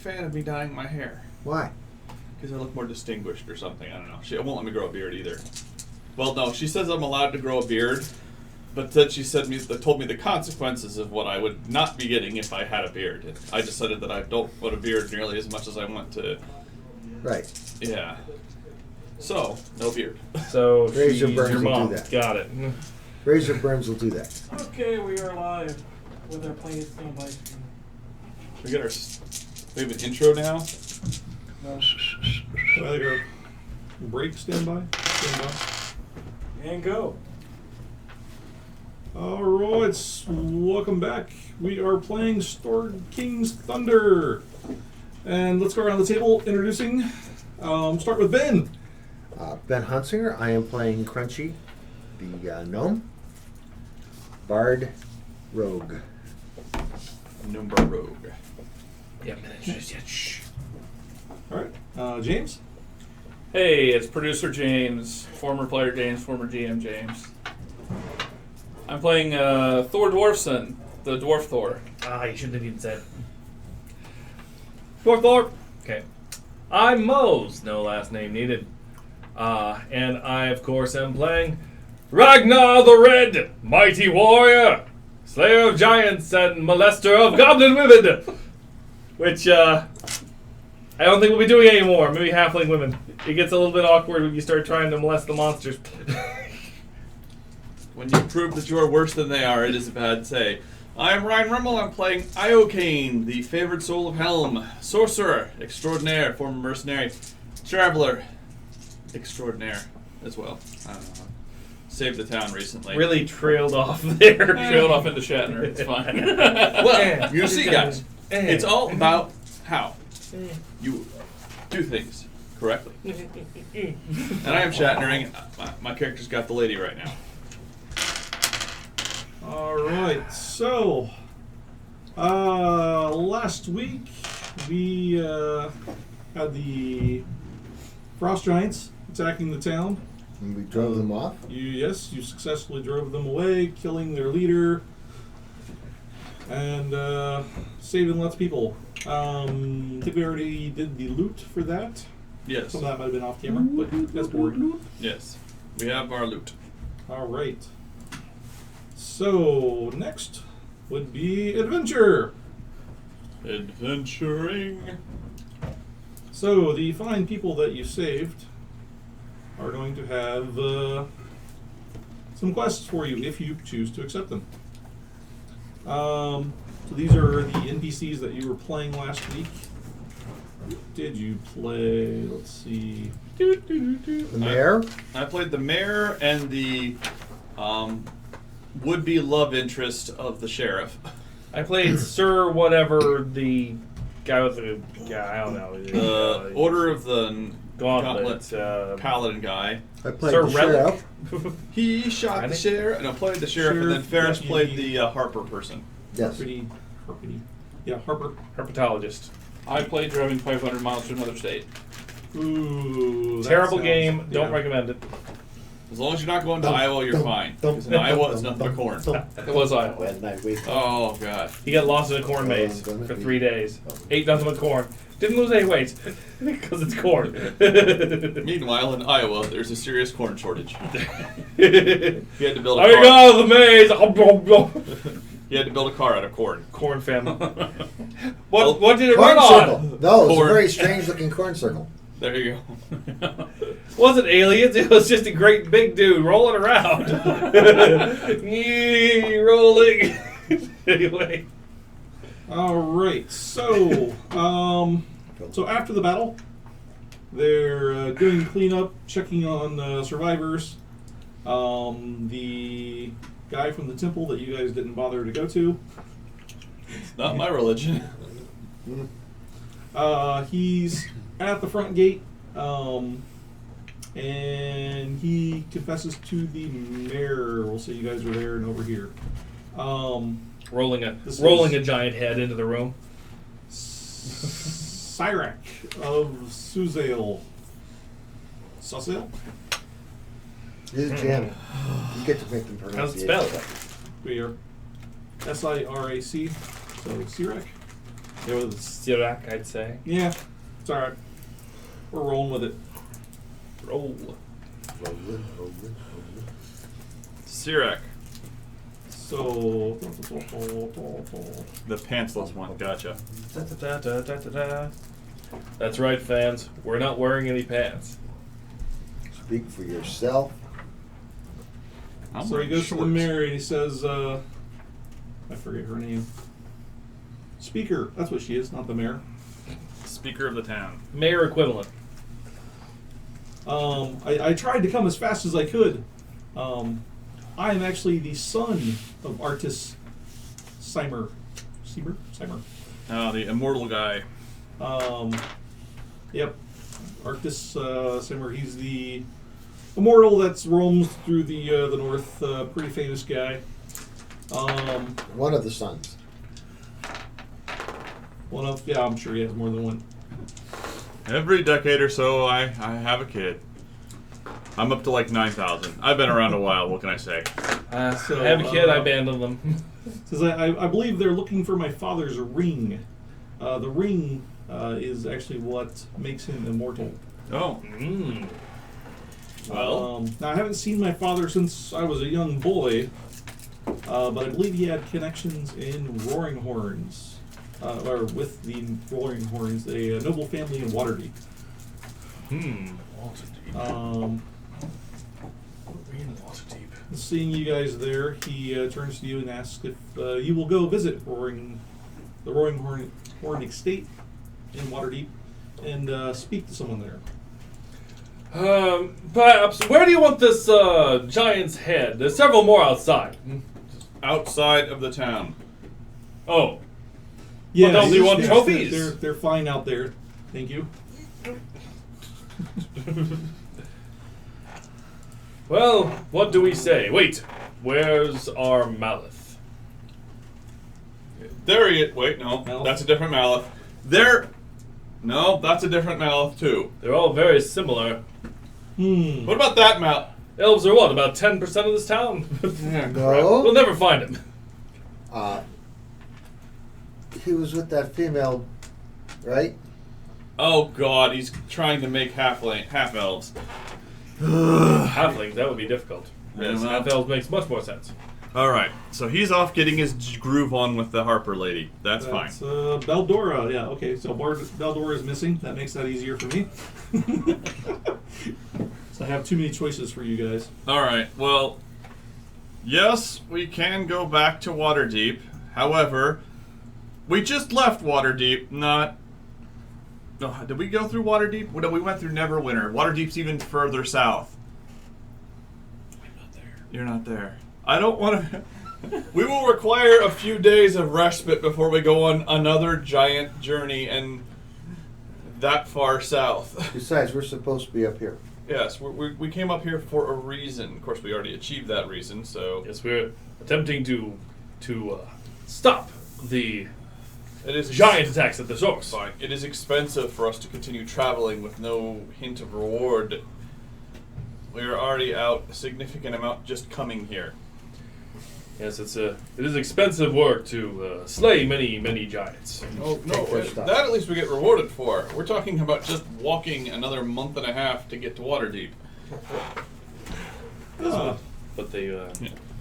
Fan of me dyeing my hair. Why? Because I look more distinguished or something. I don't know. She won't let me grow a beard either. Well, no, she says I'm allowed to grow a beard, but then she told me the consequences of what I would not be getting if I had a beard. And I decided that I don't want a beard nearly as much as I want to. Right. Yeah. So, no beard. So Razor she's burns your will do mom. that. Got it. Razor Burns will do that. Okay, we are live with our playing standby. We have an intro now. Either break, standby. And go. Alright, welcome back. We are playing Sword King's Thunder. And let's go around the table introducing. Start with Ben. Ben Hunsinger. I am playing Crunchy, the gnome. Bard Rogue. Number Rogue. Yeah, minutes yet. Shh. Alright, James. Hey, it's producer James, former player James, former GM James. I'm playing Thor Dwarfson, the Dwarf Thor. Ah, you shouldn't have even said. Dwarf Thor. Okay. I'm Mose, no last name needed. And I, of course, am playing Ragnar the Red, mighty warrior, slayer of giants and molester of goblin women. Which, I don't think we'll be doing anymore. Maybe halfling women. It gets a little bit awkward when you start trying to molest the monsters. When you prove that you are worse than they are, it is a bad say. I am Ryan Rummel. I'm playing Iocane, the favored soul of Helm, sorcerer extraordinaire, former mercenary, traveler extraudinaire as well. I don't know. Saved the town recently. Really trailed off there. Trailed off into Shatner. It's fine. Well, you see, guys, it's all about how you do things correctly. And I am Shatnering. My character's got the lady right now. Alright, so last week we had the Frost Giants attacking the town. And we drove them off. You successfully drove them away, killing their leader and saving lots of people. I think we already did the loot for that. Yes. Some of that might have been off camera, but that's boring. Yes. We have our loot. Alright. So, next would be adventure. Adventuring. So, the fine people that you saved are going to have some quests for you if you choose to accept them. So these are the NPCs that you were playing last week. Did you play, let's see. The mayor. I played the mayor and the would-be love interest of the sheriff. I played Sir whatever, the guy with the guy, I don't know. The Order of the Gauntlet. Paladin guy. I played Sir the Relic. sheriff. He shot the sheriff, and I played the sheriff, and then Ferris Deputy. played the Harper person. Yes. Harpity. Yeah, Harper. Herpetologist. I played driving 500 miles to another state. Ooh, that Terrible sounds- game. Don't yeah. recommend it. As long as you're not going to Iowa, you're fine. Because in Iowa, it's nothing but corn. It was Iowa. At night we Oh, God. He got lost in a corn maze for 3 days. Ate nothing but corn. Didn't lose any weight because it's corn. Meanwhile, in Iowa, there's a serious corn shortage. He had to build a I car. got out of the maze. He had to build a car out of corn. Corn family. What did it corn run circle. on? No, it's Corn. a very strange looking corn circle. There you go. Wasn't aliens. It was just a great big dude rolling around. Yee, rolling. Anyway. Alright, so after the battle, they're doing cleanup, checking on survivors. The guy from the temple that you guys didn't bother to go to, It's not my religion. he's at the front gate, and he confesses to the mayor. We'll say you guys are there and over here. Rolling This a is- giant head into the room. Cyrac of Suzail. Suzail? This is Jim. You get to make them How's pronounce it spelled? We are SIRAC. So Cyrac. It was Sirac, I'd say. Yeah, it's alright. We're rolling with it. Roll. Rolling. Sirac, So, the pantsless one. Gotcha. That's right, fans. We're not wearing any pants. Speak for yourself. I'm so he wearing goes to the shorts. mayor and he says, I forget her name. Speaker, that's what she is, not the mayor. Speaker of the town. Mayor equivalent. I tried to come as fast as I could. I am actually the son of Artis Simer. Simer? Oh, the immortal guy. Yep. Artis Simer. He's the immortal that's roams through the north. Pretty famous guy. One of the sons. Yeah, I'm sure he has more than one. Every decade or so, I have a kid. I'm up to like 9,000. I've been around a while. What can I say? So, I have a kid, I abandoned them. Says I believe they're looking for my father's ring. The ring is actually what makes him immortal. Oh, well, Now I haven't seen my father since I was a young boy, but I believe he had connections in Roaring Horns, or with the Roaring Horns, a noble family in Waterdeep. Waterdeep. We're in Waterdeep. Seeing you guys there, he turns to you and asks if you will go visit the Roaring Horn Estate in Waterdeep and speak to someone there. Perhaps. Where do you want this giant's head? There's several more outside. outside of the town. Oh. Yeah, don't you want yes, trophies? They're fine out there. Thank you. Well, what do we say? Wait, where's our Malith? There he is. Wait, no, Malith? that's a different Malith. There. No, that's a different Malith too. They're all very similar. What about that Malith? Elves are what, about 10% of this town? No. We'll never find him. He was with that female, right? Oh God, he's trying to make half elves. Halflings, that would be difficult. Yeah, Yes, well. half elves makes much more sense. All right, so he's off getting his groove on with the Harper lady. That's fine. Beldora, yeah, okay. So Beldora is missing. That makes that easier for me. So I have too many choices for you guys. All right. Well, yes, we can go back to Waterdeep. However, we just left Waterdeep. Not. No, did we go through Waterdeep? No, we went through Neverwinter. Waterdeep's even further south. I'm not there. You're not there. I don't want to. We will require a few days of respite before we go on another giant journey and that far south. Besides, we're supposed to be up here. Yes, we came up here for a reason. Of course, we already achieved that reason, so... Yes, we're attempting to stop the It is giant attacks at the source. Fine. It is expensive for us to continue traveling with no hint of reward. We are already out a significant amount just coming here. Yes, it is expensive work to slay many giants. Oh, no, Take that stuff. that at least we get rewarded for. We're talking about just walking another month and a half to get to Waterdeep. But they,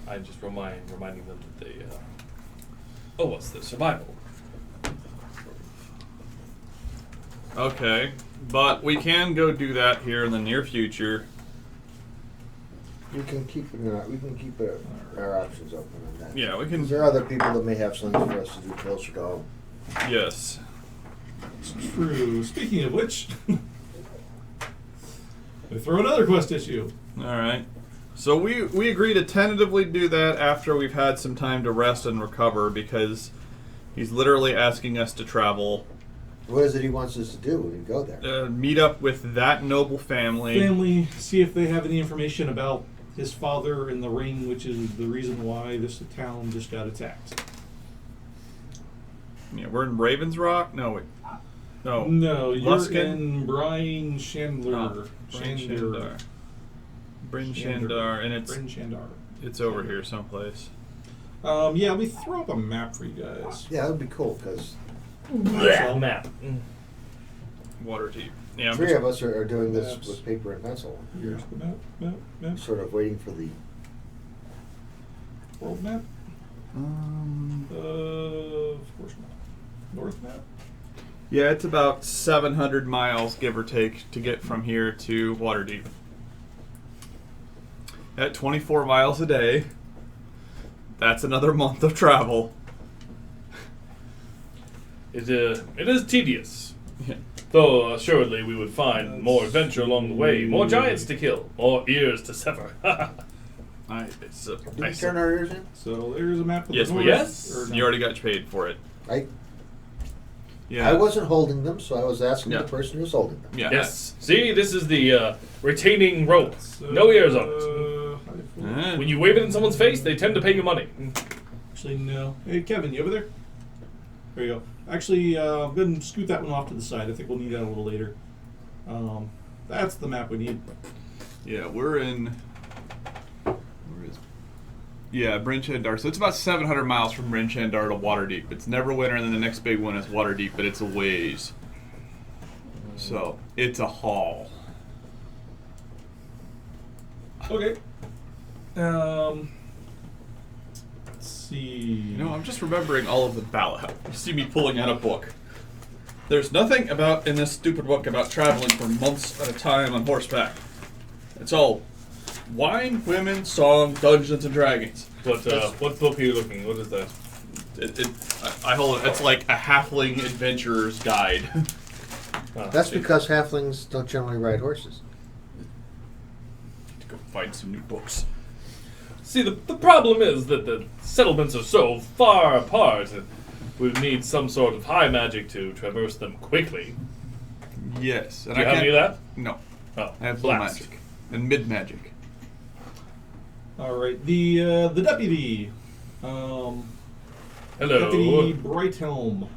I'm just reminding them that they, oh, what's the survival? Okay, but we can go do that here in the near future. We can keep our options open on that. Yeah, we can... There are other people that may have something for us to do closer to home. Yes. It's true. Speaking of which, we throw another quest issue. All right. So we agree to tentatively do that after we've had some time to rest and recover, because he's literally asking us to travel, What is it he wants us to do when we go there? meet up with that noble family. See if they have any information about his father and the ring, which is the reason why this town just got attacked. Yeah, we're in Ravens Rock. No, wait. No. No, you're Luskin? in Bryn Shander. Bryn Shander. Bryn Shander, and Bryn Shander. it's over here someplace. Yeah, we throw up a map for you guys. Yeah, that would be cool because Map. Waterdeep. Yeah. I'm Three just- of us are doing this Maps. with paper and pencil. Here's the map. Sort of waiting for the. World map. Of course not. North map. Yeah, it's about 700 miles, give or take, to get from here to Waterdeep. At 24 miles a day, that's another month of travel. It is tedious. Yeah. Though assuredly we would find more adventure along the way, more giants to kill, more ears to sever. Did we turn our ears in? So there's a map of Yes, the we north. yes. or You already got paid for it. I Yeah. I wasn't holding them, so I was asking Yeah. the person who's holding them. Yeah. Yes. See, this is the retaining rope. So, No ears on it. Eh. When you wave it in someone's face, they tend to pay you money. Actually, no. Hey, Kevin, you over there? There you go. Actually, I'm going to scoot that one off to the side. I think we'll need that a little later. That's the map we need. Yeah, we're in. Where is? Yeah, Bryn Shander. So it's about 700 miles from Bryn Shander to Waterdeep. It's Neverwinter, and then the next big one is Waterdeep, but it's a ways. So it's a haul. Okay. Let's see. You know, I'm just remembering all of the ballot. You see me pulling out a book. There's nothing about in this stupid book about traveling for months at a time on horseback. It's all wine, women, song, Dungeons and Dragons. What book are you looking? What is that? I hold it. It's like a halfling adventurer's guide. That's because halflings don't generally ride horses. To go find some new books. See, the problem is that the settlements are so far apart that we need some sort of high magic to traverse them quickly. Yes, and Do you I have can't. any of that? No, Oh, I have blue blast. magic and mid magic. All right. The deputy. Hello. Deputy Brighthelm.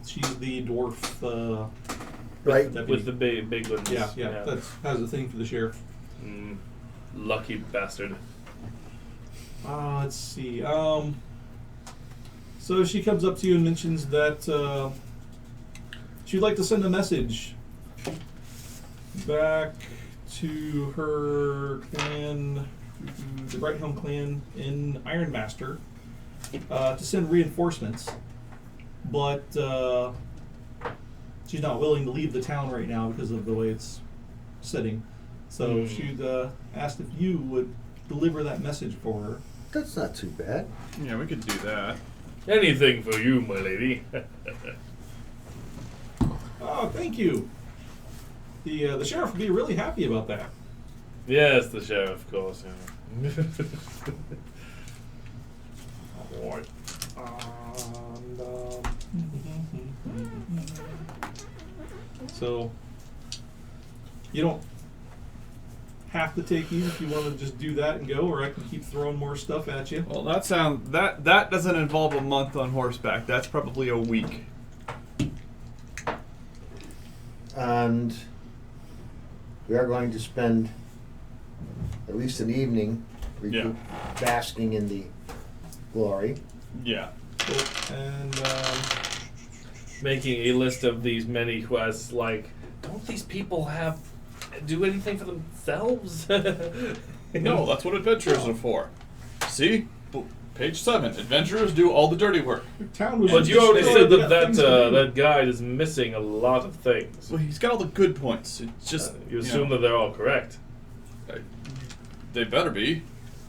She's the dwarf. Right. Deputy. With the big ones. Yeah. That's has a thing for the sheriff. Lucky bastard. Let's see. So she comes up to you and mentions that she'd like to send a message back to her clan, the Brighthelm clan in Ironmaster, to send reinforcements, but she's not willing to leave the town right now because of the way it's sitting. So she'd asked if you would deliver that message for her. That's not too bad. Yeah, we could do that. Anything for you, my lady. Oh, thank you. The sheriff would be really happy about that. Yes, the sheriff, of course. Yeah. Alright. So you don't have to take these if you want to just do that and go, or I can keep throwing more stuff at you. Well, that doesn't involve a month on horseback. That's probably a week. And we are going to spend at least an evening basking in the glory. Yeah. And Making a list of these many quests, like, don't these people do anything for themselves? No, that's what adventurers are for. See? Page 7. Adventurers do all the dirty work. the town was. But you already said destroyed. that Things to do. that guide is missing a lot of things. Well, he's got all the good points. It's just You assume that they're all correct. they better be.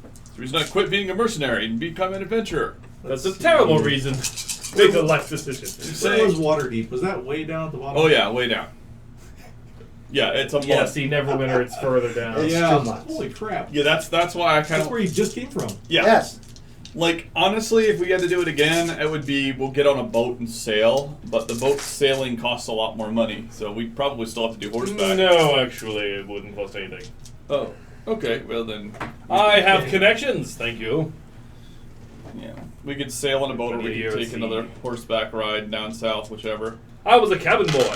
That's the reason I quit being a mercenary and become an adventurer. That's a terrible reason to make a life decision. Where was Waterdeep? Was that way down at the bottom? Oh yeah, way down. Yeah, it's a month. Yeah, see, Neverwinter, it's further down. It's Yeah. 2 months. Holy crap. Yeah, that's why I kind That's of. where you just came from. Yeah. Yes. Like, honestly, if we had to do it again, it would be we'll get on a boat and sail, but the boat sailing costs a lot more money, so we'd probably still have to do horseback. No, actually, it wouldn't cost anything. Oh, okay, well then. I have connections, thank you. Yeah. We could sail on a boat or we Year could at take sea. another horseback ride down south, whichever. I was a cabin boy.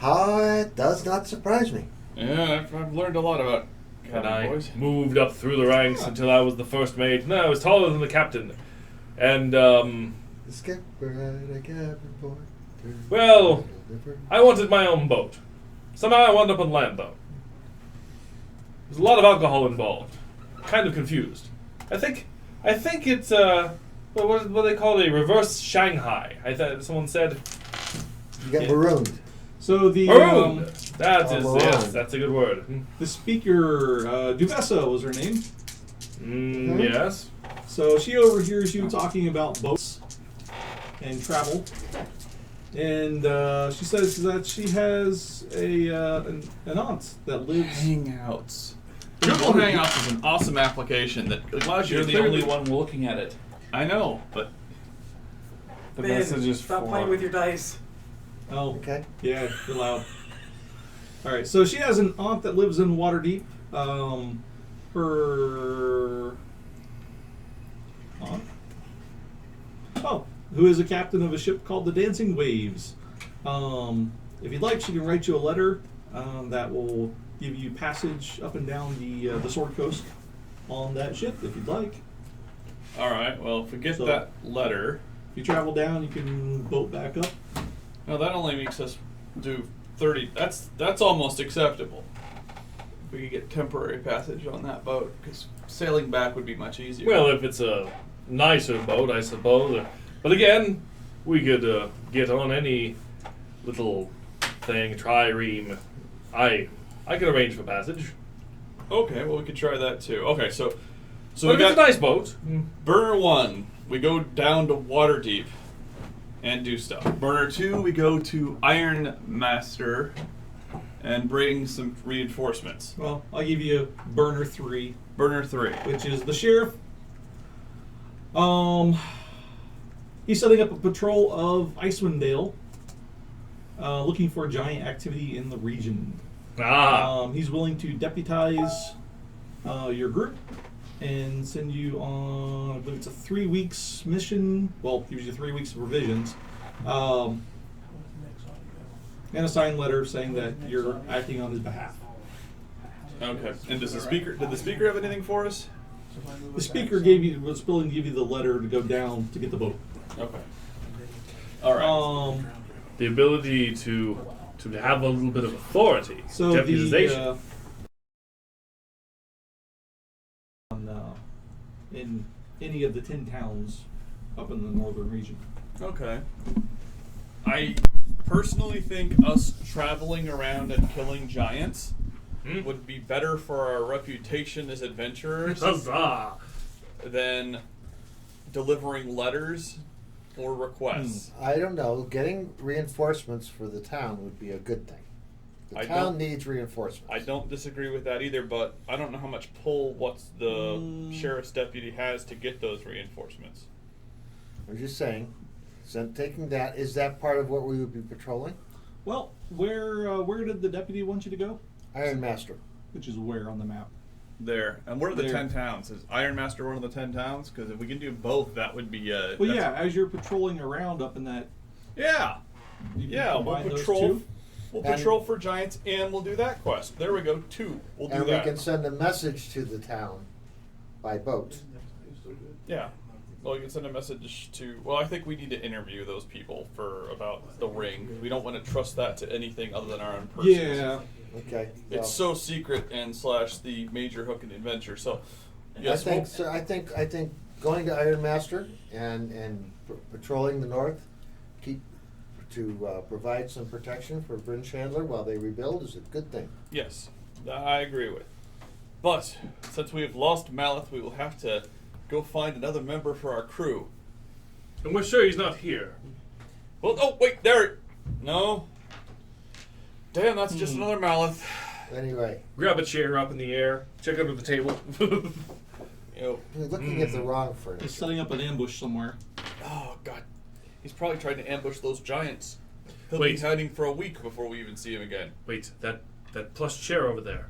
It does not surprise me. Yeah, I've learned a lot about And cabin I boys. moved up through the ranks until I was the first mate. No, I was taller than the captain. And The skipper had a cabin boy. Well, I wanted my own boat. Somehow I wound up on land, though. There's a lot of alcohol involved. Kind of confused. I think it's what do they call it? A reverse Shanghai. I thought someone said. You got Yeah. marooned. So the Marooned. That is marooned. yes, that's a good word. the speaker, Duvessa was her name. Yes. So she overhears you talking about boats and travel, and she says that she has an aunt that lives. Hangouts. Google Hangouts is an awesome application that allows you You're to the clearly. only one looking at it. I know, but The Ben, message is stop for. playing with your dice. Oh, Okay. yeah, you're loud. All right, so she has an aunt that lives in Waterdeep. Her aunt, who is a captain of a ship called the Dancing Waves. If you'd like, she can write you a letter that will give you passage up and down the Sword Coast on that ship, if you'd like. all right. Well, if we get So- that letter, If you travel down, you can boat back up. no, that only makes us do 30. That's almost acceptable. If we could get temporary passage on that boat, because sailing back would be much easier. Well, if it's a nicer boat, I suppose. But again, we could get on any little thing, trireme. I could arrange for passage. okay. Well, we could try that too. Okay, so But we if it's a got nice boat, Burner 1. We go down to Waterdeep and do stuff. Burner 2. We go to Ironmaster and bring some reinforcements. Well, I'll give you Burner 3. Burner 3. Which is the sheriff. He's setting up a patrol of Icewind Dale, looking for giant activity in the region. He's willing to deputize your group and send you on, I believe it's a 3 weeks mission. Well, gives you 3 weeks of revisions. And a signed letter saying that you're acting on his behalf. Okay. And does the speaker? Did the speaker have anything for us? The speaker was willing to give you the letter to go down to get the boat. Okay. All right. the ability to have a little bit of authority, So deputization. In any of the 10 towns up in the northern region. Okay. I personally think us traveling around and killing giants would be better for our reputation as adventurers Huzzah! than delivering letters or requests. I don't know. Getting reinforcements for the town would be a good thing. The I town don't- needs reinforcements. I don't disagree with that either, but I don't know how much pull what's the sheriff's deputy has to get those reinforcements. I'm just saying. So taking that, is that part of what we would be patrolling? Well, where did the deputy want you to go? Ironmaster. Which is where on the map? There. And what are the There. 10 towns? Is Ironmaster one of the 10 towns? Because if we can do both, that would be... Well, that's- yeah, as you're patrolling around up in that... Yeah. you Yeah, we'll combine those patrol. two. We'll And- patrol for giants, and we'll do that quest. There we go. 2. We'll do And we that. can send a message to the town by boat. Yeah. Well, you can send a message to. Well, I think we need to interview those people for about the ring. We don't want to trust that to anything other than our own person. Yeah. Okay. It's so secret and / the major hook and adventure. So, yes. I think we'll- so. I think going to Ironmaster and patrolling the north, provide some protection for Bryn Shander while they rebuild is a good thing. Yes, that I agree with. But since we have lost Maleth, we will have to go find another member for our crew. And we're sure he's not here. Well, oh wait, there. No. Damn, that's just another Maleth. Anyway, Grab a chair up in the air, check under the table. Yo. you're looking at the wrong He's furniture. setting up an ambush somewhere. Oh god, he's probably trying to ambush those giants. He'll Wait. be hiding for a week before we even see him again. Wait, that plush chair over there.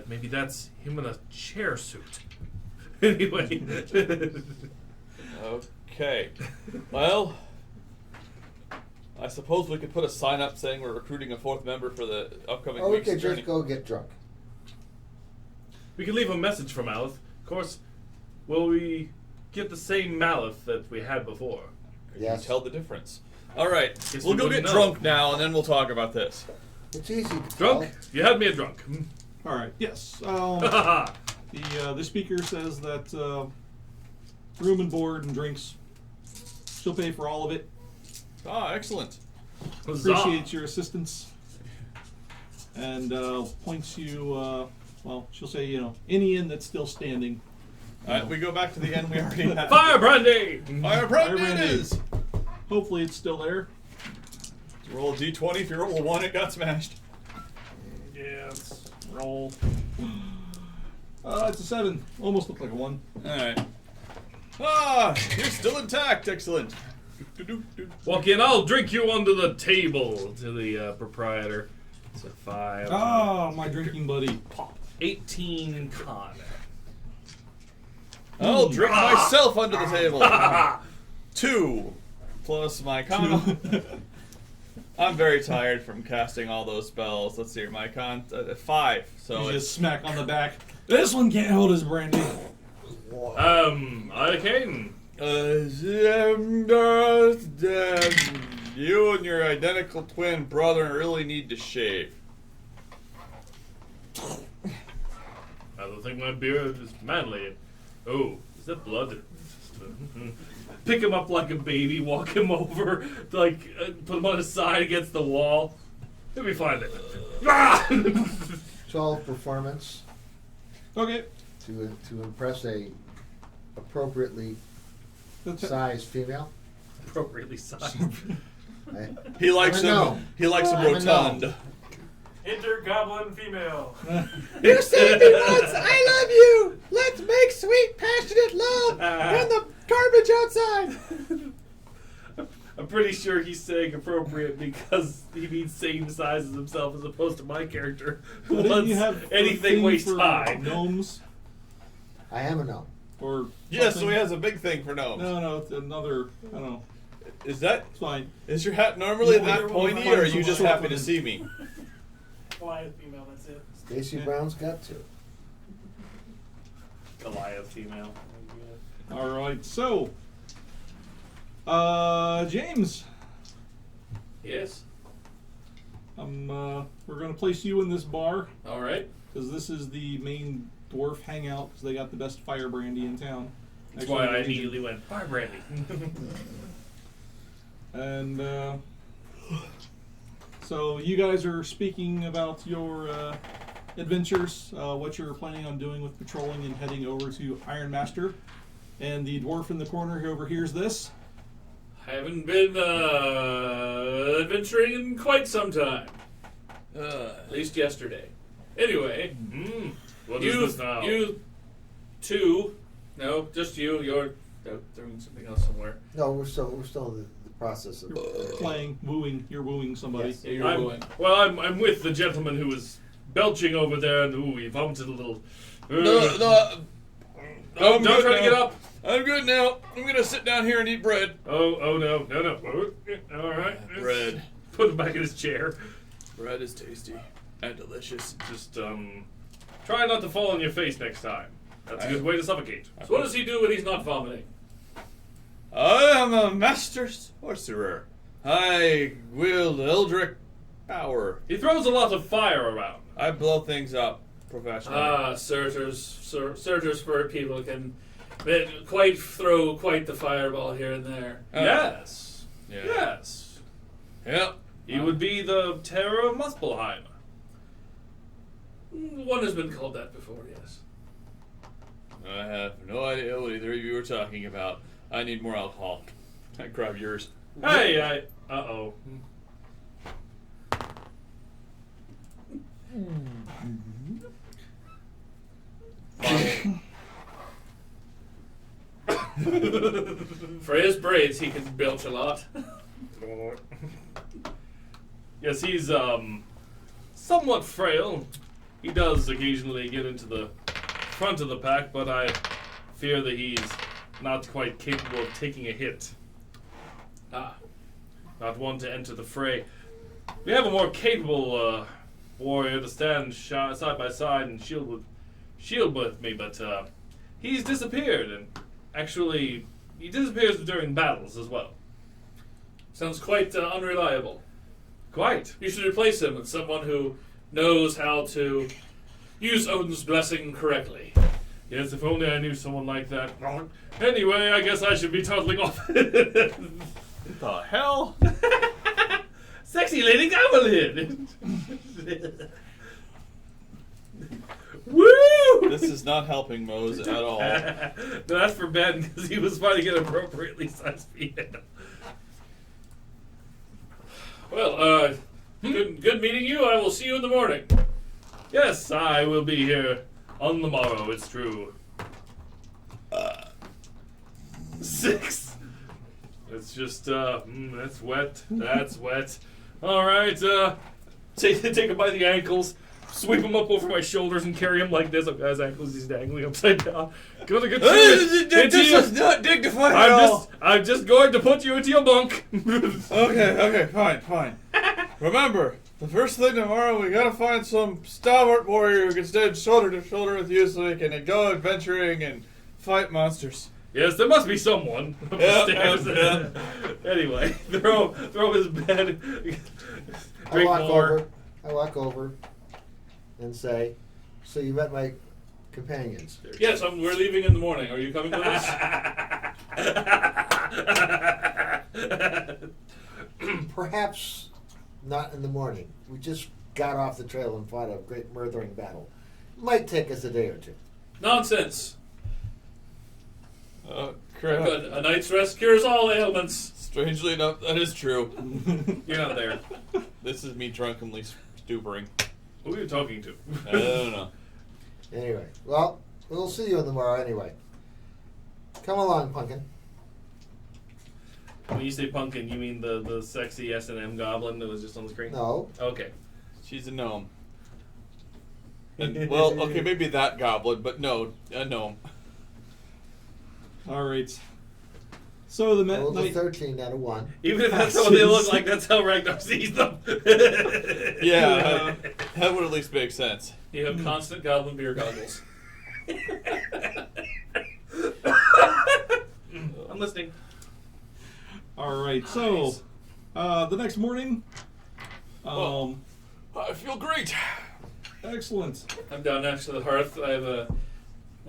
Maybe that's him in a chair suit. Anyway. Okay. Well, I suppose we could put a sign up saying we're recruiting a 4th member for the upcoming Or we week's could journey. just go get drunk. We could leave a message for Maleth. Of course, will we get the same Maleth that we had before? Can Yes. you tell the difference? All right, Guess we'll we go wouldn't get know. drunk now, and then we'll talk about this. It's easy to Drunk? tell. You had me a drunk. All right. Yes. The speaker says that room and board and drinks. She'll pay for all of it. Ah, excellent. Appreciates your assistance. And points you. Well, she'll say, any inn that's still standing. All right, we go back to the end we already had. Fire brandy! Fire brandy it is! Hopefully, it's still there. Roll a d20. If you roll a 1, it got smashed. Yes. Roll. It's a 7. Almost looked like a 1. Alright. Ah, you're still intact. Excellent. Walk in, I'll drink you under the table to the proprietor. It's a 5. Ah, my drinking buddy. 18 in con. I'll drink myself under the table. 2 plus my con. I'm very tired from casting all those spells. Let's see here, my con 5. So You it's just smack on the back. This one can't hold his brandy. Arcane. You and your identical twin brother really need to shave. I don't think my beard is manly. Oh, is that blood? Pick him up like a baby, walk him over, put him on his side against the wall. He'll be fine then. Ah! 12 performance Okay. to impress a appropriately sized female. Appropriately sized. He likes I'm a him. no. He likes him I'm a rotund. no. Intergoblin female. You saved me once. I love you. Let's make sweet, passionate love in the garbage outside. I'm pretty sure he's saying appropriate because he means same size as himself as opposed to my character who Well, didn't you wants have anything a waist thing for high. Gnomes I am a gnome. or Yes, so something? he has a big thing for gnomes. No, it's another. I don't know. Is that? It's fine. Is your hat normally Yeah, that we'll pointy, find or are you some just short happy to women. see me? Goliath female, that's it. Stacy Brown's got 2. Goliath female. All right. So, James, Yes. we're gonna place you in this bar All right. because this is the main dwarf hangout because they got the best fire brandy in town. That's Actually, why I they- immediately went fire brandy. And so you guys are speaking about your adventures, what you're planning on doing with patrolling and heading over to Ironmaster. And the dwarf in the corner who overhears this. I haven't been adventuring in quite some time. At least yesterday. Anyway, what is this now? You two, no, just you. You're doing something else somewhere. No, we're still in the process of Playing, wooing, you're wooing somebody. Yes. Yeah, you're I'm with the gentleman who was belching over there, and he vomited a little. No, Don't try to get up. I'm good now. I'm gonna sit down here and eat bread. Oh no. All right. Bread. Put him back in his chair. Bread is tasty and delicious. Just try not to fall on your face next time. That's a good way to suffocate. So what does he do when he's not vomiting? I am a master sorcerer. I wield eldritch power. He throws a lot of fire around. I blow things up professionally. Searchers for people can throw quite the fireball here and there. Yes. Yeah. Yes. Yep. He would be the terror of Muspelheim. One has been called that before, yes. I have no idea what either of you are talking about. I need more alcohol. I grab yours. Hey, uh-oh. For his braids, he can belch a lot. Yes, he's somewhat frail. He does occasionally get into the front of the pack, but I fear that he's not quite capable of taking a hit. Not one to enter the fray. We have a more capable warrior to stand side by side and shield with me, but he's disappeared, and actually, he disappears during battles as well. Sounds quite unreliable. Quite. You should replace him with someone who knows how to use Odin's blessing correctly. Yes, if only I knew someone like that. Anyway, I guess I should be toddling off. What the hell? Sexy lady goblin! Woo! This is not helping Mose at all. No, that's for Ben because he was finding it appropriately sized piano. Well, good meeting you. I will see you in the morning. Yes, I will be here on the morrow, it's true. 6. It's just, that's wet. That's wet. Alright, take him by the ankles, sweep him up over my shoulders and carry him like this. His ankles, he's dangling upside down. Gonna get This is not dignified at all. I'm just going to put you into your bunk. Okay, fine. Remember, the first thing tomorrow, we gotta find some stalwart warrior who can stand shoulder to shoulder with you so we can go adventuring and fight monsters. Yes, there must be someone upstairs. Yeah. Anyway, throw his bed. I Drink more. walk over and say, so you met my companions. Yes, we're leaving in the morning. Are you coming with us? Perhaps not in the morning. We just got off the trail and fought a great murdering battle. Might take us a day or two. Nonsense. Crap. Good. A night's rest cures all ailments. Strangely enough, that is true. You're not there. This is me drunkenly stupering. Who are you talking to? I don't know. Anyway, well, we'll see you in the morrow anyway. Come along, Pumpkin. When you say pumpkin, you mean the sexy S&M goblin that was just on the screen? No. Okay. She's a gnome. And, well, okay, maybe that goblin, but no, a gnome. All right. So the Rolled a night. 13 out of 1. Even if that's what they look like, that's how Ragnar sees them. Yeah, that would at least make sense. You have constant goblin beer goggles. I'm listening. All right. So the next morning. I feel great. Excellent. I'm down next to the hearth. I have a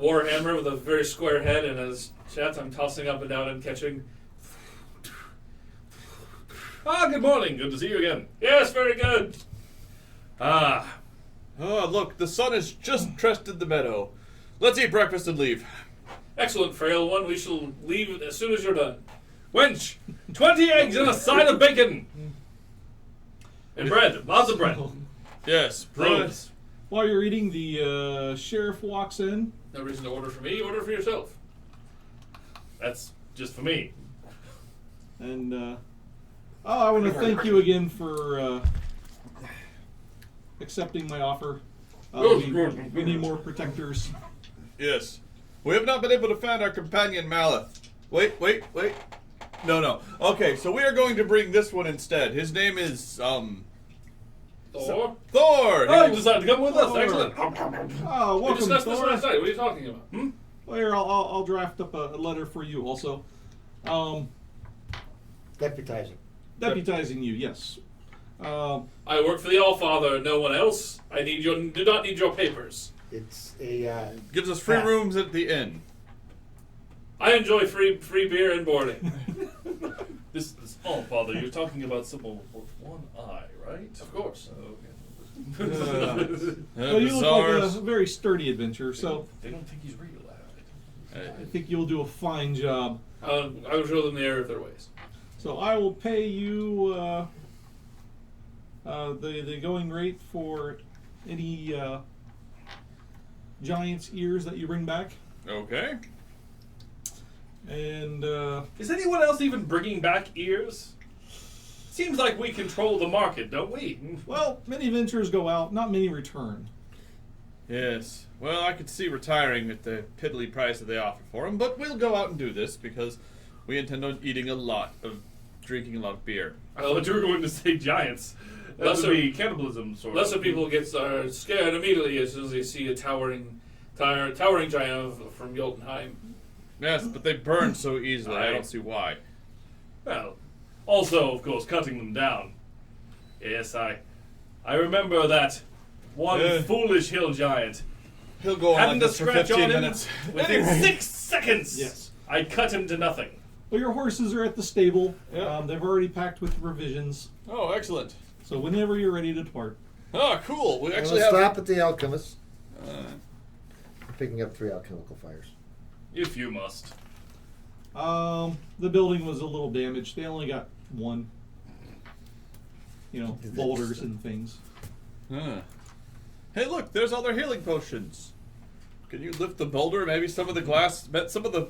warhammer with a very square head, and as chat, I'm tossing up and down and catching. Good morning. Good to see you again. Yes, very good. Oh, look, the sun has just crested the meadow. Let's eat breakfast and leave. Excellent, frail one. We shall leave as soon as you're done. Wench, 20 eggs and a side of bacon. And bread. Lots of bread. Yes, Loads. While you're eating, the sheriff walks in. No reason to order for me. Order for yourself. That's just for me. And I want to thank you again for accepting my offer. We need more protectors. Yes. We have not been able to find our companion Maleth. Wait. No. Okay, so we are going to bring this one instead. His name is, Thor? Thor! Oh, you decided to come with us. Thor. Excellent. Oh, We welcome, discussed this Thor. last night. What are you talking about? Well, here, I'll draft up a letter for you also. Deputizing. Deputizing you, yes. I work for the Allfather, no one else. Do not need your papers. It's a Gives us free pass. rooms at the inn. I enjoy free beer and boarding. This oh, Father, you're talking about someone with one eye, right? Of course. Well, you look like a very sturdy adventurer, so They don't think he's real, I think you'll do a fine job. I will show them the error of their ways. So I will pay you the going rate for any giant's ears that you bring back. Okay. And Is anyone else even bringing back ears? Seems like we control the market, don't we? well, many ventures go out, not many return. Yes. Well, I could see retiring at the piddly price that they offer for him, but we'll go out and do this because we intend on drinking a lot of beer. I thought you were going to say giants. That Lesser- would be cannibalism, sort of. Lesser people get scared immediately as soon as they see a towering giant from Jotunheim. Yes, but they burn so easily. I don't see why. Well, Also, of course, cutting them down. Yes, I remember that one Yeah. foolish hill giant. He'll go on Hadn't like a this for scratch 15 on him minutes. within Anyway. 6 seconds. Yes. I cut him to nothing. Well, your horses are at the stable. Yeah. They've already packed with provisions. Oh, excellent. So whenever you're ready to depart. Oh, cool. We I'm actually gonna have. stop at the alchemist. Uh, I'm picking up 3 alchemical fires. If you must. The building was a little damaged. They only got 1. Boulders and things. Hey, look, there's all their healing potions. Can you lift the boulder? Maybe some of the glass,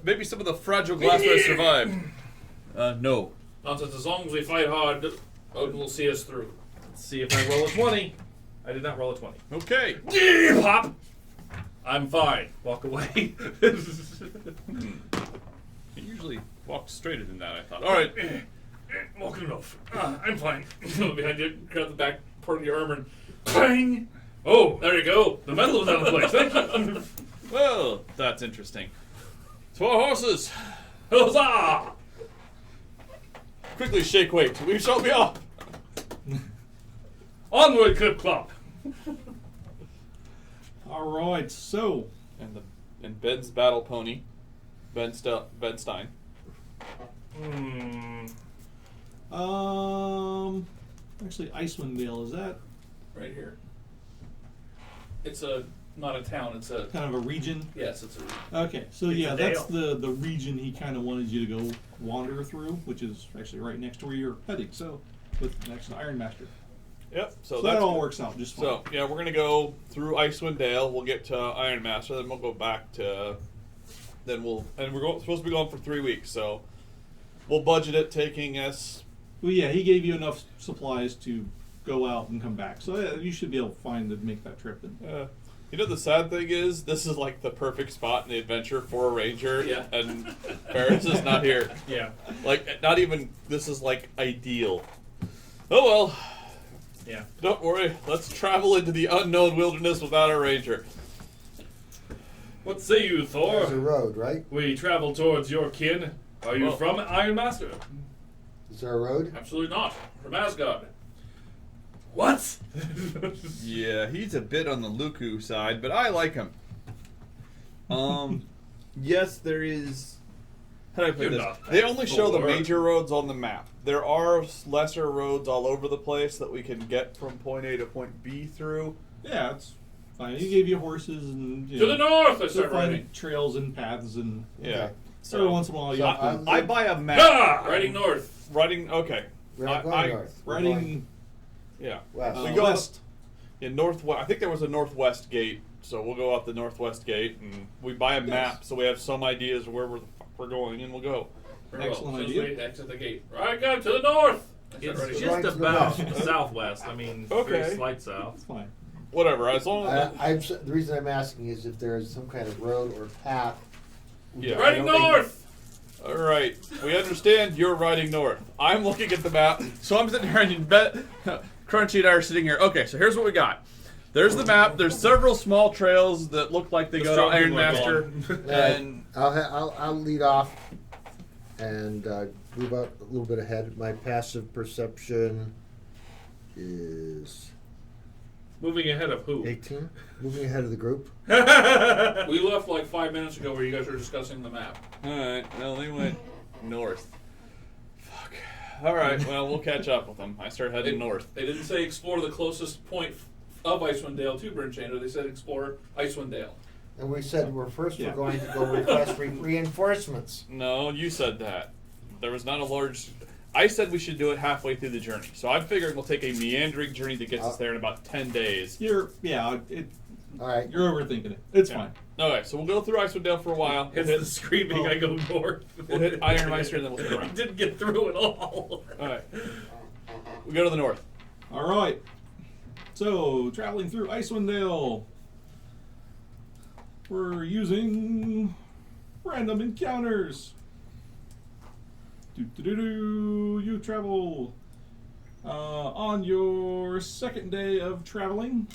maybe some of the fragile glass may survive. No. Nonsense. As long as we fight hard, Odin will see us through. Let's see if I roll a 20. I did not roll a 20. Okay. Pop. I'm fine. Walk away. He usually walks straighter than that, I thought. All right. Walking it off. I'm fine. Behind you, grab the back part of your armor and bang. Oh, there you go. The metal was out of place. Thank you. Well, that's interesting. To our horses. Huzzah! Quickly shake weight. We shall be off. Onward, clip clop. All right. So And Ben's battle pony, Ben Stein. actually, Icewind Dale, is that Right here. It's not a town. It's a kind of a region? yes. It's a Okay, so It's yeah, a that's dale. the region he kind of wanted you to go wander through, which is actually right next to where you're heading. So, with next to Ironmaster. Yep. So So that that's all good. works out just fine. So yeah, we're gonna go through Icewind Dale. We'll get to Ironmaster, then we'll go back to. We're supposed to be going for 3 weeks, so we'll budget it taking us. Well, yeah, he gave you enough supplies to go out and come back. So yeah, you should be able to find to make that trip. And The sad thing is, this is like the perfect spot in the adventure for a ranger, Yeah. and Ferris is not here. Yeah. Like, not even. This is like ideal. Oh well. Yeah. Don't worry. Let's travel into the unknown wilderness without a ranger. What say you, Thor? There's a road, right? We travel towards your kin. Are you Well- from Ironmaster? Is there a road? absolutely not from Asgard. What? Yeah, he's a bit on the Luku side, but I like him. Yes, there is. How do I put You're this? not They that only show the Thor. major roads on the map. There are lesser roads all over the place that we can get from point A to point B through. yeah, it's fine. He gave you horses and To the north, I so start find riding. trails and paths and Yeah. every once in a while you So have to I buy a map. Ah! Riding north. Riding. Okay. We're not going I- north. We're riding going Yeah. west. We go- west. In northwest, I think there was a northwest gate, so we'll go out the northwest gate, and we buy a map so we have some ideas of where we're going, and we'll go. Very Excellent well. idea. So we exit the gate. Right, go to the north. I start It's riding Right just to the about west. southwest. I mean, Okay. very slight south. It's fine. Whatever, as long as The reason I'm asking is if there is some kind of road or path. Yeah. I Riding don't think- north. All right, we understand you're riding north. I'm looking at the map, so I'm sitting here and Crunchy and I are sitting here. Okay, so here's what we got. There's the map. There's several small trails that look like they The go to strong people are Ironmaster, and I'll lead off and move out a little bit ahead. My passive perception is Moving ahead of who? 18. Moving ahead of the group. We left like 5 minutes ago where you guys were discussing the map. all right, well they went north. Fuck. All right, well we'll catch up with them. I start heading north. They didn't say explore the closest point of Icewind Dale to Bryn Shander. They said explore Icewind Dale. And we said we're Yeah. going to go request reinforcements. No, you said that. There was not a large. I said we should do it halfway through the journey. So I'm figuring we'll take a meandering journey that gets us there in about 10 days. You're All right. you're overthinking it. It's Yeah. fine. Okay, so we'll go through Icewind Dale for a while. We'll It's hit, the screaming. I go north. we'll hit Ironmaster and then we'll hit I around. didn't get through at all. All right. We go to the north. All right. So traveling through Icewind Dale, we're using random encounters. You travel on your second day of traveling.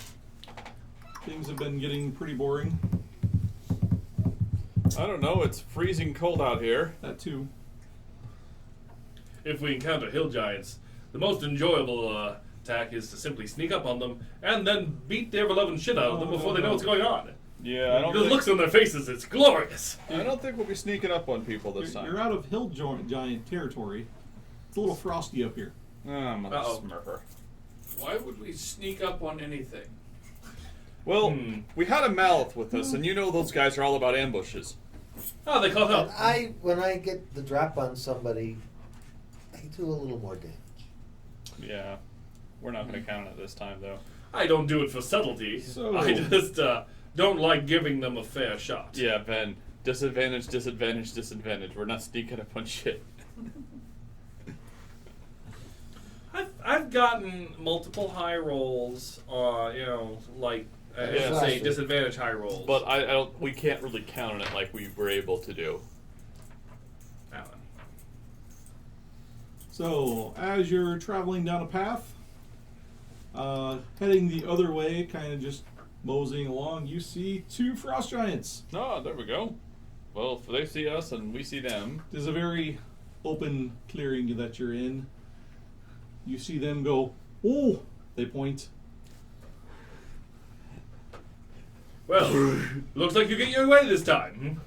Things have been getting pretty boring. I don't know. It's freezing cold out here. That too. if we encounter hill giants, the most enjoyable attack is to simply sneak up on them and then beat the ever-loving shit out of them before they know what's going on. Yeah, I don't The think, looks on their faces, it's glorious. I don't think we'll be sneaking up on people this time. You're out of hill giant territory. It's a little frosty up here. Ah, mother Uh-oh. smurfer. Why would we sneak up on anything? Well, we had a Malith with us, and you know those guys are all about ambushes. Oh, they caught up. And when I get the drop on somebody, I do a little more damage. Yeah. We're not going to count it this time, though. I don't do it for subtlety. So- I just don't like giving them a fair shot. Yeah, Ben. Disadvantage, disadvantage, disadvantage. We're not sneaking up on shit. I've gotten multiple high rolls, like Yeah. say disadvantage high rolls. But I don't. We can't really count on it like we were able to do. Alan. So, as you're traveling down a path, heading the other way, kind of just moseying along, you see 2 frost giants. Oh, there we go. Well, if they see us and we see them. There's a very open clearing that you're in. You see them go, oh, they point. Well, looks like you get your way this time.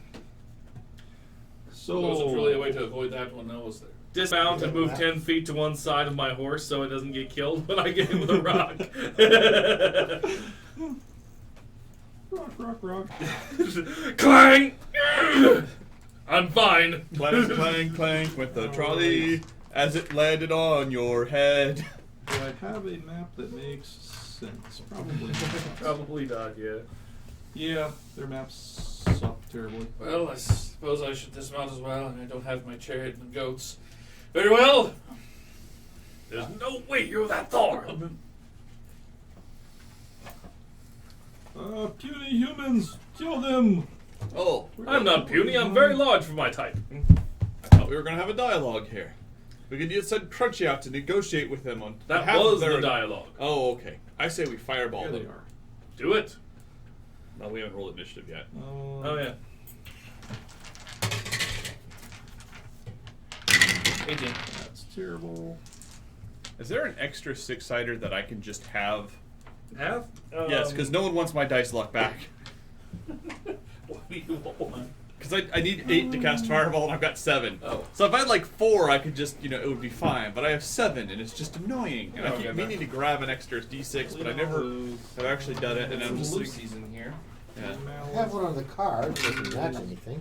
So, There wasn't really a way to avoid that one, now, was there? Dismount and move 10 feet to one side of my horse so it doesn't get killed when I get hit with a rock. rock, rock, rock. Clang! I'm fine. Clank, clank, clank with the trolley as it landed on your head. Do I have a map that makes sense? Probably not. Probably not, yeah. Yeah, their maps suck terribly. Well, I suppose I should dismount as well, and I don't have my chariot and goats. Very well. There's no way you're that far. Puny humans, kill them! Oh, I'm not puny, I'm very large for my type. I thought we were going to have a dialogue here. We could just send Crunchy out to negotiate with them on That behalf was of their... the dialogue. Oh, okay. I say we fireball Here them. they are. Do it. No, we haven't rolled initiative yet. Oh, yeah. 18. That's terrible. Is there an extra 6-sider that I can just have? Have? Yes, because no one wants my dice luck back. What do you want? Because I need 8 to cast fireball and I've got 7. Oh. So if I had like 4, I could just, it would be fine. But I have 7 and it's just annoying. And I Okay, keep man. meaning to grab an extra D6, but I never have actually done it. And I'm just like, season here. yeah. I have one on the card. It doesn't match anything.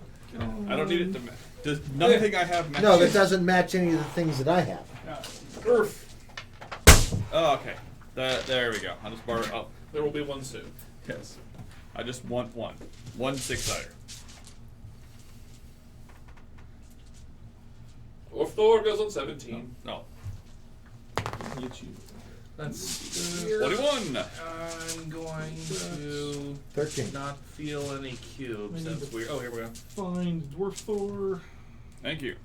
I don't need it to match. Does nothing I have match? No, that doesn't match any of the things that I have. Earth. Oh, okay. There we go. I'll just borrow. Oh, There will be one soon. yes. I just want one. 1 6-sider. Dwarf Thor goes on 17. No. Get you. That's 21. I'm going to 13. not feel any cubes. I need That's to- weird. Oh, here we go. Find Dwarf Thor. Thank you.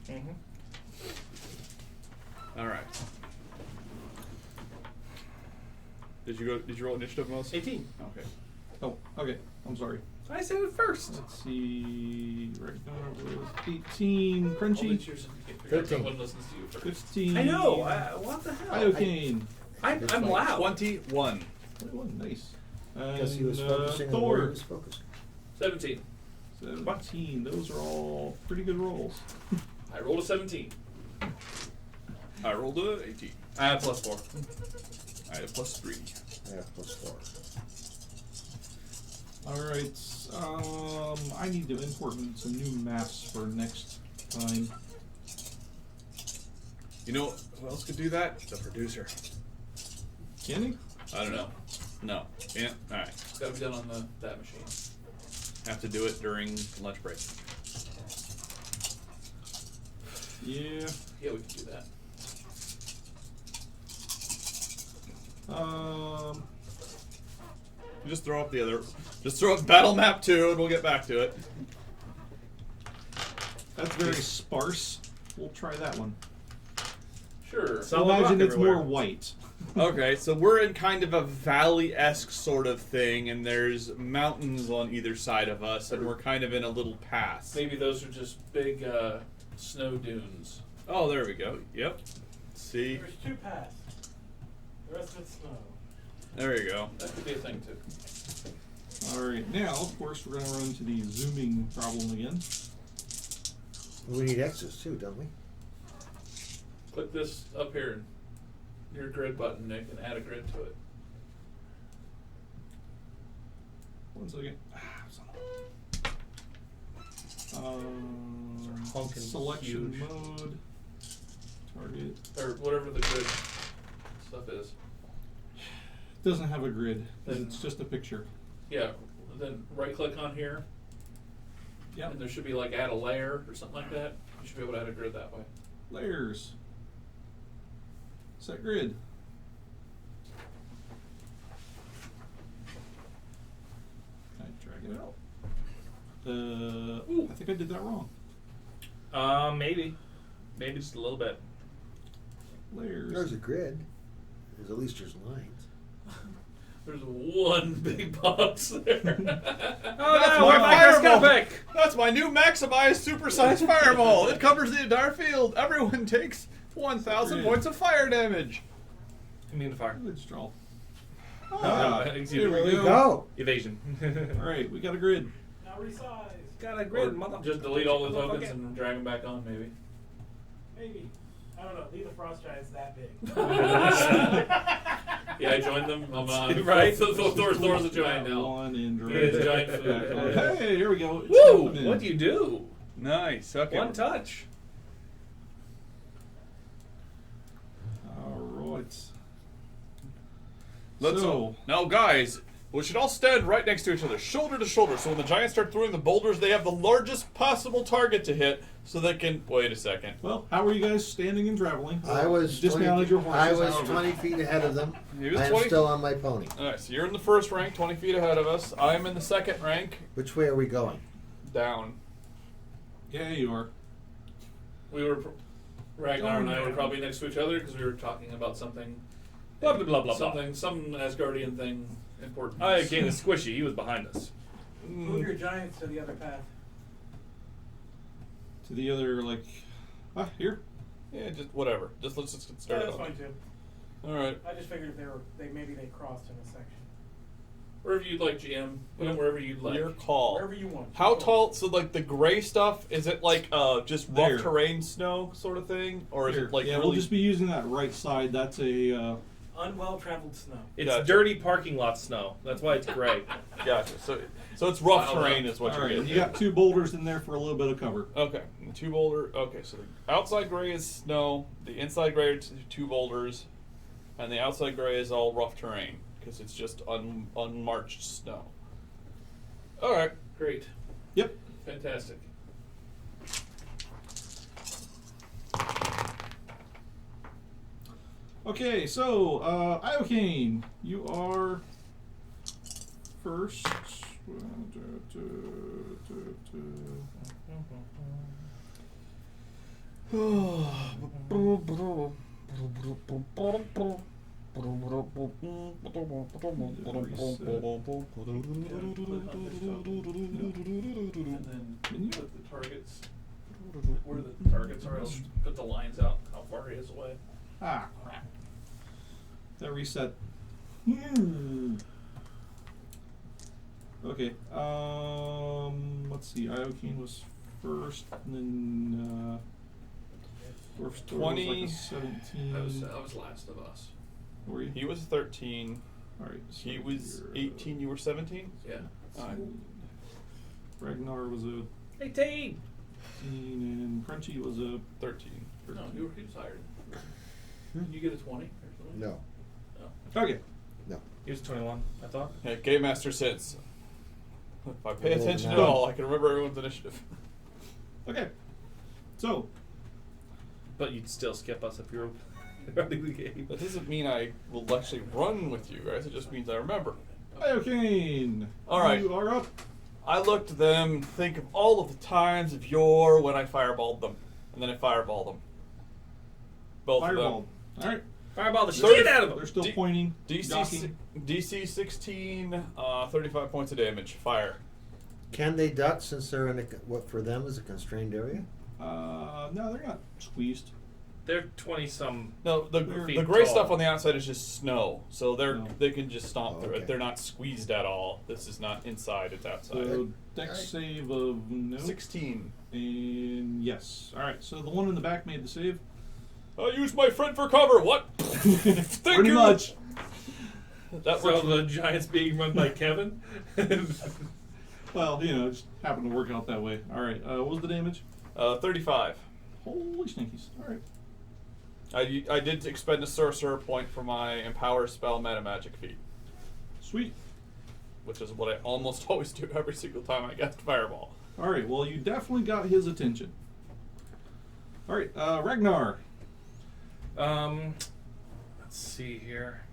All right. Did you roll initiative, most? 18. Okay. Oh, okay. I'm sorry. I said it first. Let's see. Right now it was 18. All Crunchy. these years in the game, 13. one listens to you first. 15. I know. What the hell? Iocane. I'm loud. 21. 21. Nice. Because he was And, focusing on where he Thor. was focusing. 17. 17. Those are all pretty good rolls. I rolled a 17. I rolled a 18. I have +4. I had a +3. I have +4. Alright. I need to import some new maps for next time. You know who else could do that? The producer. Can he? I don't know. No. Yeah. All right. It's got to be done on that machine. Have to do it during lunch break. Yeah. Yeah, we can do that. Just throw up the other. Just throw up battle map 2, and we'll get back to it. That's very sparse. We'll try that one. Sure. So- Solid Imagine rock it's everywhere. more white. Okay, so we're in kind of a valley-esque sort of thing, and there's mountains on either side of us, and we're kind of in a little pass. Maybe those are just big snow dunes. Oh, there we go. Yep. See? There's 2 paths. The rest of it's snow. There you go. That could be a thing too. Alright, now, of course, we're going to run into the zooming problem again. We need X's too, don't we? Click this up here, your grid button, Nick, and add a grid to it. 1 second. honking Selection huge. mode. Target. Or whatever the grid stuff is. Doesn't have a grid. It's just a picture. Yeah, then right click on here, Yep. and there should be like add a layer or something like that. You should be able to add a grid that way. Layers. Set grid. Can I drag it out? I think I did that wrong. Maybe just a little bit. Layers. There's a grid. There's at least there's lines. There's one big box there. Oh That's no, my we're fireball. microscopic. That's my new maximized supersized fireball. It covers the entire field. Everyone takes 1,000 points of fire damage. I mean the fire. Let's draw. Oh, Here we There we go. Evasion. Alright, we got a grid. Now resize. Got a Or just delete all the tokens and drag them back on, maybe. Maybe. I don't know. Neither frost giant's that big. Yeah, I joined them. I'm Right. Thor's a giant now. One and Yeah, it's a drag. giant food. Hey, here we go. It's Woo! happening. What do you do? Nice. Okay. One touch. Alright. Let's So- now, guys. We should all stand right next to each other, shoulder to shoulder. So when the giants start throwing the boulders, they have the largest possible target to hit, so they can. Wait a second. Well, how are you guys standing and traveling? I was 20, dismounted your horses. I was however. 20 feet ahead of them. He was I am 20 still on my pony. All right, so you're in the first rank, 20 feet ahead of us. I'm in the second rank, Which way are we going? down. Yeah, you are. We were, Ragnar and I were probably next to each other because we were talking about something. Blah blah blah blah. Something, some Asgardian thing important. I gained a squishy. He was behind us. Move your giants to the other path. To the other, like, here. Yeah, just whatever. Let's just get Yeah, started. that's on fine it. too. All right. I just figured if maybe they crossed in a section. Wherever you'd like, GM. Put them wherever you'd like. Your call. Wherever you want. How tall? So like the gray stuff, is it like just rough There. terrain snow sort of thing, or is Here. it like yeah, really? we'll just be using that right side. That's a. Unwell-traveled snow. It's Gotcha. dirty parking lot snow. That's why it's gray. Gotcha. So it's rough Wow. terrain is what All you're right, getting. you got 2 boulders in there for a little bit of cover. Okay, the 2 boulder. Okay, so the outside gray is snow. The inside gray are 2 boulders, and the outside gray is all rough terrain because it's just unmarched snow. All right. Great. Yep. Fantastic. Okay, so Iocane, you are first. And then Can you- put the targets where the targets are. I'll put the lines out how far he is away. Ah, crap. That reset. Okay. Let's see. Iocane was first, and then Dwarf Store was like 20. a 17. I was last of us. Were you? He was 13. All right. So He was you're, 18. You were 17. Yeah. All right. Ragnar was a 18. 18, and Crunchy was a 13. No, he was higher. Did you get a 20 or something? No. Okay. No. He was 21, I thought. Yeah, Game Master says, if I pay Roll attention at nine. all, I can remember everyone's initiative. Okay. So, But you'd still skip us if you're running the game. That doesn't mean I will actually run with you guys. It just means I remember. Iocane. All right. You are up. I looked at them, think of all of the times of yore when I fireballed them, and then I fireballed them. Both Fireball. of All right. Fireball the Thirty- shit out of They're him. still D- pointing. them. Docking. DC 16, 35 points of damage. Fire. Can they duck since they're in what for them is a constrained area? No, they're not squeezed. They're 20-some. No, the Feet gray tall. stuff on the outside is just snow, so Oh. they can just stomp through Okay. it. They're not squeezed at all. This is not inside; it's outside. So dex save of no. 16. And yes. All right. So the one in the back made the save. I used my friend for cover. What? Thank Pretty you. much. That So works. the Giants being run by Kevin. Well, you know, it just happened to work out that way. All right. What was the damage? 35. Holy stinkies. All right. I did expend a sorcerer point for my empower spell meta magic feat, Sweet. which is what I almost always do every single time I cast fireball. All right. Well, you definitely got his attention. All right. Ragnar. Let's see here.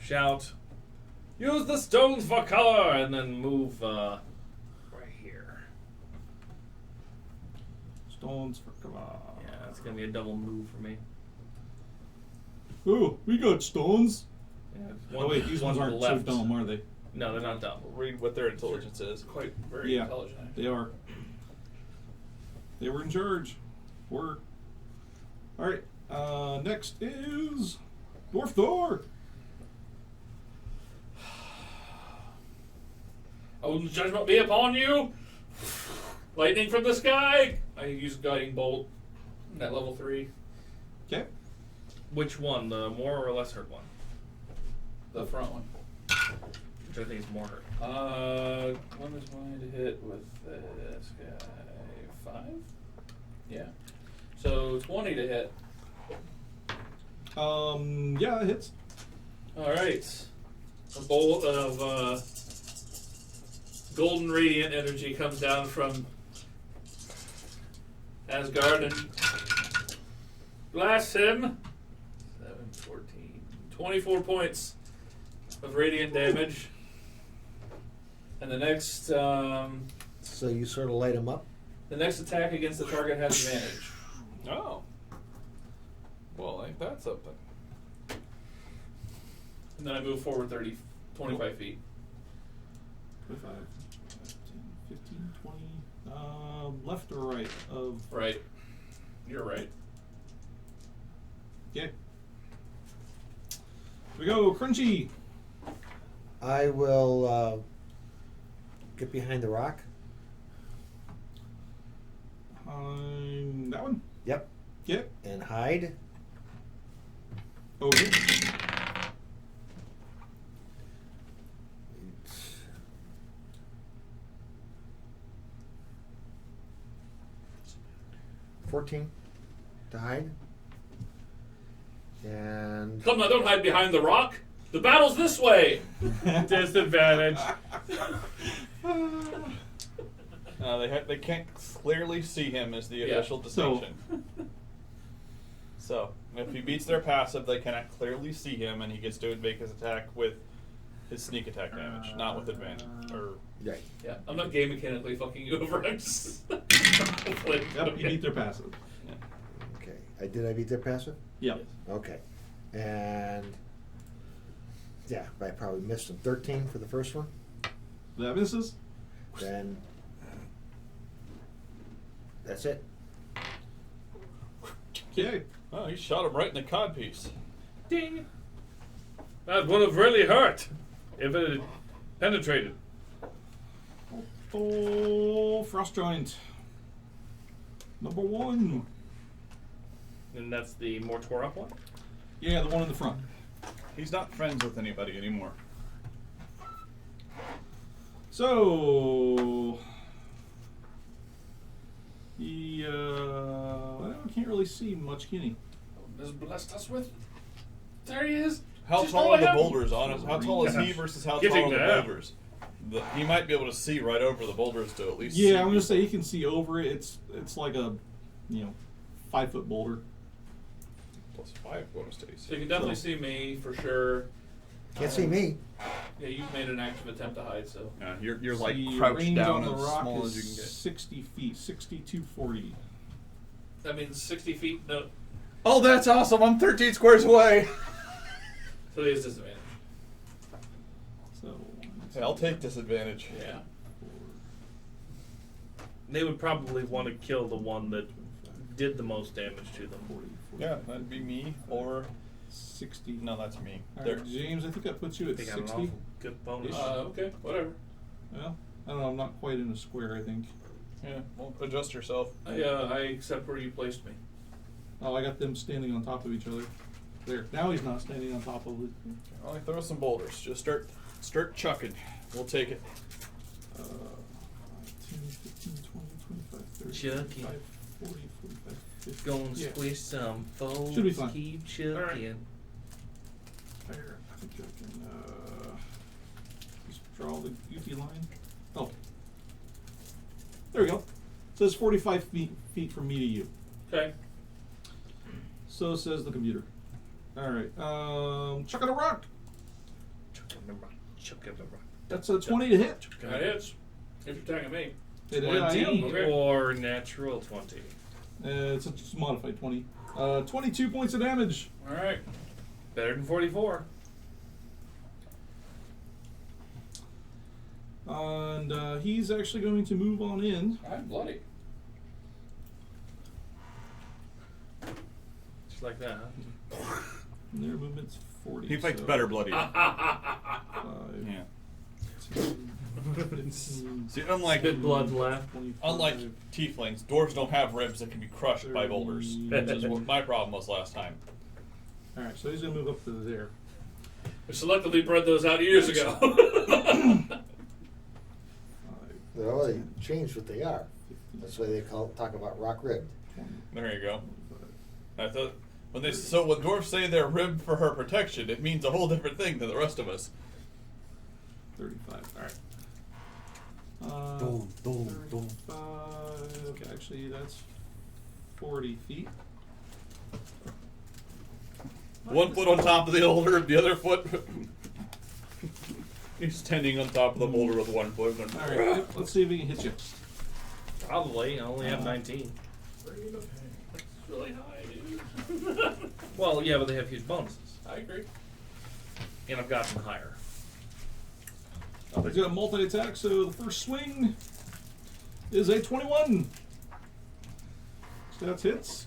Shout. Use the stones for color, and then move right here. Stones for cover. Yeah, it's gonna be a double move for me. Ooh, we got stones. Yeah, Oh wait, these ones to the aren't so left. dumb, are they? No, they're not dumb. Read what their intelligence is. Quite very Yeah. intelligent. They are. They were in charge. Were. All right. Next is Dwarf Thor. Oh, judgment be upon you! Lightning from the sky! I use guiding bolt at level 3. Okay. Which one? The more or less hurt one? The front one. Which I think is more hurt. When is mine to hit with this guy? 5? Yeah. So 20 to hit. Yeah, it hits. Alright. A bolt of golden radiant energy comes down from Asgard and blasts him. 7, 14, 24 points of radiant damage. And the next So you sort of light him up. the next attack against the target has advantage. Oh. Well, ain't that something? And then I move forward 25 feet. 25, 10, 15, 20. Left or right of. Right. You're right. Okay. Here we go, Crunchy. I will get behind the rock. That one. Yep. Yep. And hide. Okay. $14 to hide. And Come now, don't hide behind the rock. The battle's this way. Disadvantage. They can't clearly see him as the Yeah. official distinction. So, if he beats their passive, they cannot clearly see him, and he gets to make his attack with his sneak attack damage, not with advantage. Or right. Yeah, I'm not game mechanically fucking you over. I'm just. Yep, you beat their passive. Okay. Did I beat their passive? Yep. Okay. And yeah, I probably missed them. 13 for the first one. That misses. Then that's it. Okay. oh, he shot him right in the codpiece. Ding. That would have really hurt if it had penetrated. Oh, Frost Giant. Number 1. And that's the more tore up one? Yeah, the one in the front. He's not friends with anybody anymore. So he well, I can't really see much, can he? Has blessed us with. There he is. How Just tall roll are the him. boulders on it? How tall is he Gosh. versus how Getting tall are the there. boulders? He might be able to see right over the boulders to at least. Yeah, see I'm gonna say he can see over it. It's like a 5-foot boulder. +5 bonus to AC. So you can definitely see me for sure. Can't see me. Yeah, you've made an active attempt to hide, so. Yeah, you're like See, crouched range down on the as rock small is as you can get. 60 feet, 6240. That means 60 feet. No. Oh, that's awesome! I'm 13 squares away. So he has disadvantage. So Hey, I'll take disadvantage. Yeah. They would probably want to kill the one that did the most damage to them. 40, Yeah, that'd be me or 60. no, that's me. All There. right, James, I think that puts you at They got an 60. awful good bonus. Ish. Okay, whatever. Well, I don't know. I'm not quite in a square, I think. Yeah, well, adjust yourself. I accept where you placed me. Oh, I got them standing on top of each other. There. Now he's not standing on top of it. Only throw some boulders. Just start chucking. We'll take it. 10, 15, 20, 25, 30, Chucking. 35, 40, 45, 50. Go and Yeah. squish some folks. Should be fine. Keep chucking. There. I think I can just draw the UT line. Oh. There we go. So it's 45 feet from me to you. Okay. So says the computer. Alright. Chuck on a rock. Chucking the rock. Chucking the rock. That's a 20 to hit. That hits. If you're attacking me. It is, I am. 20 Okay. or natural 20. It's a modified 20. 22 points of damage. All right. Better than 44. And he's actually going to move on in. I'm bloody. Just like that, huh? And their movement's 40. He fights so better bloody. 5, Yeah. 10, 15, See, unlike Good blood left. 25. unlike tieflings, dwarves don't have ribs that can be crushed by boulders, which is what my problem was last time. Alright, so he's going to move up to there. We selectively bred those out years ago. 5, They already changed what they are. That's why they talk about rock ribbed. 20, There you go. 25. I thought when dwarves say they're ribbed for her protection, it means a whole different thing than the rest of us. 35. Alright. Boom, boom, boom. 35. Okay, actually, that's 40 feet. One foot on top of the boulder, the other foot. He's standing on top of the boulder with one foot. Alright, yep, let's see if he can hit you. Probably. I only have 19. It's really high, dude. Well, yeah, but they have huge bonuses. I agree. And I've gotten higher. He's got a multi-attack, so the first swing is a 21. Stats hits.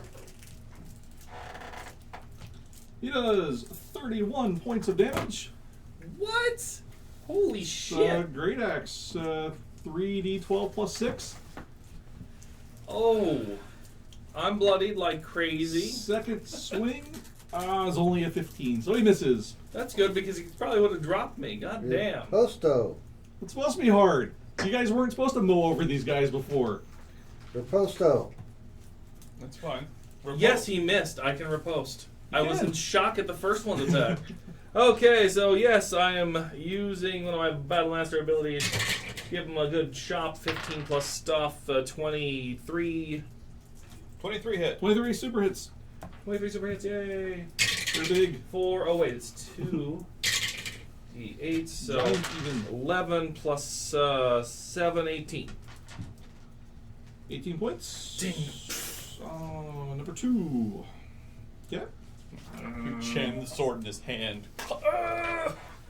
He does 31 points of damage. What? Holy shit. Great axe, 3d12 plus 6. Oh. I'm bloodied like crazy. Second swing is only a 15, so he misses. That's good because he probably would have dropped me. God damn. Posto. It's supposed to be hard. You guys weren't supposed to mow over these guys before. Riposto. That's fine. Yes, he missed. I can riposte. I was can. in shock at the first one's attack. Okay, so yes, I am using one of my Battlemaster abilities. Give him a good chop, 15 plus stuff, 23. 23 hit. 23 super hits. 23 super hits, yay. They're big. 4, oh wait, it's 2. D8, so Giant even. 11 plus 7, 18. 18 points. Ding. Number 2. Yeah. Chin, the sword in his hand.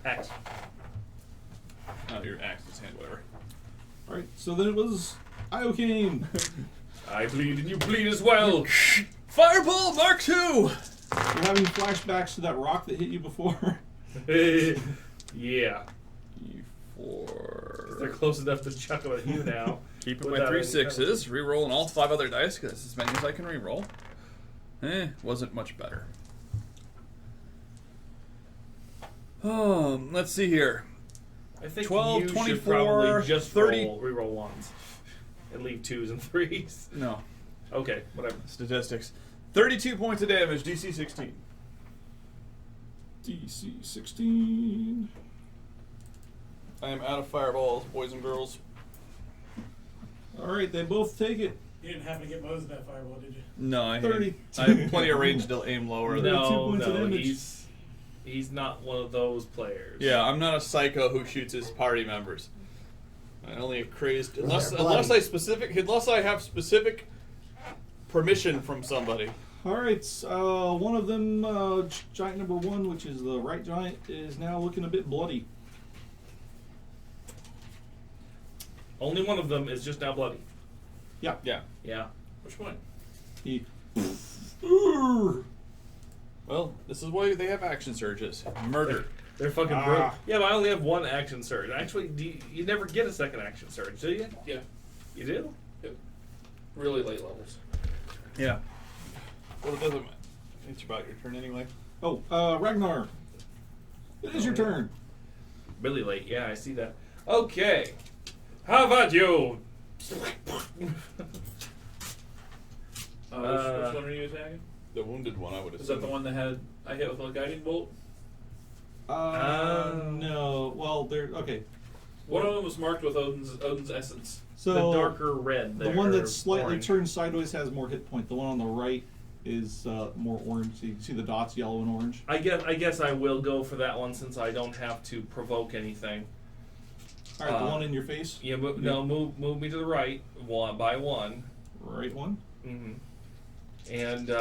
Axe. Oh, your axe in his hand, whatever. Alright, so then it was Iocane. I bleed and you bleed as well. Fireball Mark II! You're having flashbacks to that rock that hit you before. Yeah. E4. They're close enough to chuckle at you now. Keeping my Without 3 any sixes, re-rolling all 5 other dice, because that's as many as I can re-roll. Wasn't much better. Let's see here. I think 12, you 24, should probably just 30. re-roll ones and leave 2s and 3s. No. Okay, whatever. Statistics. 32 points of damage, DC 16. DC 16. I am out of fireballs, boys and girls. Alright, they both take it. You didn't happen to get Mose in that fireball, did you? No, I 30. have plenty of range to aim lower. No. 32 No, points of no, damage. he's not one of those players. Yeah, I'm not a psycho who shoots his party members. I only have crazed unless They're bloody. unless I have specific permission from somebody. Alright, one of them, giant number 1, which is the right giant, is now looking a bit bloody. Only one of them is just now bloody. Yeah. Yeah. Yeah. Which one? He Well, this is why they have action surges. Murder. They're fucking Ah. broke. Yeah, but I only have one action surge. Actually, you never get a second action surge, do you? Yeah. You do? Really late levels. Yeah. Well, it doesn't matter. It's about your turn anyway. Oh, Ragnar. It is your turn. Really late. Yeah, I see that. Okay. How about you? Which one are you attacking? The wounded one, I would assume. Is that the one that I hit with a guiding bolt? No. Well, they're okay. One of them was marked with Odin's essence. So The darker red. the there, one or that's slightly orange. turned sideways has more hit point. The one on the right is more orange. So you can see the dots, yellow and orange. I guess I will go for that one since I don't have to provoke anything. All right, the one in your face. Yeah, move me to the right one by one. Right one. Mm-hmm. And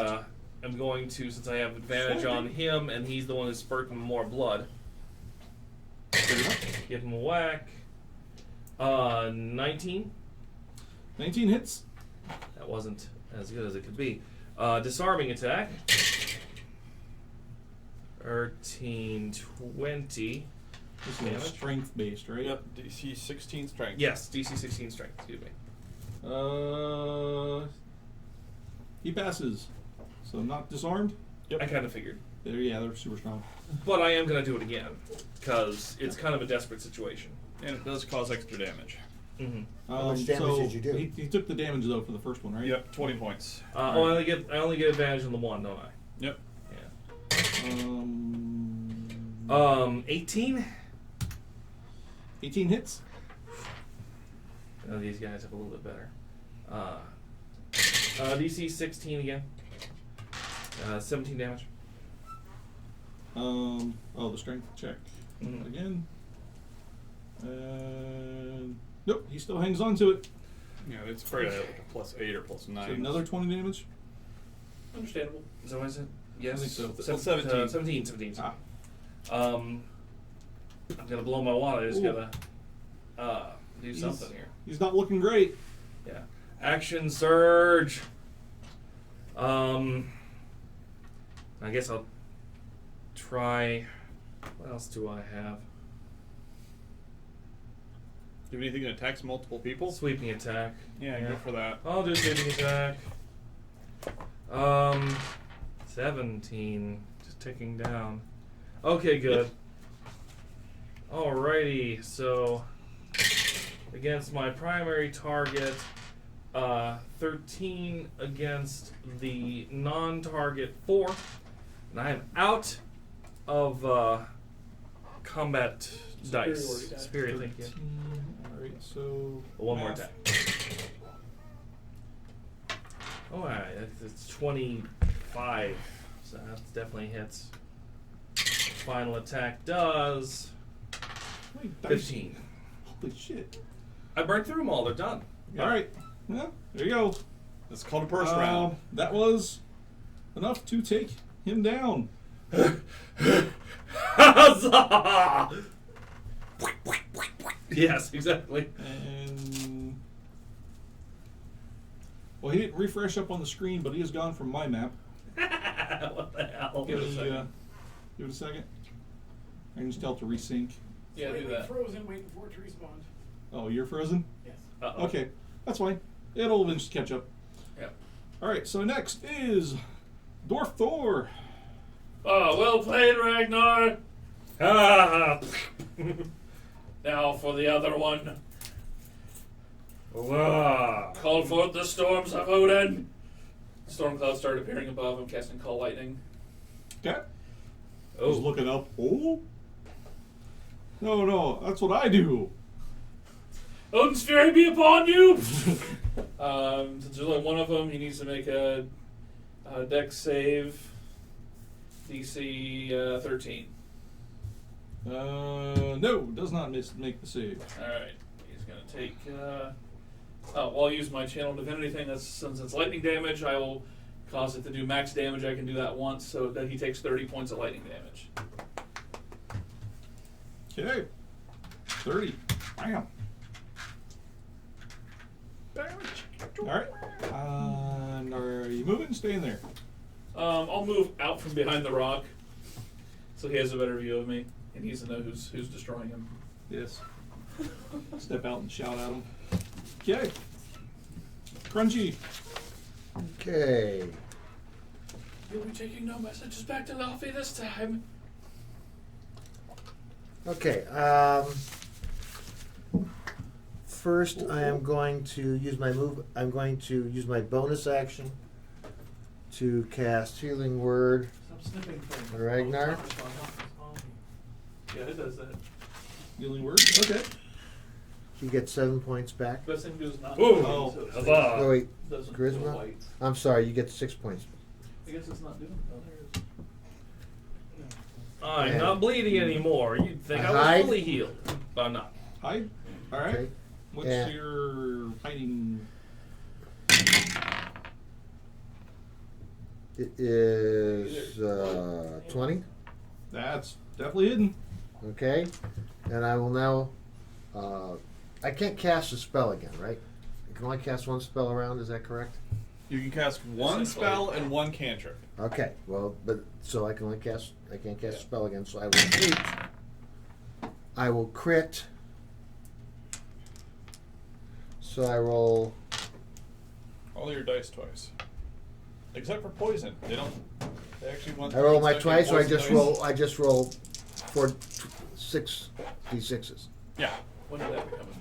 I'm going to, since I have advantage on him, and he's the one who's spurting more blood. Give him a whack. 19. 19 hits. That wasn't as good as it could be. Disarming attack. 13, 20. This is Damage. strength based, right? Yep, DC 16 strength. Yes, DC 16 strength. Excuse me. He passes. So not disarmed. I kind of figured. They're super strong. But I am going to do it again, because it's kind of a desperate situation. And it does cause extra damage. Mm-hmm. How much damage so did you do? He took the damage though for the first one, right? Yep, 20 points. I only get advantage on the one, don't I? Yep. Yeah. 18. 18 hits. These guys have a little bit better. DC 16 again. 17 damage. The strength check Mhm. again. And nope, he still hangs on to it. Yeah, it's probably like a +8 or +9. So another 20 damage. Understandable. Is that what I said? Yes. I think so. Well, 17. 17. Ah. I'm gonna blow my wad. I just Ooh. gotta do something here. He's not looking great. Yeah. Action surge. I guess I'll try. What else do I have? Do you have anything that attacks multiple people? Sweeping attack. Yeah, go for that. I'll do sweeping attack. 17. Just ticking down. Okay, good. Alrighty, so against my primary target, 13 against the non-target 4, and I am out of combat dice. Superiority die. Superior, thank you. Alright, so One more math. attack. Alright, it's 25, so that definitely hits. Final attack does Wait, dice. 15. Holy shit. I burned through them all, they're done. Alright. Well, there you go. It's called a purse round. That was enough to take him down. Huzzah! Yes, exactly. And well, he didn't refresh up on the screen, but he is gone from my map. What the hell? Give it a Let me, second. give it a second. I can just tell it to resync. Yeah, do that. Frozen, waiting for it to respawn. Oh, you're frozen? Yes. Uh-oh. Okay, that's fine. It'll eventually catch up. Yep. Alright, so next is Dwarf Thor. Oh, well played, Ragnar. Ah. Now for the other one. Call forth the storms of Odin. Storm clouds start appearing above. I'm casting Call Lightning. Okay. Oh. Just looking up. Oh. No, that's what I do. Odin's fury be upon you! Since there's only one of them, he needs to make a dex save. DC 13. No, does not make the save. Alright. He's going to take... I'll use my channel divinity thing. That's, since it's lightning damage, I will cause it to do max damage. I can do that once, so that he takes 30 points of lightning damage. Okay. 30. Bam. And are you moving? Staying there. I'll move out from behind the rock, so he has a better view of me, and he's to know who's destroying him. Yes. Step out and shout at him. Okay. Crunchy. Okay. You'll be taking no messages back to Laufey this time. Okay. First, I am going to use my move. I'm going to use my bonus action to cast Healing Word. Stop snipping things. Ragnar? Yeah, it does that. Healing word. Okay. You get 7 points back. Best thing to do is not. Ooh, so it's huzzah. Oh wait, doesn't Charisma? go white. I'm sorry. You get 6 points. I guess it's not doing. Oh, there it is. I'm Yeah. not bleeding anymore. You'd think I was Hide? fully healed, but I'm not. Hide. All right. Okay. What's Yeah. your hiding? It is 20. That's definitely hidden. Okay, and I will now. I can't cast a spell again, right? I can only cast one spell around. Is that correct? You can cast one spell and one cantrip. Okay. Well, but so I can only cast. I can't cast a spell again. So I will shoot. I will crit. So I roll. All your dice twice. Except for poison. They don't. They actually want. I roll my second twice, so I poison just dice. roll. I just roll 6 d6s. Yeah. When did that become a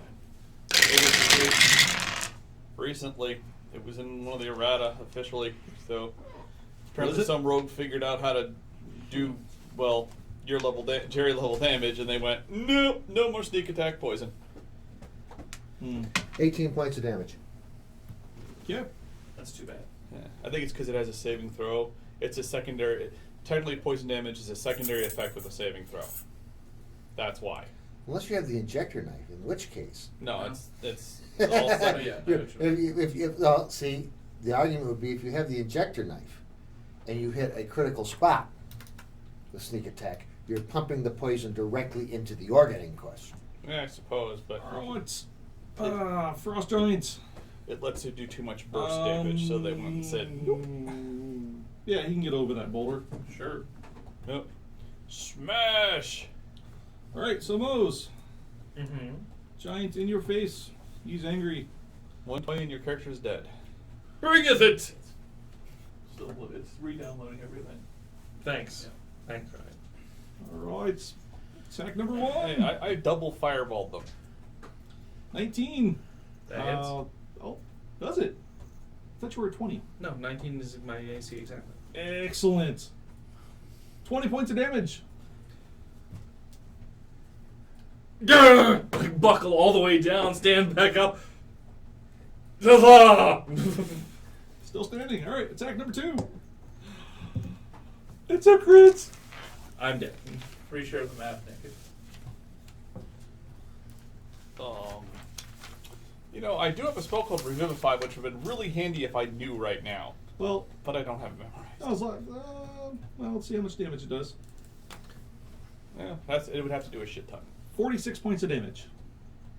Recently, it was in one of the errata officially. So Was apparently it? some rogue figured out how to do your level Jerry level damage, and they went no more sneak attack poison. 18 points of damage. Yeah. That's too bad. Yeah. I think it's because it has a saving throw. It's a secondary. Technically, poison damage is a secondary effect with a saving throw. That's why. Unless you have the injector knife, in which case. No, it's all secondary. Yeah, See, the argument would be if you have the injector knife and you hit a critical spot with sneak attack, you're pumping the poison directly into the organ in question. Yeah, I suppose, but Oh, it's frost giants. it lets you do too much burst damage, so they went and said, nope. Yeah, he can get over that boulder. Sure. Nope. Smash! All right, so Mose, Mm-hmm. giant in your face. He's angry. 120 and your character is dead. Bringeth it! Still, it's re-downloading everything. Thanks. Yeah. Thanks, Ryan. All right, attack number 1. Hey, I double fireballed them. 19. That hits. Oh, does it? I thought you were at 20. No, 19 is my AC exactly. Excellent. 20 points of damage. Grr! Buckle all the way down, stand back up. Huzzah! Still standing. All right, attack number 2. It's a crit. I'm dead. Reshare the map, Nick. I do have a spell called Revivify, which would have been really handy if I knew right now, Well, but I don't have it memorized. I was like, well, let's see how much damage it does. Yeah, it would have to do a shit ton. 46 points of damage.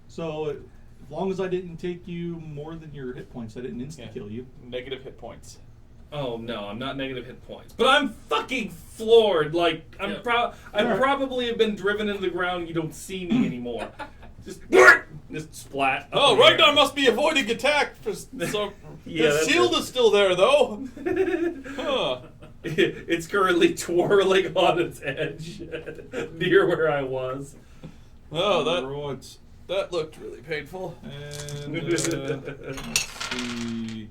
So, as long as I didn't take you more than your hit points, I didn't insta-kill you. Negative hit points. Oh no, I'm not negative hit points, but I'm fucking floored. Like I probably have been driven into the ground. And you don't see me anymore. Just splat. Oh, Ragnar must be avoiding attack. So Yeah, the that's shield it. is still there, though. Huh. It's currently twirling on its edge near where I was. Oh, Right. that looked really painful. And let's see.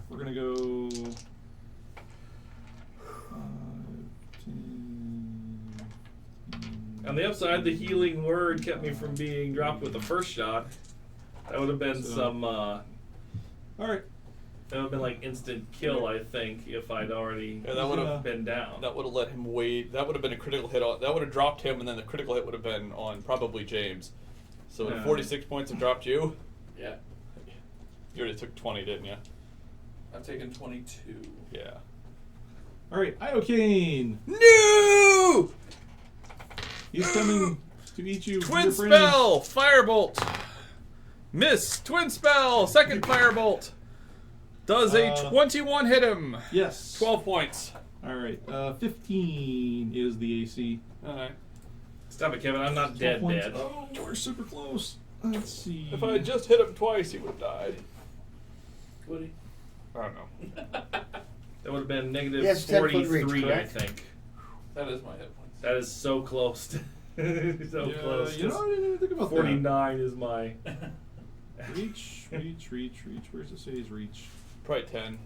We're gonna go 5, 10, 15. On the upside, the healing word kept me from being dropped with the first shot. That would have been All right. That would have been like instant kill, I think, if I'd already Yeah, that would have been down. That would have let him wait. That would have been a critical hit. That would have dropped him, and then the critical hit would have been on probably James. So Yeah. 46 points have dropped you. Yeah. You already took 20, didn't you? I've taken 22. Yeah. All right. Iocane. No! He's coming to eat you. Twin Your friend. spell, firebolt. Miss. Twin spell, second firebolt. Does a 21 hit him? Yes. 12 points. All right. 15 is the AC. All right. Stop it, Kevin. I'm not 12 dead. points. Dead. Oh, we're super close. Let's see. If I had just hit him twice, he would have died. Would he? I don't know. That would have been negative Yes, 10 foot reach, 43, I correct? think. That is my hit points. That is so close. To so Yeah, close. you know, I didn't even think about 49 is my. that. Reach. Where does it say his reach? Probably 10.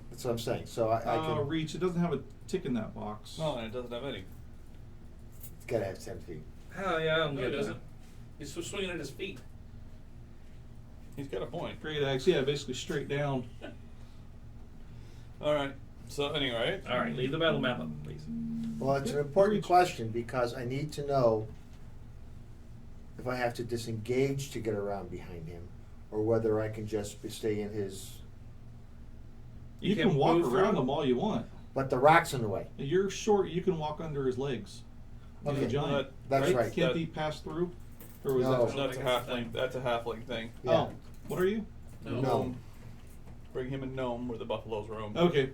That's what I'm saying. So I can. Reach. It doesn't have a tick in that box. No, and it doesn't have any. It's got to have 10 feet. Hell yeah, I'm No, good. he doesn't. He's swinging at his feet. He's got a point. Great axe. Yeah, basically straight down. All right. So anyway. All right, leave the battle map up, please. Well, it's an important question because I need to know if I have to disengage to get around behind him, or whether I can just stay in his. You can can walk move around through. him all you want. But the rock's in the way. You're short. You can walk under his legs. He's Okay. a giant. That's right. Can't That- he pass through? Or was No. that? That's a halfling. That's a halfling thing. Yeah. Oh, what are you? No. Bring him a gnome where the buffaloes roam. Okay.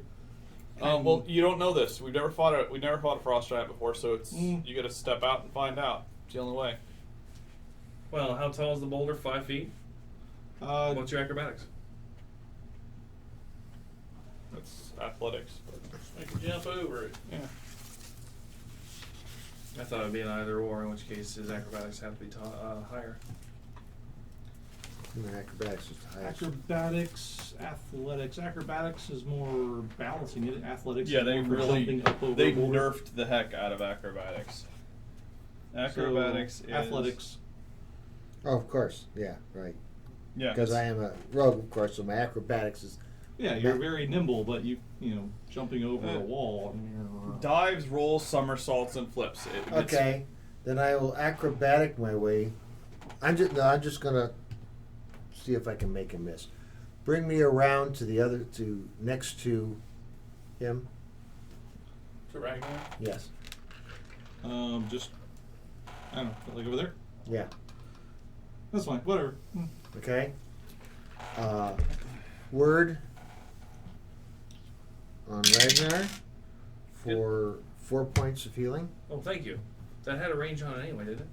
Well, you don't know this. We've never fought a frost giant before, so it's Mm. you got to step out and find out. It's the only way. Well, how tall is the boulder? 5 feet? What's your acrobatics? That's athletics. But, Make a jump over it. yeah. I thought it would be an either or, in which case his acrobatics have to be higher. And acrobatics is the highest. Acrobatics, athletics. Acrobatics is more balancing it. Athletics Yeah, is they more for really jumping up over they a boulder. nerfed the heck out of acrobatics. Acrobatics So, is athletics. Oh, of course. Yeah, right. Yeah, Because I am a rogue, of course, so my acrobatics is. Yeah, you're very nimble, but you know jumping over a wall. dives, rolls, somersaults, and flips. It's- Okay, then I will acrobatic my way. I'm just gonna see if I can make him miss. Bring me around to next to him. To Ragnar. Yes. Just I don't know, like over there. Yeah. That's fine. Whatever. Okay. Word on Ragnar for 4 points of healing. Oh, thank you. That had a range on it anyway, didn't it?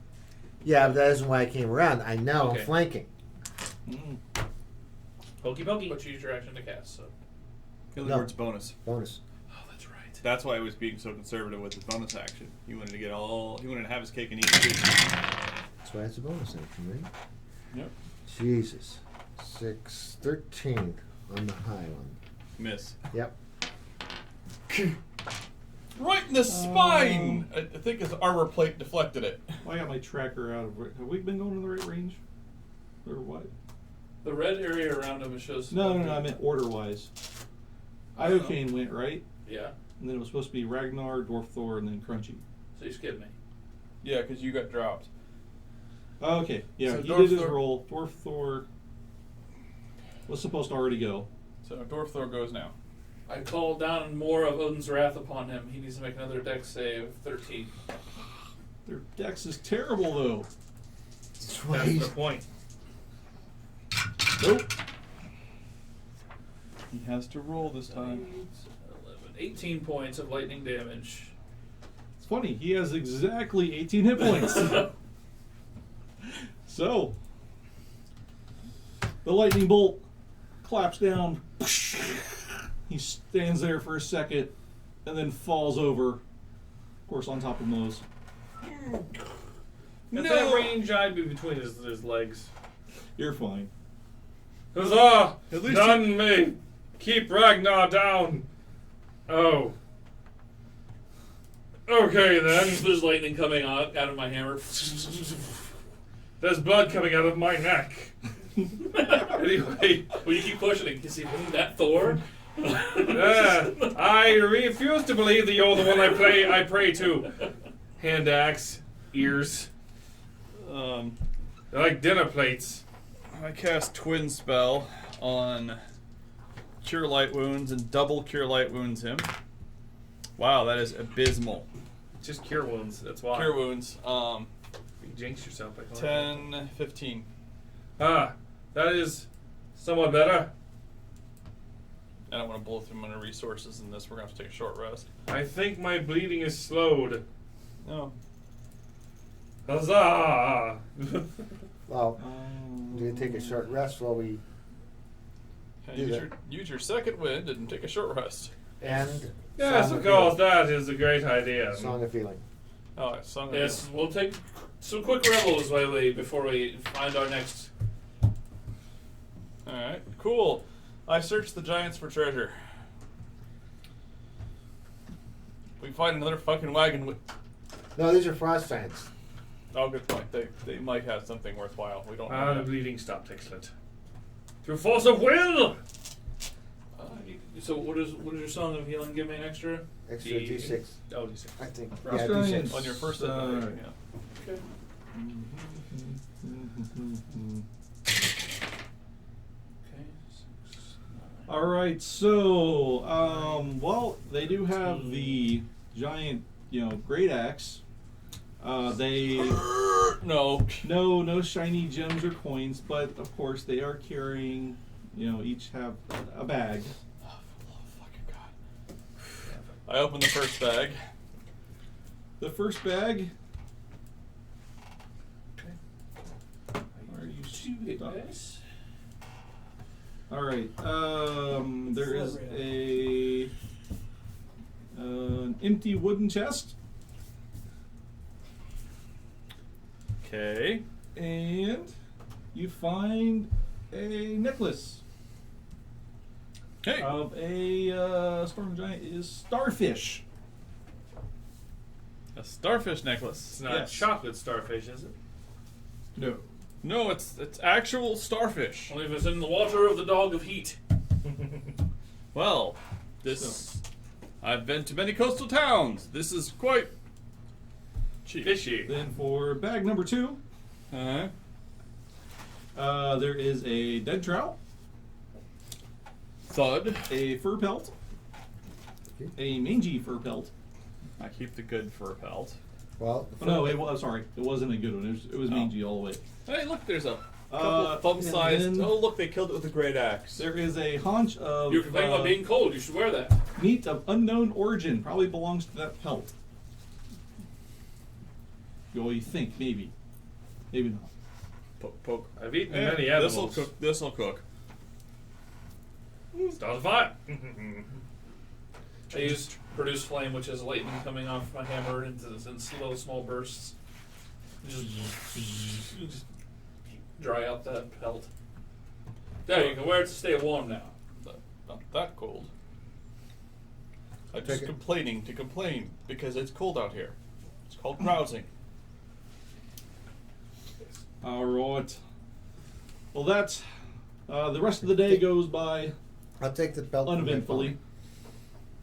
Yeah, but that isn't why I came around. I know Okay. I'm flanking. Mm. Pokey pokey. But you use your action to cast, so. Healing No. word's bonus. Bonus. Oh, that's right. That's why he was being so conservative with his bonus action. He wanted to get all. He wanted to have his cake and eat it too. That's why it's a bonus action, right? Yep. Jesus. 13 on the high one. Miss. Yep. Right in the spine. I think his armor plate deflected it. I got my tracker out of. Have we been going in the right range, or what? The red area around him shows. No. I meant order wise. Iocane went right, Yeah. and then it was supposed to be Ragnar, Dwarf Thor, and then Crunchy. So you skipped me. Yeah, because you got dropped. Oh, okay, yeah, So he Dwarf did his Thor- roll. Dwarf Thor was supposed to already go. So Dwarf Thor goes now. I called down more of Odin's wrath upon him. He needs to make another dex save. 13. Their dex is terrible though. That's Sweet. the point. Nope. He has to roll this time. 11, 18 points of lightning damage. It's funny. He has exactly 18 hit points. So the lightning bolt claps down. He stands there for a second and then falls over. Of course, on top of Moe's. At that range, I'd be between his legs. You're fine. Huzzah! At least Done me! Keep Ragnar down! Oh. Okay then. There's lightning coming out of my hammer. There's blood coming out of my neck. Anyway, when you keep pushing it, you see, wasn't that Thor? I refuse to believe that you're the one I pray to. Hand axe, ears, they're like dinner plates. I cast Twin Spell on Cure Light Wounds and double Cure Light Wounds him. Wow, that is abysmal. Just cure wounds, that's why. Cure Wounds. You jinx yourself by calling it. 10, 15. Ah, that is somewhat better. I don't want to blow through my resources in this. We're going to have to take a short rest. I think my bleeding is slowed. No. Huzzah! Well, do you take a short rest while we Use your second wind and take a short rest. and Yes, Song of of course, Healing. that is a great idea. Song of Healing. Oh, song of Yes, healing. we'll take some quick revels before we find our next. All right, cool. I searched the giants for treasure. We find another fucking wagon with. No, these are frost giants. Oh, good point. They might have something worthwhile. We don't know. The yet. bleeding stopped. Excellent. Through force of will. So what is your song of healing? Give me an extra. Extra D- D6, Oh, D6. I think. Frost Yeah, giants. D6. On your first Alright. yeah. Okay. Okay. 6, 9. All right, so well, they do have the giant, great axe. They No. no shiny gems or coins, but of course they are carrying, each have a bag. Oh, fucking god. I opened the first bag. The first bag. Okay. Are you Two hit stuck? dice. All right. There is an empty wooden chest, Okay. and you find a necklace Hey. of a storm giant is starfish. A starfish necklace. It's not Yes. chocolate starfish, is it? No. No, it's actual starfish. Only if it's in the water of the dog of heat. Well, this. I've been to many coastal towns. This is quite cheap. Fishy. Then for bag number 2, Uh-huh. there is a dead trout, Thud. a fur pelt, a mangy fur pelt. I keep the good fur pelt. Well, Oh, no, it was sorry, it wasn't a good one. It was Oh. mangy all the way. Hey, look, there's a Uh, couple thumb-sized. and then- Oh, look, they killed it with a great axe. There is a haunch of You're complaining about being cold. You should wear that. meat of unknown origin. Probably belongs to that pelt. Well, you think maybe not. Poke, poke. I've eaten Eh, many this'll animals. cook. This'll cook. Start a fire. I used produce flame, which is lightning coming off my hammer in slow, small bursts. Just dry out that pelt. There, you can wear it to stay warm now. Not that cold. I'm Take just it. complaining to complain because it's cold out here. It's called grousing. All right. Well, that's the rest of the day goes by I'll take the belt. from uneventfully.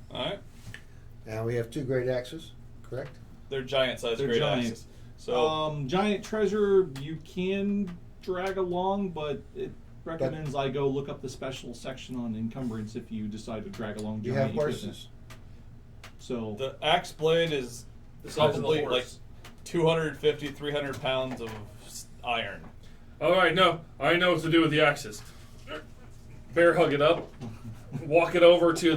All right. that. And we have 2 great axes, correct? They're giant-sized They're great giant. axes. So Giant treasure you can drag along, but it recommends I go look up the special section on encumbrance if you decide to drag along Do you giant have equipment. horses? So the axe blade is The size of the probably horse. like 250, 300 pounds of iron. All right, no, I know what to do with the axes. Bear hug it up, walk it over to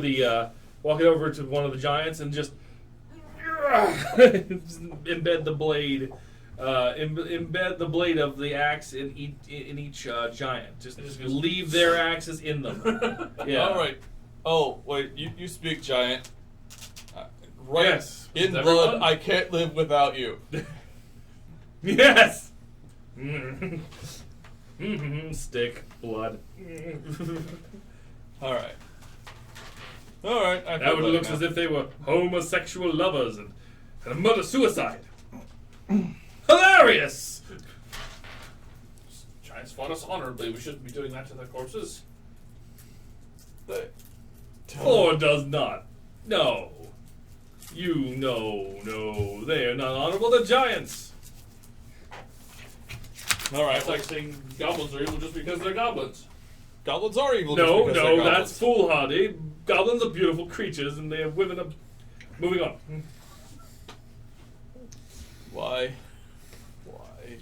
one of the giants, and just embed the blade. Embed the blade of the axe in each giant. Just leave their axes in them. Yeah. All right. Oh, wait. You speak giant. Right. Yes. In Is blood, everyone? I can't live without you. Yes. Stick blood. All right. All right. I That would look as if they were homosexual lovers and a murder suicide. Hilarious! Giants fought us honorably. We shouldn't be doing that to their corpses. Or does not. No. You know, no. They are not honorable. They're giants. All right. It's like saying goblins are evil just because they're goblins. Goblins are evil. No, just because they're no, goblins. that's foolhardy. Goblins are beautiful creatures and they have women of. Moving on. Why?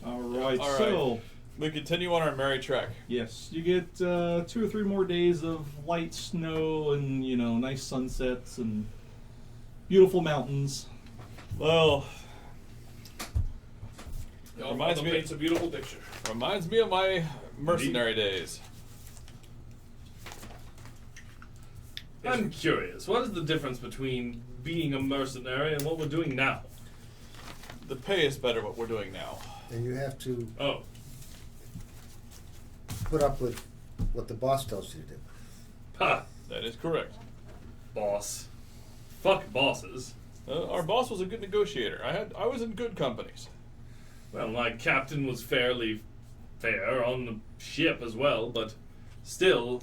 all right. All So We continue on our merry trek. Yes, you get 2 or 3 more days of light snow and, nice sunsets and beautiful mountains. Well, Reminds me, paints a beautiful picture. reminds me of my mercenary days. I'm curious. What is the difference between being a mercenary and what we're doing now? The pay is better what we're doing now. And you have to Oh, put up with what the boss tells you to do. ha, That is correct. boss. Fuck bosses. Our boss was a good negotiator. I was in good companies. Well, my captain was fairly fair on the ship as well, but still,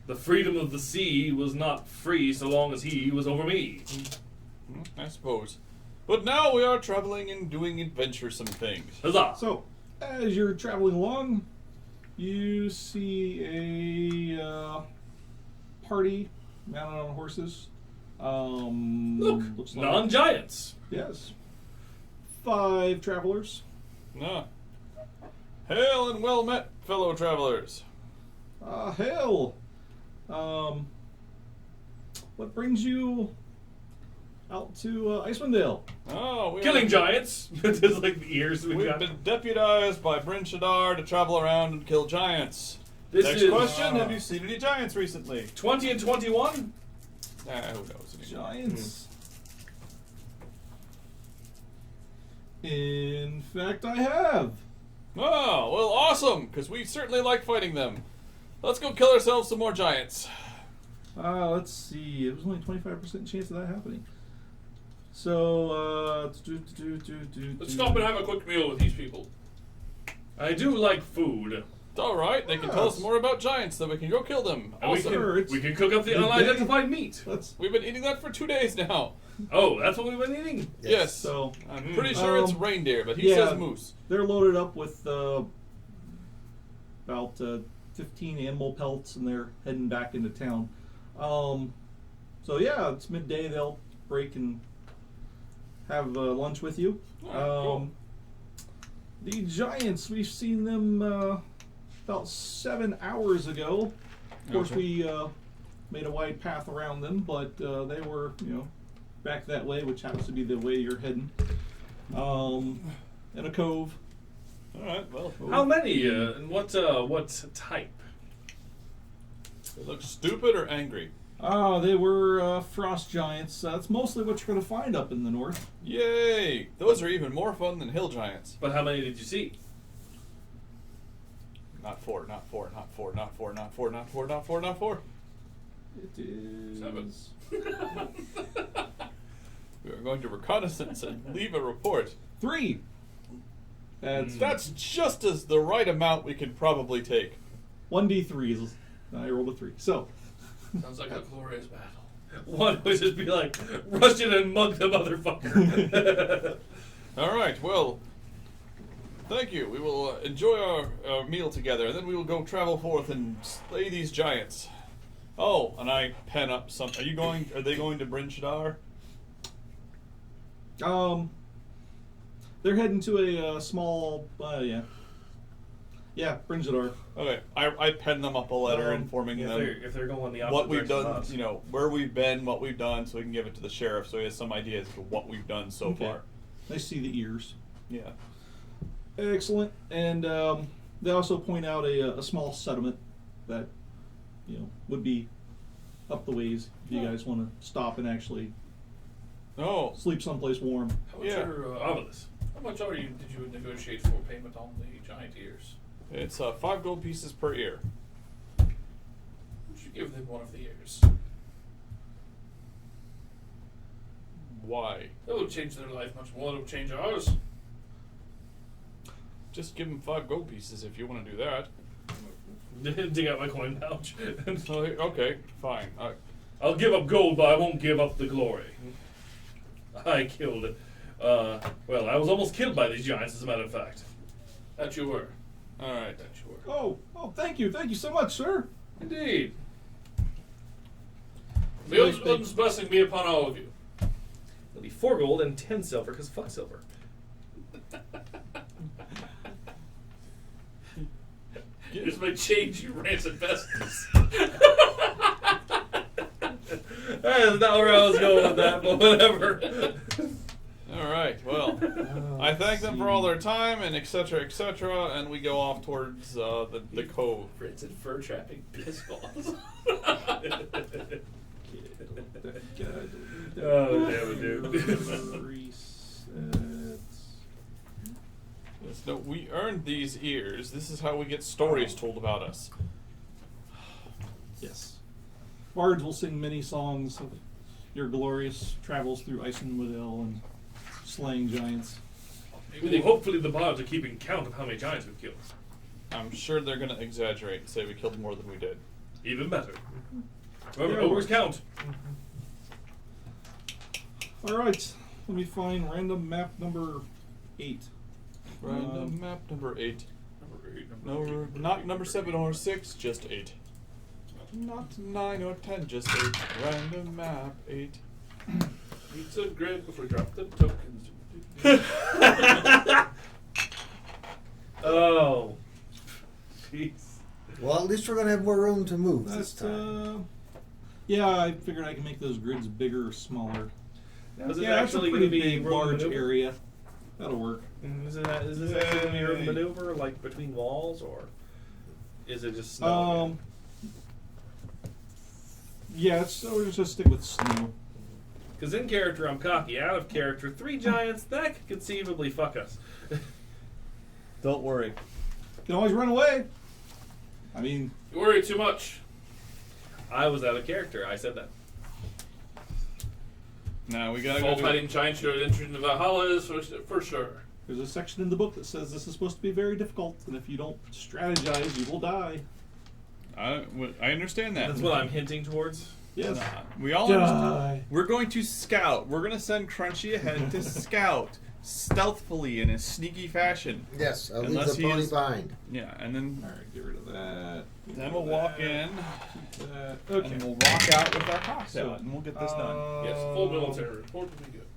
the freedom of the sea was not free so long as he was over me. I suppose. But now we are traveling and doing adventuresome things. Huzzah! So, as you're traveling along, you see a party mounted on horses. Look, looks like, non-giants. yes, 5 travelers. Ah. Hail and well met, fellow travelers. Hail. What brings you out to Icewind Dale? Oh, Killing giants. Just like the ears we We've got. been deputized by Bryn Shander to travel around and kill giants. This Next is question: have you seen any giants recently? 20 and 21. Who knows anymore? Giants. In fact, I have. Oh, well, awesome, because we certainly like fighting them. Let's go kill ourselves some more giants. Let's see. It was only 25% chance of that happening. So, Let's stop and have a quick meal with these people. I do like food. It's all right. They can tell us Yes. more about giants, then we can go kill them. And we Awesome. Sure, can cook up the the unidentified meat. Let's. We've been eating that for 2 days now. Oh, that's what we've been eating? Yes. So, I'm pretty sure it's reindeer, but he yeah. says moose. they're loaded up with about 15 animal pelts, and they're heading back into town. So yeah, it's midday. They'll break and have lunch with you. Cool. The giants, we've seen them about 7 hours ago. Of course, Okay. we made a wide path around them, but they were, back that way, which happens to be the way you're heading. In a cove. All right. Well, How many? And what type? they look stupid or angry. They were frost giants. That's mostly what you're going to find up in the north. Yay! Those are even more fun than hill giants. But how many did you see? Not four. Not four. Not four. Not four. Not four. Not four. Not four. Not four. It is 7. We are going to reconnaissance and leave a report. 3. That's just as the right amount we could probably take. 1d3s. I rolled a 3. So, Sounds like a glorious battle. One would just be like, rush in and mug the motherfucker. All right. Well, thank you. We will enjoy our meal together, and then we will go travel forth and slay these giants. Oh, and I pen up some. Are they going to Bryn Shander? they're heading to a small, Bryn Shander. Okay. I pen them up a letter informing them if they're going the opposite what we've direction of done. us. Where we've been, what we've done, so we can give it to the sheriff, so he has some idea as to what we've done so Okay. far. They see the ears. Yeah. Excellent. And they also point out a small settlement that, would be up the ways if you guys want to stop and actually Oh. sleep someplace warm. How much Yeah. how much did you negotiate for payment on the giant ears? It's 5 gold pieces per ear. You should give them one of the ears. Why? That would change their life much more than it would change ours. Just give them 5 gold pieces if you want to do that. Dig out my coin pouch. Okay, fine. I'll give up gold, but I won't give up the glory. I killed it. I was almost killed by these giants, as a matter of fact. That you were. All right. That you were. Oh, thank you so much, sir. Indeed. Beelzebub's blessing be upon all of you. It'll be 4 gold and 10 silver, because fuck silver. Here's my change, you rancid peasants. That's not where I was going with that, but whatever. All right. Well, I thank them for all their time and etc. And we go off towards the cove. Rancid fur trapping piss balls. Oh, damn it, dude. Reset. Yes, no, we earned these ears. This is how we get stories told about us. Yes. Bards will sing many songs of your glorious travels through Isenwoodale and slaying giants. Hopefully the bards are keeping count of how many giants we've killed. I'm sure they're going to exaggerate and say we killed more than we did. Even better. Remember, always count. Alright, let me find random map number 8. Random map number 8. Number 8, No, not number 7 or 6, just 8. Not 9 or 10, just 8. Random map 8. Pizza grid before we drop the tokens. Oh. Jeez. Well, at least we're going to have more room to move this That's, time. yeah, I figured I can make those grids bigger or smaller. Now, is this Yeah, that's a actually pretty going to be big, room large maneuver? area. That'll work. Is this actually going to be room maneuver, like between walls, or is it just snow? Yeah, so we'll just stick with snow. Because in character, I'm cocky. Out of character, 3 giants, that could conceivably fuck us. Don't worry. You can always run away. I mean, You worry too much. I was out of character. I said that. Now we gotta All go. fighting giants should enter into Valhalla is for sure. there's a section in the book that says this is supposed to be very difficult, and if you don't strategize, you will die. I understand that. That's what I'm hinting towards. Yes. We all Die. understand. We're going to scout. We're going to send Crunchy ahead to scout stealthily in a sneaky fashion. Yes, I'll leave Unless the he pony is- behind. Yeah, and then Alright, get rid of that. then we'll walk in Okay. and we'll walk out with our cocks So, out, and we'll get this done. Yes, full military report would be good.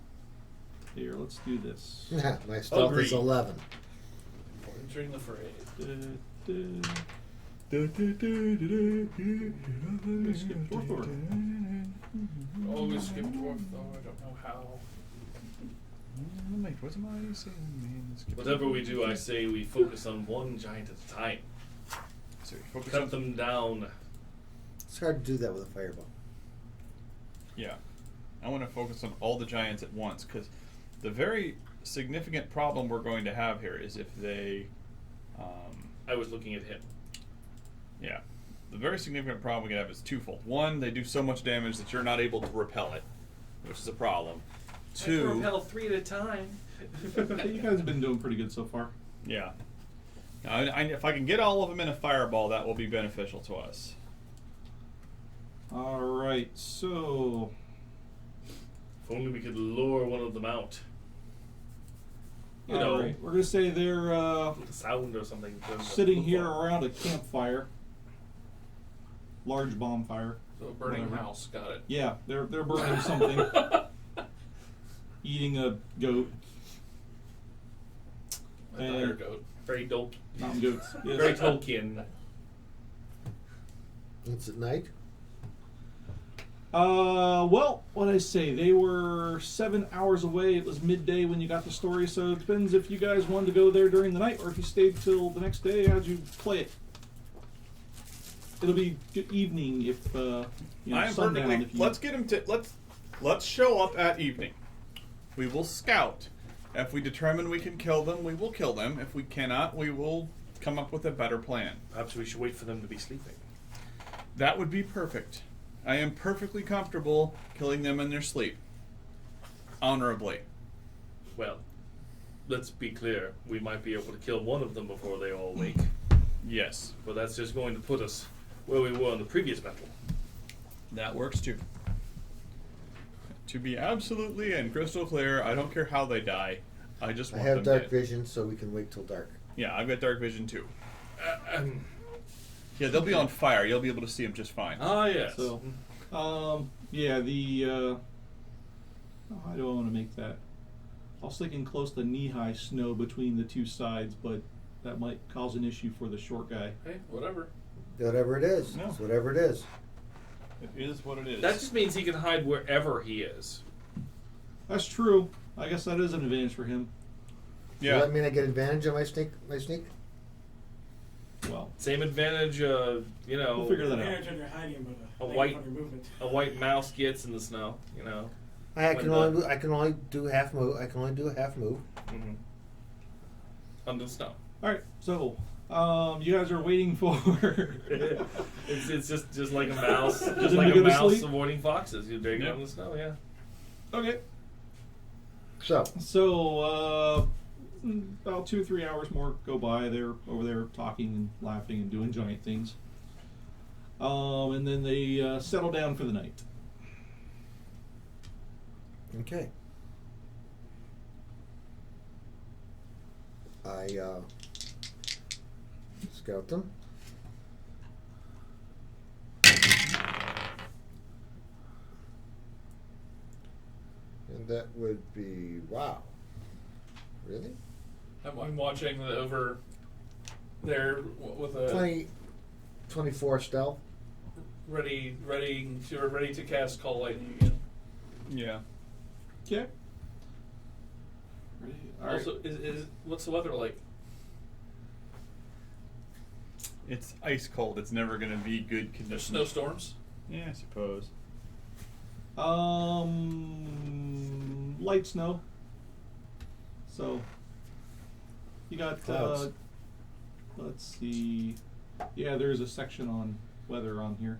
Here, let's do this. My stealth is Agreed. 11. For entering the fray. Skip dwarf order. Always skip dwarf though, I don't know how. Wait, what am I saying? Man, skip Whatever we do, I say we focus on one giant at a time. So you focus Cut on them down. It's hard to do that with a fireball. Yeah, I want to focus on all the giants at once because the very significant problem we're going to have here is if they, I was looking at him. yeah, the very significant problem we have is twofold. One, they do so much damage that you're not able to repel it, which is a problem. I can Two, repel 3 at a time. You guys have been doing pretty good so far. yeah, now, if I can get all of them in a fireball, that will be beneficial to us. Alright, so If only we could lure one of them out. You know, alright, we're gonna say they're with a sound or something. sitting here around a campfire. Large bonfire. So a burning Whatever. house, got it. Yeah, they're burning something. Eating a goat. A dire goat. Very Tolkien. Not goats. Yes. Very Tolkien. It's at night. Well, what I say, they were 7 hours away. It was midday when you got the story, so it depends if you guys wanted to go there during the night or if you stayed till the next day. How'd you play it? It'll be good evening if you know, I am sundown. perfectly. If you, Let's get him to let's show up at evening. We will scout. If we determine we can kill them, we will kill them. If we cannot, we will come up with a better plan. Perhaps we should wait for them to be sleeping. That would be perfect. I am perfectly comfortable killing them in their sleep. Honorably. Well, let's be clear. We might be able to kill one of them before they all wake. Yes. But that's just going to put us where we were in the previous battle. That works too. To be absolutely and crystal clear, I don't care how they die. I just I want have them dark dead. vision, so we can wait till dark. Yeah, I've got dark vision too. Yeah, they'll be on fire. You'll be able to see them just fine. Ah, yes. So, yeah, the how do I want to make that? I was thinking close to knee-high snow between the two sides, but that might cause an issue for the short guy. Hey, whatever. Whatever it is. No. It's whatever it is. It is what it is. That just means he can hide wherever he is. That's true. I guess that is an advantage for him. yeah. Does that mean I get advantage on my sneak? Well, Same advantage, you know, we'll figure that out. Advantage on your hiding, but A negative white- on your movement. a white mouse gets in the snow. You know. I When can the- only I can only do half move. I can only do a half move. Mm-hmm. Under the snow. All right, so you guys are waiting for. It's just like a mouse, just Doesn't like he a go to mouse sleep? avoiding foxes. You're digging Yeah. on the snow, yeah. Okay. So About 2 or 3 hours more go by. They're over there talking and laughing and doing giant things. And then they settle down for the night. okay. I scout them. And that would be wow. Really? I'm watching the over there with a 24 stealth. ready to cast Call Lightning again. Yeah. Okay. All right. Also, is what's the weather like? It's ice cold. It's never going to be good There's conditions. snowstorms. Yeah, I suppose. Light snow. So you got Clouds. let's see. Yeah, there's a section on weather on here.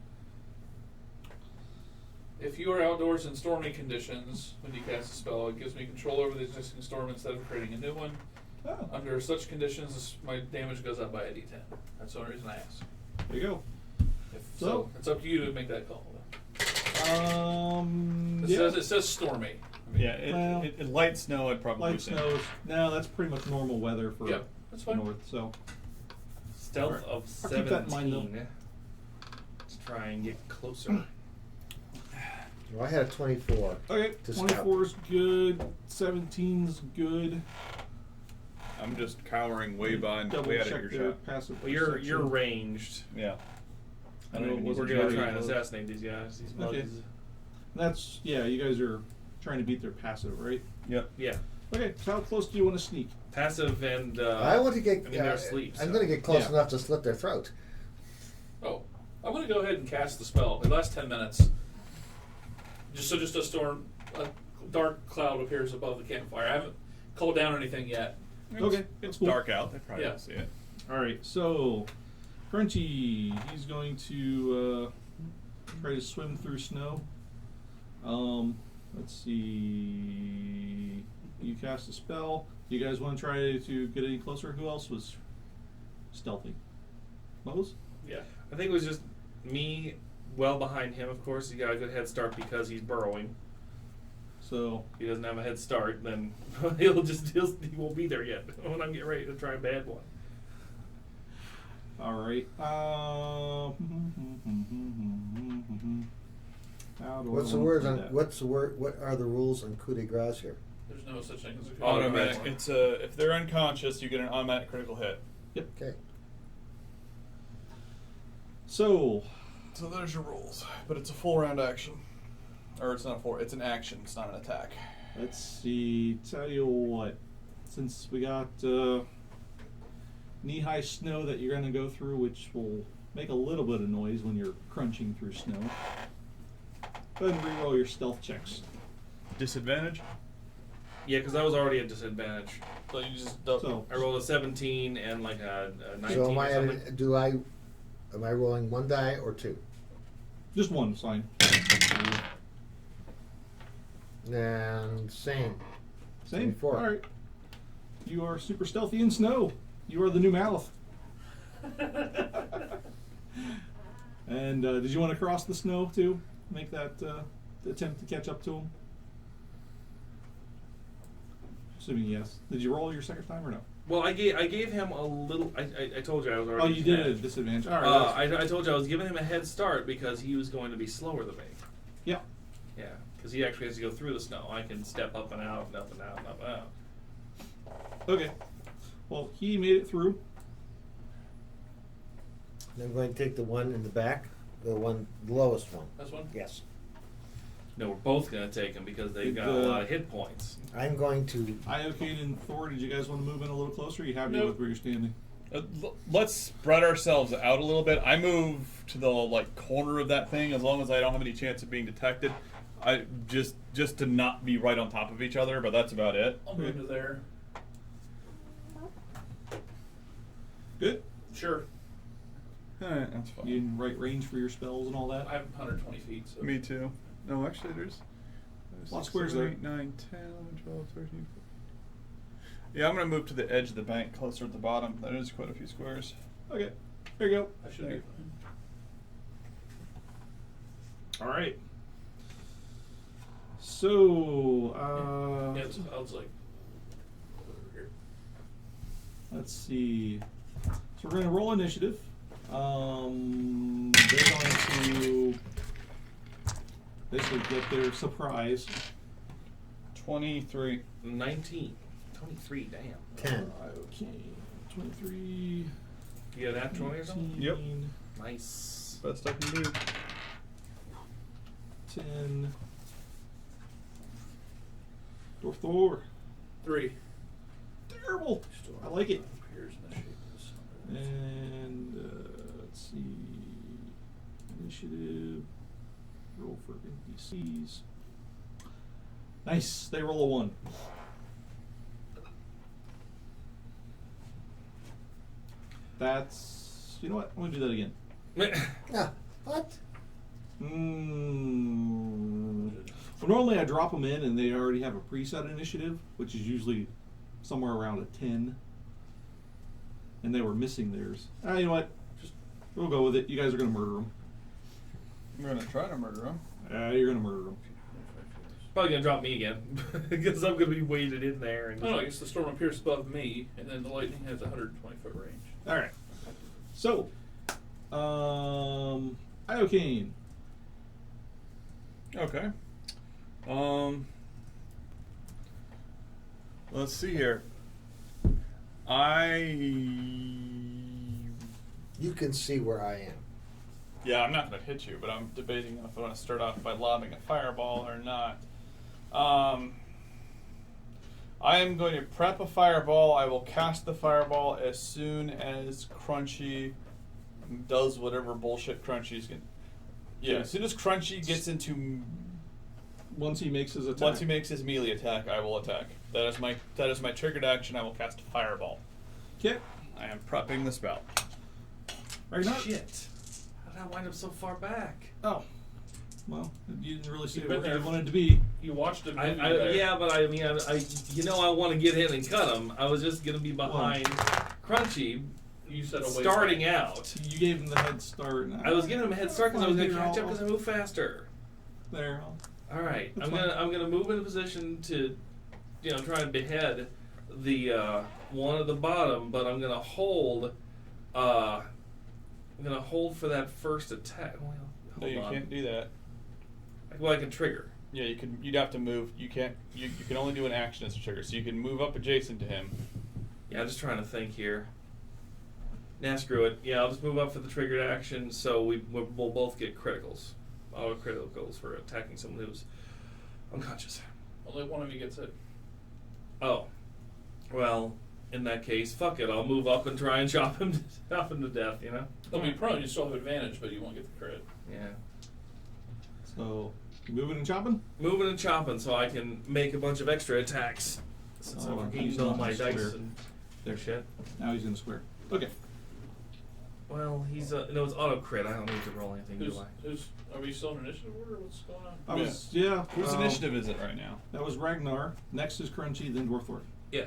If you are outdoors in stormy conditions when you cast a spell, it gives me control over the existing storm instead of creating a new one. Oh, Under such conditions, my damage goes up by a d10. That's the only reason I asked. there you go. So it's up to you to make that call. It Yeah. says stormy. I mean, Yeah, Well, light snow, I'd probably light say. snow. No, that's pretty much normal weather for Yeah, that's fine. north. So Stealth Alright. of I'll keep that in 17. mind, Let's try and get closer. Well, I had a 24. okay, To 24's good. 17's good. I'm just cowering way behind, Double way out of check your their shot. passive Well, you're perception. ranged. Yeah. I No, don't even it use We're wasn't a gonna very try and close. assassinate these guys. These bugs. Okay. That's you guys are trying to beat their passive, right? Yep. Yeah, Okay, so how close do you want to sneak? passive and. I want to get. I mean, they're asleep. I'm so. going to get close Yeah. enough to slit their throat. Oh, I'm going to go ahead and cast the spell. It lasts 10 minutes. Just a storm, a dark cloud appears above the campfire. I haven't called down anything yet. Okay, It's cool. dark out. They probably Yeah. don't see it. All right, so Crunchy, he's going to try to swim through snow. Let's see. You cast a spell. You guys want to try to get any closer? Who else was stealthy? Mose? Yeah. I think it was just me, well behind him. Of course, he got a good head start because he's burrowing. So If he doesn't have a head start, then he won't be there yet when I'm getting ready to try a bad one. all right. How do I What's the wanna words play on? that? What's the word? What are the rules on coup de grace here? There's no such thing as a Automatic. card. It's if they're unconscious, you get an automatic critical hit. Okay. So So there's your rules. But it's a full round action. Or it's not a full. It's an action. It's not an attack. let's see. Tell you what, since we got knee-high snow that you're going to go through, which will make a little bit of noise when you're crunching through snow. Go ahead and reroll your stealth checks. Disadvantage. Yeah, because I was already at disadvantage. So you just don't. So I rolled a 17 and like a 19 So am or I? something. Am I rolling one die or two? just one sign. And same. Same. 24. All right. You are super stealthy in snow. You are the new Malif. And did you want to cross the snow too? Make that attempt to catch up to him? Assuming yes. Did you roll your second time or no? Well, I gave him a little. I told you I was already. Oh, you did it at disadvantaged. disadvantage. All right. that's- I told you I was giving him a head start because he was going to be slower than me. yeah. Yeah, because he actually has to go through the snow. I can step up and out, and up and out, and up and out. Okay. Well, he made it through. I'm going to take the one in the back, the lowest one. This one? Yes. No, we're both gonna take them because they've got a lot of hit points. I'm going to. Iocane and Thor, did you guys want to move in a little closer? Or are you happy Nope. with where you're standing? Let's spread ourselves out a little bit. I move to the corner of that thing as long as I don't have any chance of being detected. I just to not be right on top of each other, but that's about it. I'll move to there. Good. Sure. Alright, that's fine. You in right range for your spells and all that? I have 120 feet. So. Me too. No, actually, there's Lots of squares there. 8, 9, 10, 11, 12, 13. Yeah, I'm gonna move to the edge of the bank, closer at the bottom. That is quite a few squares. Okay. There you go. I should be fine. All right. So, Yeah, it's, I was like, over here. let's see. So we're going to roll initiative. They're going to basically get their surprise. 23. 19. 23, damn. 10. Okay. 23. You got that 20 or something? 19, Yep. Nice. Best I can do. 10. Dwarf Thor. 3. Terrible. I like it. Here's in the shape of this. And let's see. Initiative. Roll for NPCs. Nice. They roll a 1. That's. You know what? I'm going to do that again. Ah, what? Well, normally I drop them in and they already have a preset initiative, which is usually somewhere around a 10. And they were missing theirs. You know what? Just we'll go with it. You guys are going to murder them. We're gonna try to murder him. You're going to murder them. Probably gonna drop me again because I'm gonna be weighted in there. And No, I guess the storm appears above me, and then the lightning has a 120-foot range. All right. So, Iocane. Okay. Let's see here. You can see where I am. Yeah, I'm not going to hit you, but I'm debating if I want to start off by lobbing a fireball or not. I am going to prep a fireball. I will cast the fireball as soon as Crunchy does whatever bullshit Crunchy's going to... Yeah, as soon as Crunchy gets into... Once he makes his attack. Once he makes his melee attack, I will attack. That is my triggered action. I will cast a fireball. Okay. I am prepping the spell. Ragnar. shit. How did I wind up so far back? Oh. Well, you didn't really see You've where been you there. wanted to be. You watched it. Movie there. Yeah, but I mean, I want to get in and cut him. I was just gonna be behind Crunchy, You said a ways starting back. out. You gave him the head start. I was giving him a head start because I was gonna Here, catch up I'll- because I move faster. There. All right, That's I'm gonna move into position to, try and behead the one at the bottom, but I'm gonna hold. I'm gonna hold for that first attack. Well, No, hold you on. can't do that. Well, I can trigger. Yeah, you can. You'd have to move. You can't. You can only do an action as a trigger. So you can move up adjacent to him. Yeah, I'm just trying to think here. Nah, screw it. Yeah, I'll just move up for the triggered action, so we'll both get criticals. Auto criticals for attacking someone who's unconscious. Only one of you gets it. Oh, well, in that case, fuck it. I'll move up and try and chop him to death. They'll be prone. You still have advantage, but you won't get the crit. Yeah. So, you moving and chopping? Moving and chopping so I can make a bunch of extra attacks. Since Oh, I've he's gained all not my square. dice and their shit. Now he's in the square. Okay. Well, he's no, it's auto crit. I don't need to roll anything, do I? Are we still in initiative order? What's going on? That was, yeah. Whose initiative is it right now? That was Ragnar. Next is Crunchy, then Dwarf Thor. Yeah.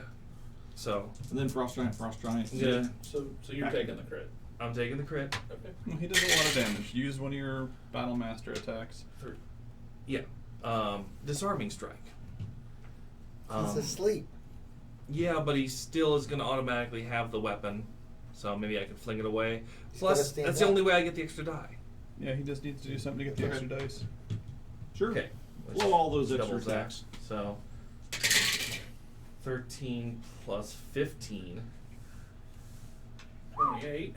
So And then Frost Giant. Yeah. So you're Back. taking the crit. I'm taking the crit. Okay. Well, he does a lot of damage. Use one of your Battle Master attacks. Yeah. Disarming strike. He's asleep. Yeah, but he still is going to automatically have the weapon, so maybe I can fling it away. He's Plus, gotta stand that's the up. only way I get the extra die. Yeah, he just needs to do something to get the extra dice. Sure. Okay. Blow all those extra Doubles that. attacks. So, 13 plus 15. 28.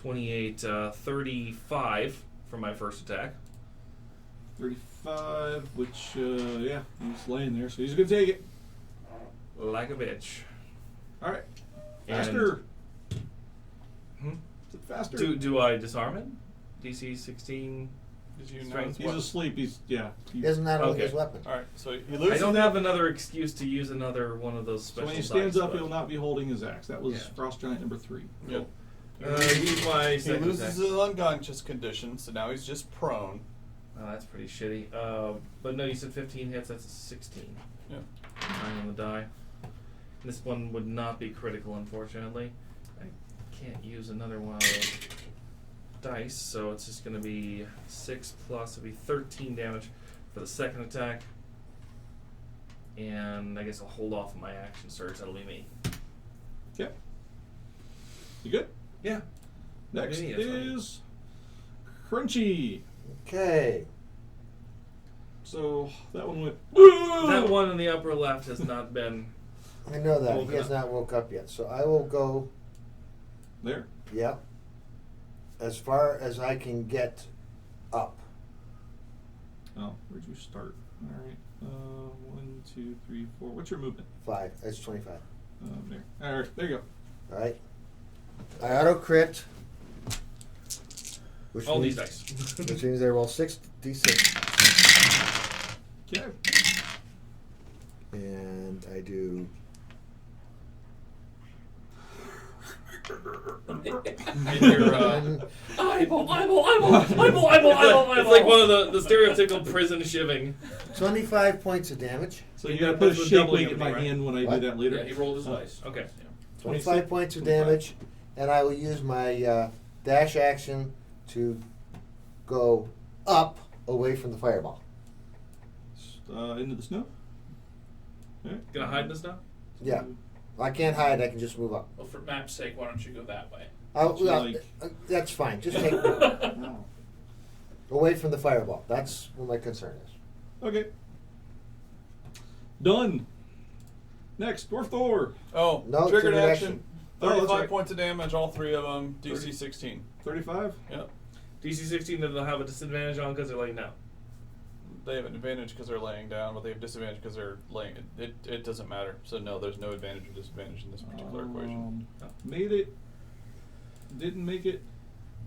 28, 35 for my first attack. 35, which, yeah, he's laying there, so he's going to take it. Like a bitch. All right. And- Faster. Hmm? Is it faster? Do I disarm it? DC 16. Did you know? Strength. He's asleep. He's, yeah. Isn't that only Okay. his weapon? All right, so he I loses. don't have another excuse to use another one of those So special when he stands dice, up, but- he'll not be holding his axe. That was Yeah. Frost Giant number 3. Yep. Use my He second loses attack. his unconscious condition, so now he's just prone. Oh, that's pretty shitty. But no, you said 15 hits. That's a 16. Yeah. 9 on the die. This one would not be critical, unfortunately. I can't use another one of those dice, so it's just going to be 6 plus. It'll be 13 damage for the second attack. And I guess I'll hold off on my action surge. That'll be me. Okay. You good? Yeah. Next Yeah, that's fine. is Crunchy. Okay. So that one went. That one in the upper left has not been. I know that. Woken He has up. not woke up yet. So I will go, There. yep, as far as I can get up. Oh, where'd you start? All right. 1, 2, 3, 4. What's your movement? 5. That's 25. There. All right. There you go. All right. I auto crit. Which All means, these dice. which means I roll 6d6. Okay. And I do. And you're, One, It's like one of the stereotypical prison shiving. 25 points of damage. So You you gotta gotta put a put shake doubling weight in of me, my right? hand when I What? do that later. yeah, he rolled his Oh. dice. Okay. 25 points of damage. And I will use my dash action to go up away from the fireball. Into the snow. All right. Gonna hide this now? Yeah. I can't hide. I can just move up. Well, for map's sake, why don't you go that way? I'll, you well, like? that's fine. Just take me No. away from the fireball. That's what my concern is. Okay. Done. Next, Dwarf Thor. Oh, No, triggered triggered action. action. Oh, that's 35 right. points of damage, all 3 of them. DC 30. 16. 35. Yep. DC 16 that they'll have a disadvantage on because they're laying down. They have an advantage because they're laying down, but they have disadvantage because they're laying. It doesn't matter. So no, there's no advantage or disadvantage in this particular equation. Made it. Didn't make it.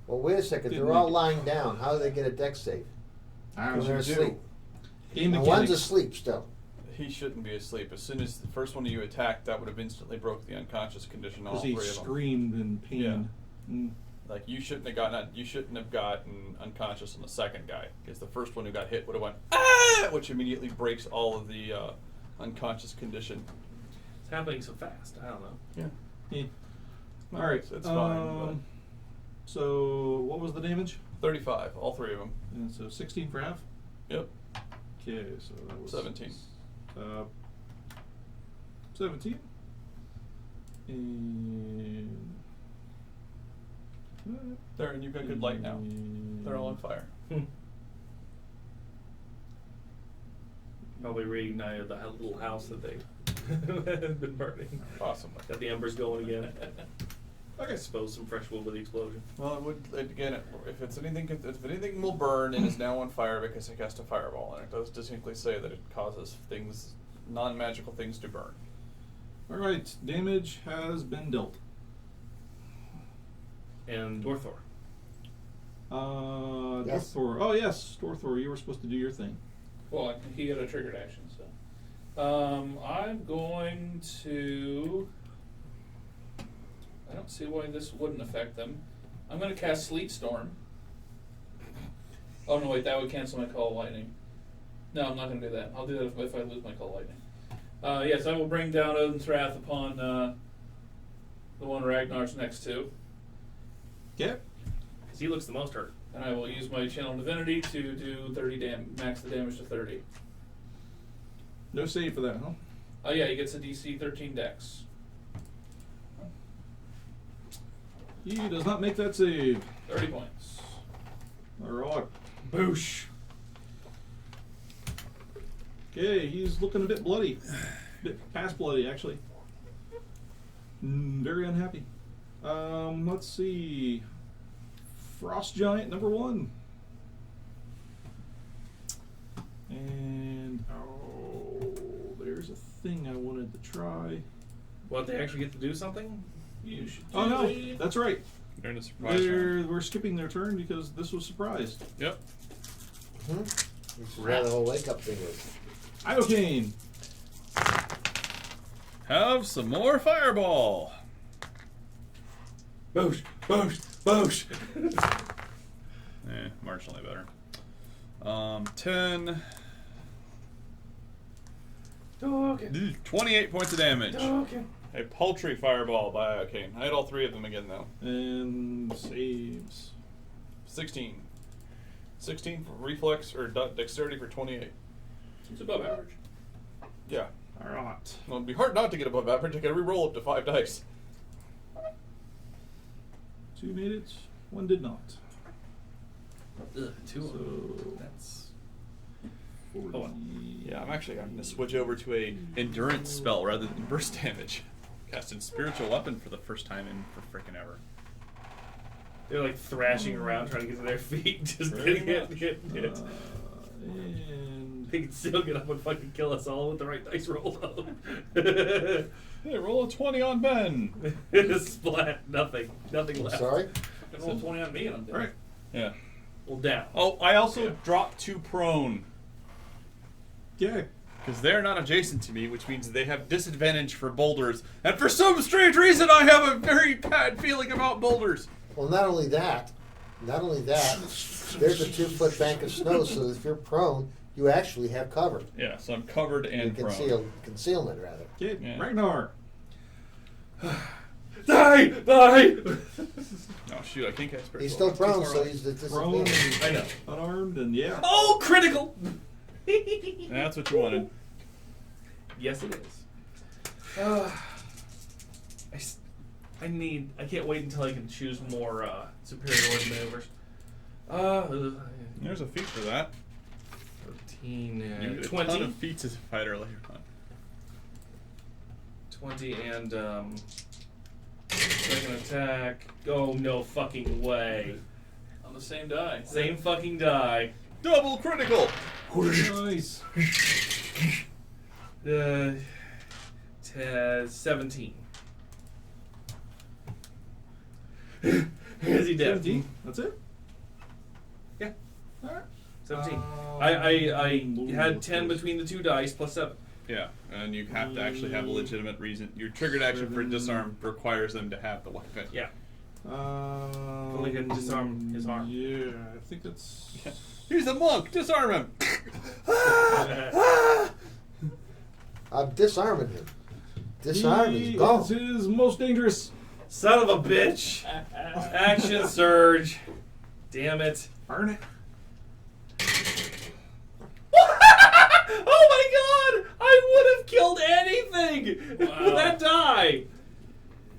Well, wait a second. Didn't They're all make it. lying down. How do they get a dex save? Because they're asleep. Game And one's mechanics. asleep still. He shouldn't be asleep. As soon as the first one you attacked, that would have instantly broke the unconscious condition on all Because 3 he of them. screamed in pain. Yeah. Mm. Like you shouldn't have gotten unconscious on the second guy, because the first one who got hit would have went ah, which immediately breaks all of the unconscious condition. It's happening so fast. I don't know. Yeah. Yeah. All right. It's fine. So what was the damage? But 35, all 3 of them. And so 16 for half. Yep. Okay, so that was 17. 17. And There, and you've got good light now. They're all on fire. Probably reignited the little house that they had been burning. Possibly. Got the embers going again. I Okay. suppose some fresh wood with the explosion. Well, it would again. If anything will burn, it is now on fire because it cast a fireball, and it does distinctly say that it causes things, non-magical things, to burn. all right, damage has been dealt. And Dorthor. Yes. Dorthor. Oh yes, Dorthor. You were supposed to do your thing. Well, he had a triggered action, so I'm going to. I don't see why this wouldn't affect them. I'm going to cast Sleet Storm. Oh no, wait, that would cancel my Call of Lightning. No, I'm not going to do that. I'll do that if I lose my Call of Lightning. Yes, I will bring down Odin's Wrath upon the one Ragnar's next to, Okay. Because he looks the most hurt. and I will use my Channel Divinity to do 30 max the damage to 30. No save for that, huh? Oh yeah, he gets a DC 13 Dex. He does not make that save. 30 points. All right. Boosh. Okay, he's looking a bit bloody. A bit past bloody, actually. Very unhappy. Let's see. Frost Giant number 1. And there's a thing I wanted to try. What, they actually get to do something? You should Oh no, do that's right. They're in a surprise round. We're skipping their turn because this was surprised. Yep. This is where the whole wake up thing is. Iocane. Have some more fireball. Boosh, boosh, boosh. Marginally better. 10. Okay. 28 points of damage. Okay. A paltry fireball by Iocane. I had all 3 of them again, though. And saves. 16. 16 for reflex or dexterity for 28. It's above average. Yeah. Alright. Well, it'd be hard not to get above average. I gotta re-roll up to 5 dice. 2 made it, 1 did not. Ugh, 2 of them. So That's 40. Oh, well. Yeah, I'm actually going to switch over to a endurance spell rather than burst damage. Casting spiritual weapon for the first time in for freaking ever. they're like thrashing around trying to get to their feet, just Pretty getting much. hit. And They can still get up and fucking kill us all with the right dice roll though. Hey, roll a 20 on Ben. Splat, nothing I'm left. sorry? And roll 20 on me and I'm dead. alright. Yeah. Well, down. Oh, I also Yeah. dropped 2 prone. Yeah. Because they're not adjacent to me, which means they have disadvantage for boulders. And for some strange reason, I have a very bad feeling about boulders. Well, not only that, there's a 2-foot bank of snow, so if you're prone, you actually have cover. Yeah, so I'm covered and prone. Concealment, rather. Okay, Yeah. Ragnar. Die! Oh, shoot, I can't cast spiritual He's still weapon. prone, Too far so away. he's at Prone, disadvantage. I know. unarmed, and yeah. Oh, critical! That's what you wanted. Yes, it is. I can't wait until I can choose more superiority maneuvers. There's a feat for that. 13 You and get a 20. ton of feats as a fighter later on. 20 and second attack. Oh, no fucking way. On the same die. Same fucking die. Double critical! Nice. 17. Is he dead? 17. That's it? Yeah. Alright. 17. I had 10 between the 2 dice plus 7. Yeah, and you have to actually have a legitimate reason. Your triggered action for disarm requires them to have the weapon. Yeah. Only can disarm his arm. Yeah, I think that's. He's a monk! Disarm him! I'm disarming him. Disarm He is gone. is his most dangerous. Son of a bitch! Action surge. Damn it. Burn it. Oh my god! I would have killed anything with Wow. that die.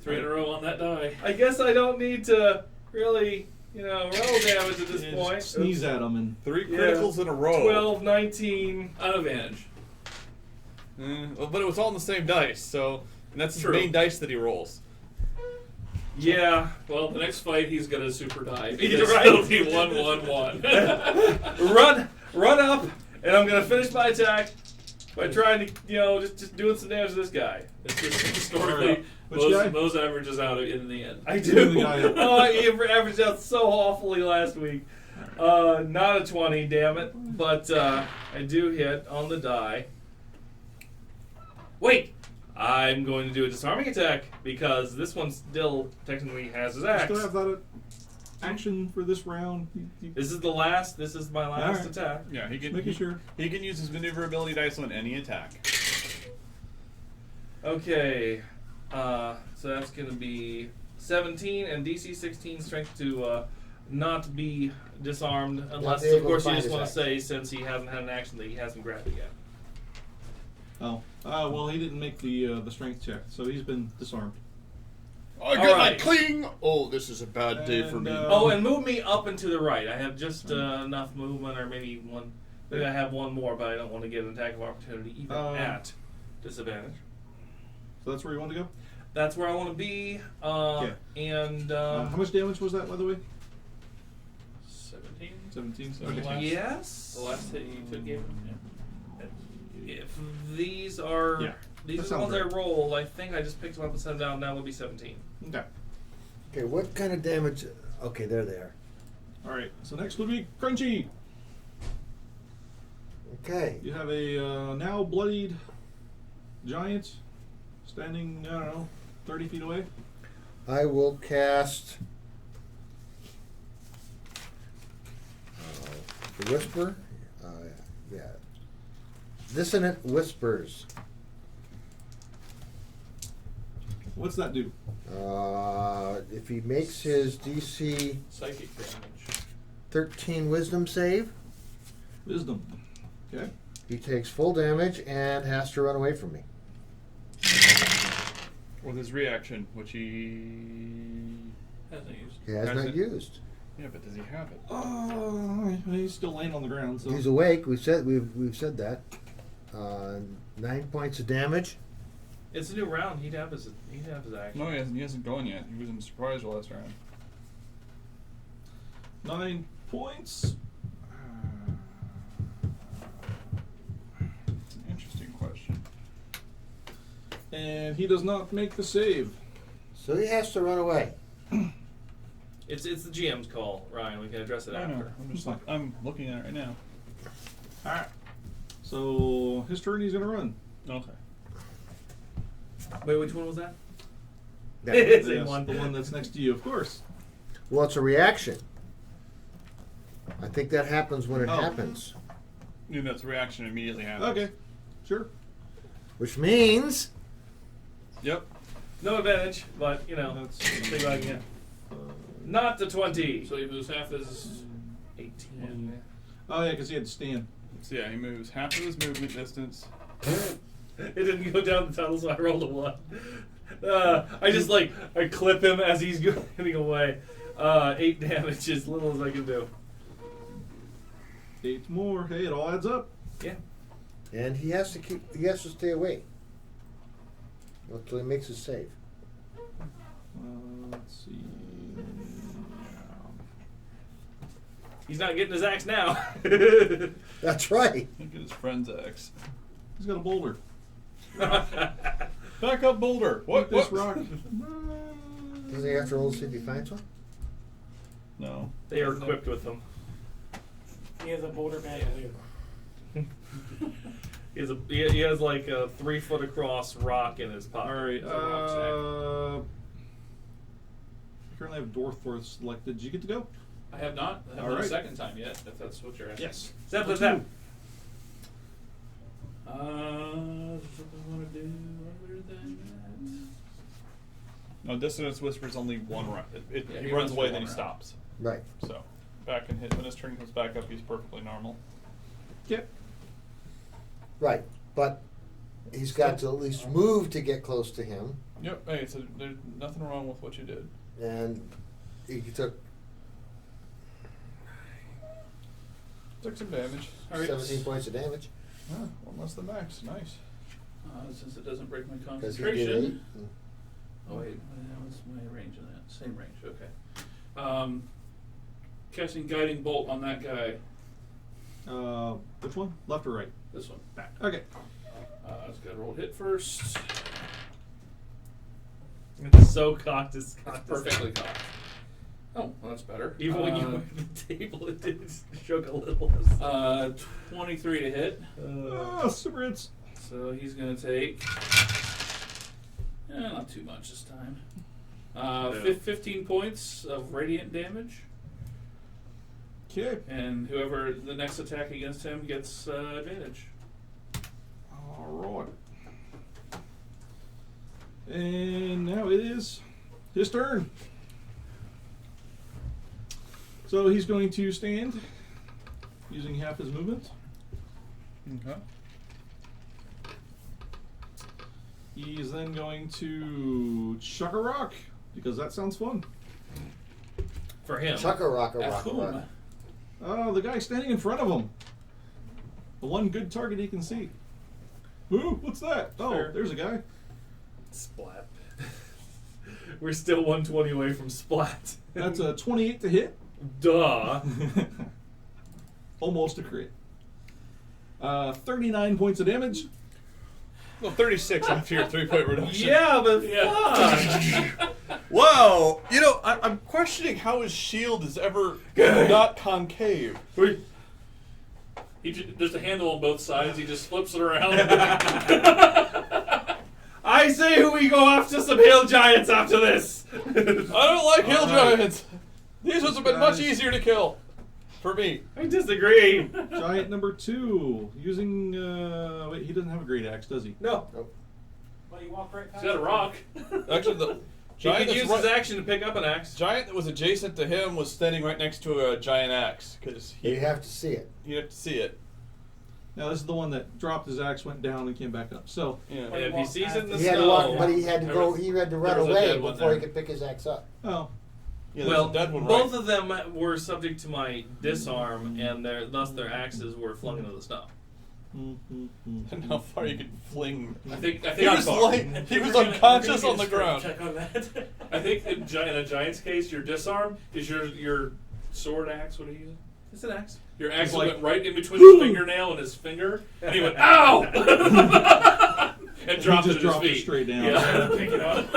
3 in a row on that die. I guess I don't need to really, roll damage at this Yeah, point. just sneeze at him and. 3 Yeah. criticals in a row. 12, 19. On advantage. Well, but it was all on the same dice, so. And that's his True. main dice that he rolls. Yeah. Well, the next fight he's gonna super die. You're Because right. it'll be 1-1-1. Run up, and I'm gonna finish my attack by trying to, just doing some damage to this guy. It's just historically, Which guy? Mose averages out in the end. I do. The guy- Oh, he averaged out so awfully last week. Not a 20, damn it. But I do hit on the die. Wait! I'm going to do a disarming attack because this one still technically has his You axe. still have that action for this round. This is my last Alright. attack. Yeah, he can. Making sure. He can use his maneuverability dice on any attack. Okay. So that's going to be 17 and DC 16 strength to not be disarmed, unless, be of able to course, you find just his want to axe. say, since he hasn't had an action, that he hasn't grabbed it yet. Oh. Well, he didn't make the strength check, so he's been disarmed. I got my cling! Oh, this is a bad day for me. And, Oh, and move me up and to the right. I have just enough movement, or maybe one. Maybe I have one more, but I don't want to get an attack of opportunity even at disadvantage. So that's where you want to go? That's where I want to be. Yeah. And How much damage was that, by the way? 17. So Okay. the last- Yes. The last hit you took gave him. If these are Yeah, these that are the ones sounds I right. rolled, I think I just picked them up and set them down. Now it'll be 17. Okay. Okay, what kind of damage? Okay, there they are. All right. So next would be Crunchy. Okay. You have a now bloodied giant standing, I don't know, 30 feet away. I will cast the Whisper. Yeah. Dissonant Whispers. What's that do? If he makes his DC Psychic damage. 13 Wisdom save, Wisdom. Okay. he takes full damage and has to run away from me. With his reaction, which he Hasn't used. He has Has not it? used. yeah, but does he have it? He's still laying on the ground. So He's awake. We've said that. 9 points of damage. It's a new round. He'd have his action. No, he hasn't. He hasn't gone yet. He was in surprise last round. 9 points. It's an interesting question. And he does not make the save. So he has to run away. It's the GM's call, Ryan. We can address it I know. after. I'm just like I'm looking at it right now. Alright. So his turn, he's going to run. Okay. Wait, which one was that? That- Same Yes, one. the one that's next to you, of course. Well, it's a reaction. I think that happens when it Oh. happens. You know, its reaction immediately happens. Okay. Sure. Which means Yep. No advantage, but you know, That's take what I can get. Not the 20. So he moves half his 18. Oh, yeah, because he had to stand. So yeah, he moves half of his movement distance. It didn't go down the tunnel, so I rolled a 1. I clip him as he's getting away. 8 damage, as little as I can do. 8 more. Hey, it all adds up. Yeah. and he has to stay away until he makes his save. Let's see. He's not getting his axe now. That's right. Look at his friend's axe. He's got a boulder. Back up, boulder. What? This What? rock. Does he have to roll to see if he finds one? No. They are equipped with them. He has a boulder bandolier. He has like a 3 foot across rock in his pocket. All right. It's a rock sack. I currently have Dwarf selected. Did you get to go? I have not. I haven't All done a right. second time yet, if that's what you're asking. Yes. Zap, Let's zap. move. What do I want to do other than No, Dissonance Whisper's only one round. Yeah, He he runs runs away, for then he one stops. Right. So, back and hit. When his turn comes back up, he's perfectly normal. Yep. Right. But he's got to at least move to get close to him. Yep. Hey, so there's nothing wrong with what you did. And he took Took some damage. All right. 17 points of damage. One less than max. Nice. since it doesn't break my Because he did 8. concentration. Oh wait, what's my range on that? Same range, okay. Casting Guiding Bolt on that guy. Which one? Left or right? This one. Back. Okay. It's got to roll hit first. It's so cocked. It's Perfectly cocked. Oh, well, that's better. Even when you went to the table, it did shook a little. 23 to hit. Super hits. So he's going to take. Not too much this time. 15 points of radiant damage. Okay. And whoever the next attack against him gets advantage. All right. And now it is his turn. So he's going to stand using half his movement. Okay. He's then going to chuck a rock because that sounds fun. For him. Chuck a rock, a At rock, a rock. whom? Oh, the guy standing in front of him. The one good target he can see. Ooh, what's that? Oh, Fair. there's a guy. Splat. We're still 120 away from splat. That's a 28 to hit. Duh. almost a crit. 39 points of damage. Well, 36 after your 3-point reduction. Yeah, but Yeah. fuck. Wow. You know, I'm questioning how his shield is ever not concave. There's a handle on both sides. He just flips it around. I say we go after some hill giants after this. I don't like hill Alright. giants. These ones have been much easier to kill. For me. I disagree. Giant number 2 using. Wait, he doesn't have a great axe, does he? No. Well, you walk right past He's got a rock. Actually, the He giant could that's use his right- action to pick up an axe. giant that was adjacent to him was standing right next to a giant axe because You have to see it. you have to see it. Now this is the one that dropped his axe, went down, and came back up. So, Yeah. And if he sees it in the He had to snow, walk, but he had to There go. was- He had to there run was a away dead one before he there. could pick his axe up. oh, Yeah, there's well, a dead one both right. of them were subject to my disarm, and thus their axes were flung into the snow. And how far you can fling. I think He was he was unconscious on the ground. Check on that. I think in a giant's case, your disarm is your sword axe. What are you using? It's an axe. Your axe like- went right in between his fingernail and his finger, and he went, "Ow!" and dropped he it just at dropped his it feet. straight down. Yeah. Pick it up.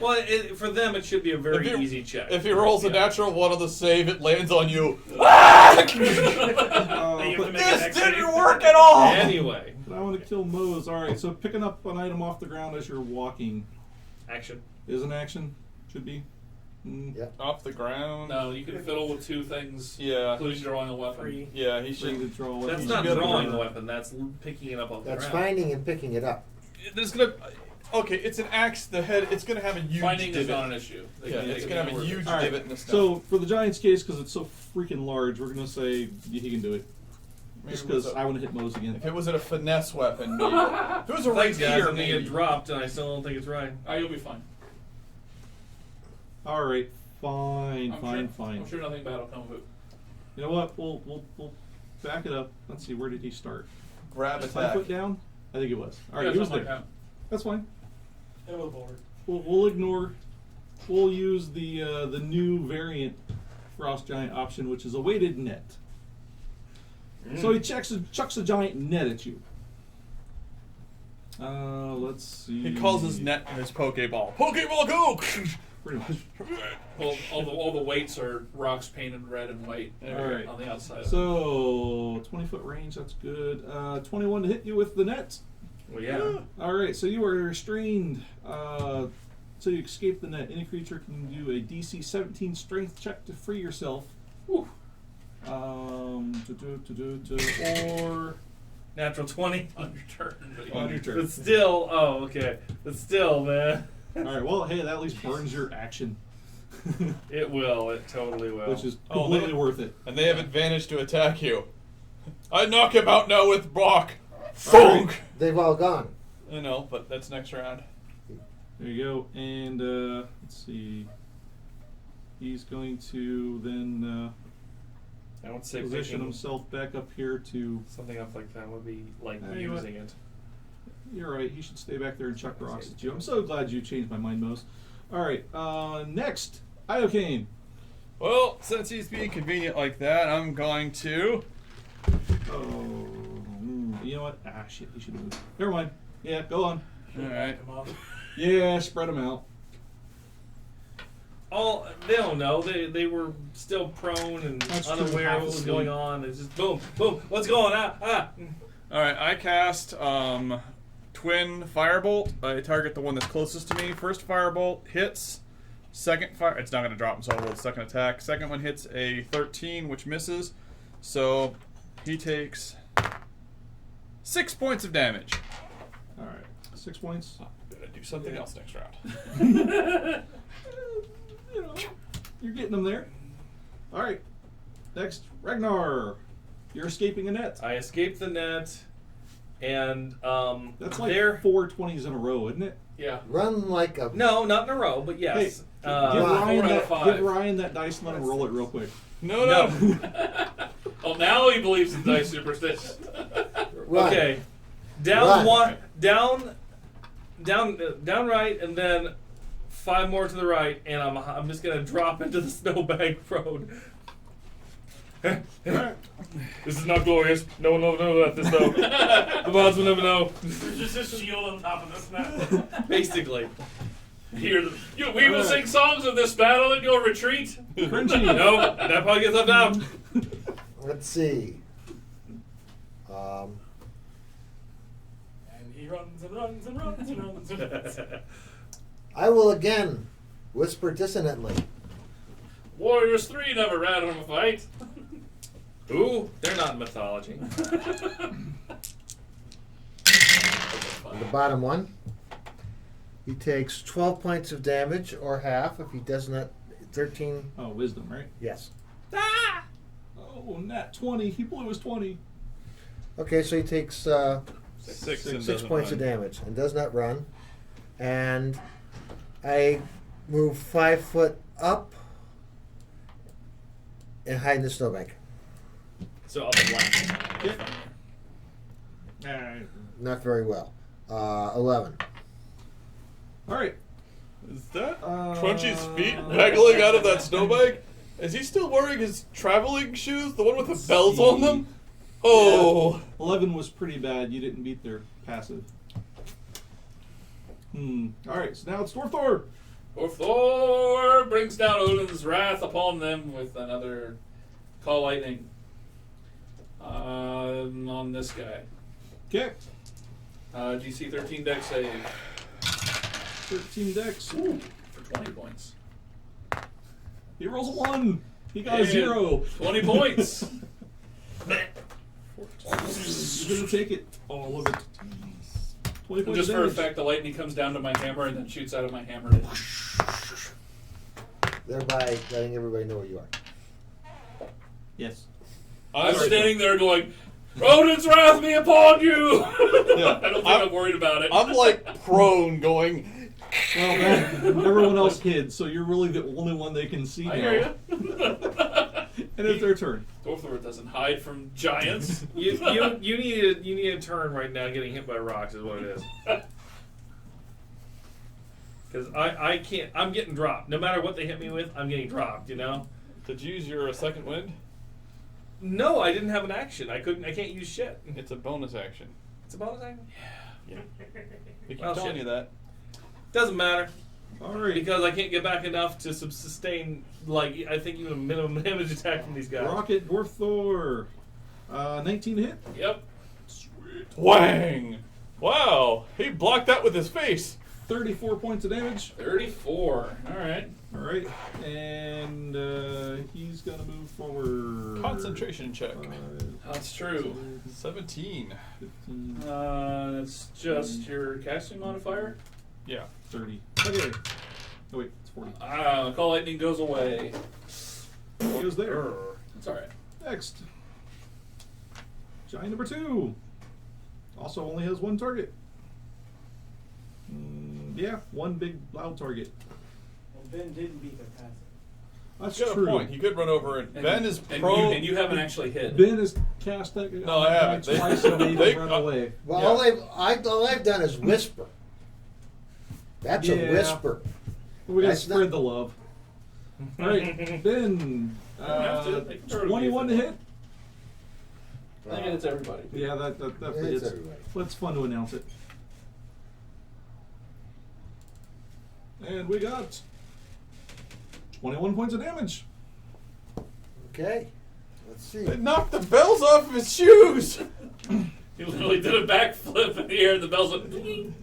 Well, for them, it should be a very If he- easy check. If he rolls a natural one on the save, it lands on you. Uh, Then you have to make an This X didn't save. work at all. Anyway, but I want to kill Mose. All right, so picking up an item off the ground as you're walking action. is an action. Should be. Yeah. Off the ground. No, you can fiddle with two things. Yeah. Including drawing a weapon. Free. Yeah, he Free to should. draw. That's should not be able to drawing run. a weapon. That's picking it up off the That's ground. finding and picking it up. There's gonna. Okay, it's an axe. The head. It's gonna have a huge Finding is divot. not an issue. They Yeah, can- it's they gonna can have a work it. huge All right, divot in the snow. so for the Giant's case, because it's so freaking large, we're gonna say he can do it. Just Maybe it was because a- I want to hit Mose again. If it was a finesse weapon, maybe. If it was a Thanks, guys. rapier, I'm gonna maybe. get dropped, and I still don't think it's right. You'll be fine. All right, fine. I'm sure nothing bad will come of it. You know what? We'll back it up. Let's see. Where did he start? Grab 10 attack. foot down? I think it was. All right, Yeah, he was something there. like That's fine. It was bored. We'll ignore. We'll use the new variant Frost Giant option, which is a weighted net. So he chucks a giant net at you. Let's see. He calls his net his Pokeball. Pokeball go! Pretty much. all the weights are rocks painted red and white All right. on the outside. So 20-foot range. That's good. 21 to hit you with the net. Well, yeah. All right. So you are restrained. So you escape the net. Any creature can do a DC 17 Strength check to free yourself. Whew. Or Natural 20. On your turn. But on your turn. But still, okay. But still, man. All right. Well, hey, that at least burns your action, It will. It totally will. which is Oh, completely man. worth it. And they have advantage to attack you. I knock him out now with block. All Funk! right. They've all gone. I know, but that's next round. There you go. And let's see. He's going to then I would say position picking himself back up here to. something up like that would be like You know what? using it. You're right. He should stay back there and chuck rocks at you. I'm so glad you changed my mind, Mose. All right. Next, Iocane. Well, since he's being convenient like that, I'm going to. Oh, you know what? Ah, shit. He should have moved. Never mind. Yeah, go on. Alright. Come on. Yeah, spread them out. They don't know. They were still prone and That's true, unaware half of what was asleep. going on. It's just boom, boom. What's going on? Alright, I cast Twin Firebolt. I target the one that's closest to me. First Firebolt hits. Second fire. It's not going to drop him, so I'll roll the second attack. Second one hits a 13, which misses. So he takes 6 points of damage. All right. 6 points. Gotta do something else next round. You know, you're getting them there. All right. Next, Ragnar. You're escaping a net. I escaped the net, and That's like there. 4 20s in a row, isn't it? Yeah. Run like a. No, not in a row, but yes. Hey, give, Wow. Ryan 4 out of that, 5. give Ryan that dice and let him roll it real quick. No. Oh, now he believes in dice superstition. Run. Okay, down Run. one, down right, and then 5 more to the right, and I'm just gonna drop into the snowbank road. Alright. This is not glorious. No one will know about this, though. The mods will never know. There's just a shield on top of this now. Basically. Here, we will sing songs of this battle in your retreat. Cringy. No, that part gets left out. Let's see. And he runs and runs and runs and runs and runs. I will again whisper dissonantly. Warriors 3 never ran from a fight. Ooh, they're not in mythology. The bottom one. He takes 12 points of damage, or half if he does not. 13. Oh, wisdom, right? Yes. Oh, nat 20. He blew his 20. Okay, so he takes 6 and 6 doesn't points of run. damage and does not run. And I move 5 foot up and hide in the snowbank. So up and left. Yep. Alright. Not very well. 11. Alright. Is that Crunchy's feet waggling out of that snowbank? Is he still wearing his traveling shoes? The one with the bells on them? Oh. 11 was pretty bad. You didn't beat their passive. Alright, so now it's Thor. Or Thor brings down Odin's wrath upon them with another call lightning on this guy. Okay. DC 13 deck save 13 decks. for 20 points. He rolls a 1. He got a And 0. 20 points. He's gonna take it. All of it. 20 points Just of for damage. effect, the lightning comes down to my hammer and then shoots out of my hammer. Thereby letting everybody know where you are. Yes. I'm standing there going, Odin's wrath be upon you! Yeah. I don't think I'm worried about it. I'm like prone going. Well, everyone else hid, so you're really the only one they can see I now. hear you. And it's their turn. Thor doesn't hide from giants. You need a turn right now getting hit by rocks is what it is. Because I can't. I'm getting dropped. No matter what they hit me with, I'm getting dropped. You know. Did you use your second wind? No, I didn't have an action. I can't use shit. It's a bonus action. It's a bonus action. Yeah. They keep Well, telling shit. you that. Doesn't matter Alright. because I can't get back enough to sustain like I think even a minimum damage attack from these guys. Rocket Dwarf Thor. 19 to hit. Yep. Wang! Wow, he blocked that with his face. 34 points of damage. 34. Alright. Alright. And he's going to move forward. Concentration check. 5, That's true. 17. 15, It's just your casting modifier. Yeah. 30. Okay. Oh, wait. It's 40. Call lightning goes away. He goes there. It's alright. Next. Giant number 2. Also only has 1 target. Yeah, 1 big loud target. Well, Ben didn't beat their passive. That's He's got true. a point. He could run over and Ben is and prone. you haven't actually hit. Ben has cast that No, I haven't. They- twice and they they- run away. Well, Yeah. all I've done is whisper. That's Yeah. a whisper. We gotta That's spread not- the love. Alright, Ben. have to. They can throw it 21 to against hit. I think it's everybody. Yeah, that It's definitely is. everybody. That's fun to announce it. And we got 21 points of damage. Okay. Let's see. It knocked the bells off of his shoes. He literally did a backflip in the air and the bells went ding.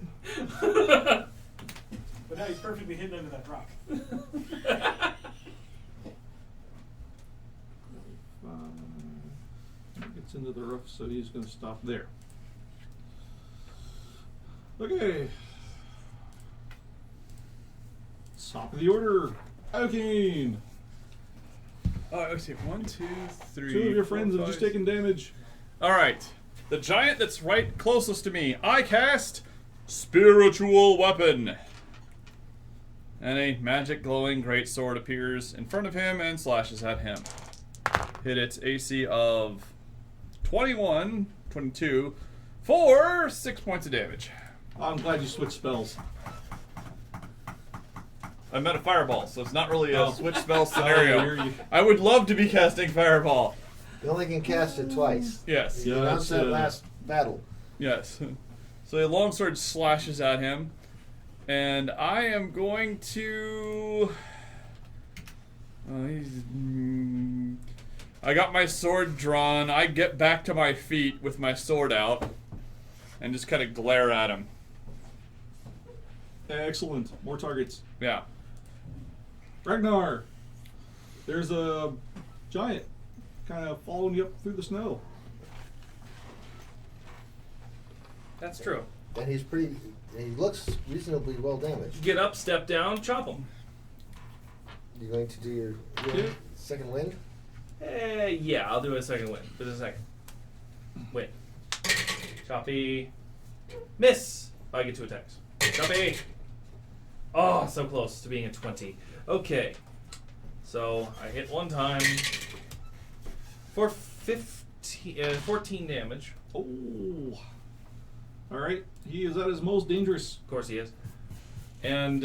But now he's perfectly hidden under that rock. Gets into the roof, so he's going to stop there. Okay. Top of the order. Okane. Let's see. 1, 2, 3. 2 of your 4, friends have 5, just taken damage. All right. The giant that's right closest to me. I cast Spiritual Weapon. And a magic glowing greatsword appears in front of him and slashes at him. Hit its AC of 21, 22, for 6 points of damage. I'm glad you switched spells. I meant a fireball, so it's not really a Oh. switch spell I hear scenario. you. I would love to be casting fireball. You only can cast it twice. Yes. You Yeah, announced that's, that last battle. Yes. So the longsword slashes at him, and I am going to. I got my sword drawn. I get back to my feet with my sword out, and just kind of glare at him. Excellent. More targets. Yeah. Ragnar, there's a giant kind of following you up through the snow. That's true. And he looks reasonably well damaged. Get up, step down, chop him. You going to do your Yeah. second wind? Yeah, I'll do a second win. Just a second. Win. Choppy. Miss. I get 2 attacks. Choppy. Oh, so close to being a 20. Okay. So I hit 1 time for 14 damage. Oh. All right. He is at his most dangerous. Of course he is. And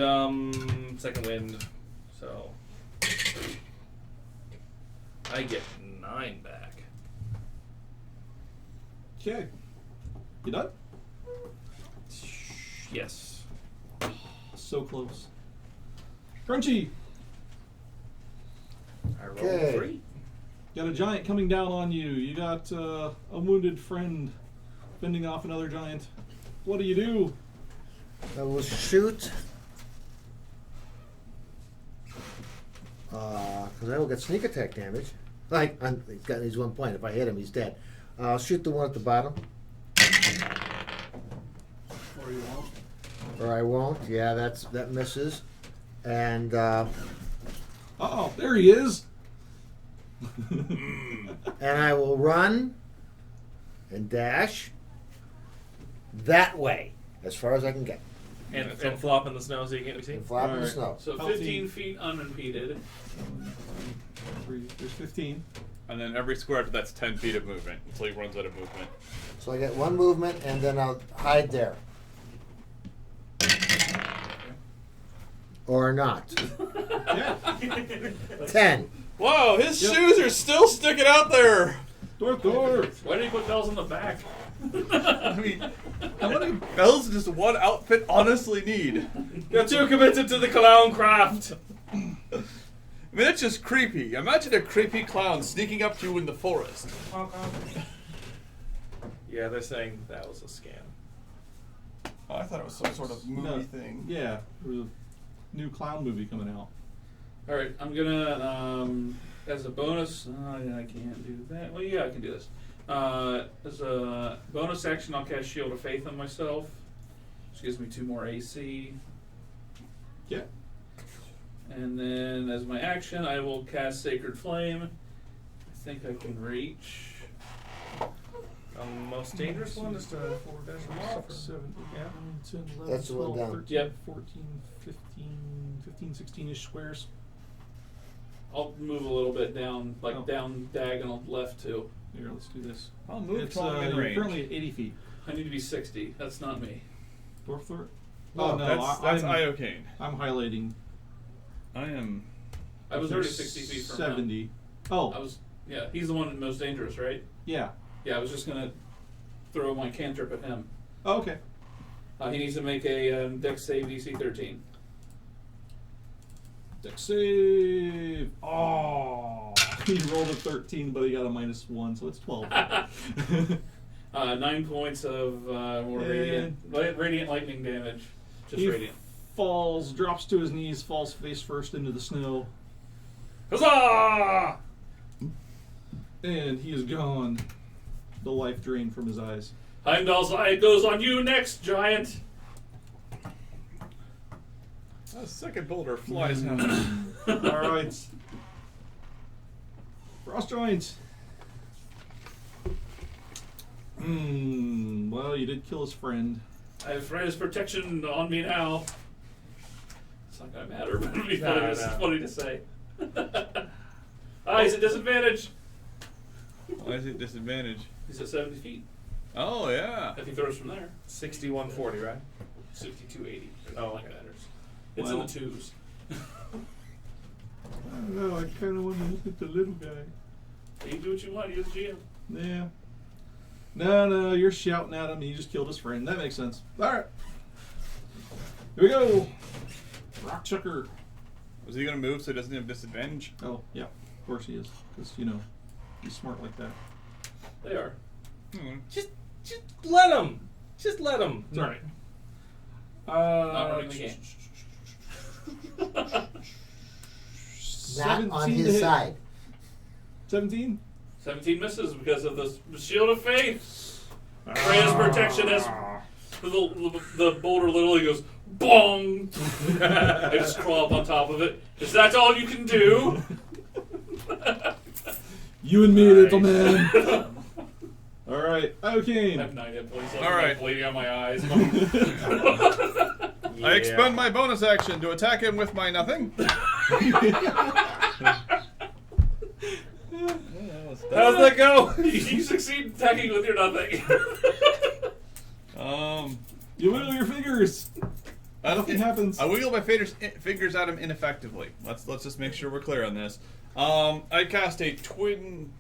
second wind. So I get 9 back. Okay. You done? Yes. So close. Crunchy. I rolled Okay. 3. Got a giant coming down on you. You got a wounded friend fending off another giant. What do? I will shoot. Because I will get sneak attack damage. He's 1 point. If I hit him, he's dead. I'll shoot the one at the bottom. Or you won't. Or I won't. Yeah, that misses. And Uh-oh, there he is. and I will run and dash that way as far as I can get. And flop in the snow so you can't be seen. And flop in the Alright. snow. So How 15 deep? feet unimpeded. There's 15. And then every square after that's 10 feet of movement until he runs out of movement. So I get 1 movement, and then I'll hide there. Or not. Yeah. 10. Whoa, his Yep. shoes are still sticking out there. Door. Why did you put bells on the back? I mean, how many bells does one outfit honestly need? You're too committed to the clown craft. I mean, that's just creepy. Imagine a creepy clown sneaking up to you in the forest. Yeah, they're saying that was a scam. Oh, I thought it was some sort of movie No. thing. Yeah, there's a new clown movie coming out. All right, I'm gonna as a bonus. I can't do that. Well, yeah, I can do this. As a bonus action, I'll cast Shield of Faith on myself, which gives me 2 more AC. Yeah. And then, as my action, I will cast Sacred Flame. I think I can reach. Most dangerous one is to dash them off. 7, 8, 9, 10, 11, That's the one 12, down. 13, Yep. 14, 15, 16-ish squares. I'll move a little bit down, like Oh. down diagonal left too. Here, let's do this. I'll move It's while I'm in you're range. currently at 80 feet. I need to be 60. That's not me. Dwarf Thor? No, Oh, no, That's I'm Iocane. highlighting I am. I was already 60 feet from him. 70. Oh, I was, yeah, he's the one most dangerous, right? yeah. Yeah, I was just gonna throw my cantrip at him. Oh, okay. He needs to make a dex save DC 13. Dex save. Oh, he rolled a 13, but he got a -1, so it's 12. 9 points of more radiant lightning damage. Just He radiant. falls, drops to his knees, falls face first into the snow, Huzzah! and he is gone. The life drained from his eyes. Heimdall's eye goes on you next, giant. A second boulder flies out. All right. Frost joint. Well, you did kill his friend. I have Freya's protection on me now. It's not gonna matter, but it'd be No, funny, no. funny to say. He's at disadvantage. Why is it disadvantage? He's at 70 feet. Oh, yeah. If he throws from there, 6140, right? 6280. Oh, Like okay. matters. It's in Well. the twos. I don't know. I kind of want to look at the little guy. You do what you want. You're the GM. Yeah. No, you're shouting at him. He just killed his friend. That makes sense. All right. Here we go. Rock chucker. Was he going to move so he doesn't have disadvantage? Oh, yeah. Of course he is. Because, he's smart like that. They are. Just let him. Just let him. It's all right. Not running the game. Not on 17 to his hit. side. 17? 17 misses because of the shield of faith. Freya's protection as the boulder literally goes bong. I just crawl up on top of it. Is that all you can do? You and me, little man. All right. I Okay. have 9 hit points. All right. Bleeding out my eyes. I expend my bonus action to attack him with my nothing. How's that go? You succeed attacking with your nothing. You wiggle your fingers. Nothing happens. I wiggle my fingers at him ineffectively. Let's just make sure we're clear on this. I cast a twin.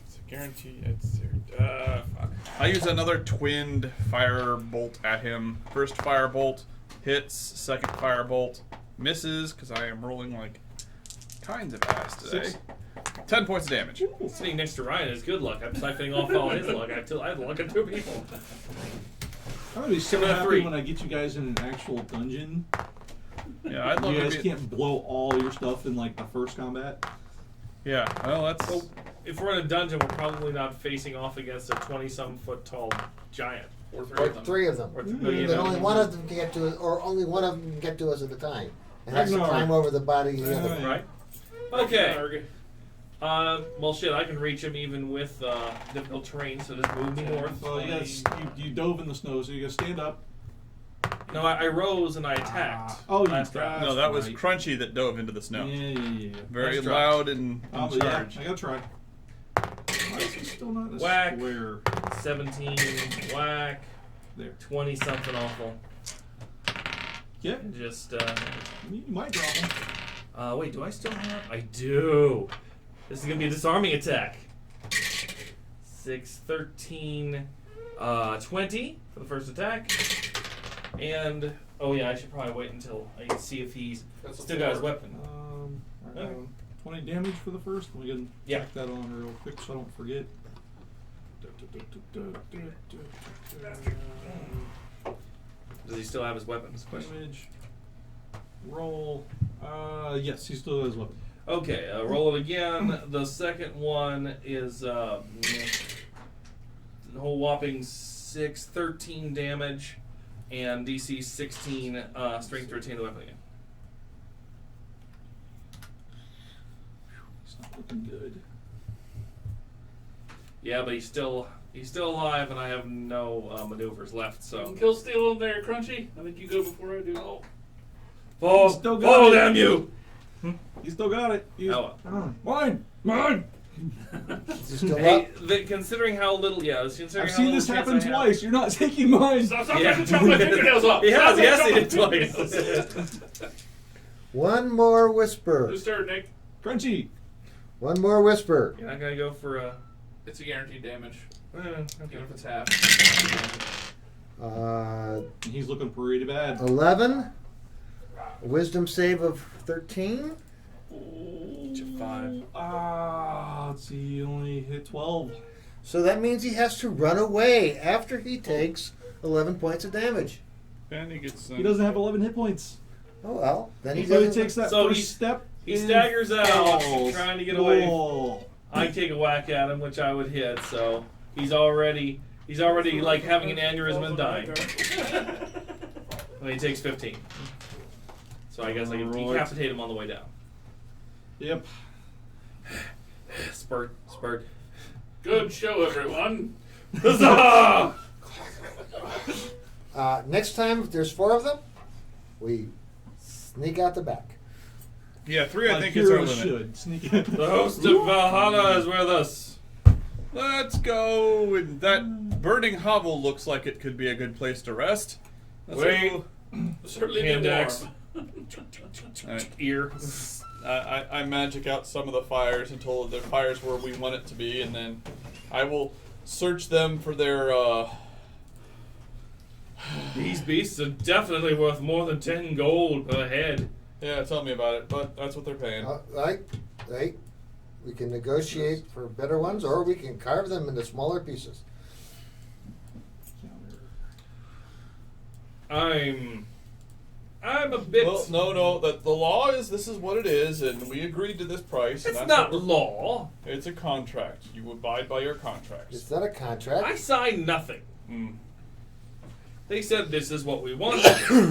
It's a guarantee. Fuck. I use another twinned fire bolt at him. First fire bolt hits. Second fire bolt misses because I am rolling like kinds of ass today. 10 points of damage. Sitting next to Ryan is good luck. I'm siphoning off all his luck. I have luck at 2 people. I'm gonna be so Give it a happy 3. when I get you guys in an actual dungeon. Yeah, I'd love You to guys be. can't blow all your stuff in like the first combat. Yeah, well, that's. So, if we're in a dungeon, we're probably not facing off against a 20-some foot tall giant. Or 3 Or of them. 3 of them. Or And only one of them can get to us, or only one of them can get to us at a time. It has to Ragnar. climb over the body of the other. Right. Right? Okay. Well, shit, I can reach him even with difficult terrain, so just move me north. Well, you dove in the snow, so you gotta stand up. No, I rose and I attacked. Oh, you last tried. round. No, that was Right. Crunchy that dove into the snow. Yeah. Very Nice try. loud and in But yeah, charge. I gotta try. Why is he still not in a Whack. square? 17, whack, There. 20 something awful. Yeah, And just, you might drop him. wait, do I still have? I do. This is gonna be a disarming attack. 6, 13, 20 for the first attack. And, oh yeah, I should probably wait until I can see if he's That's a still got his 4. weapon. Alright, 20 damage for the first. We can Yeah. check that on real quick so I don't forget. Does he still have his weapon? Is the question. Damage. Roll. Yes, he still has weapon. Okay, roll it again. The second one is a whole whopping 6, 13 damage, and DC 16 strength to retain the weapon again. It's not looking good. Yeah, but he's still alive, and I have no maneuvers left. You can So, kill Steel in there, Crunchy. I think you go before I do. Oh. fall, Still got fall, it. damn you! You still got it. You, Oh, Mine! Is he still Hey, up? considering how little, considering I've how seen little this chance happen I have- twice. You're not taking mine. Stop Yeah. trying to chop my fingernails off. He has, Stop yes, he chop did my twice. One more whisper. Who's turn, Nick? Crunchy. One more whisper. You're not gonna go for a. It's a guaranteed damage, Okay. even if it's half. He's looking pretty bad. 11. A wisdom save of 13. Each of 5. Let's see. You only hit 12. So that means he has to run away after he takes 11 points of damage. And he gets. He doesn't have 11 hit points. Oh well, then he So he doesn't. takes that So first he's- step. He and staggers out, falls. trying to get away. Whoa. I take a whack at him, which I would hit. So he's already like having an aneurysm and dying. And he takes 15. So I guess I can Right. decapitate him on the way down. Yep. Spurt. Good show, everyone. Huzzah! Next time, if there's 4 of them, we sneak out the back. Yeah, 3 I Like think is our heroes limit. should sneak in. The host of Valhalla is with us. Let's go. And that burning hovel looks like it could be a good place to rest. Let's Wait. go. Certainly Hand be axe. warm. All right. Ear. I magic out some of the fires until the fires where we want it to be, and then I will search them for their. These beasts are definitely worth more than 10 gold per head. Yeah, tell me about it. But that's what they're paying. Right. We can negotiate for better ones, or we can carve them into smaller pieces. I'm a bit. Well, no. The law is this is what it is, and we agreed to this price. And It's that's not what law. It's a contract. You abide by your contracts. It's not a contract. I signed nothing. Mm. They said this is what we want.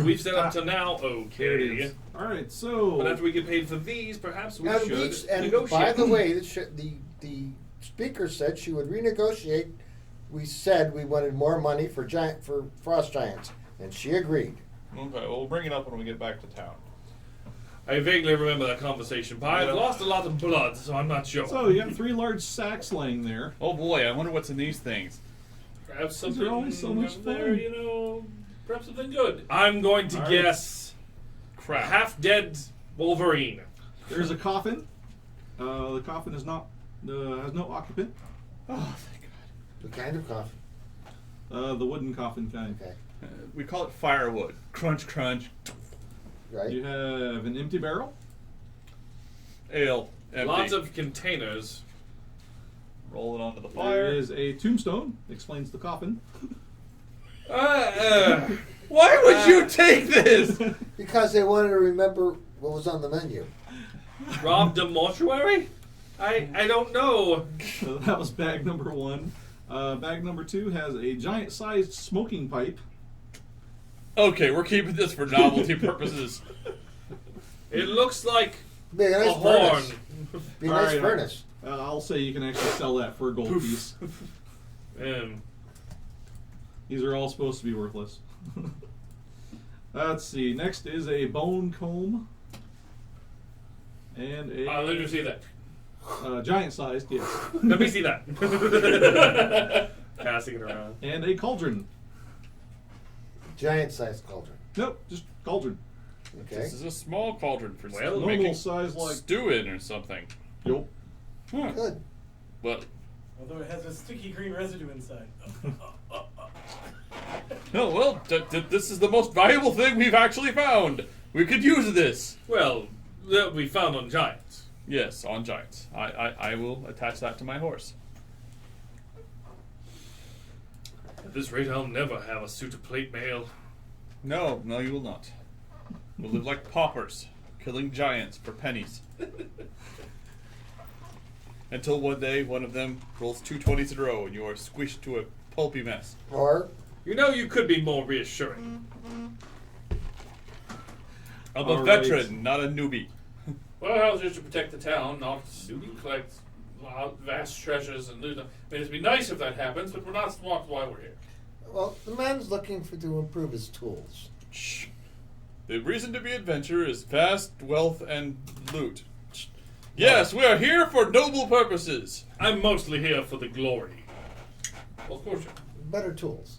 We've said up to now, There it okay. is. All right, so But after we get paid for these, perhaps we And should and negotiate. by the way, the speaker said she would renegotiate. We said we wanted more money for frost giants, and she agreed. Okay, well, we'll bring it up when we get back to town. I vaguely remember that conversation, but I've Yeah. lost a lot of blood, so I'm not sure. So you have 3 large sacks laying there. Oh boy, I wonder what's in these things. Perhaps These are something always so much there, fun. perhaps something good. I'm going to All right. guess Crap. half-dead Wolverine. There's a coffin. The coffin is not has no occupant. Oh, thank God. What kind of coffee? The wooden coffin kind. Okay, We call it firewood. Crunch, crunch. right. You have an empty barrel. Ale. Empty. Lots of containers. Roll it onto the There fire. is a tombstone. Explains the coffin. Why would you take this? Because they wanted to remember what was on the menu. Robbed a mortuary? I don't know. So that was bag number 1. Bag number 2 has a giant-sized smoking pipe. Okay, we're keeping this for novelty purposes. It looks like Be a a nice horn. furnace. Be a All nice right, furnace. I'll say you can actually sell that for a gold piece. These are all supposed to be worthless. Let's see. Next is a bone comb. And Let me see that. giant-sized, yes. Let me see that. Passing it around. And a cauldron. Giant-sized cauldron. Nope, just cauldron. Okay. This is a small cauldron for Well, Normal making size, like. stew in or something. Yup. Huh. Good. Well, Although it has a sticky green residue inside. no, well, this is the most valuable thing we've actually found. We could use this. Well, that we found on giants. Yes, on giants. I will attach that to my horse. At this rate, I'll never have a suit of plate mail. No, you will not. We'll live like paupers, killing giants for pennies. Until one day, one of them rolls 2 20s in a row and you are squished to a pulpy mess. Or You know, you could be more reassuring. I'm a All right. veteran, not a newbie. Well, I was here to protect the town, not collect vast treasures and loot them. I mean, it'd be nice if that happens, but we're not smart while we're here. well, the man's looking to improve his tools. Shh. The reason to be adventure is vast wealth and loot. Yes, we are here for noble purposes. I'm mostly here for the glory. Well, of course you Better tools.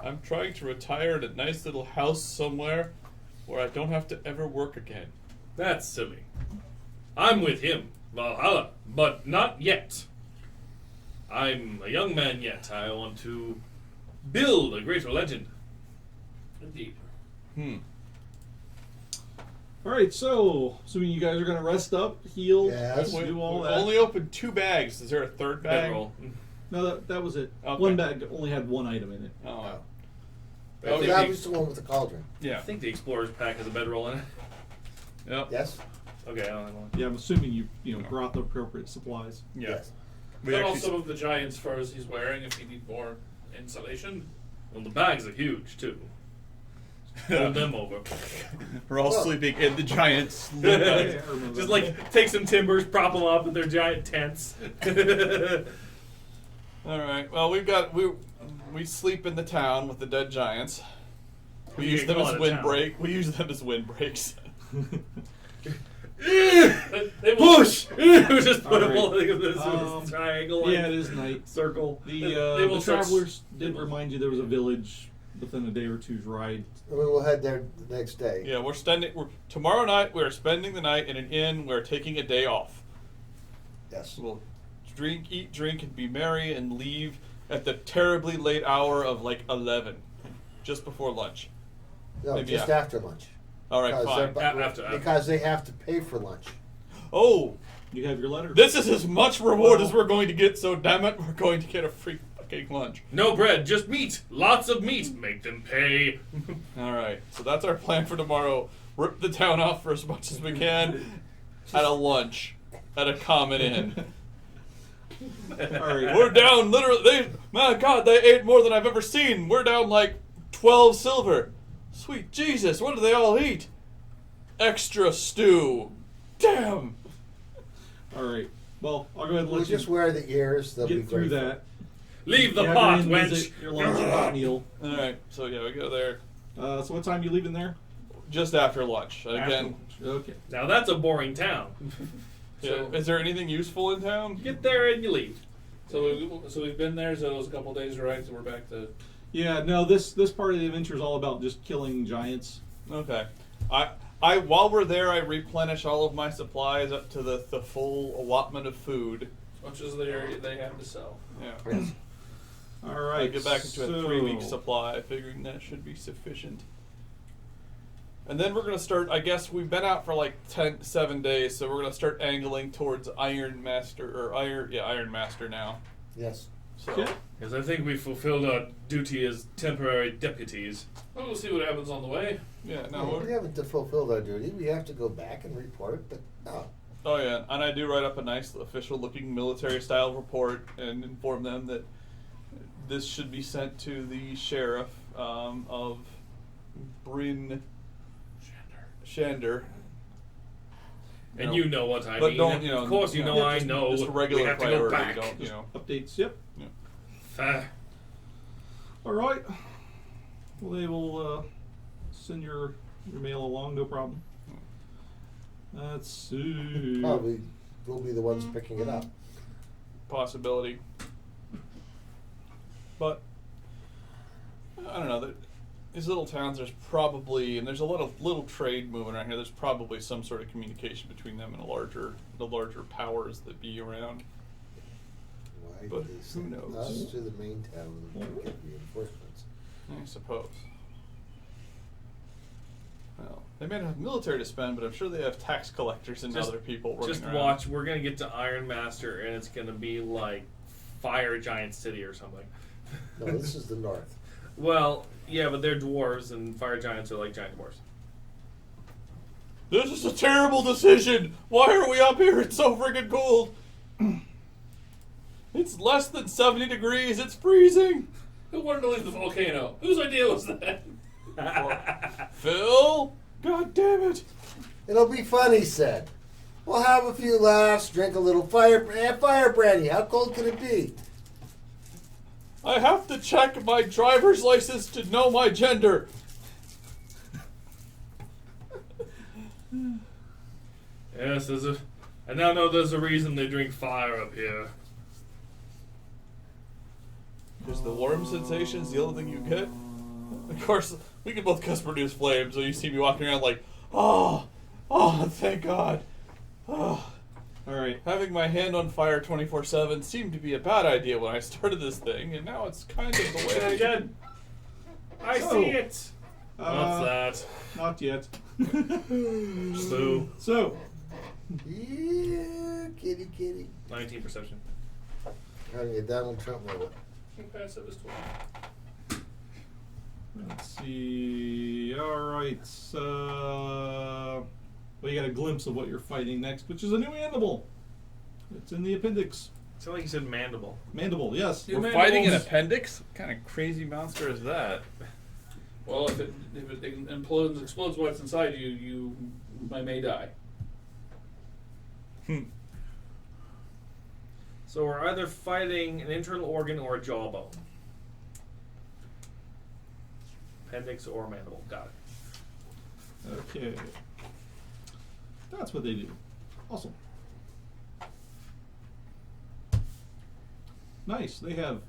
I'm trying to retire in a nice little house somewhere where I don't have to ever work again. That's silly. I'm with him, Valhalla, but not yet. I'm a young man yet. I want to build a greater legend. Indeed. All right, so assuming you guys are going to rest up, heal, Yes. do all We that. only opened 2 bags. Is there a third bag? Bedroll. No, that was it. Okay. One bag only had 1 item in it. Oh, I Well, think that the- was the one with the cauldron. I yeah. think the explorer's pack has a bedroll in it. Yep. Yes? Okay, I don't know. Yeah, I'm assuming you brought the appropriate supplies. Yeah. Yes. We Cut off actually some of the giant's furs he's wearing if you need more insulation. Well, the bags are huge, too. Fold them over. We're all Well- sleeping in the giant sloop. Yeah, I remember Just that. like take some timbers, prop them up in their giant tents. All right. Well, we sleep in the town with the dead giants. We You use can them go as out of town. windbreak. We use them as windbreaks. They will- Push! We just put All them all right. in this triangle. yeah, it is night. Circle. The, They the will start travelers did remind you there was a village within a day or two's ride. We will head there the next day. Yeah, tomorrow night. We're spending the night in an inn. We're taking a day off. Yes. We'll eat, drink, and be merry, and leave at the terribly late hour of like 11, just before lunch. No, Maybe just after lunch. All right, fine. Because they have to pay for lunch. Oh, You have your letter. this is as much reward as we're going to get. So damn it, we're going to get a free fucking lunch. No bread, just meat. Lots of meat. Make them pay. All right, so that's our plan for tomorrow. Rip the town off for as much as we can at a lunch at a common inn. All right. We're down literally. My God, they ate more than I've ever seen. We're down like 12 silver. Sweet Jesus, what do they all eat? Extra stew. Damn. All right. Well, I'll go ahead and We'll let you just wear the ears. They'll be get through grateful. that. Leave the Yeah, pot, go in, wench. visit your lunch meal. All right, so yeah, we go there So what time you leaving there? just after lunch. After Again, lunch. Okay. Now that's a boring town. yeah, is there anything useful in town? You get there and you leave. So we've been there. So it was a couple days, right? So we're back to. Yeah. No. This part of the adventure is all about just killing giants. Okay. I while we're there, I replenish all of my supplies up to the full allotment of food. As much as they have to sell. Yeah. Yes. All I right. get back into a so- 3-week supply, figuring that should be sufficient. And then we're gonna start. I guess we've been out for like 7 days, so we're gonna start angling towards Ironmaster now. Yes. So Okay. Because I think we fulfilled our duty as temporary deputies. Well, we'll see what happens on the way. yeah, No, no. we haven't fulfilled our duty. We have to go back and report, but no. Oh yeah, and I do write up a nice official-looking military-style report and inform them that this should be sent to the sheriff of Bryn Shander. And No. you know what I But mean. don't, Of course you know I just, know. Just a regular we have to go priority. back. Don't, Updates. Yep. All right. Well, they will send your mail along. No problem. Let's see. Probably we'll be the ones picking it up. possibility. But I don't know. These little towns, there's probably, and there's a lot of little trade moving around here. There's probably some sort of communication between them and the larger powers that be around. Why But did they who send knows? us to the main town and get reinforcements? I suppose. Well, they may not have military to spend, but I'm sure they have tax collectors and other people running Just around. watch. We're gonna get to Ironmaster, and it's gonna be like Fire Giant City or something. No, this is the north. Well, yeah, but they're dwarves, and fire giants are like giant dwarves. This is a terrible decision. Why are we up here? It's so freaking cold. It's less than 70 degrees. It's freezing. Who wanted to leave the volcano? Whose idea was that? Phil? God damn it. It'll be fun, he said. We'll have a few laughs, drink a little fire brandy. How cold can it be? I have to check my driver's license to know my gender. Yes, I now know there's a reason they drink fire up here. Is the warm sensations the only thing you get? Of course, we can both cuss produce flames, so you see me walking around like, oh, thank God. Oh. All right. Having my hand on fire 24/7 seemed to be a bad idea when I started this thing, and now it's kind of the way I Again, I So, see it. Uh, What's Not yet. that? Boo. So, Yeah, kitty. 19 perception. Having a Donald Trump moment. Passive is 12. let's see. All right. Well, you got a glimpse of what you're fighting next, which is a new mandible. It's in the appendix. It's like you said mandible. Mandible, yes. We're We're fighting an appendix? What kind of crazy monster is that? Well, if it explodes what's inside you, you may die. So we're either fighting an internal organ or a jawbone. Appendix or mandible. Got it. Okay. That's what they do. Awesome. Nice. They have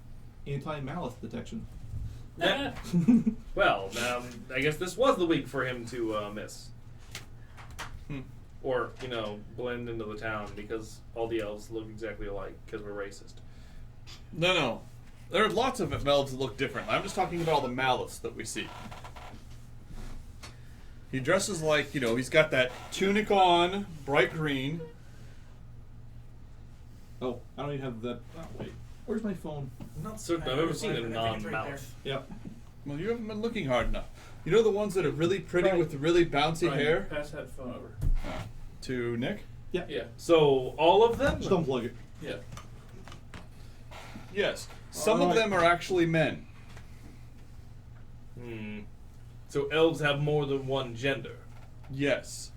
anti-malice detection. Well, I guess this was the week for him to miss. Or, blend into the town because all the elves look exactly alike because we're racist. No. There are lots of elves that look different. I'm just talking about all the malice that we see. He dresses like, he's got that tunic on, bright green. Oh, I don't even have that. Oh, wait. Where's my phone? I'm not certain I've ever seen a non-mouth. Yep. Well, you haven't been looking hard enough. You know the ones that are really pretty Right. with really bouncy Ryan, hair? pass that phone over. To Nick? Yeah. Yeah. So, all of them? Just unplug it. Yeah. Yes. Some of Alright. them are actually men. So elves have more than one gender. Yes.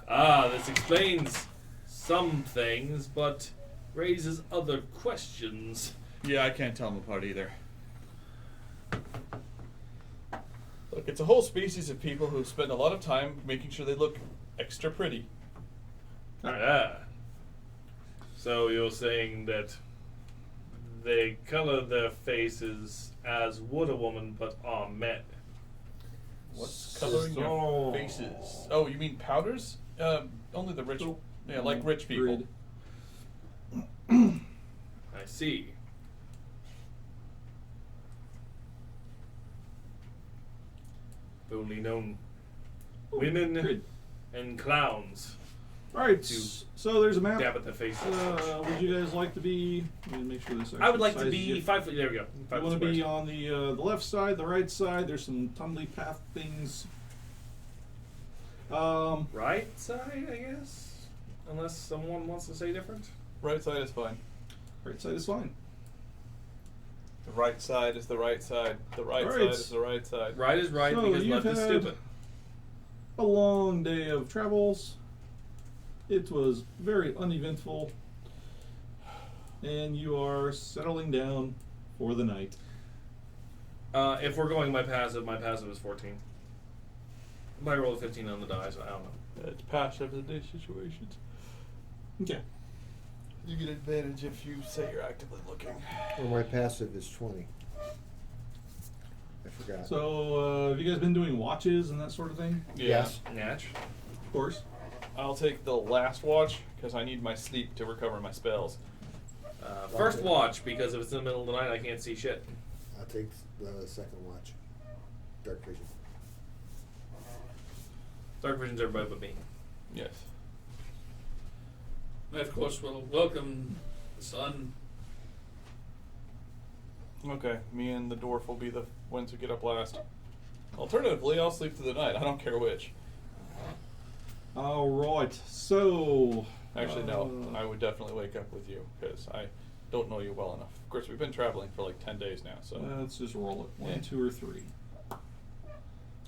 This explains some things, but raises other questions. Yeah, I can't tell them apart either. Look, it's a whole species of people who spend a lot of time making sure they look extra pretty. So you're saying that they color their faces as would a woman, but are men. What's coloring So- your faces? Oh, you mean powders? Only the rich. Yeah, like rich people. Grid. I see. I've only known women Grid. and clowns Alright, To so there's a map. dab at the faces. Would you guys like to be? Let me make sure this. I would like to sizes be you. 5 foot. There we go. You 5 want to squares. be on the left side, the right side. There's some tumbly path things. Right side, I guess. Unless someone wants to say different. Right side is fine. Right side is fine. The right side is the right side. The right Alright. side is the right side. Right is right So because you've left is had- stupid. A long day of travels. It was very uneventful, and you are settling down for the night. If we're going my passive is 14. I might roll a 15 on the die, so I don't know. It's passive in these situations. Okay. You get advantage if you say you're actively looking. Well, my passive is 20. I forgot. So, have you guys been doing watches and that sort of thing? Yes. Natch. Of course. I'll take the last watch because I need my sleep to recover my spells. First watch, because if it's in the middle of the night, I can't see shit. I'll take the second watch. Dark vision. Dark vision's everybody but me. Yes. And of course, we'll welcome the sun. Okay, me and the dwarf will be the ones who get up last. Alternatively, I'll sleep through the night. I don't care which. Alright, so. Actually, no. I would definitely wake up with you because I don't know you well enough. Of course, we've been traveling for like 10 days now, so. Let's just roll it. 1, Yeah. 2, or 3.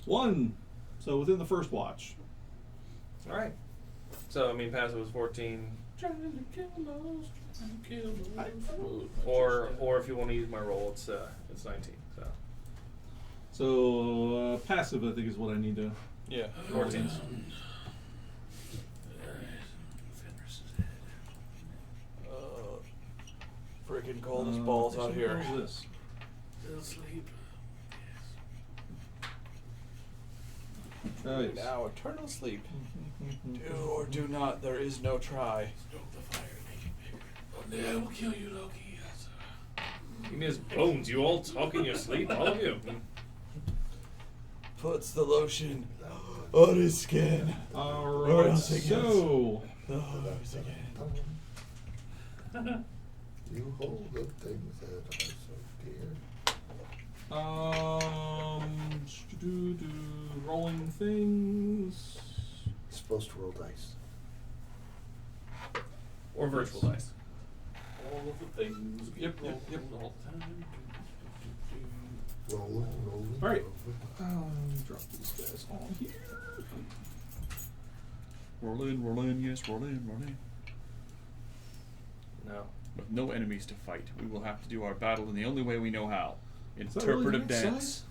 1! So within the first watch. Alright. So, passive was 14. Trying to kill those, trying to kill those. Or if you want to use my roll, it's 19. So. So, passive, I think, is what I need to. Yeah. 14. Freaking cold as balls out here. What is this? Still sleep. Right. Now, eternal sleep. Do or do not, there is no try. Stoke the fire, make it bigger. One day I will kill you, Loki. Yes, Give me his bones. You all talk in your sleep, all of you. Puts the lotion on his skin. Alright, else it so. Oh, again. You hold the things that are so dear. Rolling things. Supposed to roll dice. Or virtual dice. all of the things we Yep. all the time. Roll, roll. All right. roll. Drop these guys on here. Roll in, yes, roll in. No. With no enemies to fight, we will have to do our battle in the only way we know how. Is that really Interpretive that dance. size?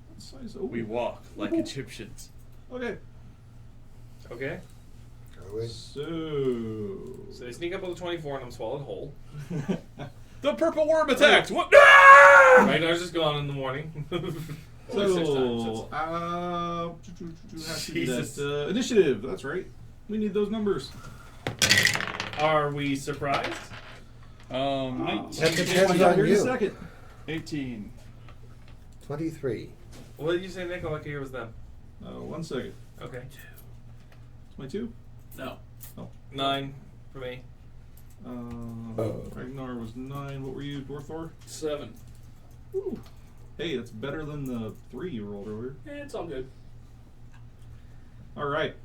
What size? Oh. We walk like Egyptians. Okay. Okay. Go away. So. So they sneak up on the 24 and I'm swallowed whole. The purple worm attacked. What? Right, I was just gone in the morning. Only 6 So, times, Jesus. initiative. That's right. We need those numbers. Are we surprised? 19. That depends Yeah, on here's you. a second. 18. 23. What did you say, Nick? What year was that? 1 second. Okay. It's my 2. No. 9 for me. Ragnar was 9. What were you, Dwarthor? 7. Ooh. Hey, that's better than the 3 you rolled earlier. It's all good. All right.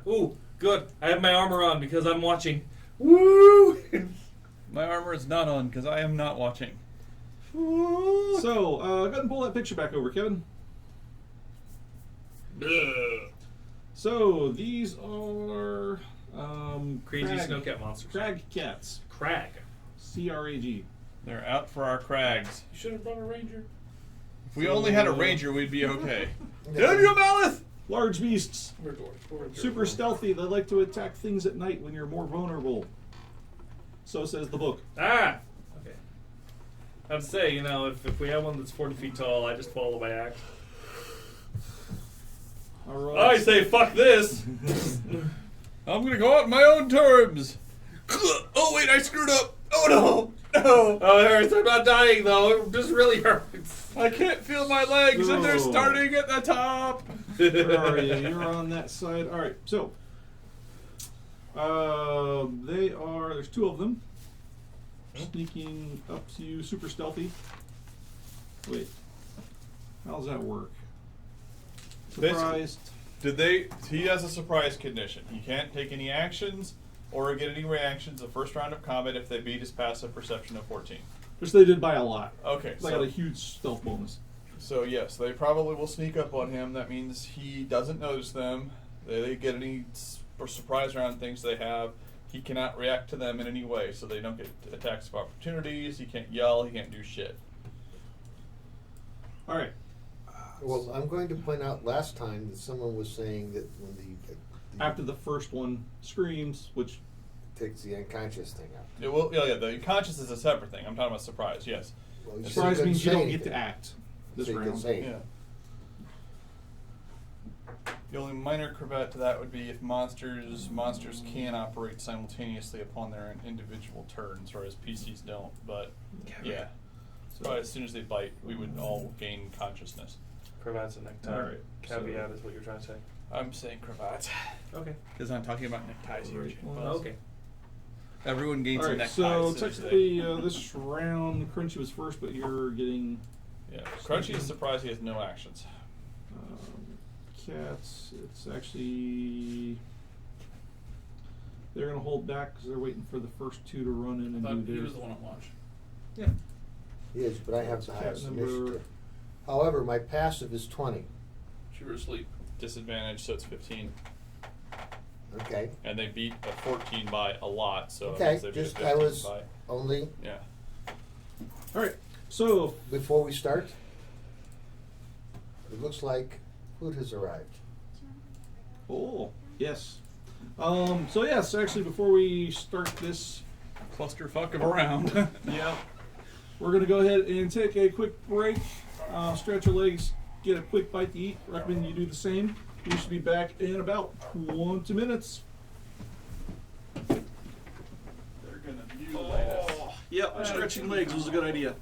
Ooh, good. I have my armor on because I'm watching. Woo! My armor is not on because I am not watching. So, go ahead and pull that picture back over, Kevin. So, these are Crazy crag- snowcat monsters. Crag cats. Crag. C-R-A-G. They're out for our crags. You should have brought a ranger. If we only had a ranger, we'd be okay. Damn you, Malith! Large beasts. We're dwarves. We're Super stealthy. They like to attack things at night when you're more vulnerable. So says the book. Ah! Okay. I'd say, you know, if we have one that's 40 feet tall, I just follow my act. All right. I say, fuck this! I'm gonna go out on my own terms. Oh wait, I screwed up. Oh no! No! Oh, it hurts. I'm not dying, though. It just really hurts. I can't feel my legs, and they're No. starting at the top. Where are you? You're on that side. All right. So, they are. There's 2 of them. Sneaking up to you, super stealthy. Wait. How does that work? Surprised. He has a surprise condition. He can't take any actions or get any reactions the first round of combat if they beat his passive perception of 14. Which they did by a lot. Okay, They got a huge stealth bonus. so yes, they probably will sneak up on him. That means he doesn't notice them. They get any surprise round things they have. He cannot react to them in any way, so they don't get attacks of opportunities. He can't yell. He can't do shit. All right. Well, I'm going to point out last time that someone was saying that when the After the first one screams, which takes the unconscious thing out. It will, yeah, the conscious is a separate thing. I'm talking about surprise. Yes. Well, you said surprise couldn't means you say don't get anything. to act this So you can round. say Yeah. The only minor cravat to that would be if monsters can operate simultaneously upon their individual turns, whereas PCs don't. But yeah, so as soon as they bite, we would all gain consciousness. Cravats and necktie. All right, Caveat so- is what you're trying to say. I'm saying cravat Okay. because I'm talking about neckties here. Right. Jim. Well, Okay. Everyone gains All a right, necktie. so as soon as they- technically this round, Crunchy was first, but you're getting yeah, Crunchy is surprised he has no actions. cats. It's actually they're going to hold back because they're waiting for the first 2 to run in I and thought do he their. was the one on watch. Yeah. He is, but I have the Cat highest number- initiative. However, my passive is 20. You were asleep. Disadvantage, so it's 15, Okay. and they beat a 14 by a lot. So Okay, they beat a just 15 I was by, only yeah. All right, so before we start. It looks like food has arrived. oh yes, so yes, actually before we start this, Clusterfuck of a round. yeah, we're going to go ahead and take a quick break, stretch your legs, get a quick bite to eat. Recommend you do the same. We should be back in about 20 minutes. They're gonna mutilate us. Yep, stretching legs was a good idea.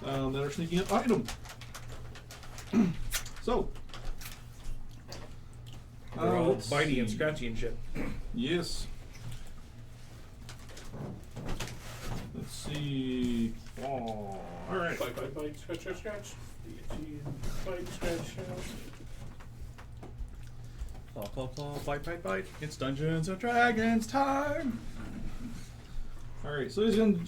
that are sneaking up behind him. So. They're all let's bitey and see. scratchy and shit. Yes. Let's see. Oh, all right. Bite, scratch, scratch, scratch. Bite, scratch, scratch. Claw, claw, claw, bite. It's Dungeons and Dragons time. All right. So he's gonna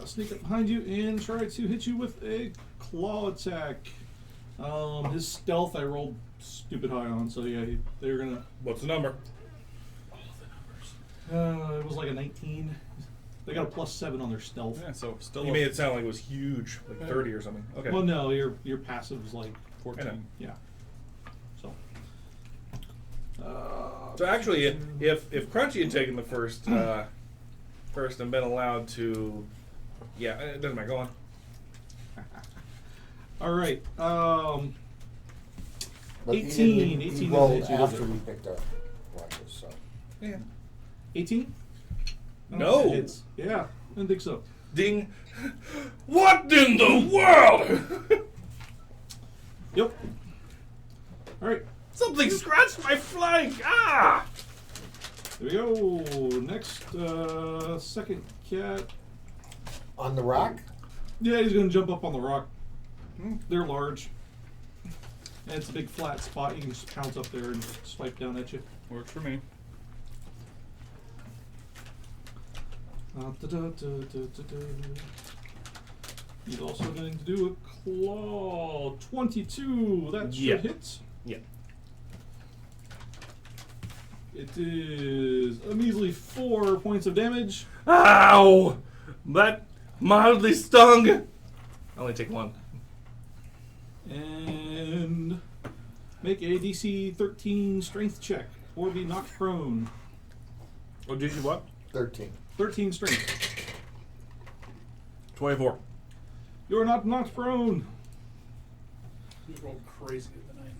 sneak up behind you and try to hit you with a claw attack. His stealth I rolled stupid high on, so yeah, they're gonna. What's the number? It was like a 19. They got a +7 on their stealth. Yeah, so still. You made it sound like it was huge, like 30 or something. Okay. Well, no, your passive is like 14. Yeah. So. So actually, if Crunchy had taken the first and been allowed to, yeah, it doesn't matter. Go on. All right. But 18. He 18 rolled doesn't hit you, does after it? we picked our watches, so. Yeah. 18? No. It hits. Yeah, I didn't think so. Ding. What in the world? Yep. All right. Something scratched my flank. Ah! There we go. Next, second cat. On the rock? Yeah, he's gonna jump up on the rock. They're large. And it's a big flat spot. You can just pounce up there and swipe down at you. Works for me. He's also going to do a claw. 22. That should Yeah. hit. Yeah. It is a measly 4 points of damage. Ow! That mildly stung. I only take one. And make a DC 13 strength check or be knocked prone. Oh, did you what? 13. 13 strength. 24. You're not knocked prone. You rolled crazy tonight.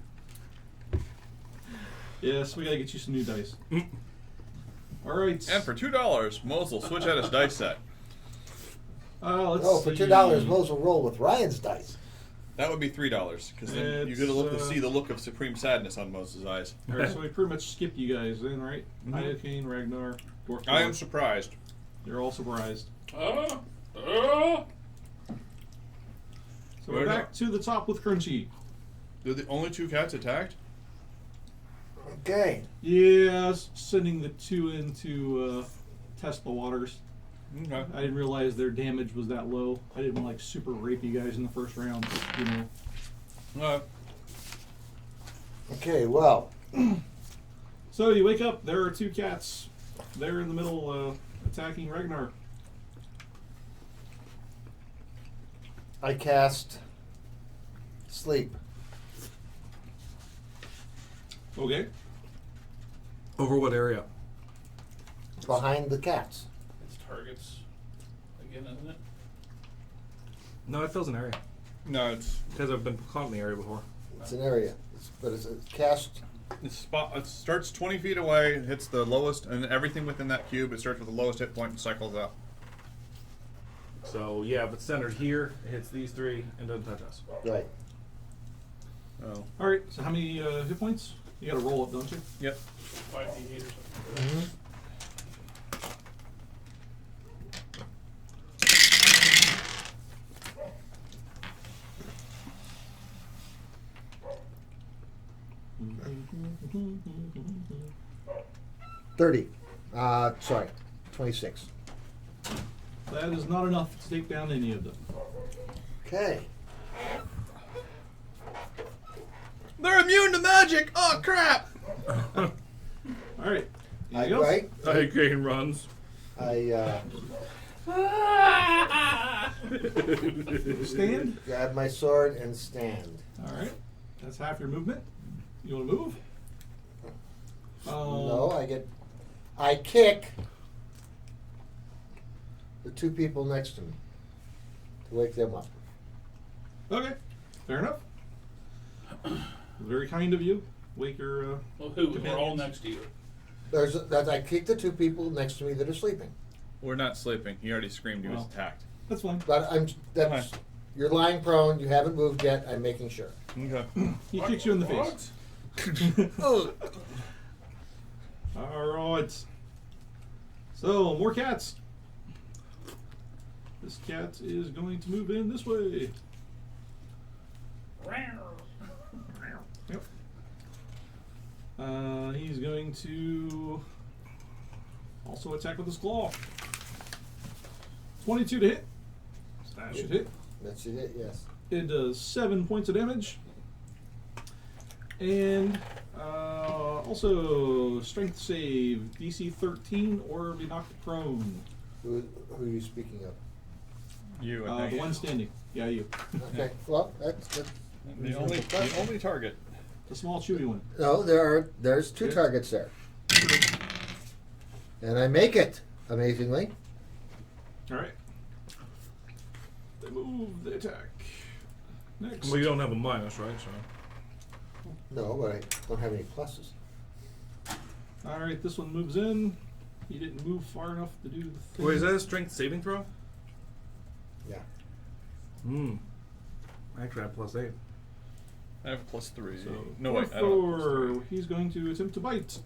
Yes, we gotta get you some new dice. All right. And for $2, Mose will switch out his dice set. Let's Oh, for see. $2, Mose will roll with Ryan's dice. That would be $3 because then you It's, get to look to see the look of supreme sadness on Mose's eyes. All right, so we pretty much skipped you guys then, right? Iocane, Ragnar, Dwarf. I am surprised. You're all surprised. Ah! So we're Where back to the top with Crunchy. They're the only 2 cats attacked? Okay. Yeah, sending the 2 in to test the waters. Okay. I didn't realize their damage was that low. I didn't like super rape you guys in the first round, but, you know. Okay, well, So you wake up, there are 2 cats. They're in the middle attacking Ragnar. I cast Sleep. Okay. Over what area? Behind the cats. It's targets again, isn't it? No, it fills an area. No, it's Because I've been caught in the area before. It's an area. But it's cast. it starts 20 feet away, hits the lowest, and everything within that cube, it starts with the lowest hit point and cycles up. So, yeah, if it's centered here, it hits these 3 and doesn't touch us. Right. Oh. All right, so how many hit points? You got to roll up, don't you? Yep. 5d8 or something. $30. Sorry, 26. That is not enough to take down any of them. Okay. They're immune to magic! Oh, crap! All right. I, Anything else? right? Iocane runs. I Stand. grab my sword and stand. All right. That's half your movement. You want to move? No, I kick the 2 people next to me to wake them up. Okay. Fair enough. Very kind of you. Wake your. Well, who? We're all companions. next to you. I kick the 2 people next to me that are sleeping. We're not sleeping. He already screamed he was Well. attacked. That's fine. But that's You're lying prone. You haven't moved yet. I'm making sure. Okay. He kicks you in the face. Oh. Alright. So, more cats. This cat is going to move in this way. Yep. He's going to also attack with his claw. 22 to hit. That should hit. That should hit, yes. It does 7 points of damage. And also strength save, DC 13 or be knocked prone. Who are you speaking of? You, I think. The one standing. Yeah, you. Okay, well, that's good. The only target. The small chewy one. No, there's 2 Good. targets there. And I make it, amazingly. Alright. They move, they attack. Next. Well, you don't have a minus, right? So. No, but I don't have any pluses. Alright, this one moves in. He didn't move far enough to do the thing. Wait, is that a strength saving throw? Yeah. Hmm. I actually have +8. I have +3. So, No, wait, I don't have Thor, he's going to attempt to bite.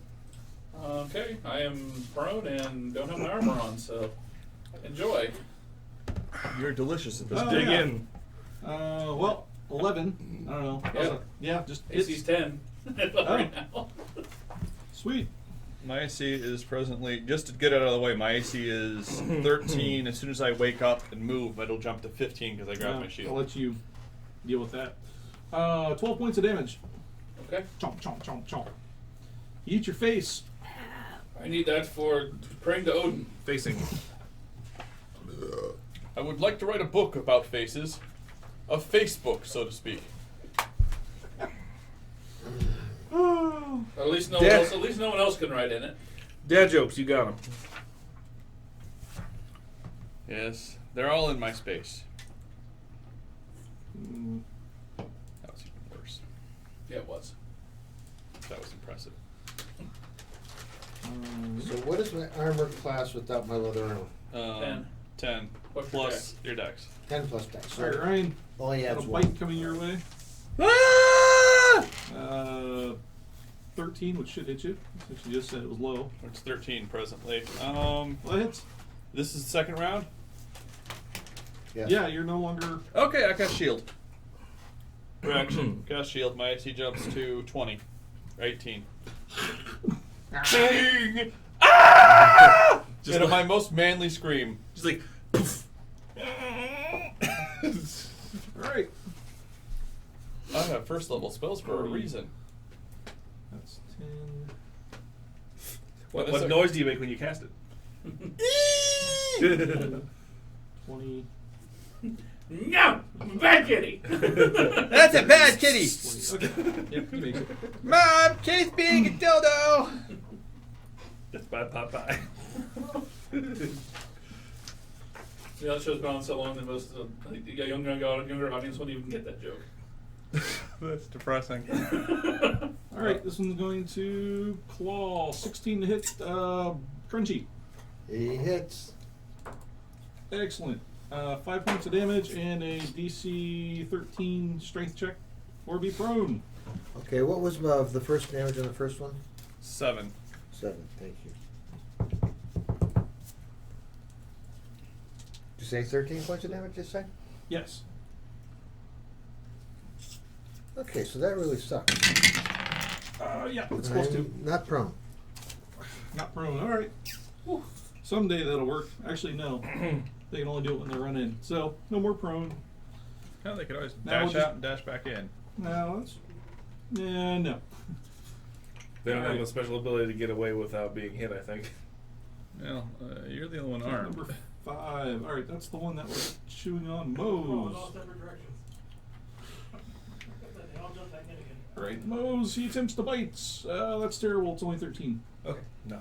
Okay, I am prone and don't have my armor on, so enjoy. +3. You're delicious at this. Oh, Dig yeah. in. Well, 11. I don't know. Yeah. Yeah, just AC's 10 right now. Sweet. My AC is presently, just to get it out of the way, my AC is 13. As soon as I wake up and move, it'll jump to 15 because I grabbed my I'll shield. let you deal with that. 12 points of damage. Okay, Chomp, chomp, chomp, chomp. You eat your face. I need that for praying to Odin. Facing. I would like to write a book about faces. A face book, so to speak. Oh. At least no Death. one else. At least no one else can write in it. Dad jokes, you got him. Yes, they're all in my space. Mm, That was even worse. Yeah, it was. That was impressive. So what is my armor class without my leather armor? 10. 10. What's your Plus your dex. 10 plus dex. Alright, Ryan. Only Got adds a 1. bite coming your way. Ah! 13, which should hit you, since you just said it was low. It's 13 presently. Well, it hits. This is the second round? Yes. Yeah, you're no longer. Okay, I got shield. Reaction. Got shield. My AC jumps to 20. Or 18. Ding! Ah! Just Just like- my most manly scream. Just like, poof. Alright. I have first level spells for a reason. That's 10. What This is- noise do you make when you cast it? 20. No! Bad kitty! That's a bad kitty! 20. Okay. Yep, he makes it. Mom, kitty's being a dildo! That's bad Popeye. Yeah, that show's gone on so long that most younger audience won't even get that joke. That's depressing. Alright, this one's going to claw. 16 to hit. Crunchy. He hits. Excellent. 5 points of damage and a DC 13 strength check or be prone. Okay, what was the first damage on the first one? 7. 7, thank you. Did you say 13 points of damage this time? Yes. Okay, so that really sucks. Yeah, it's supposed to. I'm not prone. Not prone. Alright. Someday that'll work. Actually, no. They can only do it when they run in. So, no more prone. No, they could always Now we'll dash just- out and dash back in. No, that's. Yeah, no. They don't have Alright. a special ability to get away without being hit, I think. Well, you're the only one So armed. number 5. Alright, that's the one that was chewing on Oh, in all Mose. separate directions. They all jump back in again. Alright, Mose, he attempts to bite. That's terrible. It's only 13. Okay, no.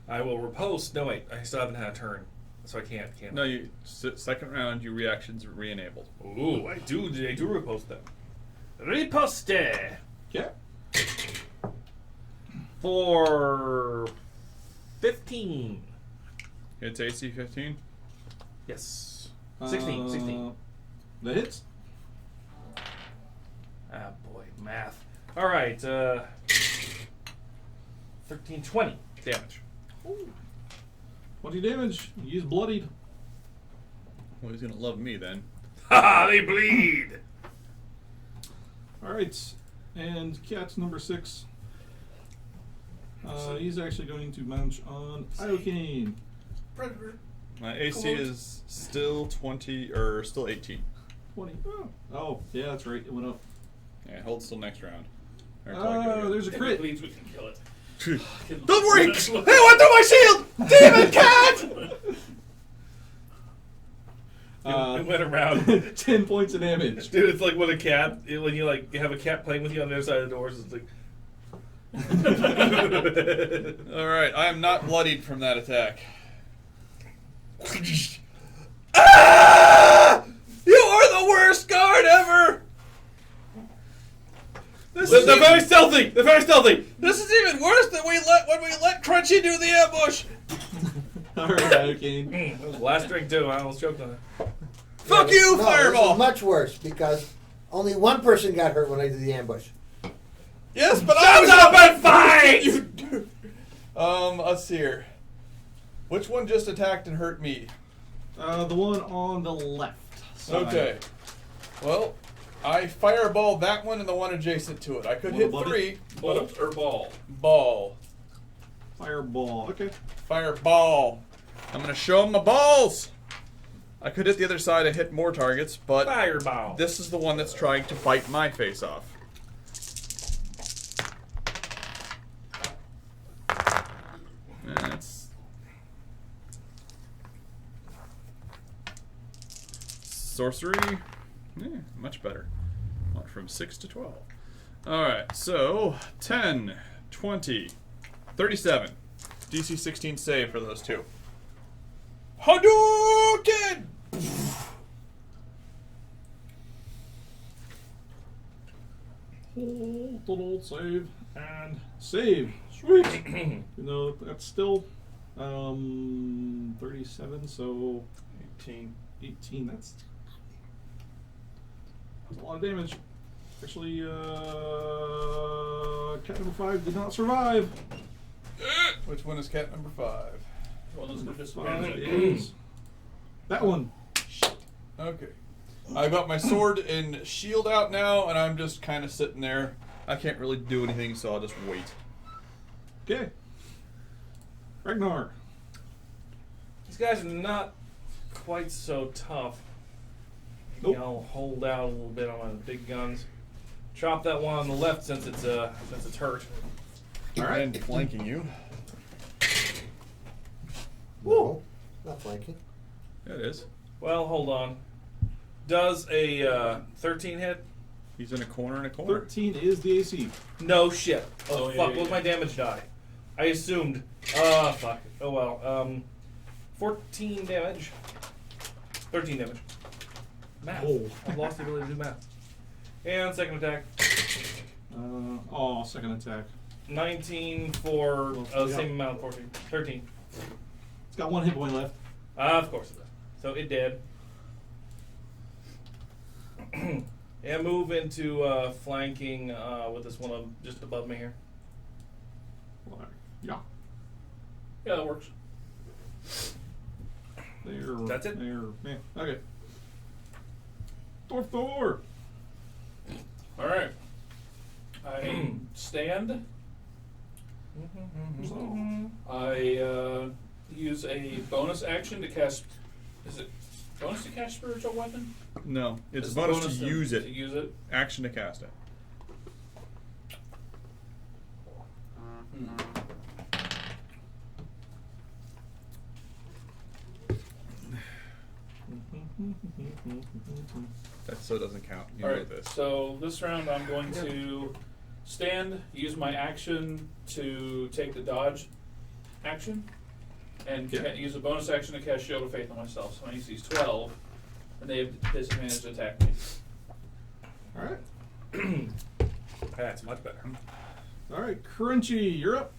I will riposte. No, wait, I still haven't had a turn, so I can't. No, you second round, your reactions are re-enabled. Ooh, I do riposte them. Riposte Okay. for 15. It's AC 15. Yes. 16. That hits. Ah, boy, math. All right, 13, 20 damage. 20 damage. He's bloodied. Well, he's gonna love me then. Ha! They bleed. All right, and cat number 6. He's actually going to munch on Iocane. Predator. My AC is still 20 or still 18. 20. Oh, yeah, that's right. It went up. Yeah, hold still next round. Or until I go There's a If it crit. bleeds, we can kill it. again. Don't worry! Hey, went through my shield! Demon cat! It went around. 10 points of damage. Dude, it's like when a cat, when you like have a cat playing with you on the other side of the doors, it's like. Alright, I am not bloodied from that attack. Ah! You are the worst guard ever! They're very stealthy! They're very stealthy! This is even worse than when we let Crunchy do the ambush! All right, Iocane. That was the last drink too. I almost choked on it. Fuck you, No, Fireball! This is much worse because only one person got hurt when I did the ambush. Yes, but I was up and fight! Let's see here. Which one just attacked and hurt me? The one on the left side. Okay. Well, I fireball that one and the one adjacent to it. I could One hit above 3. Bolt or ball? Ball. Fireball. Okay. Fireball. I'm gonna show him my balls. I could hit the other side and hit more targets, but Fireball. this is the one that's trying to bite my face off. That's sorcery. Yeah, much better. Went from 6 to 12. Alright, so 10, 20, 37. DC 16 save for those two. Hadouken! Hold old save and save. Sweet. You know, that's still 37, so 18. That's a lot of damage. Actually, cat number 5 did not survive. Which one is cat number 5? Well, those are Five disadvantage. is that one. Okay. I got my sword and shield out now, and I'm just kind of sitting there. I can't really do anything, so I'll just wait. Okay. Ragnar. These guys are not quite so tough. Nope. Maybe I'll hold out a little bit on my big guns. Chop that one on the left since it's hurt. All right. And flanking you. No, not flanking. Yeah, it is. Well, hold on. Does a 13 hit? He's in a corner. 13 is the AC. No shit. Oh, Oh, yeah, fuck. yeah, What was yeah. my damage die? I assumed. Fuck. Oh well. 14 damage. 13 damage. Math. Oh. I've lost the ability to do math. And second attack. Second attack. 19 for Yeah. same amount. 14. 13. It's got 1 hit point left. Of course it does. So it did. And move into flanking with this one just above me here. Yeah. Yeah, that works. That's it? Yeah. Okay. Thor. All right. I stand. I use a bonus action to cast. Is it bonus to cast spiritual weapon? No, it's Is a it bonus to use To it. use it. Action to cast it. That so doesn't count. You All know right. this. So this round, I'm going to stand, use my action to take the dodge action, and Yeah. use a bonus action to cast Shield of Faith on myself. So my AC is 12, and they have disadvantage to attack me. All right. That's much better. All right. Crunchy, you're up.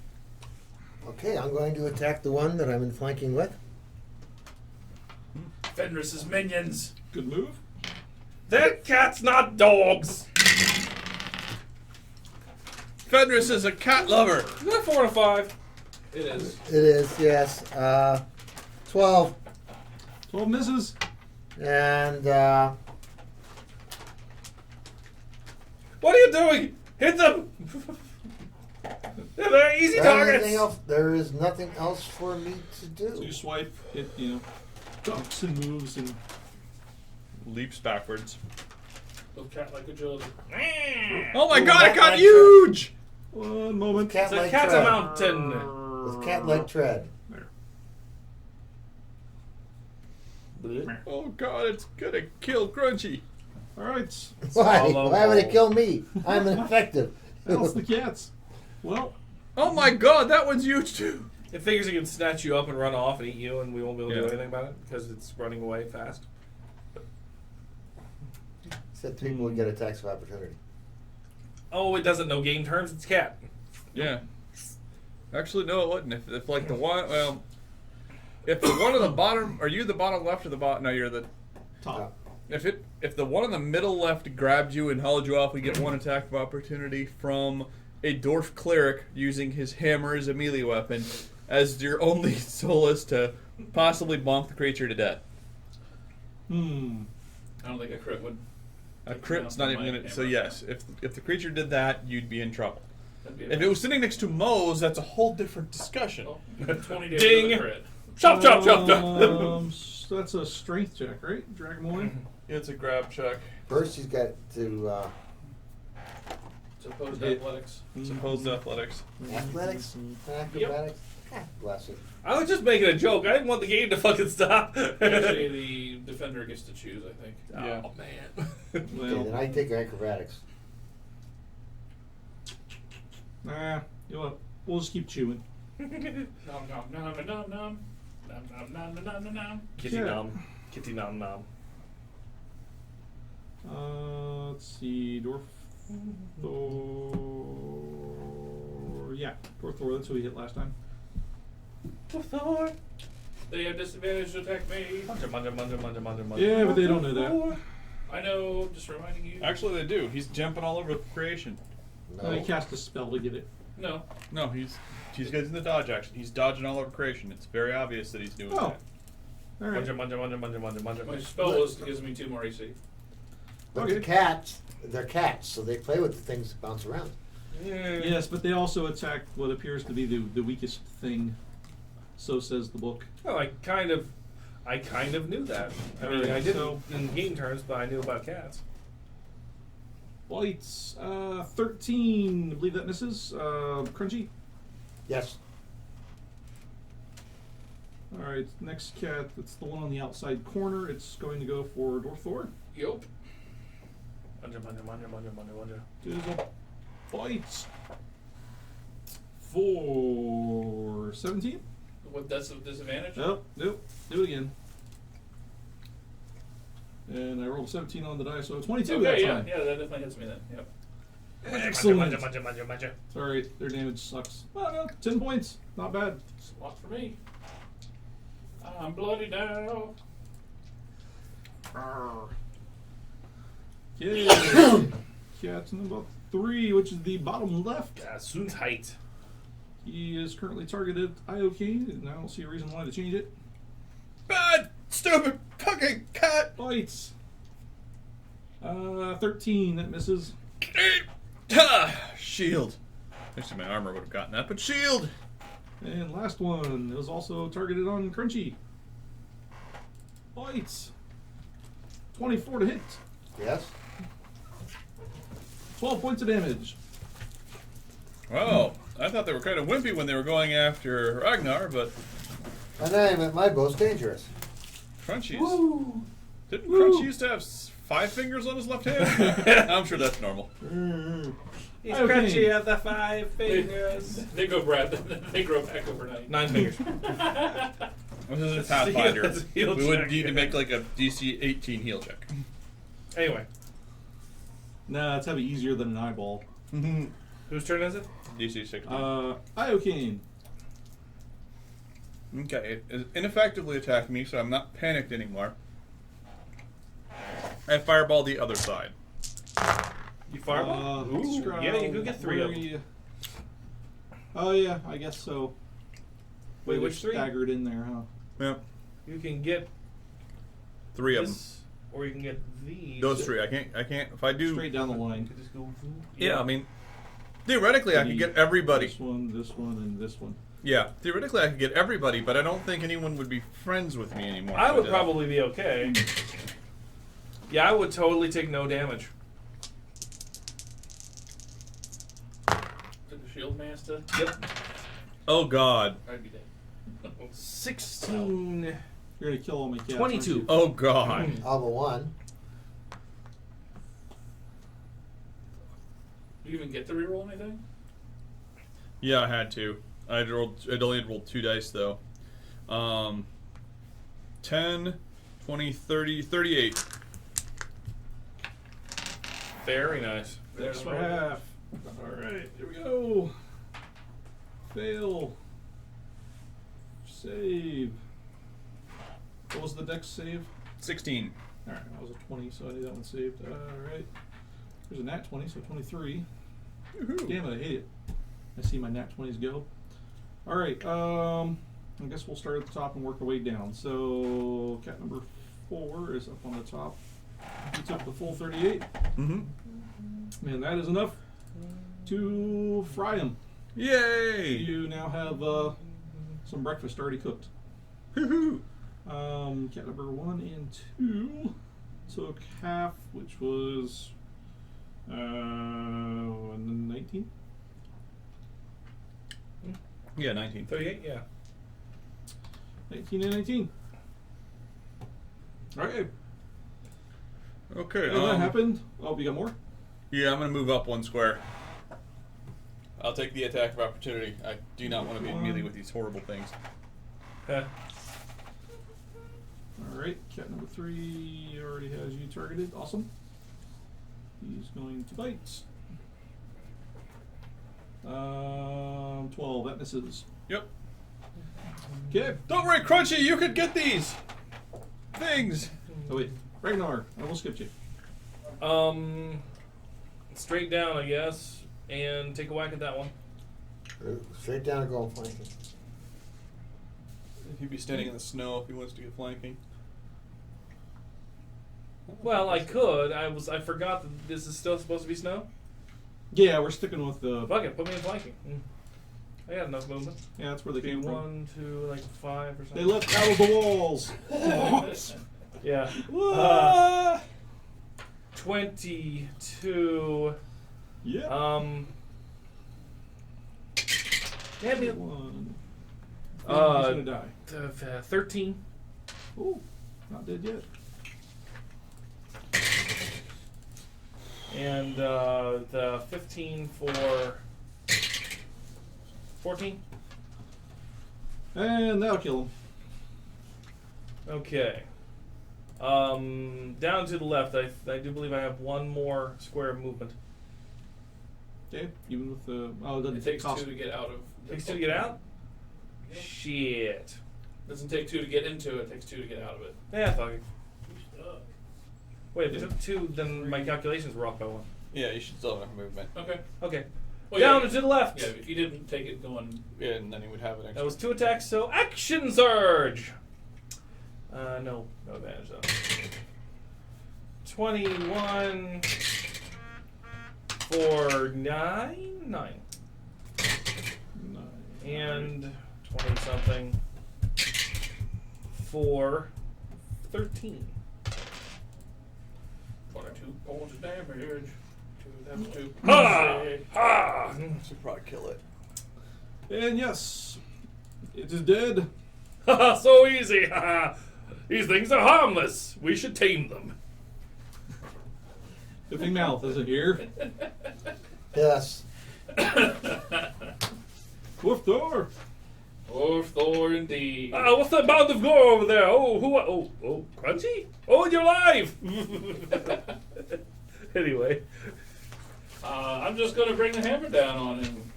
Okay, I'm going to attack the one that I'm in flanking with. Fenris's minions. Good move. They're cats, not dogs. Fenris is a cat lover. Is that 4 and a 5? It is. It is, yes. 12. 12 misses. And What are you doing? Hit them! They're very easy targets. there is nothing else for me to So you do. swipe, it, ducks and moves and Leaps backwards. With cat-like agility. Oh my Ooh, god, it got that- huge! one moment. Cat It's a like cat tread. mountain. With cat-like tread. There. Oh god, it's gonna kill Crunchy. All right. Why? Swallow. Why would it kill me? I'm ineffective. That's the cats. Well, Oh my god, that one's huge too. It figures it can snatch you up and run off and eat you, and we won't be able to do Yeah. anything about it because it's running away fast. Said people would get attacks of opportunity. Oh, it doesn't know game terms. It's cat. Yeah. Actually, no, it wouldn't. If like the one, well, if the one on the bottom, are you the bottom left or the bottom? No, you're the. top. If the one on the middle left grabbed you and held you off, we get one attack of opportunity from a dwarf cleric using his hammer as a melee weapon, as your only solace to possibly bonk the creature to death. I don't think a crit would. A crit's not even gonna. So yes, if the creature did that, you'd be in trouble. That'd be If it was sitting next to Moe's, that's a whole different discussion. Oh, 20 days Ding. with a crit. Chop, chop, chop, chop. So that's a strength check, right? Drag him away. It's a grab check. First, he's got to Supposed Hit. athletics. Supposed athletics. athletics, acrobatics. God bless it. I was just making a joke. I didn't want the game to fucking stop. Actually, the defender gets to choose, I think. Yeah. Oh, man. Okay, Well, then I take acrobatics. nah, you know what? We'll just keep chewing. Nom nom nom nom nom nom. Nom nom nom nom nom nom nom. Kitty Yeah. nom. Kitty nom nom. Let's see, Dwarf Thor. Yeah, Dwarf Thor. That's who we hit last time. Thor. They have disadvantage to attack me. Manja, manja, manja, manja, manja, manja. Yeah, but they don't know that. I know, just reminding you. Actually, they do. He's jumping all over creation. No. He cast a spell to get it. No. No, he's getting the dodge action. He's dodging all over creation. It's very obvious that he's doing Oh. that. All right. Manja, manja, manja, manja, manja, manja. My spell list gives me 2 more AC. But the cats, they're cats, so they play with the things that bounce around. Yes, but they also attack what appears to be the weakest thing. So says the book. Well, I kind of knew that. I mean, Alright, I didn't so- in game terms, but I knew about cats. Bites, 13. I believe that misses. Crunchy. Yes. All right, next cat. That's the one on the outside corner. It's going to go for Dwarf Thor. Yup. Manja, manja, manja, manja, manja, manja. Dizzle. Bites. For 17. What, that's a disadvantage? Nope, nope. Do it again. And I rolled 17 on the die, so 22 that Okay, yeah, time. yeah, that definitely hits me then. Yep. Excellent. Manja, manja, manja, manja. Sorry, their damage sucks. Well, no, 10 points. Not bad. It's a lot for me. I'm bloody now. Okay. Cat's number 3, which is the bottom left. Gesundheit. He is currently targeted Iokane, and I don't see a reason why to change it. Bad, stupid, fucking cat. Bites. 13, that misses. Shield. Actually, my armor would have gotten that, but shield. And last one is also targeted on Crunchy. Bites. 24 to hit. Yes. 12 points of damage. Well, I thought they were kind of wimpy when they were going after Ragnar, but And I'm at my most dangerous. Crunchy's. Woo! Didn't Crunchy used to have 5 fingers on his left hand? I'm sure that's normal. He's Okay. crunchy at the 5 fingers. They go grab they grow back overnight. 9 fingers. This is a Pathfinder. That's a heal We would check. need to make like a DC 18 heal check. Anyway, Nah, it's heavy easier than an eyeball. whose turn is it? DC 16. Iokane. Okay, it ineffectively attacked me, so I'm not panicked anymore. I fireball the other side. You fireball? Ooh, Scrub, yeah, you could get 3 of where them. you- Oh yeah, I guess so. Wait, They're which 3? staggered in there, huh? Yep. You can get 3 of them. this, or you can get these. Those 3. I can't. If I do. Straight down the You line. could just go. Yeah, I mean, theoretically, I could get everybody. This one, and this one. Yeah, theoretically, I could get everybody, but I don't think anyone would be friends with me anymore. I if would did. probably be okay. Yeah, I would totally take no damage. Took a shield master. Yep. Oh God. I'd be dead. 16. You're gonna kill all my cats. 22. aren't you? Oh God. All but one. Do you even get to reroll anything? Yeah, I had to. I'd only rolled 2 dice though. 10, 20, 30, 38. Very nice. There's my half. Alright, here we go. Fail. Save. What was the dex save? 16. Alright, that was a 20, so I need that one saved. Alright. There's a nat 20, so 23. Woohoo. Damn it, I hate it. I see my nat 20s go. Alright, I guess we'll start at the top and work our way down. So, cat number 4 is up on the top. He took the full 38. Mm-hmm. And that is enough to fry him. Yay! You now have some breakfast already cooked. Woohoo! Cat number 1 and 2 took half, which was 19. Yeah, 19. 38, yeah. 19 and 19. Okay. Okay. And that happened. Oh, we got more? Yeah, I'm gonna move up 1 square. I'll take the attack of opportunity. I do not want to be in melee with these horrible things. Huh. Alright, cat number 3 already has you targeted. Awesome. He's going to bite. 12, that misses. Yep. Okay. Don't worry, Crunchy. You could get these things. Oh wait, Ragnar, I almost skipped you. Straight down, I guess, and take a whack at that one. Straight down and go on flanking. He'd be standing in the snow if he wants to get flanking. Well, I could. I forgot that this is still supposed to be snow. Yeah, we're sticking with the. Fuck it, put me in flanking. I got enough movement. Yeah, that's where they Be came from. 1, 2, like 5 or something. They left out of the walls. Yeah. Ah! 22. Yeah. Damn it. 1. He's Uh, gonna die. 13. Ooh, not dead yet. And the 15 for 14. And that'll kill him. Okay. Down to the left, I do believe I have 1 more square of movement. Okay, even with the. Oh, it doesn't It takes cost 2 to get out of. Takes 2 to get out? Yep. Shit. Doesn't take 2 to get into it. It takes 2 to get out of it. Yeah, fuck it. You're stuck. Wait, if it took 2, then my calculations were off by 1. Yeah, you should still have enough movement. Okay. Okay. Well, Down yeah, and to the left. Yeah, if you didn't take it going. Yeah, and then he would have an extra. That was 2 attacks, so action surge! No advantage though. 21 for 9? 9. And 20 something for 13. 22 points of damage. 2, that's 2. Ha! Ha! Should probably kill it. And yes, it is dead. Haha, so easy! Haha! These things are harmless. We should tame them. Good thing Mouth isn't here. Yes. Woof Thor. Or Thor indeed. What's that mound of gore over there? Oh, who? Oh, Crunchy? Oh, you're alive! Anyway. I'm just going to bring the hammer down on him.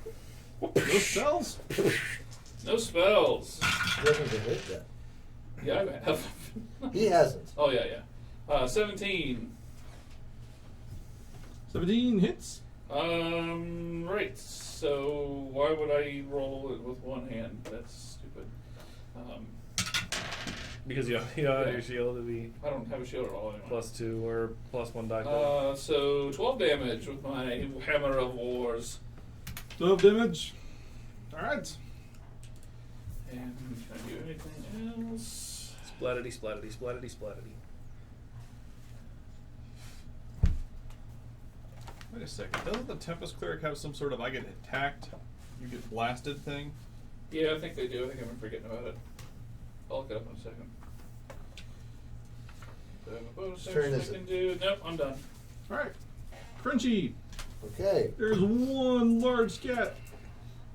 No spells. No spells. He hasn't been hit yet. Yeah, I have. He hasn't. Oh, yeah. 17. 17 hits. Right. So why would I roll it with one hand? That's stupid. Because you have your shield to be I don't have a shield at all anyway. +2 or +1 die. So 12 damage with my Hammer of Wars. 12 damage. Alright. And can I do anything else? Splatity, splatity, splatity, splatity. Wait a second. Doesn't the Tempest Cleric have some sort of I get attacked, you get blasted thing? Yeah, I think they do. I think I'm forgetting about it. I'll look it up in a second. Do I have a bonus Whose turn action I is it? can do? Nope, I'm done. Alright. Frenchie. Okay. There's one large cat.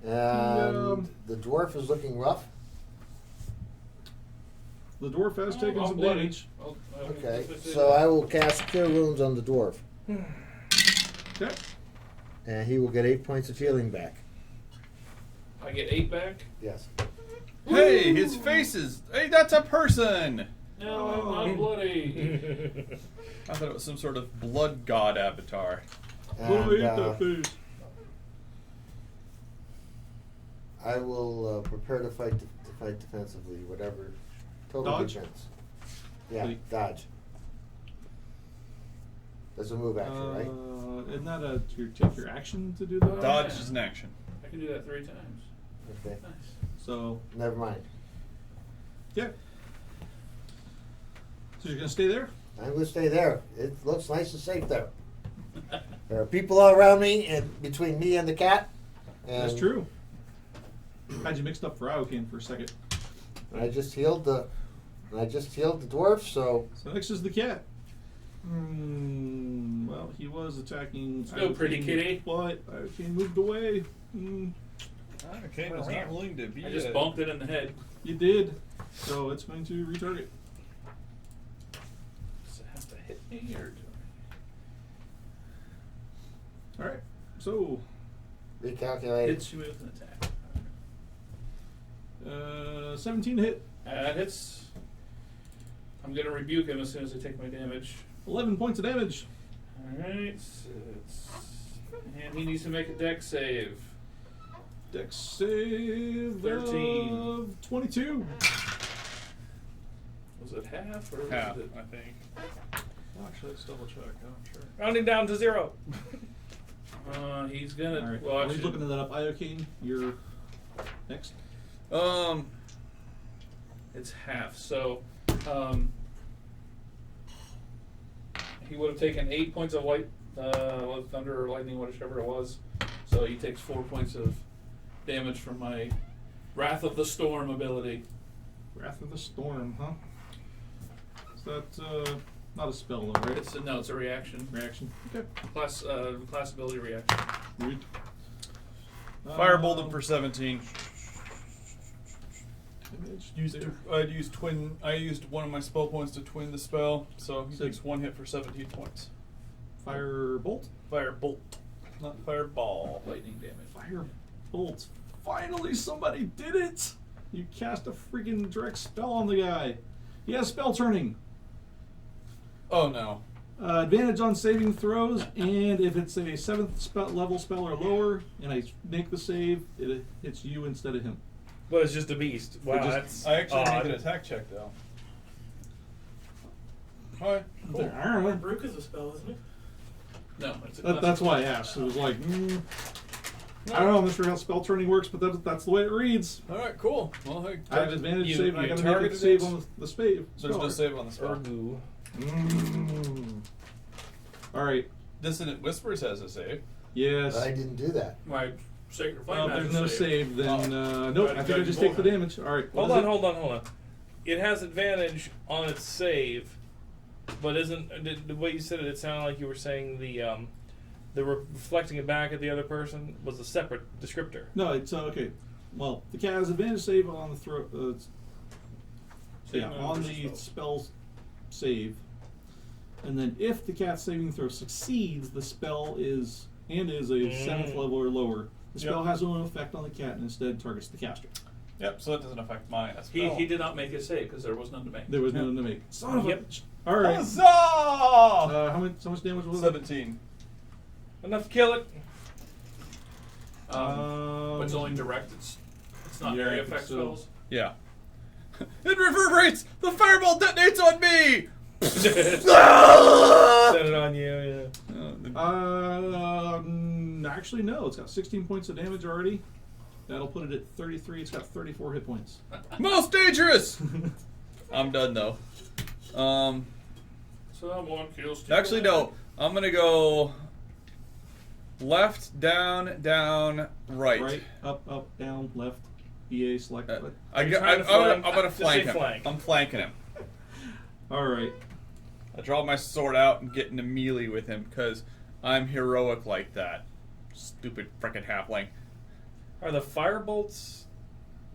And the dwarf is looking rough. The dwarf has taken I'm some bloody. damage. Okay. So I will cast Cure Wounds on the dwarf. Okay. And he will get 8 points of healing back. I get 8 back. Yes. Hey, his face is. Hey, that's a person! No, I'm not bloody. I thought it was some sort of blood god avatar. Oh, eat And that face. I will prepare to fight defensively, whatever. Total Dodge? defense. Yeah, Please. dodge. That's a move action, right? Isn't that you take your action to do that? Dodge yeah. is an action. I can do that 3 times. Okay. Nice. So, Never mind. yeah. So you're going to stay there? I'm going to stay there. It looks nice and safe there. There are people all around me, and between me and the cat. And That's true. Had you mixed up for Iocane for a second. I just healed the dwarf, so So next is the cat. Well, he was attacking. Let's go, pretty Iocane, kitty. But Iocane moved away. Okay, is not willing to be. I just bumped it in the head. You did. So it's going to retarget. Does it have to hit me or do Alright. So, recalculate. hits you with an attack? 17 to hit. That hits. I'm gonna rebuke him as soon as I take my damage. 11 points of damage. Alright, and he needs to make a dex save. Dex save 13. of 22. Was it half or Half, was it? I think. Well, actually, let's double check. I'm sure. Rounding down to 0. He's gonna. All right. Well, While he's actually, looking that up, Iocane, you're next. it's half. So, he would have taken 8 points of light, thunder or lightning, whatever it was. So he takes 4 points of damage from my Wrath of the Storm ability. Wrath of the Storm, huh? Is that not a spell, though, right? It's a reaction. Reaction. Okay. Class ability reaction. Read. Firebolt him for 17. Damage. I used one of my spell points to twin the spell, so he So- takes 1 hit for 17 points. Firebolt. Firebolt, not fireball. Lightning damage. Firebolt. Finally, somebody did it! You cast a freaking direct spell on the guy. He has spell turning. Oh no. Advantage on saving throws, and if it's a 7th level spell or lower, and I make the save, it hits you instead of him. But it's just a beast. Wow, just- that's I actually odd. need an attack check though. Alright, cool. There, I don't know. Brook is a spell, isn't it? No, it's a That's why I asked. It was like, I don't know, I'm not sure how spell turning works, but that's the way it reads. Alright, cool. Well, hey, I have advantage You- save, and I you gotta make a targeted save it? on the spave. so there's no save on the spell. Ergu. Alright, Dissonant Whispers has a save. yes. I didn't do that. My Sacred Well, Flame if there's has no a save, then Oh. nope, I think I just take the damage. Alright, Hold on, hold on. It has advantage on its save, but isn't the way you said it? It sounded like you were saying the reflecting it back at the other person was a separate descriptor. No, it's okay. Well, the cat has advantage save on the throw. Saving On versus the spell. spell save, and then if the cat's saving throw succeeds, the spell is a 7th level or lower. The spell has no effect on the cat and instead targets the caster. Yep, so that doesn't affect my spell. He did not make a save because there was none to make. There was none to make. Son of a Yep. All right. Huzzah! How much damage was it? 17. Enough to kill it. But it's only direct. It's not Yeah, area I think effect so. spells. Yeah. It reverberates! The fireball detonates on me! Set it on you. Actually, no. It's got 16 points of damage already. That'll put it at 33. It's got 34 hit points. Most dangerous! I'm done though. Someone kills two. Actually, no. I'm gonna go left, down, down, right. Right, up, down, left. BA select. I'm trying to gonna flank? flank Just say him. flank. I'm flanking him. All right. I draw my sword out and get into melee with him because I'm heroic like that. Stupid frickin' halfling. Are the fire bolts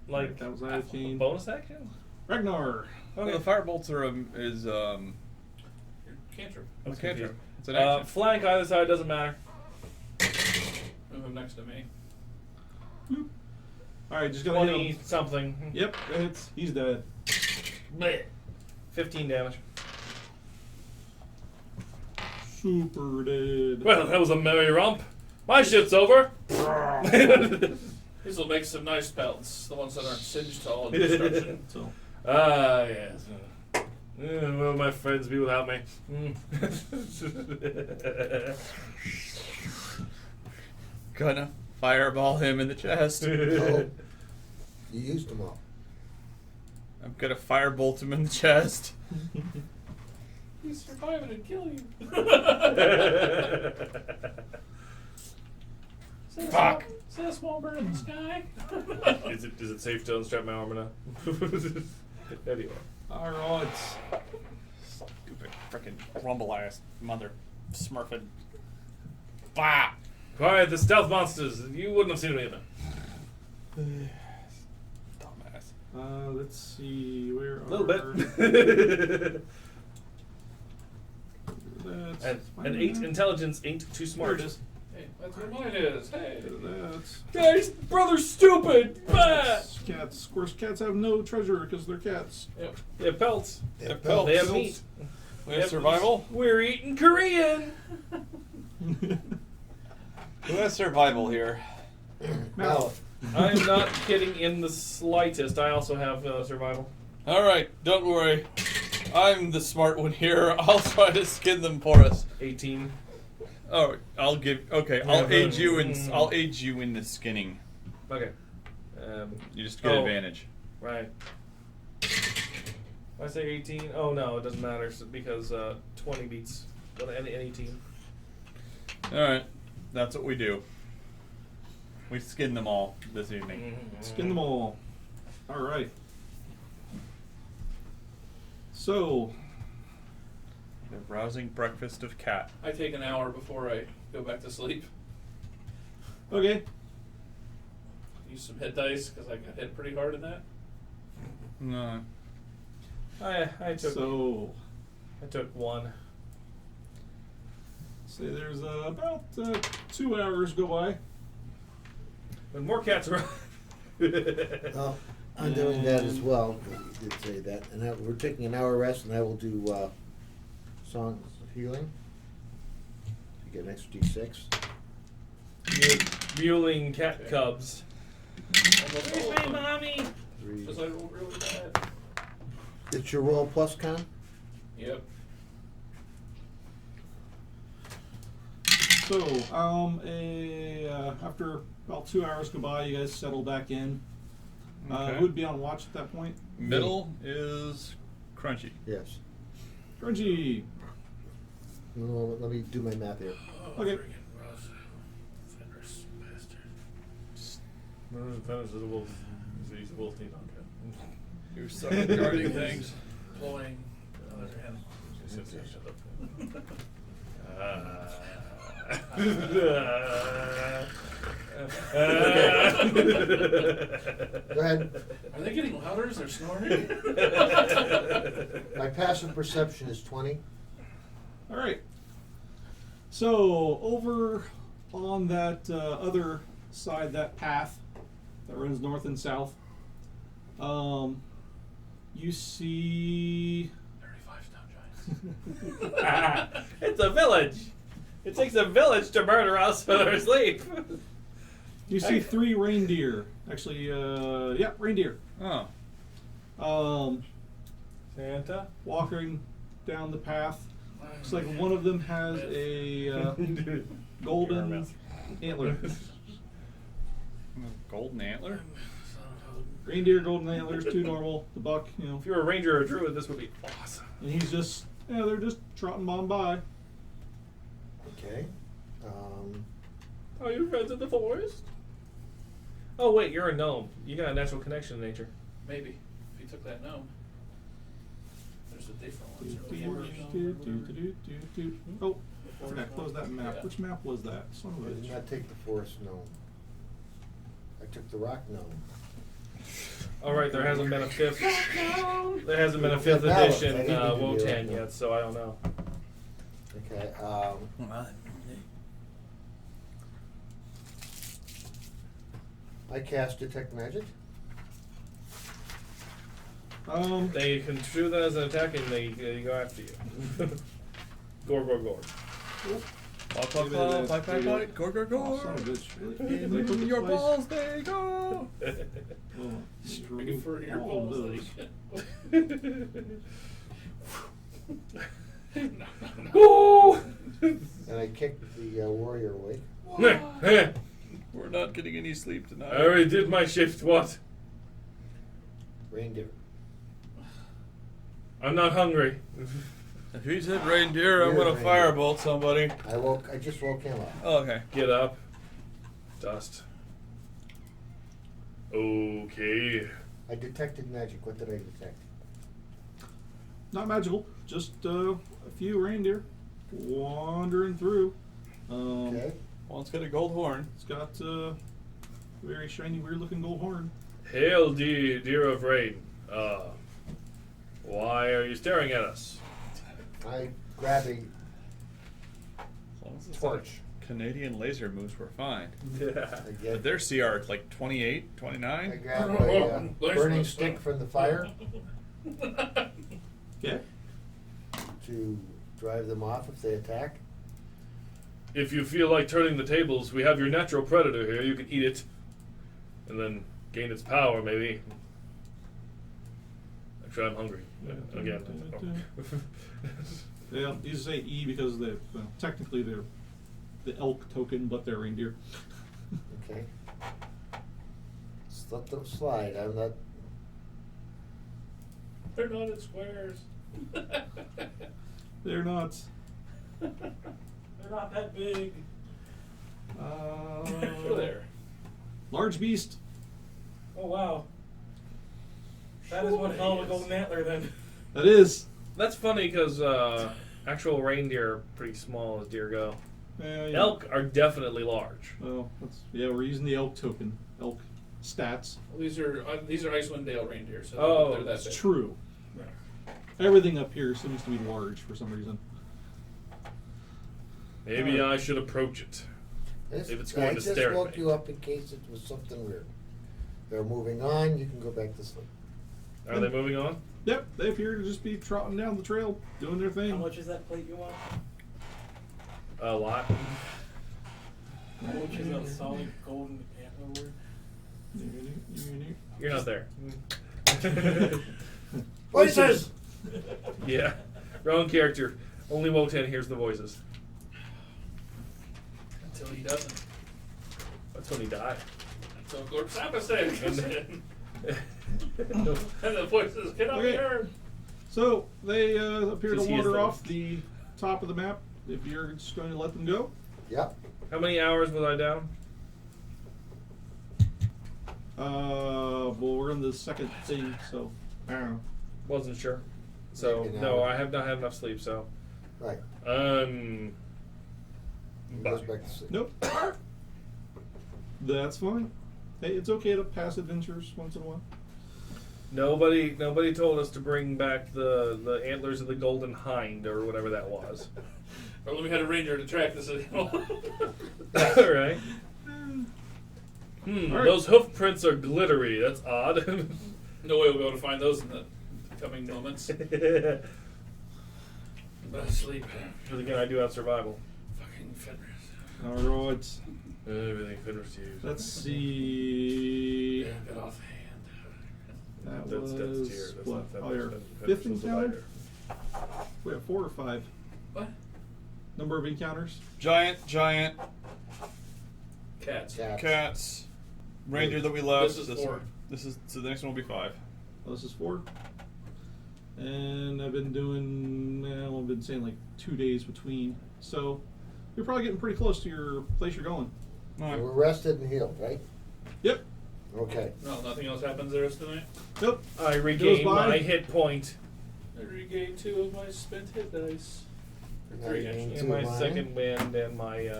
like That was a Iocane. bonus action? Ragnar. Well, the firebolts are is Cantrip. a cantrip. It's an Uh, action. flank either side doesn't matter. Move him next to me. All right, just gonna hit 20 him. something. Yep, he's dead. Blech. 15 damage. Super dead. Well, that was a merry romp. My shit's over. These will make some nice pelts. The ones that aren't singed to all of destruction. So, Ah, yes. Will my friends be without me? Gonna fireball him in the chest. Oh, you used them all. I'm gonna firebolt him in the chest. He's surviving and kill you. Fuck. Is that a small bird in the sky? Is it safe to unstrap my armor now? Anyway. all right. Stupid frickin' rumble ass mother smurfing. Bah! Quiet, the stealth monsters. You wouldn't have seen me then. Dumbass. Let's see. Where are A little bit. That's and 8 intelligence ain't too There smart. it is. Hey, that's what mine is. Hey. That's Guys, brother's stupid. Bah! cats. Of course, cats have no treasure because they're cats. Yep. They have pelts. They're They pelts. have meat. We have survival? We're eating Korean. Who has survival here? Now, I'm not kidding in the slightest. I also have survival. Alright, don't worry. I'm the smart one here. I'll try to skin them for us. 18. Oh, I'll aid you in the skinning. Okay. You just get advantage. Right. I say 18. Oh no, it doesn't matter because 20 beats any team. Alright, that's what we do. We skin them all this evening. Skin them all. All right. So, The rousing breakfast of cat. I take an hour before I go back to sleep. okay. Use some hit dice because I got hit pretty hard in that. No. I took So, I took 1. say there's about 2 hours go by. But more cats around. well, I'm doing that as well. You did say that, and we're taking an hour rest, and I will do songs of healing. You get an extra D6. Muling cat cubs. Almost all of them. mommy? 3. Because I rolled really bad. It's your roll plus con. Yep. So, after about 2 hours go by, you guys settle back in. Okay. Who'd be on watch at that point? Middle is Crunchy. Yes. Grungy. No, let me do my math here. Oh, Okay. friggin' Ross. Fenris bastard. Fenris is a wolf. He's a wolf team. You suck at guarding things. Blowing the other hand. Go ahead. Are they getting louder as they're snoring? My passive perception is 20. All right. So, over on that other side, that path that runs north and south, you see 35 stone giants. It's a village. It takes a village to murder us when we're asleep. You see 3 reindeer. Actually, yeah, reindeer. Oh. Santa? Walking down the path. Looks like one of them has a golden antler. Golden antler? Reindeer, golden antlers, 2 normal. The buck, you know. If you were a ranger or a druid, this would be awesome. And he's just, yeah, they're just trotting on by. Okay. Are you friends in the forest? Oh wait, you're a gnome. You got a natural connection to nature. Maybe. If you took that gnome. There's a different one. Oh, I forgot, close that map. Yeah. Which map was that? Son of I a did not take the forest gnome. I took the rock gnome. All right, there hasn't been a 5th. There hasn't been a 5th No, edition I didn't do the Wotan rock yet, so I don't know. Okay. I cast detect magic. They can shoot that as an attack, and they go after you. Gore, gore, gore. Claw, claw, claw, bite, bite, bite, gore, gore, Oh, son of a gore. bitch. Really? In your balls they go. Looking for your all of balls. those. Woo! And I kicked the warrior away. We're not getting any sleep tonight. I already did my shift. What? Reindeer. I'm not hungry. If he said reindeer, I'm You're gonna reindeer. firebolt somebody. I just woke him up. Oh, okay. Get up. Dust. Okay. I detected magic. What did I detect? Not magical, just a few reindeer wandering through. Okay. One's got a gold horn. It's got a very shiny, weird-looking gold horn. Hail, deer of rain. Why are you staring at us? I grab a As long as it's torch. not Canadian laser moves, we're fine. Yeah. I But get. their CR like 28, I 29. grab a burning stick from the fire Yeah. to drive them off if they attack. If you feel like turning the tables, we have your natural predator here. You can eat it, and then gain its power, maybe. Actually, I'm hungry. Again. Yeah, these say E because technically they're the elk token, but they're reindeer. Okay. Just let them slide. I'm not. They're not in squares. They're not. They're not that big. There. Large beast. Oh wow. That is one hell of a golden antler then. That is. That's funny because actual reindeer are pretty small as deer go. Yeah. Elk are definitely large. Well, we're using the elk token. Elk stats. These are Icewind Dale reindeer, so Oh, they're that That's big. true. Everything up here seems to be large for some reason. Maybe I should approach it. If it's going I to just stare at woke me. you up in case it was something weird. They're moving on. You can go back to sleep. Are they moving on? Yep, they appear to just be trotting down the trail, doing their thing. How much is that plate you want? A lot. How much is that solid golden antler worth? You're not there. Voices! Yeah. Wrong character. Only Wotan hears the voices. Until he doesn't. That's when he died. Until Gorp Sapasek comes in. And the voices get up Okay. here. So they appear to Because he is wander the- off the top of the map. If you're just going to let them go, Yep. How many hours was I down? well, we're on the second thing, so I don't know. Wasn't sure. So Maybe an no, hour. I have not had enough sleep. So Right. um. He goes bye. back to sleep. Nope. That's fine. Hey, it's okay to pass adventures once in a while. Nobody told us to bring back the antlers of the golden hind or whatever that was. Or we had a ranger to track this. All right. All right. Those hoof prints are glittery. That's odd. No way we'll be able to find those in the coming moments. But sleep. Because again, I do have survival. Fucking Alright. Everything Fenris used. Let's see. Yeah, get off hand. That That's was tier. That's what? not Oh, your Fenris. fifth Fenris was encounter? divider. We have 4 or 5. What? Number of encounters? Giant, Cats. Cats. cats, reindeer that we left. This is 4. So the next one will be 5. Oh, this is 4. And I've been doing, well, I've been saying like 2 days between. So you're probably getting pretty close to your place you're going. Alright. We're rested and healed, right? Yep. Okay. No, nothing else happens the rest of the night? Yep. I regain by. my hit point I regained 2 of my spent hit dice. Or 3, I actually. gained and my mine. second wind and my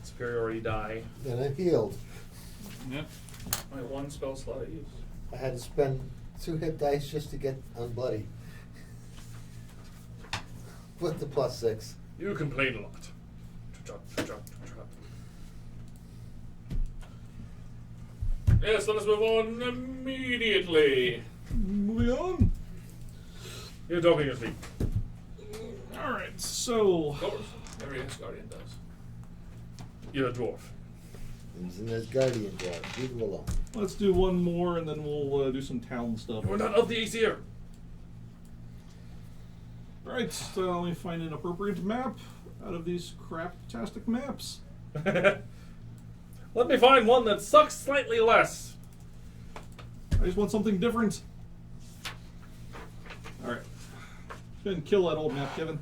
superiority die. Then I'm healed. Yep. My 1 spell slot I used. I had to spend 2 hit dice just to get unbloody. With the +6. You complain a lot. Yes, let us move on immediately. Moving on. You're talking your sleep. Alright, so. Of course. Every Asgardian does. You're a dwarf. He's in his guardian job. Leave him alone. Let's do one more and then we'll do some town stuff. We're not of the Aesir. Alright, so let me find an appropriate map out of these crap-tastic maps. Let me find one that sucks slightly less. I just want something different. Alright. Go ahead and kill that old map, Kevin.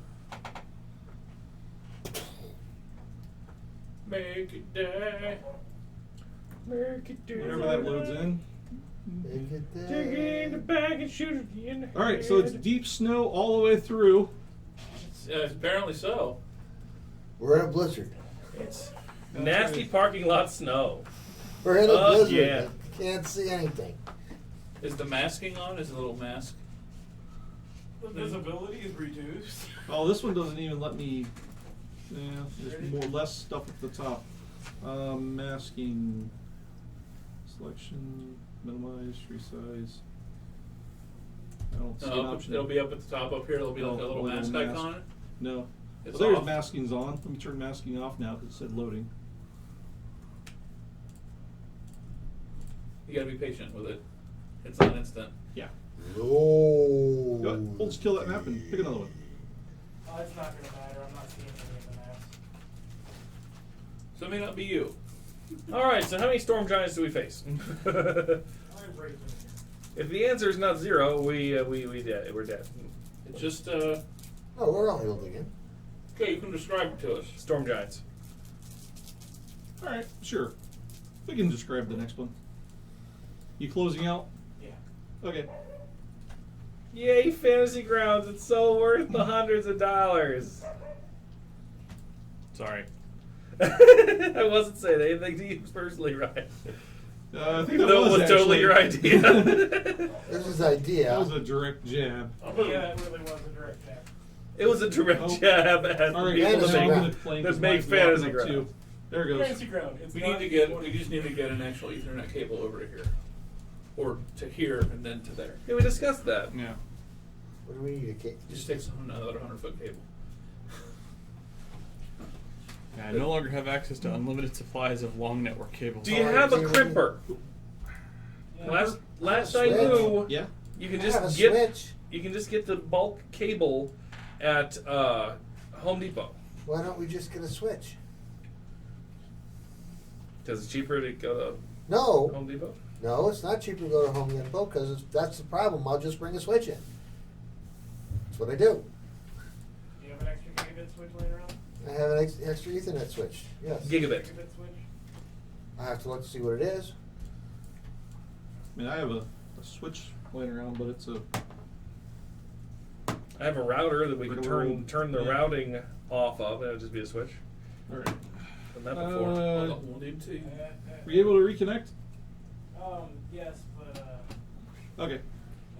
Make it die. Whenever that loads in. Make it Take it in the there. bag and shoot it in the Alright, so it's head. deep snow all the way through. Apparently so. We're in a blizzard. It's nasty parking lot snow. We're in a Oh, blizzard. yeah. You can't see anything. Is the masking on? Is the little mask? The visibility is reduced. Oh, this one doesn't even let me. Yeah, there's less stuff at the top. Masking, selection, minimize, resize. I don't see an option. It'll be up at the top up here. There'll be like a Oh, little a little mask mask. icon. No. It's Well, there's off. masking's on. Let me turn masking off now because it said loading. You gotta be patient with it. It's not instant. Yeah. No. Go ahead. We'll just kill that map and pick another one. Oh, it's not gonna matter. I'm not seeing any of the maps. So it may not be you. Alright, so how many storm giants do we face? I'm breaking here. If the answer is not 0, we're dead. It's just No, we're all healed again. okay. You can describe it to us. Storm giants. Alright, sure. We can describe the next one. You closing out? Yeah. Okay. Yay, Fantasy Grounds! It's so worth the hundreds of dollars. Sorry. I wasn't saying anything to you personally, Ryan. I think Even though it was actually, totally your idea. This is his idea. That was a direct jab. Yeah, it really was a direct tap. It was a direct Oh. jab at All right, the people Fantasy now I'm Ground. gonna claim that this make mine's Fantasy locking up Ground. too. There it goes. Fantasy ground. It's We not need to get. what We it just need to get an actual Ethernet cable over to here, or to here and then to there. Yeah, we discussed that. Yeah. What do we need? It just takes another 100-foot cable. I no longer have access to unlimited supplies of long network cables. Do you Alright, have a so you- crimper? Yeah. Last I Switch. knew, Yeah. you can I have a just get switch. you can just get the bulk cable at Home Depot Why don't we just get a switch? because it's cheaper to go to No. Home Depot. No, it's not cheaper to go to Home Depot because that's the problem. I'll just bring a switch in. That's what I do. Do you have an extra gigabit switch laying around? I have an extra Ethernet switch. Yes. Gigabit. Gigabit switch? I have to look to see what it is. I mean, I have a switch laying around, but it's a. I have a router that we can Regular turn the yeah. routing off of, and it would just be a switch. All right. Done that before. Well, we'll need to. Were you able to reconnect? Yes, but Okay.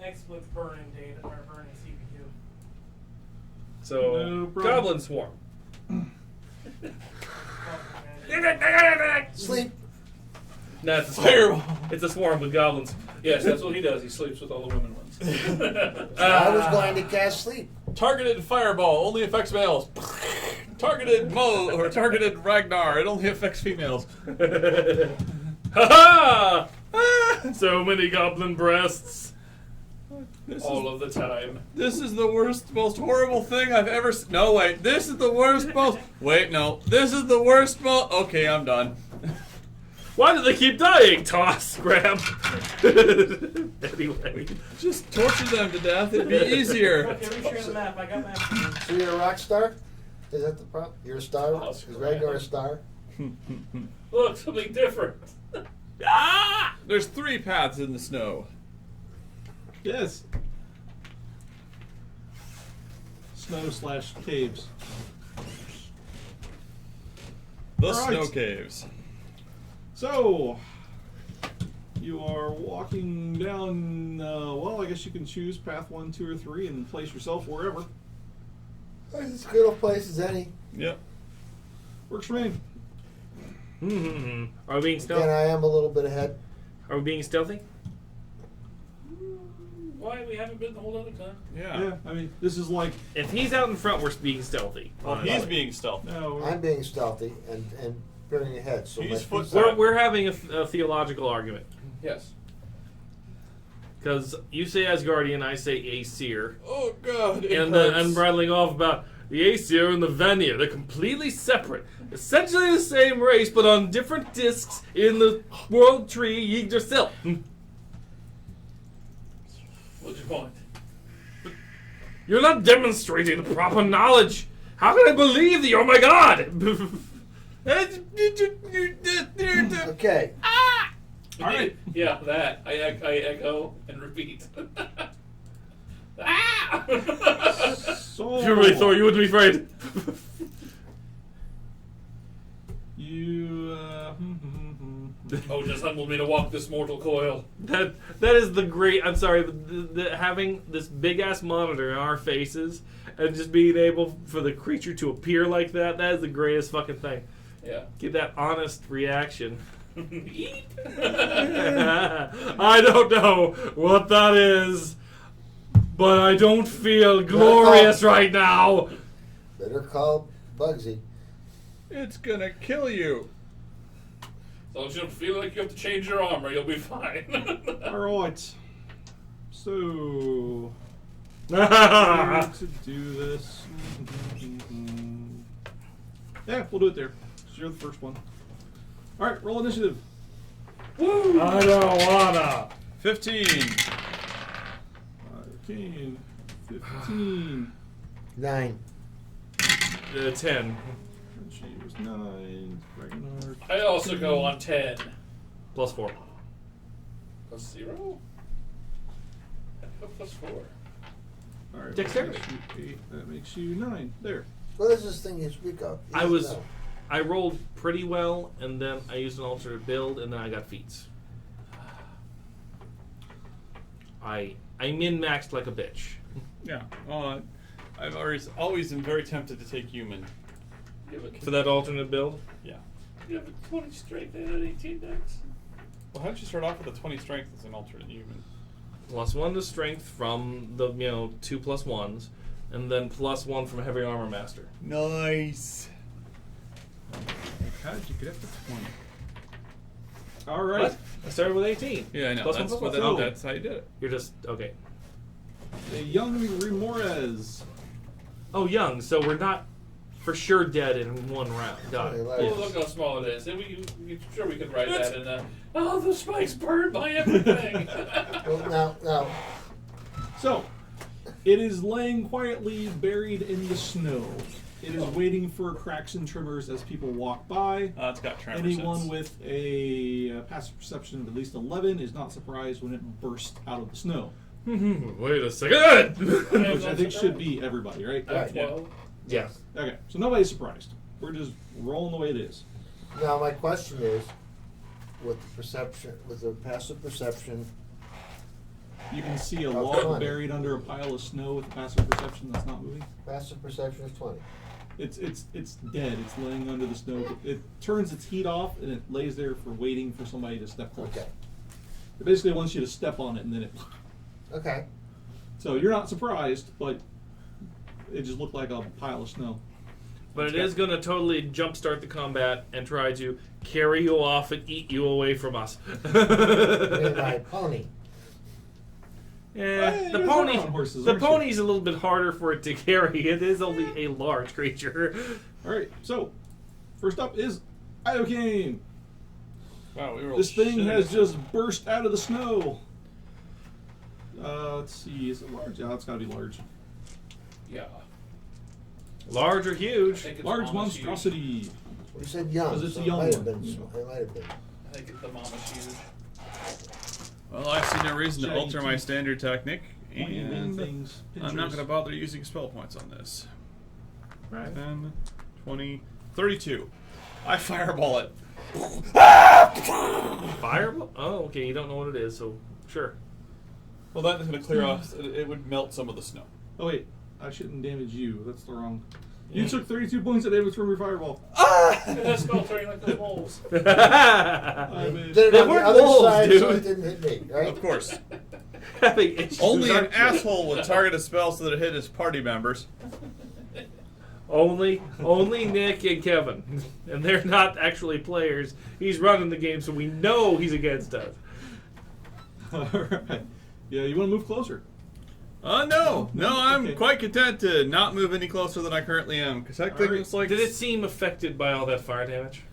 XSplit's burning data or burning CPU. So No problem. Goblin Swarm. Sleep. No, it's a Fireball. swarm. It's a swarm with goblins. Yes, that's what he does. He sleeps with all the women ones. I was going to cast sleep. Targeted fireball only affects males. Targeted Mo or targeted Ragnar. It only affects females. Ha ha! So many goblin breasts. All of the time. This is the worst, most horrible thing I've ever seen. No, wait. This is the worst, most. Wait, no. This is the worst, most. Okay, I'm done. Why do they keep dying? Toss, grab. Anyway. Just torture them to death. It'd be easier. Okay, reshare the map. I got maps. So you're a rock star? Is that the problem? You're a star? Oh, Is Ragnar a star? Look, something different. Ah! There's 3 paths in the snow. Yes. Snow/caves. The All right. snow caves. So, you are walking down, well, I guess you can choose path 1, 2, or 3 and place yourself wherever. It's as good a place as any. Yep. Works for me. Are we being Again, stealthy? I am a little bit ahead. Are we being stealthy? Why we haven't been the whole other time? Yeah. I mean, this is like, If he's out in front, we're being stealthy. Well, he's being stealthy. no, I'm being stealthy and peering ahead. So He's my foot- feet- We're having a theological argument. Yes. Because you say Asgardian, I say Aesir. Oh, God. It And hurts. I'm rattling off about the Aesir and the Vanir. They're completely separate. Essentially the same race, but on different discs in the world tree Yggdrasil. What's your point? You're not demonstrating the proper knowledge. How can I believe thee? Oh my god! Okay. All right. Yeah, that. I echo and repeat. Ah! So, If you really thought you wouldn't be afraid. you, Oh, just humbled me to walk this mortal coil. That is the great. I'm sorry, the having this big ass monitor in our faces and just being able for the creature to appear like that. That is the greatest fucking thing. Yeah. Get that honest reaction. Eat. I don't know what that is, but I don't feel glorious right now. Better call Bugsy. It's gonna kill you. As long as you don't feel like you have to change your armor, you'll be fine. all right. So, to do this. Yeah, we'll do it there. So you're the first one. All right, roll initiative. Woo! I don't wanna. 15. 15, 15. 9. 10 She was 9. Ragnar. I also go on 10. plus 4. Plus 0? I go plus 4. All right. Dexterity. That makes you 8. That makes you 9. There. What is this thing you speak of? I rolled pretty well, and then I used an alternate build, and then I got feats. I min-maxed like a bitch. Yeah. I've always been very tempted to take human. You have a, For that alternate build? Yeah. you have a 20 strength and an 18 dex. Well, how did you start off with a 20 strength as an alternate human? +1 to strength from the 2 +1s, and then +1 from heavy armor master. Nice. How did you get up to 20? All right. What? I started with 18. Yeah, I know. Plus That's, one, what plus that, one. that's how you did it. You're just okay. The young Remores. Oh, young. So we're not for sure dead in one round. Got it. Oh, look how small it is. And sure we could write that in the. Oh, the spikes burned my everything. Well, now, So, it is laying quietly buried in the snow. It is waiting for cracks and tremors as people walk by. It's got tremor Anyone sense. with a passive perception of at least 11 is not surprised when it bursts out of the snow. Wait a second. Which I think should be everybody, right? I have 12. Yeah. Okay, so nobody's surprised. We're just rolling the way it is. now my question is, with the perception, with the passive perception, You can see a Oh, log 20. buried under a pile of snow with a passive perception that's not moving. passive perception is 20. It's dead. It's laying under the snow. It turns its heat off and it lays there for waiting for somebody to step close. Okay. It basically wants you to step on it and then it. Okay. So you're not surprised, but it just looked like a pile of snow. But it is going to totally jumpstart the combat and try to carry you off and eat you away from us. With my pony. Yeah, Hey, the you guys pony. are on horses, The aren't you? pony's a little bit harder for it to carry. It is only a large creature. All right. So, first up is Iocane. Wow, we were This thing has just burst out of the snow. Let's see. Is it large? Yeah, it's got to be large. Yeah. Large or I huge? think it's Large almost monstrosity. You said young. 'Cause it's so a young it might have one. been. It might have been. I think the mama's huge. Well, I see no reason to Shaggy alter my teeth. standard technique, Pointy wing and things. I'm not pinchers. going to bother using spell points on this. Right. 10, 20, 32. I fireball it. Fireball? Oh, okay. You don't know what it is, so sure. Well, that is going to clear off. It would melt some of the snow. Oh wait, I shouldn't damage you. That's the wrong. You took 32 points of damage from your fireball. That spell turning like the wolves. I Did mean, it They on the weren't other wolves, side, so dude. it didn't hit me, right? Of course. Having issues Only an aren't you? asshole would target a spell so that it hit his party members. Only Nick and Kevin, and they're not actually players. He's running the game, so we know he's against us. all right. Yeah, you want to move closer? No, I'm Okay. quite content to not move any closer than I currently am. Because that thing Alright. looks like. Did it seem affected by all that fire damage?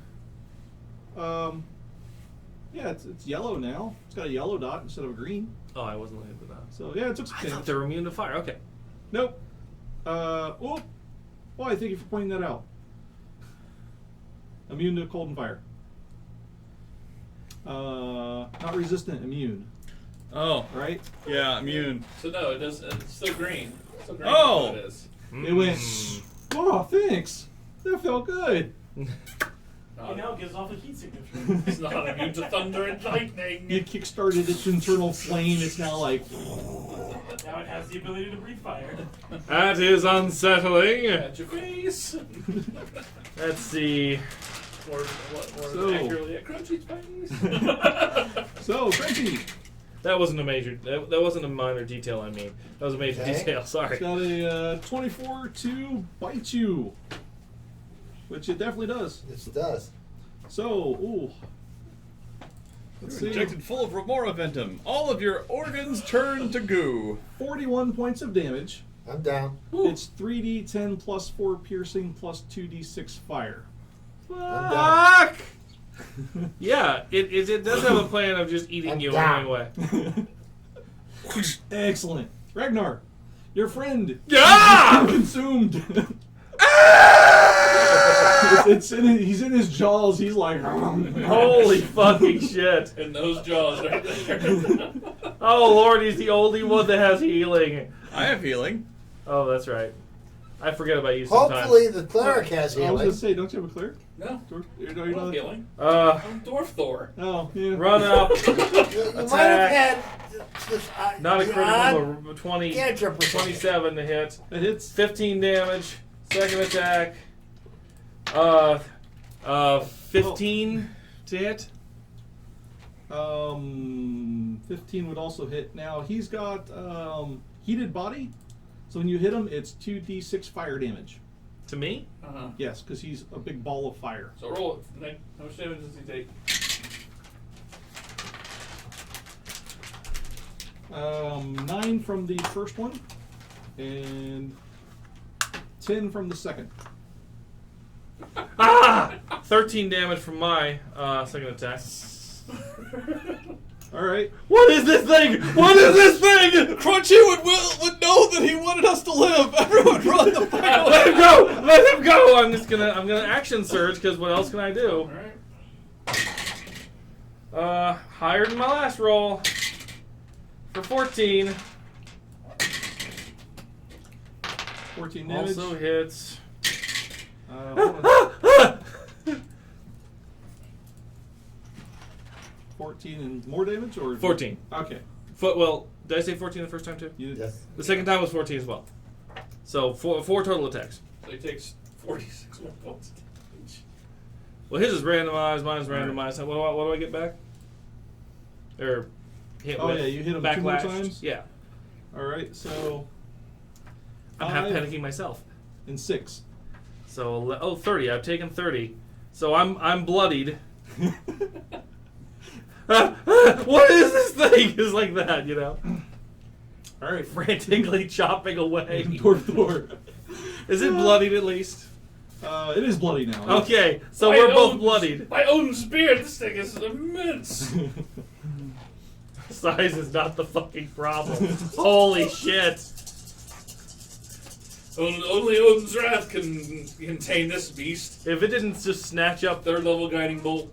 Yeah, it's yellow now. It's got a yellow dot instead of a green. Oh, I wasn't looking at that. So yeah, it took some I thought damage. they were immune to fire. Okay. Nope. Oh, I thank you for pointing that out. Immune to cold and fire. Not resistant, immune. Oh, Right? yeah, immune. So no, it doesn't. It's still green. It's still green. Oh! It is. It went. Oh, thanks. That felt good. He now gives off a heat signature. It's not immune to thunder and You lightning. kickstarted its internal flame. It's now like. Now it has the ability to breathe fire. That is unsettling. At your face. Let's see. Or So- accurately at Crunchy's face. So, Crunchy. That wasn't a major. That wasn't a minor detail. I mean, that was a major Okay. detail. Sorry. It's got a 24 to bite you. Which it definitely does. It does. So, ooh. Let's see. Injected full of Remora Ventum. All of your organs turn to goo. 41 points of damage. I'm down. It's 3d10 plus 4 piercing plus 2d6 fire. I'm down. Fuck. Yeah, it does have a plan of just eating I'm you down. anyway. Excellent. Ragnar, your friend. Yeah! Consumed. He's in his jaws. He's like. Holy fucking shit! And those jaws right there. Oh lord, he's the only one that has healing. I have healing. Oh, that's right. I forget about you sometimes. Hopefully the cleric has I was healing. gonna say, don't you have a cleric? No. You're I'm not not. healing. I'm Dwarf Thor. Oh, yeah. Run up. You might have had this, Not a the critical, odd but 20, cantrip or something. 27 to hit. It hits. 15 damage. Second attack. 15 to hit. 15 would also hit. Now he's got heated body, so when you hit him, it's 2d6 fire damage. To me? Uh-huh. Yes, because he's a big ball of fire. So roll it. Nick. How much damage does he take? 9 from the first one, and 10 from the second. Ah! 13 damage from my second attack. All right. What is this thing? What is this thing? Crunchy would know that he wanted us to live. Everyone run the fuck Let him away. go! Let him go! I'm gonna action surge because what else can I do? Alright. Higher than my last roll for 14. 14 damage. Also hits. Hold on. 14 and more damage, or 14. Okay. Well, did I say 14 the first time too? You, Yes. The second time was 14 as well. So four total attacks. So he takes 46 more points of damage. Well, his is randomized. Mine is randomized. What do I get back? Or hit Oh, with yeah, you hit him 2 more backlash. times? Yeah. All right. So I'm half 5 panicking myself. and 6. So 30. I've taken 30. So I'm bloodied. What is this thing? It's like that, you know. All right. Frantically chopping away. Door. Is it bloodied at least? It is bloody now. Okay, so we're both bloodied. My own spear. This thing is immense. Size is not the fucking problem. Holy shit. Only Odin's wrath can contain this beast. If it didn't just snatch up Third level guiding bolt.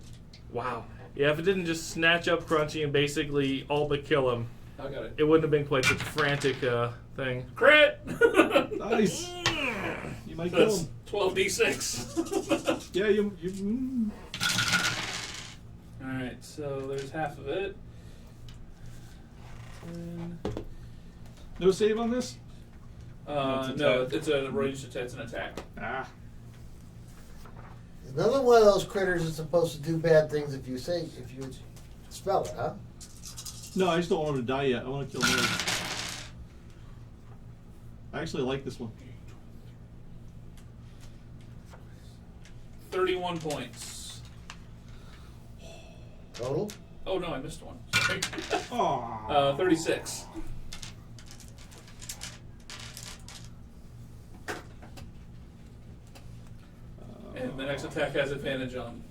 Wow. Yeah, if it didn't just snatch up Crunchy and basically all but kill him, I got it. it wouldn't have been quite such a frantic thing. Crit. Nice. You might kill That's him. 12d6. Yeah, you. All right, so there's half of it. 10. No save on this? No, it's a ranged attack. It's an attack. Ah. Another one of those critters is supposed to do bad things if you spell it, huh? No, I just don't want him to die yet. I want to kill him. I actually like this one. 31 points. Total? Oh no, I missed one. Sorry. Aww. 36. And the next attack has advantage on.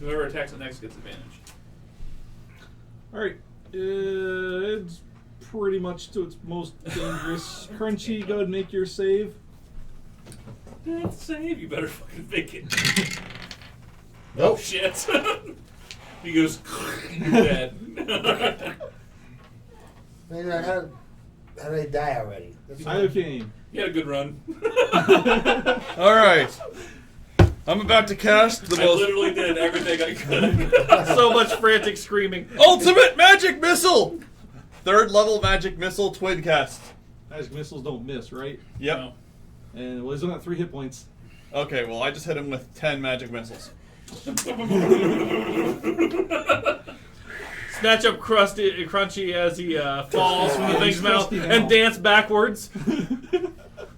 Whoever attacks the next gets advantage. Alright. It's pretty much to its most dangerous. Crunchy, go ahead and make your save. Death save, you better fucking make it. Nope. Oh shit. He goes, you're dead. Man, how did I die already? That's I okay. You had a good run. All right. I'm about to cast the I most literally did everything I could. So much frantic screaming. ultimate magic missile. 3rd level magic missile twin cast. Magic missiles don't miss, right? Yep. No. And well, he's only got 3 hit points. Okay, well I just hit him with 10 magic missiles. Snatch up Crunchy as he falls from the thing's mouth crusty and now. dance backwards.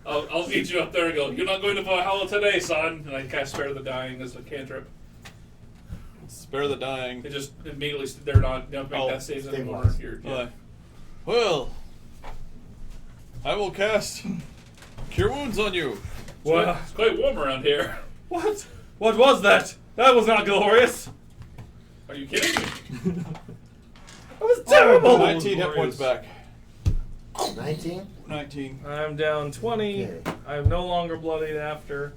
I'll meet you up there and go, you're not going to Valhalla today, son. And I cast Spare the Dying as a cantrip. Spare the dying. They just immediately, they're not, don't make Oh, that saves stay anymore. wise. Yeah. Well, I will cast Cure Wounds on you. What? It's quite warm around here. What? What was that? That was not glorious. Are you kidding me? That was terrible. 19 hit points back. 19? 19. I'm down 20. Okay. I'm no longer bloodied after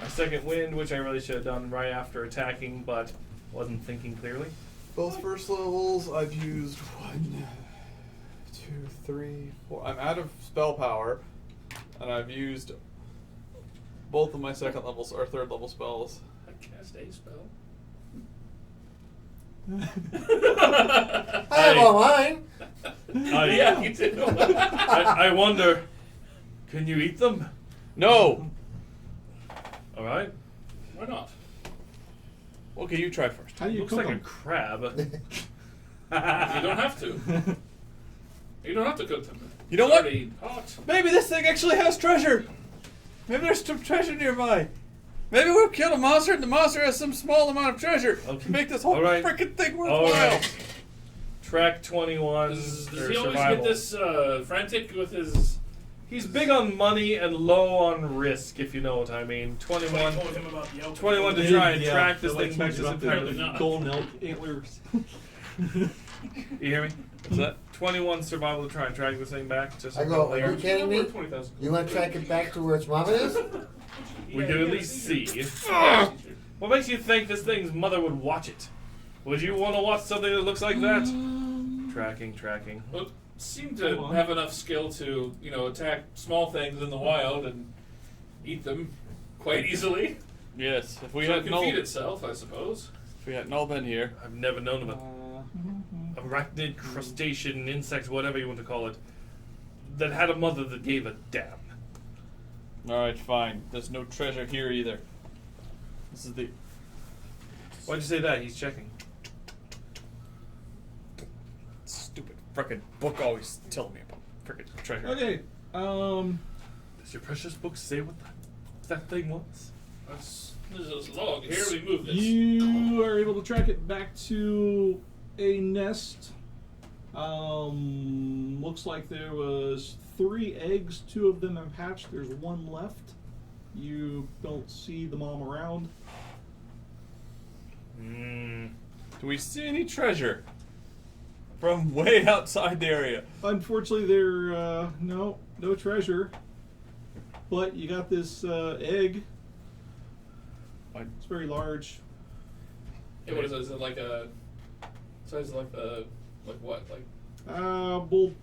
my second wind, which I really should have done right after attacking, but wasn't thinking clearly. Both first levels, I've used 1, 2, 3, 4. I'm out of spell power, and I've used both of my second levels or 3rd level spells. I cast a spell. I have all mine. Yeah, you do. I wonder, can you eat them? No. All right. Why not? Okay, you try first. How do you Looks cook like a them? crab. You don't have to. You don't have to cook them. You know It's what? already hot. Maybe this thing actually has treasure. Maybe there's some treasure nearby. Maybe we've killed a monster and the monster has some small amount of treasure Okay. to make this whole All right. freaking thing All worthwhile. right. Track 21. Does or he always survival. get this frantic with his... He's big on money and low on risk, if you know what I mean. 21. told him about the elk. 21 to try and Yeah, track this I like thing back to talking its about entirely. the not. golden elk antlers. You hear me? What's that? 21 survival to try and track this thing back. Just I go, are you kidding me? 20,000. You want to track it back to where its mama is? We could at least see. What makes you think this thing's mother would watch it? Would you want to watch something that looks like that? Tracking. Well, seem to have enough skill to, attack small things in the wild and eat them quite easily. Yes, if we So it had can Null, feed itself, I suppose. if we had Null been here, I've never known of a arachnid, crustacean, insect, whatever you want to call it, that had a mother that gave a damn. all right, fine. There's no treasure here either. This is the Why'd you say that? He's checking. stupid frickin' book always telling me about frickin' treasure. Okay. Does your precious book say what that thing was. There's this log here. We move this. You are able to track it back to a nest. Looks like there was 3 eggs. 2 of them have hatched. There's 1 left. You don't see the mom around. Do we see any treasure from way outside the area? Unfortunately, there no treasure. But you got this egg. It's very large. Hey, what is it? Is it like a size like the like what? Like We'll Like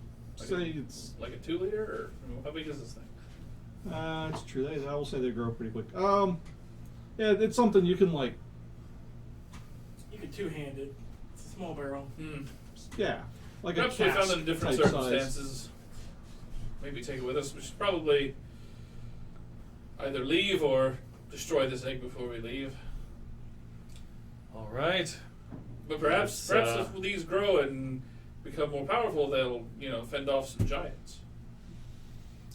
say a- it's like a 2 liter, or how big is this thing? it's true. I will say they grow pretty quick. Yeah, it's something you can like. You could two-hand it. It's a small barrel. Yeah, like Perhaps a we cask found it in different type circumstances. Maybe take it with us. We should probably either leave or destroy this egg before we leave. All right. But perhaps if these grow and become more powerful, they'll fend off some giants.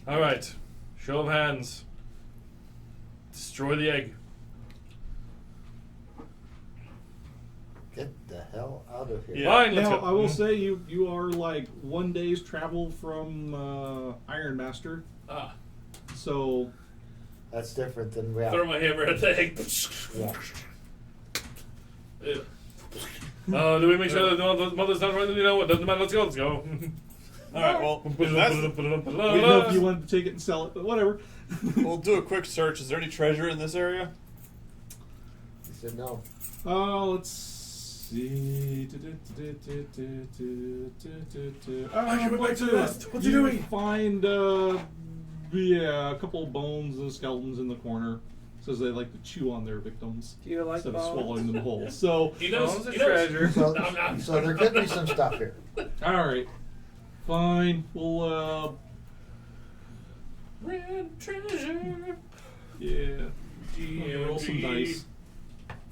All right. Show of hands. Destroy the egg. Get the hell out of here. Yeah. Fine. Let's Now go. I will say you are like 1 day's travel from Ironmaster, Ah, so That's different than throw my hammer at the egg. Yeah. Ew. Do we make sure that the mother's not right? You know what? Doesn't matter. Let's go. Let's go. All right, well, we didn't know if you wanted to take it and sell it, but whatever. we'll do a quick search. Is there any treasure in this area? He said no. Let's see. What's he You doing? Find a couple of bones and skeletons in the corner. Says they like to chew on their victims Do you like instead of bones? swallowing them whole. So, He knows. Bones are He knows. treasure. So, Nom, nom. so there could be some stuff here. all right, fine. We'll Red treasure. yeah. Roll some dice.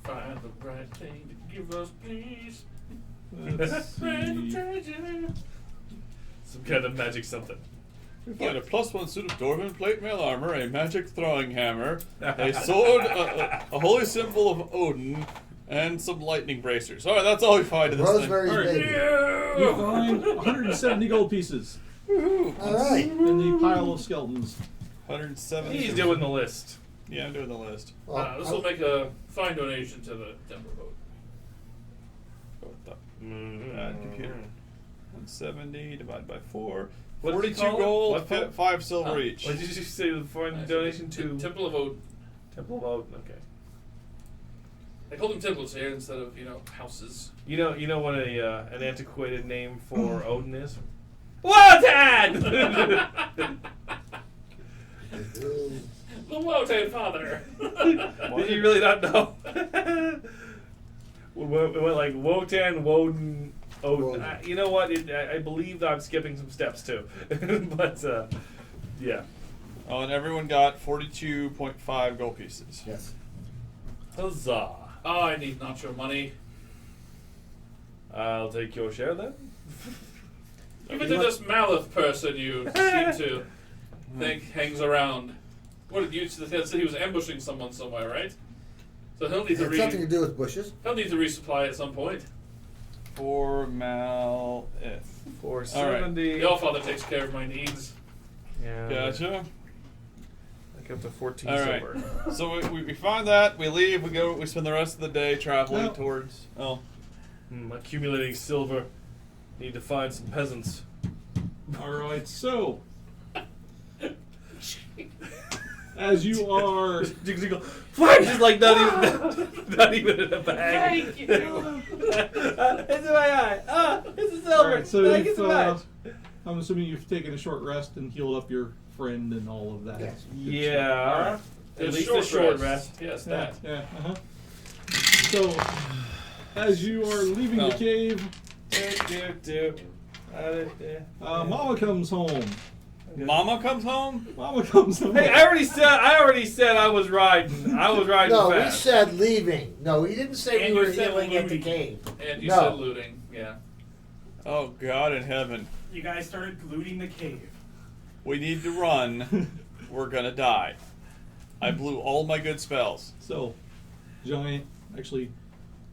Find the right thing to give us, please. Let's Red see. treasure. Some kind of magic something. We find a +1 suit of dwarven plate mail armor, a magic throwing hammer, a sword, a holy symbol of Odin, and some lightning bracers. All right, that's all we find in this Rosemary's All right. Baby. You find 170 gold pieces thing. Woohoo! All right. in the pile of skeletons. 170. He's doing the list. Yeah, I'm doing the list. Well, This will make a fine donation to the Denver vote. Go with that. Bad computer. 170 divided by 4. What did he 42 call it? gold, What for? 5 silver each. What did you say? The foreign donation to Temple of Odin. Temple of Odin. Okay. They called them temples here instead of houses. You know what an antiquated name for Odin is? Wotan! The Wotan Father. Did you really not know? We went like Wotan, Woden, Odin. Woden. You know what? I believe I'm skipping some steps too. But yeah. Oh, and everyone got 42.5 gold pieces. yes. Huzzah! Oh, I need nacho money. I'll take your share then. Give it to this Malith person you seem to think hangs around. What did you said he was ambushing someone somewhere, right? So he'll need It to had something to do with bushes. he'll need to resupply at some point. For Malith. 470. The Allfather takes care of my needs. Yeah. Gotcha. Like up to 14 All right. silver. So we find that, we leave, we spend the rest of the day traveling No. towards. Oh. Accumulating silver. Need to find some peasants. All right, so as you are, Just like not even in a bag. Thank you. It's in my eye. It's a all silver. right, so Thank you've, you so much. I'm assuming you've taken a short rest and healed up your friend and all of that. Yes. Yeah. At least a short rest. Yes, Yeah, that. yeah, So, as you are leaving the cave, Mama comes home. Mama comes home? Mama comes home. Hey, I already said I was riding. I was riding No, we fast. said leaving. No, he didn't say And we you were said healing at the looting. cave. And you No. said looting, yeah. Oh, God in heaven. You guys started looting the cave. We need to run. We're gonna die. I blew all my good spells. So, giant, actually,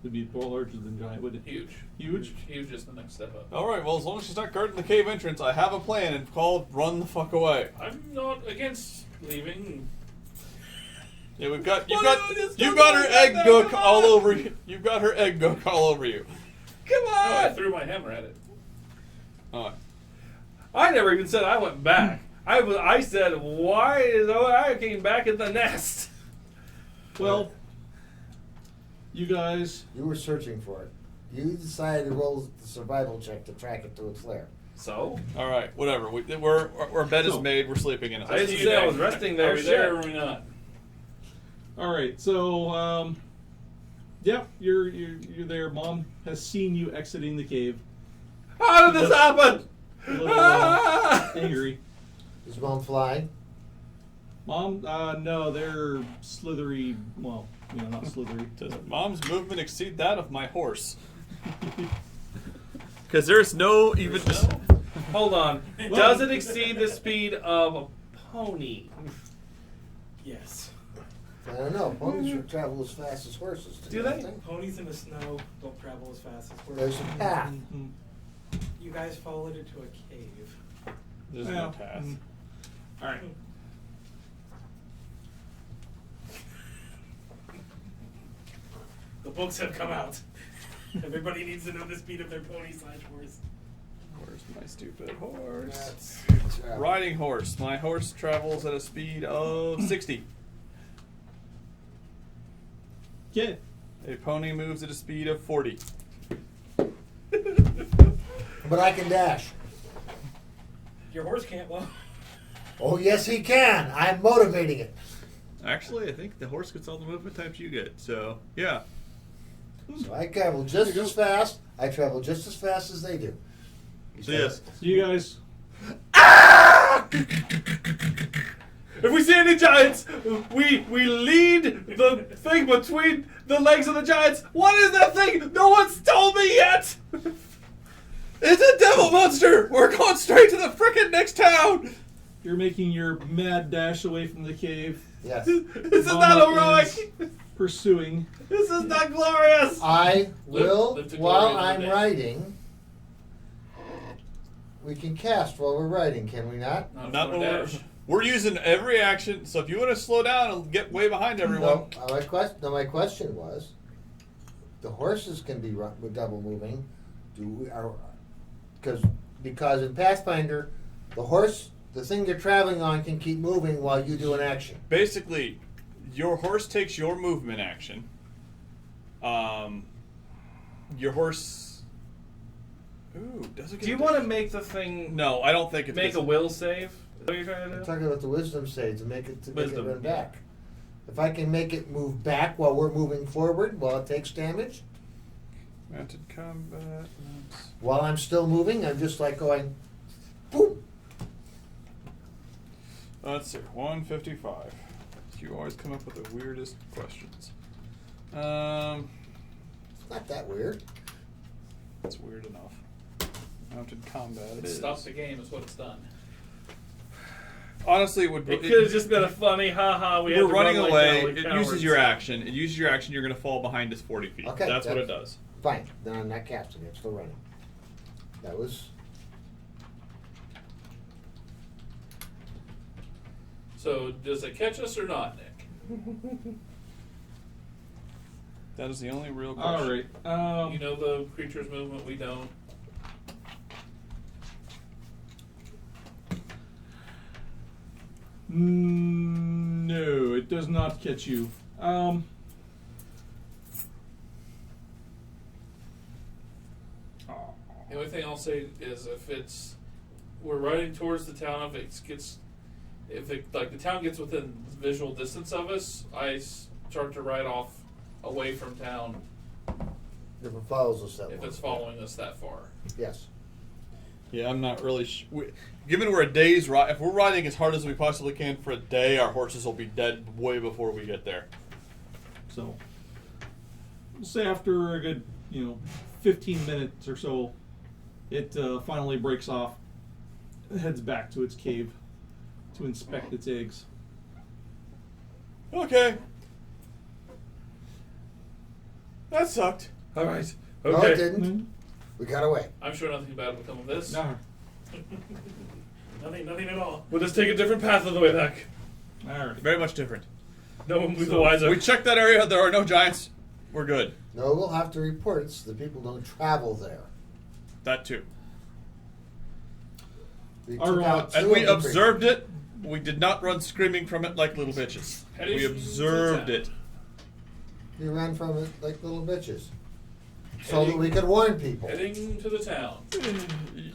would be far larger than giant, wouldn't it? Huge. Huge? Huge is the next step up. Alright, well, as long as she's not guarding the cave entrance, I have a plan and called Run the Fuck Away. I'm not against leaving. Yeah, you've got her let egg them gook come all on. over you. You've got her egg gook all over you. Come No, I on! threw my hammer at it. Alright. I never even said I went back. I said, why is I came back in the nest? Well, you guys, You were searching for it. You decided to roll the survival check to track it to its lair. So? Alright, whatever. Our bed is So- made, we're sleeping in it. I didn't say I was resting there. Are we there or shit. are we not? alright, so, yeah, you're there. Mom has seen you exiting the cave. How did this happen? A little angry. Is Mom flying? Mom, no, they're slithery, well, not slithery. Does Mom's movement exceed that of my horse? Because there's no even... Hold on. Does it exceed the speed of a pony? Yes. I don't know. Ponies will travel as fast as horses. Do you they? think? Ponies in the snow don't travel as fast as There's horses. a path. Mhm. You guys followed it to a cave. There's Yeah. no path. Alright. The books have come out. Everybody needs to know the speed of their pony/horse. Where's my stupid horse? That's Riding horse. My horse travels at a speed of 60. Okay. A pony moves at a speed of 40. But I can dash. Your horse can't walk. Oh, yes, he can. I'm motivating it. Actually, I think the horse gets all the movement types you get. So, yeah. So I travel just as fast. I travel just as fast as they do. So, yes. So you guys, If we see any giants, we lead the thing between the legs of the giants. What is that thing? No one's told me yet. It's a devil monster! We're going straight to the frickin' next town! you're making your mad dash away from the cave. Yes. This is Mama not heroic. is pursuing. This is not glorious. I will, live to while glory I'm another day. riding, we can cast while we're riding, can we not? Not Not for a when dash. we're using every action, so if you want to slow down and get way behind everyone. No, my question was, the horses can be double moving. Because in Pathfinder, the thing you're traveling on can keep moving while you do an action. Basically, your horse takes your movement action. Your horse. Ooh, does it get Do you a want to dash? make the thing No, I don't think it make gets a will save? Is that what you're trying to I'm do? talking about the wisdom save to make it Wisdom, run yeah. back. If I can make it move back while we're moving forward, while it takes damage, Mounted combat. while I'm still moving, I'm just like going, boom. Let's see. 155. You always come up with the weirdest questions. It's not that weird. That's weird enough. Mounted combat. It It is. stops the game, is what it's done. Honestly, it would. It could have just been a funny, haha. We We're have to running run away. like It cowards. uses your action. It uses your action. You're going to fall behind us 40 feet. Okay, That's what it does. Fine, then I'm not casting it, I'm still running. That was, So, does it catch us or not, Nick? That is the only real question. All right. You know the creature's movement, we don't. No, it does not catch you. The only thing I'll say is we're riding towards the town. If the town gets within visual distance of us, I start to ride off away from town if it follows us that if way. it's following us that far. Yes. Yeah, I'm not really. Given we're a day's ride, if we're riding as hard as we possibly can for a day, our horses will be dead way before we get there. So, we'll say after a good, 15 minutes or so, it finally breaks off, heads back to its cave to inspect its eggs. Okay. That sucked. All right. No, it Okay. didn't. We got away. I'm sure nothing bad will come of this. No. Nothing at all. We'll just take a different path on the way back. All right. Very much different. No one will be the wiser. We checked that area. There are no giants. We're good. No, we'll have to report it so the people don't travel there. That too. We All took right. out And two we of the observed it. We did not run screaming from it like little bitches. Heading We to observed town. it. We ran from it like little bitches. So that we could warn people. Heading to the town.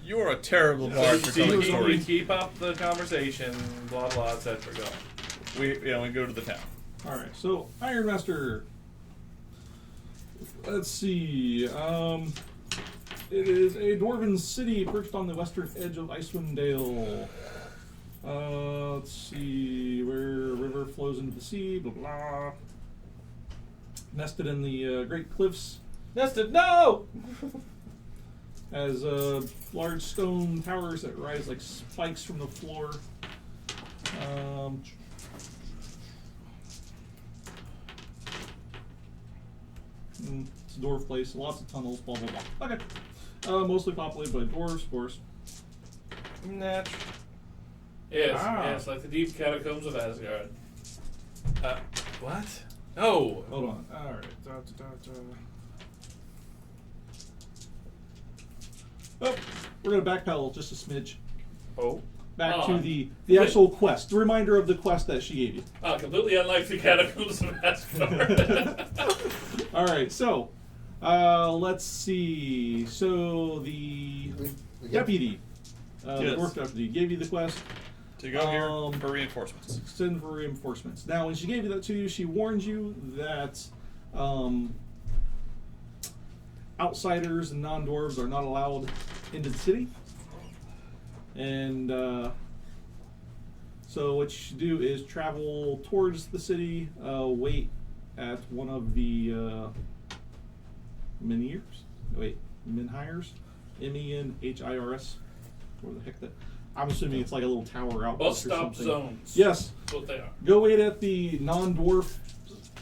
You are a terrible So bard for telling you stories. keep up the conversation, blah blah, etc. Go. We go to the town. All right. So Ironmaster. Let's see. It is a dwarven city perched on the western edge of Icewind Dale. Let's see where a river flows into the sea. Blah blah. Nested in the Great Cliffs. Nested, no! Has large stone towers that rise like spikes from the floor. It's a dwarf place, lots of tunnels, blah blah blah. Okay. Mostly populated by dwarves, of course. Natch. Yes, Ah. yes, like the deep catacombs of Asgard. What? No. Hold on. All right. Oh, we're gonna backpedal just a smidge Oh. back to Oh. the actual quest. The reminder of the quest that she gave you. Completely unlike the catacombs of Asgard. All right. So, let's see. So the We deputy, the Yes. dwarf deputy, gave you the quest. To go here for reinforcements. Send for reinforcements. Now, when she gave you that to you, she warned you that outsiders and non-dwarves are not allowed into the city. And so what you should do is travel towards the city, wait at one of the menhirs. MENHIRS. What the heck that? I'm assuming it's like a little tower outpost Bus or stop something. zones. Yes. That's what they are. Go wait at the non-dwarf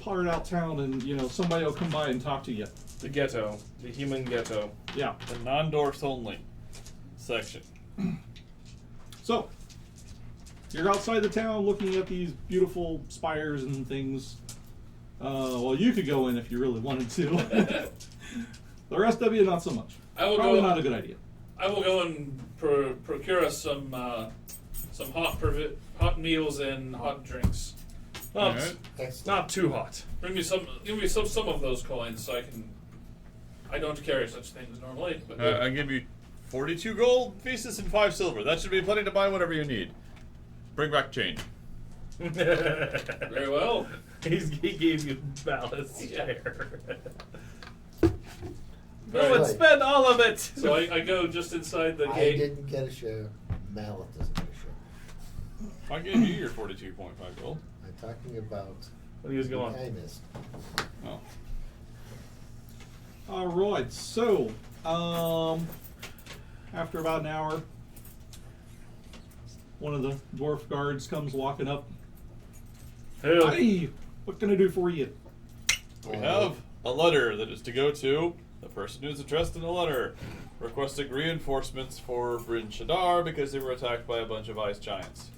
part out town, and somebody will come by and talk to you. The ghetto. The human ghetto. Yeah. The non-dwarfs only section. So you're outside the town, looking at these beautiful spires and things. Well, you could go in if you really wanted to. The rest of you, not so much. I will Probably go. not a good idea. I will go and procure us some hot meals and hot drinks. Not, Alright. Excellent. not too hot. Give me some of those coins so I can. I don't carry such things normally, but I give you 42 gold pieces and 5 silver. That should be plenty to buy whatever you need. Bring back change. very well. He gave you ballast Yeah. share. Very Go and good. spend all of it. So I go just inside the I gate. didn't get a share. Mallet doesn't get a share. I gave you your 42.5 gold. I'm talking about When he was the going. I missed. Oh. All right. So, after about an hour, one of the dwarf guards comes walking up. Hell. Hey, what can I do for you? We have a letter that is to go to the person who's addressed in the letter, requesting reinforcements for Bryn Shander because they were attacked by a bunch of ice giants,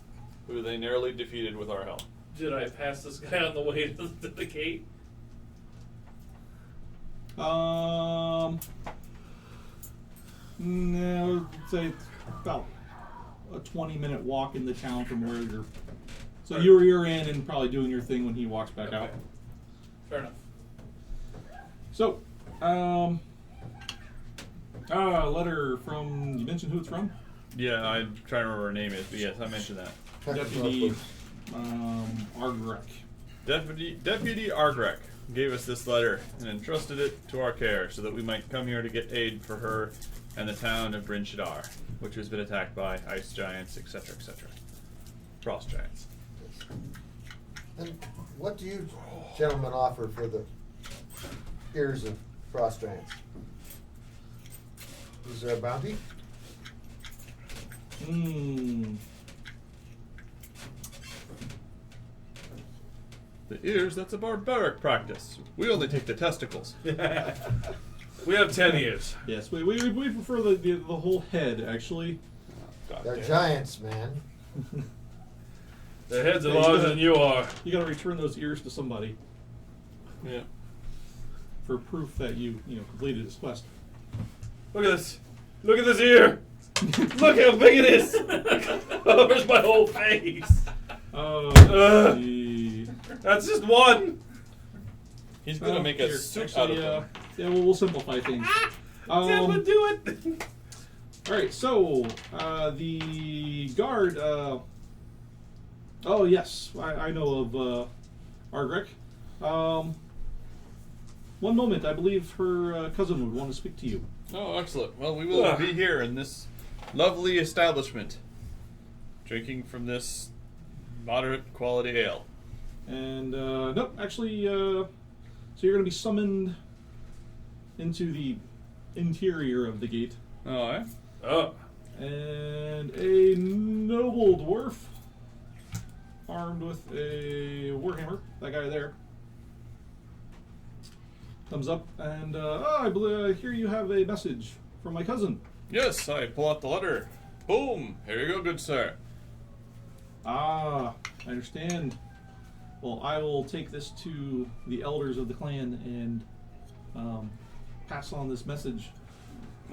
who they narrowly defeated with our help. Did I pass this guy on the way to the gate? No, I'd say it's about a 20-minute walk in the town from where you're. So you're in and probably doing your thing when he walks back out. Okay. Fair enough. So, letter from. You mentioned who it's from? Yeah, I'm trying to remember her name is, but yes, I mentioned that. Deputy Argrek. Deputy Argrek gave us this letter and entrusted it to our care so that we might come here to get aid for her and the town of Bryn Shander, which has been attacked by ice giants, etc., etc. Frost giants. And what do you gentlemen offer for the ears of frost giants? Is there a bounty? The ears, that's a barbaric practice. We only take the testicles. We have 10 ears. Yes, we prefer the whole head, actually. God They're damn. giants, man. Their heads are Yeah, larger than you are. You gotta return those ears to somebody Yeah. for proof that you completed this quest. Look at this. Look at this ear. Look how big it is. Covers my whole face. Oh, gee. That's just one. He's gonna make a Here, suit actually, out of them. Yeah, we'll simplify things. That would do it. All right, so the guard. Oh yes, I know of Argrick. One moment, I believe her cousin would want to speak to you. Oh, excellent. Well, we will be here in this lovely establishment, drinking from this moderate quality ale. And nope, actually, so you're going to be summoned into the interior of the gate, Oh, eh? Oh. and a noble dwarf armed with a warhammer. That guy there comes up and I believe I hear you have a message from my cousin. Yes, I pull out the letter. Boom! Here you go, good sir. Ah, I understand. Well, I will take this to the elders of the clan and pass on this message.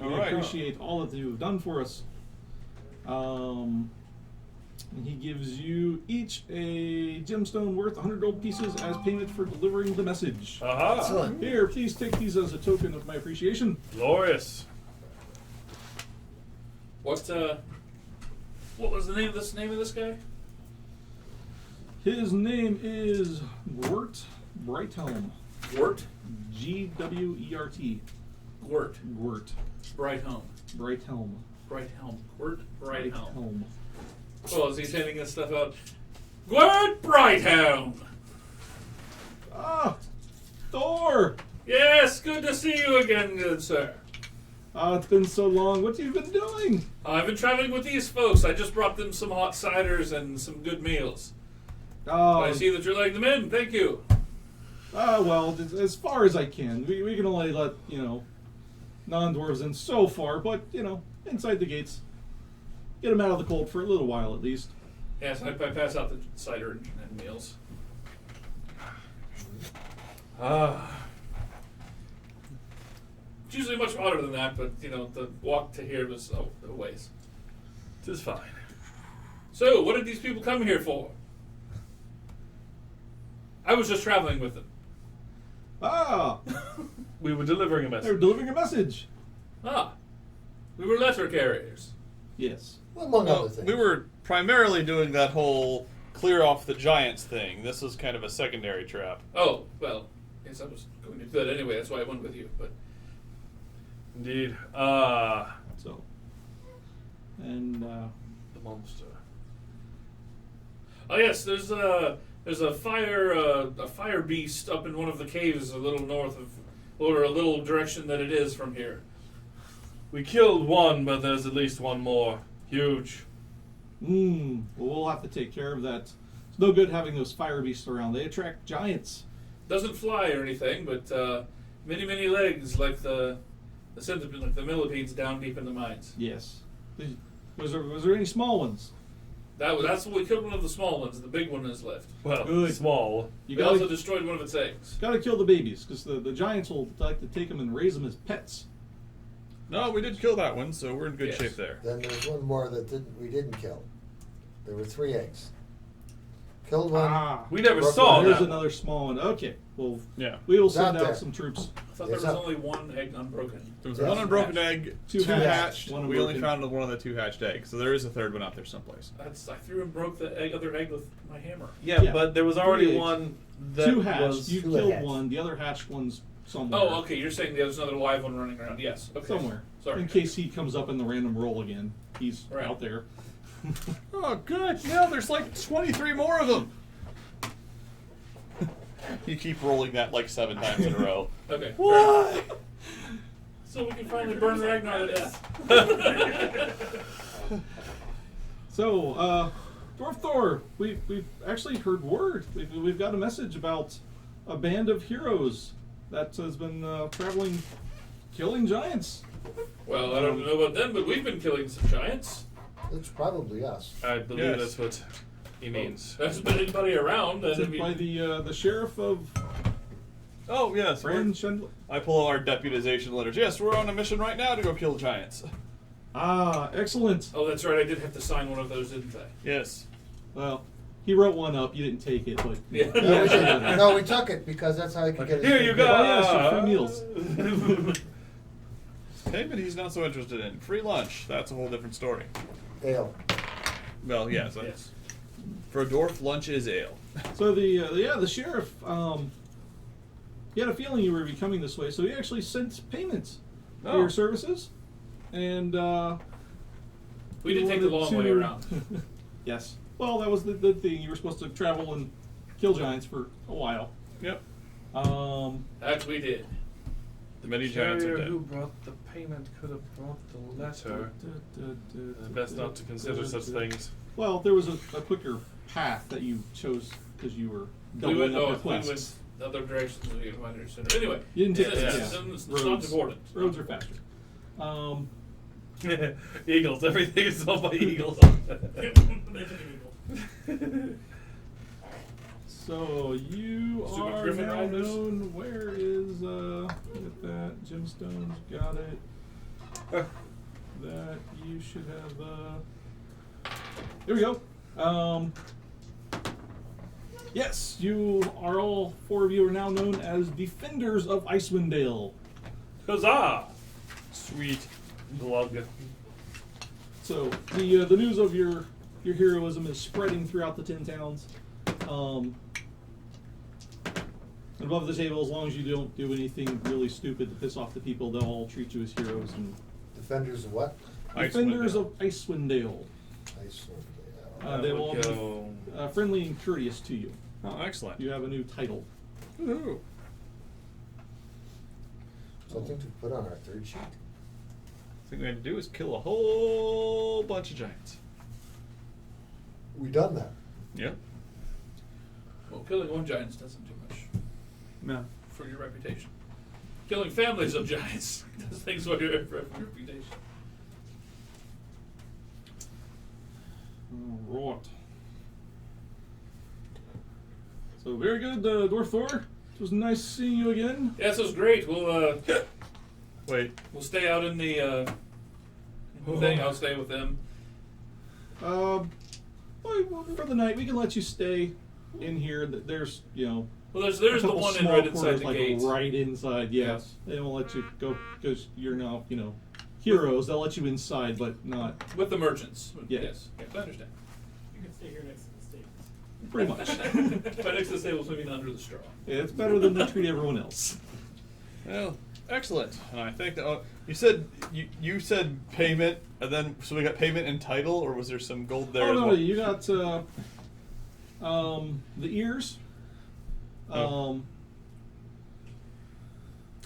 All We right. appreciate all that you've done for us. And he gives you each a gemstone worth 100 gold pieces as payment for delivering the message. Aha. Excellent. Here, please take these as a token of my appreciation. Glorious. What was the name of this guy? His name is Gwert Brighthelm. Gwert? Gwert. Gwert. Gwert Brighthelm. Brighthelm. Brighthelm. Gwert Brighthelm. Brighthelm. Oh, is he sending this stuff out? Gwert Brighthelm! Ah, Thor! Yes, good to see you again, good sir. It's been so long. What have you been doing? I've been traveling with these folks. I just brought them some hot ciders and some good meals. Oh, I see that you're letting them in. Thank you. Well, as far as I can. We can only let, non-dwarves in so far, but, inside the gates. Get them out of the cold for a little while at least. Yes, I pass out the cider and meals. It's usually much hotter than that, but, the walk to here was a ways. Tis fine. So, what did these people come here for? I was just traveling with them. Ah, We were delivering a they're message. delivering a message. Ah, we were letter carriers. Yes. Well, among Well, other things. we were primarily doing that whole clear off the giants thing. This was kind of a secondary trap. Oh, well, yes, I was going to do that anyway. That's why I went with you. But Indeed. So, and The monster. oh yes, there's a fire beast up in one of the caves a little north of, or a little direction that it is from here. We killed one, but there's at least one more. Huge. well, we'll have to take care of that. It's no good having those fire beasts around. They attract giants. Doesn't fly or anything, but many legs like the centipede, like the millipedes down deep in the mines. Yes. Was there any small ones? That's what we killed one of the small ones. The big one is left. Well, Good. small. You We also gotta, destroyed one of its eggs. gotta kill the babies because the giants will like to take them and raise them as pets. No, we did kill that one, so we're in good Yes. shape there. Then there's one more that we didn't kill. There were 3 eggs. Killed one. We never Broke saw one. There's that. another small one. Okay, well, Yeah. we will It's out send out there. some troops. I thought Yes, there was sir. only one egg unbroken. There was Yeah. one unbroken Hatched. egg, Two two hatched, hatched. one We only unbroken. found one of the 2 hatched eggs, so there is a third one out there someplace. I threw and broke the other egg with my hammer. Yeah, Yeah. but there was already 3 eggs. one that 2 hatched. was. You Two killed hatched. one. The other hatched one's somewhere. Oh, okay. You're saying there's another live one running around. Yes. Okay. Somewhere. Sorry. In case he comes up in the random roll again. He's Right. out there. Oh, good. Yeah, there's like 23 more of them. You keep rolling that like 7 times in a row. Okay. Why? So we can finally burn Ragnar to death. So, Dwarf Thor, we've actually heard word. We've got a message about a band of heroes that has been traveling, killing giants. Well, I don't know about them, but we've been killing some giants. It's probably us. I believe Yes. that's what he means. There's been anybody around. And Sent by the Sheriff of Oh, yes. Bryn Shander. I pull out our deputization letters. Yes, we're on a mission right now to go kill giants. Ah, excellent. oh, that's right. I did have to sign one of those, didn't I? Yes. Well, he wrote one up. You didn't take it, but Yeah. No, we didn't. No, we took it because that's how he could get his Here you go. Oh, yes, free meals. Payment he's not so interested in. Free lunch. That's a whole different story. Ale. Well, yes. Yes. For a dwarf, lunch is ale. So the sheriff, he had a feeling you were becoming this way, so he actually sent payments for Oh. your services, and We he did take the wanted long way to- around. Yes. Well, that was the thing. You were supposed to travel and kill giants for a while. Yep. That we did. Many giants are Carrier dead. who brought the payment could have brought the letter. Best not to consider such things. Well, there was a quicker path that you chose because you were We doubling went, up your we went quests. other directions than we might understand. Anyway, You didn't take it's not roads. important. Roads are faster. Eagles. Everything is sold by eagles. So you Super are Griffin now Riders? known. Where is get that gemstones? Got it. That you should have. Here we go. Yes, you are all four of you are now known as Defenders of Icewind Dale. Huzzah! Sweet. Glug. So the news of your heroism is spreading throughout the 10 towns. Above the table, as long as you don't do anything really stupid to piss off the people, they'll all treat you as heroes. And Defenders of what? Defenders of Icewind Dale. Iceland. They will all would be go- friendly and courteous to you. Oh, excellent. You have a new title. Woohoo. Something to put on our third sheet. Thing we had to do is kill a whole bunch of giants. We done that. Yep. Well, killing one giant doesn't do much No. for your reputation. Killing families of giants does things for your reputation. Right. So very good, Dwarf Thor. It was nice seeing you again. Yeah, this was great. Wait. We'll stay out in the thing. I'll stay with them. Well, for the night, we can let you stay in here. There's, Well, there's a the couple one in small right inside quarters, the like gate. right inside. Yes, Yes. they won't let you go because you're now, heroes. They'll let you inside, but not With the merchants. Yeah. Yes. Yes, I understand. You can stay here next to the stables. pretty much. Right next to the table, swimming under the straw. Yeah, it's better than they treat everyone else. Well, excellent. And I think that you said payment, and then so we got payment and title, or was there some gold there? Oh as no, well? you got the ears. Oh.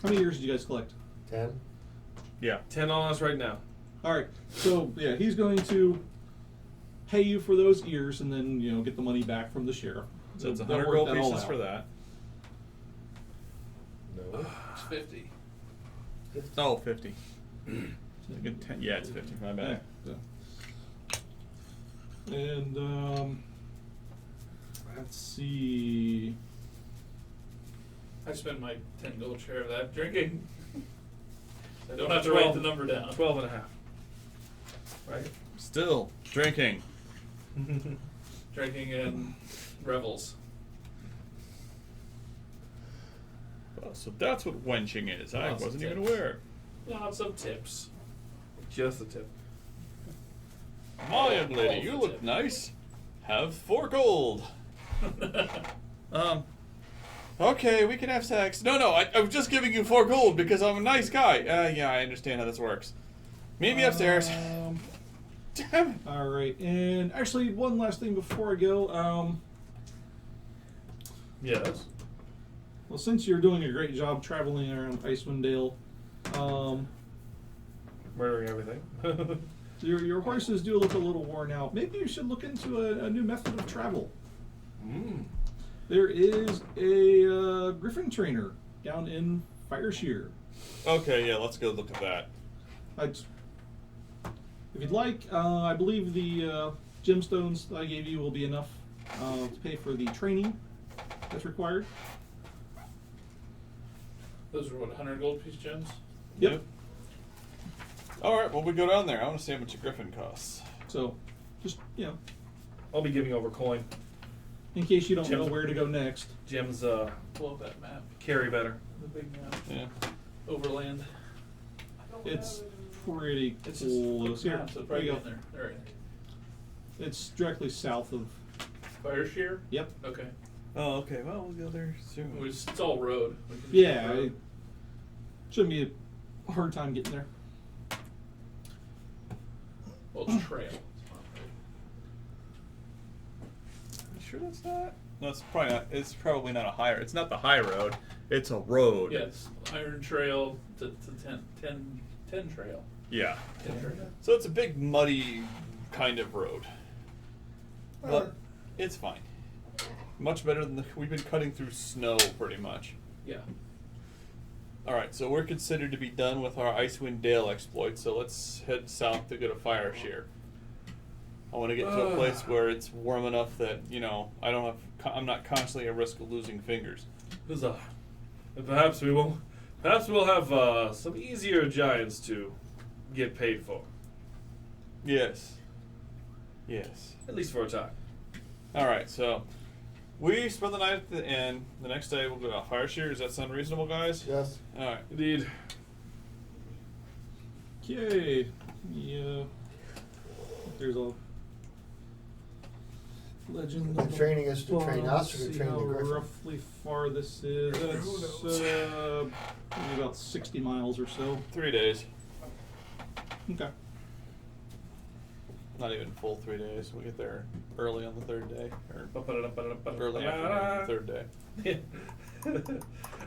How many ears did you guys collect? 10. Yeah. 10 on us right now. All right. So yeah, he's going to pay you for those ears, and then get the money back from the sheriff. So it's They'll 100 work gold that all pieces out. for that. No. It's 50. Oh, 50. Good 10. Yeah, it's 50. My bad. Yeah. And let's see. I spent my 10 gold share of that drinking. I don't have to write the number down. 12 and a half. Right? Still drinking. Drinking and revels. Well, so that's what wenching is. I Lots of wasn't even tips. aware. Lots of tips. Just a tip. My young lady, All you the look tip. nice. Have 4 gold. Okay, we can have sex. No, I was just giving you 4 gold because I'm a nice guy. Yeah, I understand how this works. Meet me upstairs. Damn it. All right, and actually, one last thing before I go. Yes. Well, since you're doing a great job traveling around Icewind Dale, Murdering everything. Your horses do look a little worn out. Maybe you should look into a new method of travel. There is a griffin trainer down in Fireshear. Okay, yeah, let's go look at that. If you'd like, I believe the gemstones I gave you will be enough to pay for the training that's required. Those are what, 100 gold piece gems? Yep. Alright, well, we go down there. I want to see how much a griffin costs. So, just, I'll be giving over coin. in case you don't know Gems. where to go next. Gems Pull up that map. carry better. The big map. Yeah. Overland. It's pretty It's cool. just Here, map, so it's there right you in go. there. All right. It's directly south of. Fire shear? Yep. Okay. Oh, okay. Well, we'll go there soon. It's all road. We can just Yeah, go road. it shouldn't be a hard time getting there. Well, it's trail. It's not road. You sure that's not? No, it's probably not. It's probably not a high. It's not the high road. It's a road. Yes, Iron Trail to 10 Trail. Yeah. 10 trail. So it's a big muddy kind of road, but it's fine. Much better than we've been cutting through snow pretty much. Yeah. All right, so we're considered to be done with our Icewind Dale exploit. So let's head south to go to Fire Shear. I want to get to a place where it's warm enough that I'm not constantly at risk of losing fingers. Huzzah. And perhaps we'll have some easier giants to get paid for, Yes. Yes. at least for a time. All right, so we spend the night at the inn. The next day we'll go to Fire Shear. Does that sound reasonable, guys? Yes. All right. Indeed. Okay. Yeah. There's a legend. The of training is to Well, train us or let's to see train how the griffin? roughly far this is. That's maybe about 60 miles or so. 3 days. Okay. Not even full 3 days. We get there early on the third day, or early Early afternoon on the third day.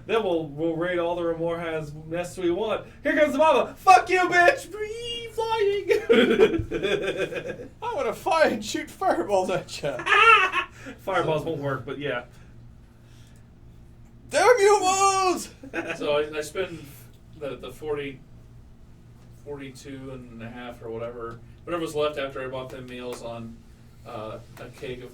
Then we'll raid all the Remorhaz nests we want. Here comes the mama. Fuck you, bitch! Free flying. I'm gonna fly and shoot fireballs at you. Fireballs won't work, but yeah. Damn you, Moles! So I spend the 42 and a half or whatever was left after I bought them meals on a keg of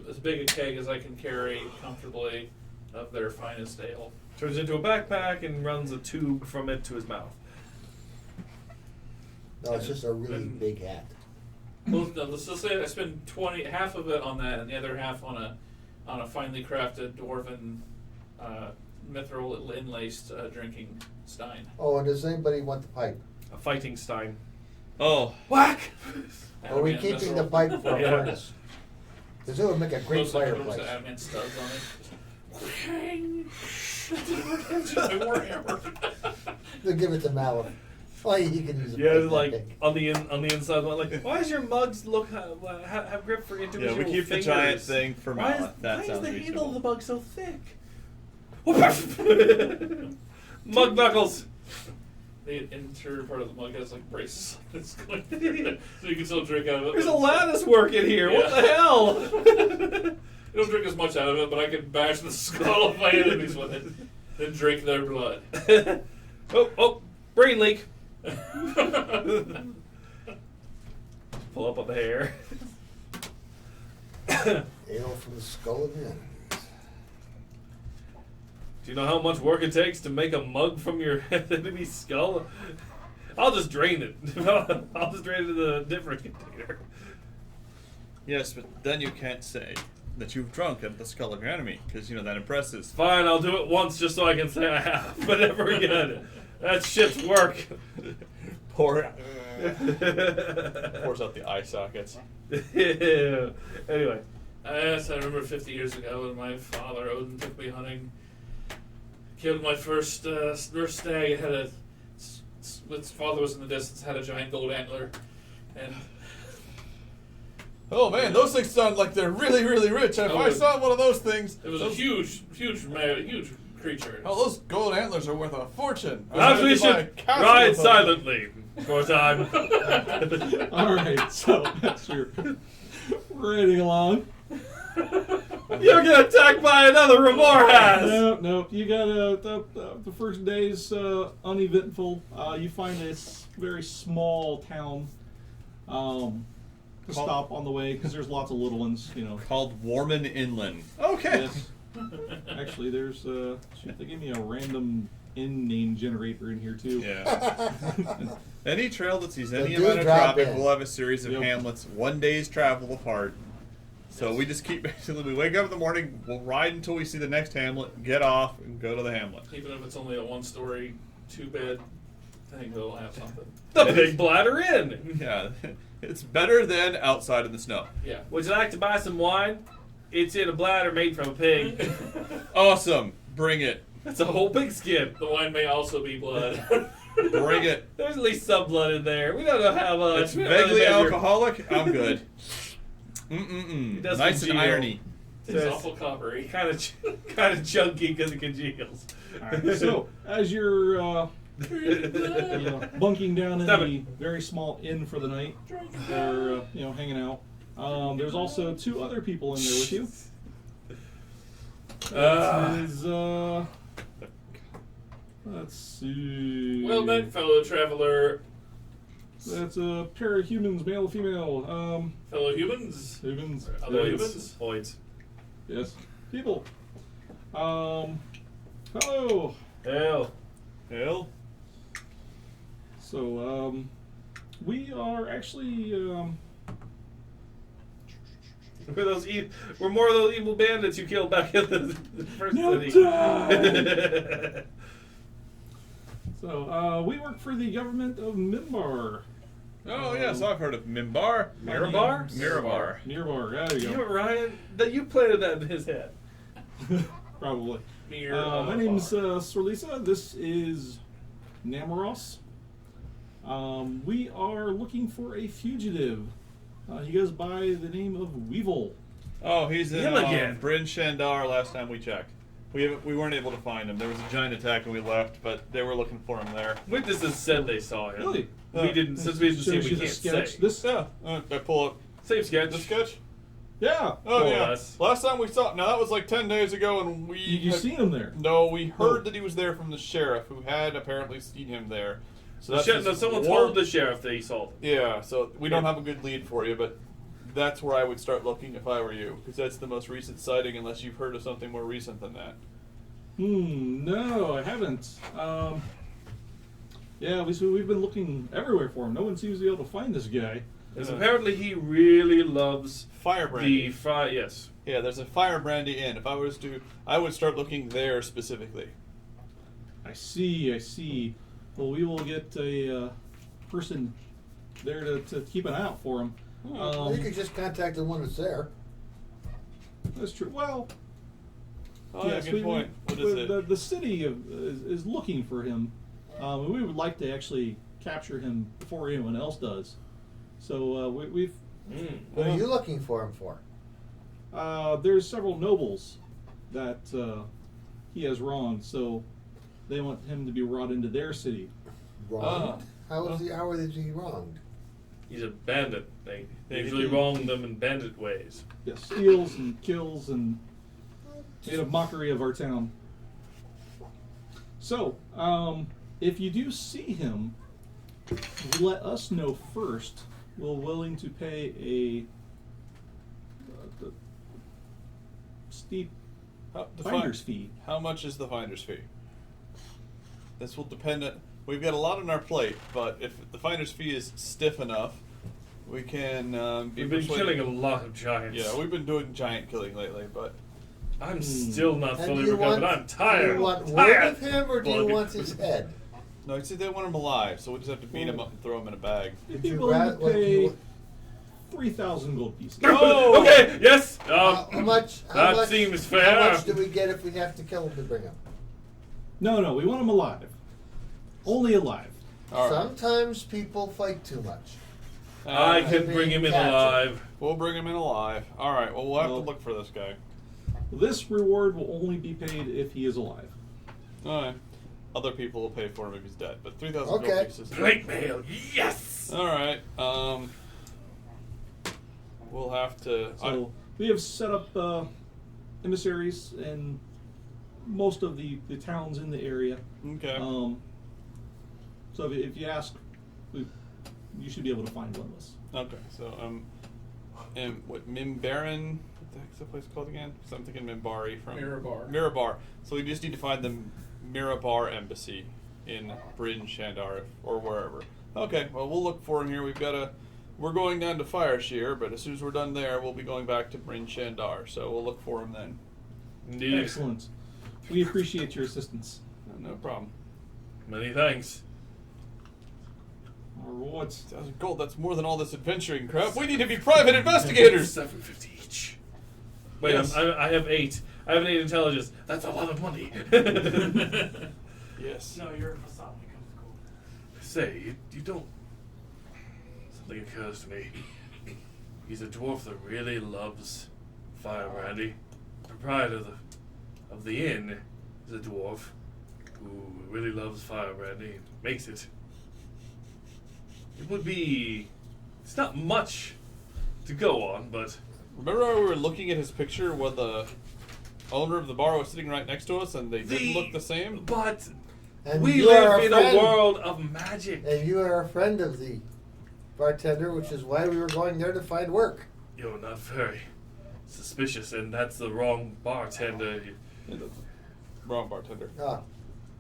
as big a keg as I can carry comfortably of their finest ale. Turns into a backpack and runs a tube from it to his mouth. No, it's just a really big hat. Well, no, let's just say I spend half of it on that, and the other half on a finely crafted dwarven mithril inlaced drinking stein. Oh, and does anybody want the pipe? A fighting stein. Oh, Whack! Are we keeping the pipe for a Yeah. furnace? Because it would make a great Those like fireplace. adamant studs on it. Warhammer. They'll give it to Malif. Oh, you can use a Yeah, pipe that like big. on the inside, like, why does your mugs have grip for yeah, individual we keep fingers? the giant thing for Why Mallet. That is sounds the handle of the reasonable. mug so thick? Mug knuckles. The interior part of the mug has like braces. It's going so you can still drink out of it. There's a but- lattice work in here. What Yeah. the hell? You don't drink as much out of it, but I can bash the skull of my enemies with it, then drink their blood. oh, brain leak. Pull up on the hair. Ale from the skull of your enemies. Do you know how much work it takes to make a mug from your enemy's skull? I'll just drain it. I'll just drain it in a different container. Yes, but then you can't say that you've drunk at the skull of your enemy, because, that impresses. Fine, I'll do it once just so I can say I have, but never again. That shit's work. Pours out the eye sockets. Anyway. Yes, I remember 50 years ago when my father, Odin, took me hunting. Killed my first stag. It had its father was in the distance, had a giant gold antler. And Oh man, those things sound like they're really, really rich. If Oh, I saw one of those things, it was a huge creatures. Oh, those gold antlers are worth a fortune. Perhaps we should ride silently for a time. All right, so that's your riding along. You'll get attacked by another Remorhas! No. You got the first day's uneventful. You find this very small town to stop on the way because there's lots of little ones, you know. Called Warman Inland. Okay. Yes. Actually, there's shoot, they gave me a random inn name generator in here too. Yeah. Any trail that sees any They amount do of drop traffic in. will have a series of Yep. hamlets, one day's travel apart. So we just keep basically, we wake up in the morning, we'll ride until we see the next hamlet, get off, and go to the hamlet. Even if it's only a 1-story, 2-bed thing, they'll have something. The Big Bladder Inn! Yeah, it's better than outside in the snow. Yeah. Would you like to buy some wine? It's in a bladder made from a pig. Awesome. Bring it. That's a whole pig skin. The wine may also be blood. Bring it. There's at least some blood in there. We don't know how much. It's We don't vaguely measure. alcoholic. I'm good. It does Nice and congeal. irony. It's awful coppery. Kind of chunky because it congeals. All right, so as you're bunking down in Stop the it. very small inn for the night, or hanging out. There's also 2 other people in there with you. This is, let's see. Well met, fellow traveler. That's a pair of humans, male and female. Fellow humans. Humans. Other Yes. humans. Points. Yes. People. Hello. Hell. Hell. So, we are actually, We're more of those evil bandits you killed back in the first No city. So, we work for the government of Mimbar. Oh, yes, I've heard of Mimbar. Mirabar? Mirabar. Mimbar, there you You go. know, Ryan, that you planted that in his head. Probably. Mere My name's Sorlisa. This is Namoros. We are looking for a fugitive. He goes by the name of Weevil. Oh, he's in Him again. Bryn Shander last time we checked. We weren't able to find him. There was a giant attack and we left, but they were looking for him there. Witnesses said they saw him. Really? We didn't, since we didn't see him, Shows we you the can't sketch. say. This, Yeah, I pull up Same sketch. the sketch. yeah. Oh, More or yeah. less. Last time we saw, now that was like 10 days ago, and we. You had- seen him there? No, we heard Oh. that he was there from the sheriff, who had apparently seen him there. So The that's no, just someone war- told the sheriff that he saw them. Yeah, so we don't have a good lead for you, but that's where I would start looking if I were you, because that's the most recent sighting, unless you've heard of something more recent than that. No, I haven't. Yeah, we've been looking everywhere for him. No one seems to be able to find this guy. Because apparently he really loves Firebrandy. yes. Yeah, there's a Firebrandy Inn. If I was to, I would start looking there specifically. I see. Well, we will get a person there to keep an eye out for him. Well, you could just contact the one that's there. That's true. Well, Oh, yeah, good point. What is it? The city is looking for him. And we would like to actually capture him before anyone else does. So we've What are you looking for him for? there's several nobles that he has wronged, so they want him to be brought into their city. Wronged? How is he wronged? He's a bandit. They usually wrong them in bandit ways. Yeah, steals and kills and made a mockery of our town. So, if you do see him, let us know first. We're willing to pay a steep finder's fee. How much is the finder's fee? This will depend on. We've got a lot on our plate, but if the finder's fee is stiff enough, we can be We've been persuaded. killing a lot of giants. Yeah, we've been doing giant killing lately, but I'm still not And fully do you recovered. want, I'm tired. Do you want tired. word of him or do you Bug. want his head? no, you see, they want him alive, so we just have to beat him up and throw him in a bag. If Would you you're willing rather- to what do you pay 3,000 gold pieces. Oh! Okay, yes. How much? How that much, seems fair. How much do we get if we have to kill him to bring him? No, we want him alive. Only alive. All right, Sometimes people fight too much. I Uh, can bring him in Captured. alive. We'll bring him in alive. All right. Well, we'll have Well- to look for this guy. This reward will only be paid if he is alive. Alright. Other people will pay for him if he's dead, but 3,000 Okay. gold pieces. Blackmail, yes! Alright, we'll have to... So we have set up emissaries in most of the towns in the area. okay. So if you ask, you should be able to find one of us. Okay, so, what, Mimbaran? What the heck's that place called again? Because I'm thinking Mimbari from... Mirabar. Mirabar. So we just need to find the Mirabar embassy in Bryn Shander, or wherever. Okay, well, we'll look for him here. We're going down to Fireshear, but as soon as we're done there, we'll be going back to Bryn Shander, so we'll look for him then. Indeed. Excellent. We appreciate your assistance. No problem. Many thanks. Our rewards. 1,000 gold, that's more than all this adventuring crap. We need to be private investigators! 750 each. Wait, Yes. I have 8. I have an 8 intelligence. That's a lot of money. Yes. No, you're a facade when it comes to gold. Say, you don't... Something occurs to me. He's a dwarf that really loves fire brandy. The proprietor of the inn is a dwarf who really loves fire brandy and makes it. It would be... It's not much to go on, but... Remember how we were looking at his picture when the owner of the bar was sitting right next to us and they didn't look the same? But And we you are live in friend. a world of magic. And you are a friend of the bartender, which is why we were going there to find work. You're not very suspicious, and that's the wrong bartender. Wrong bartender. Ah,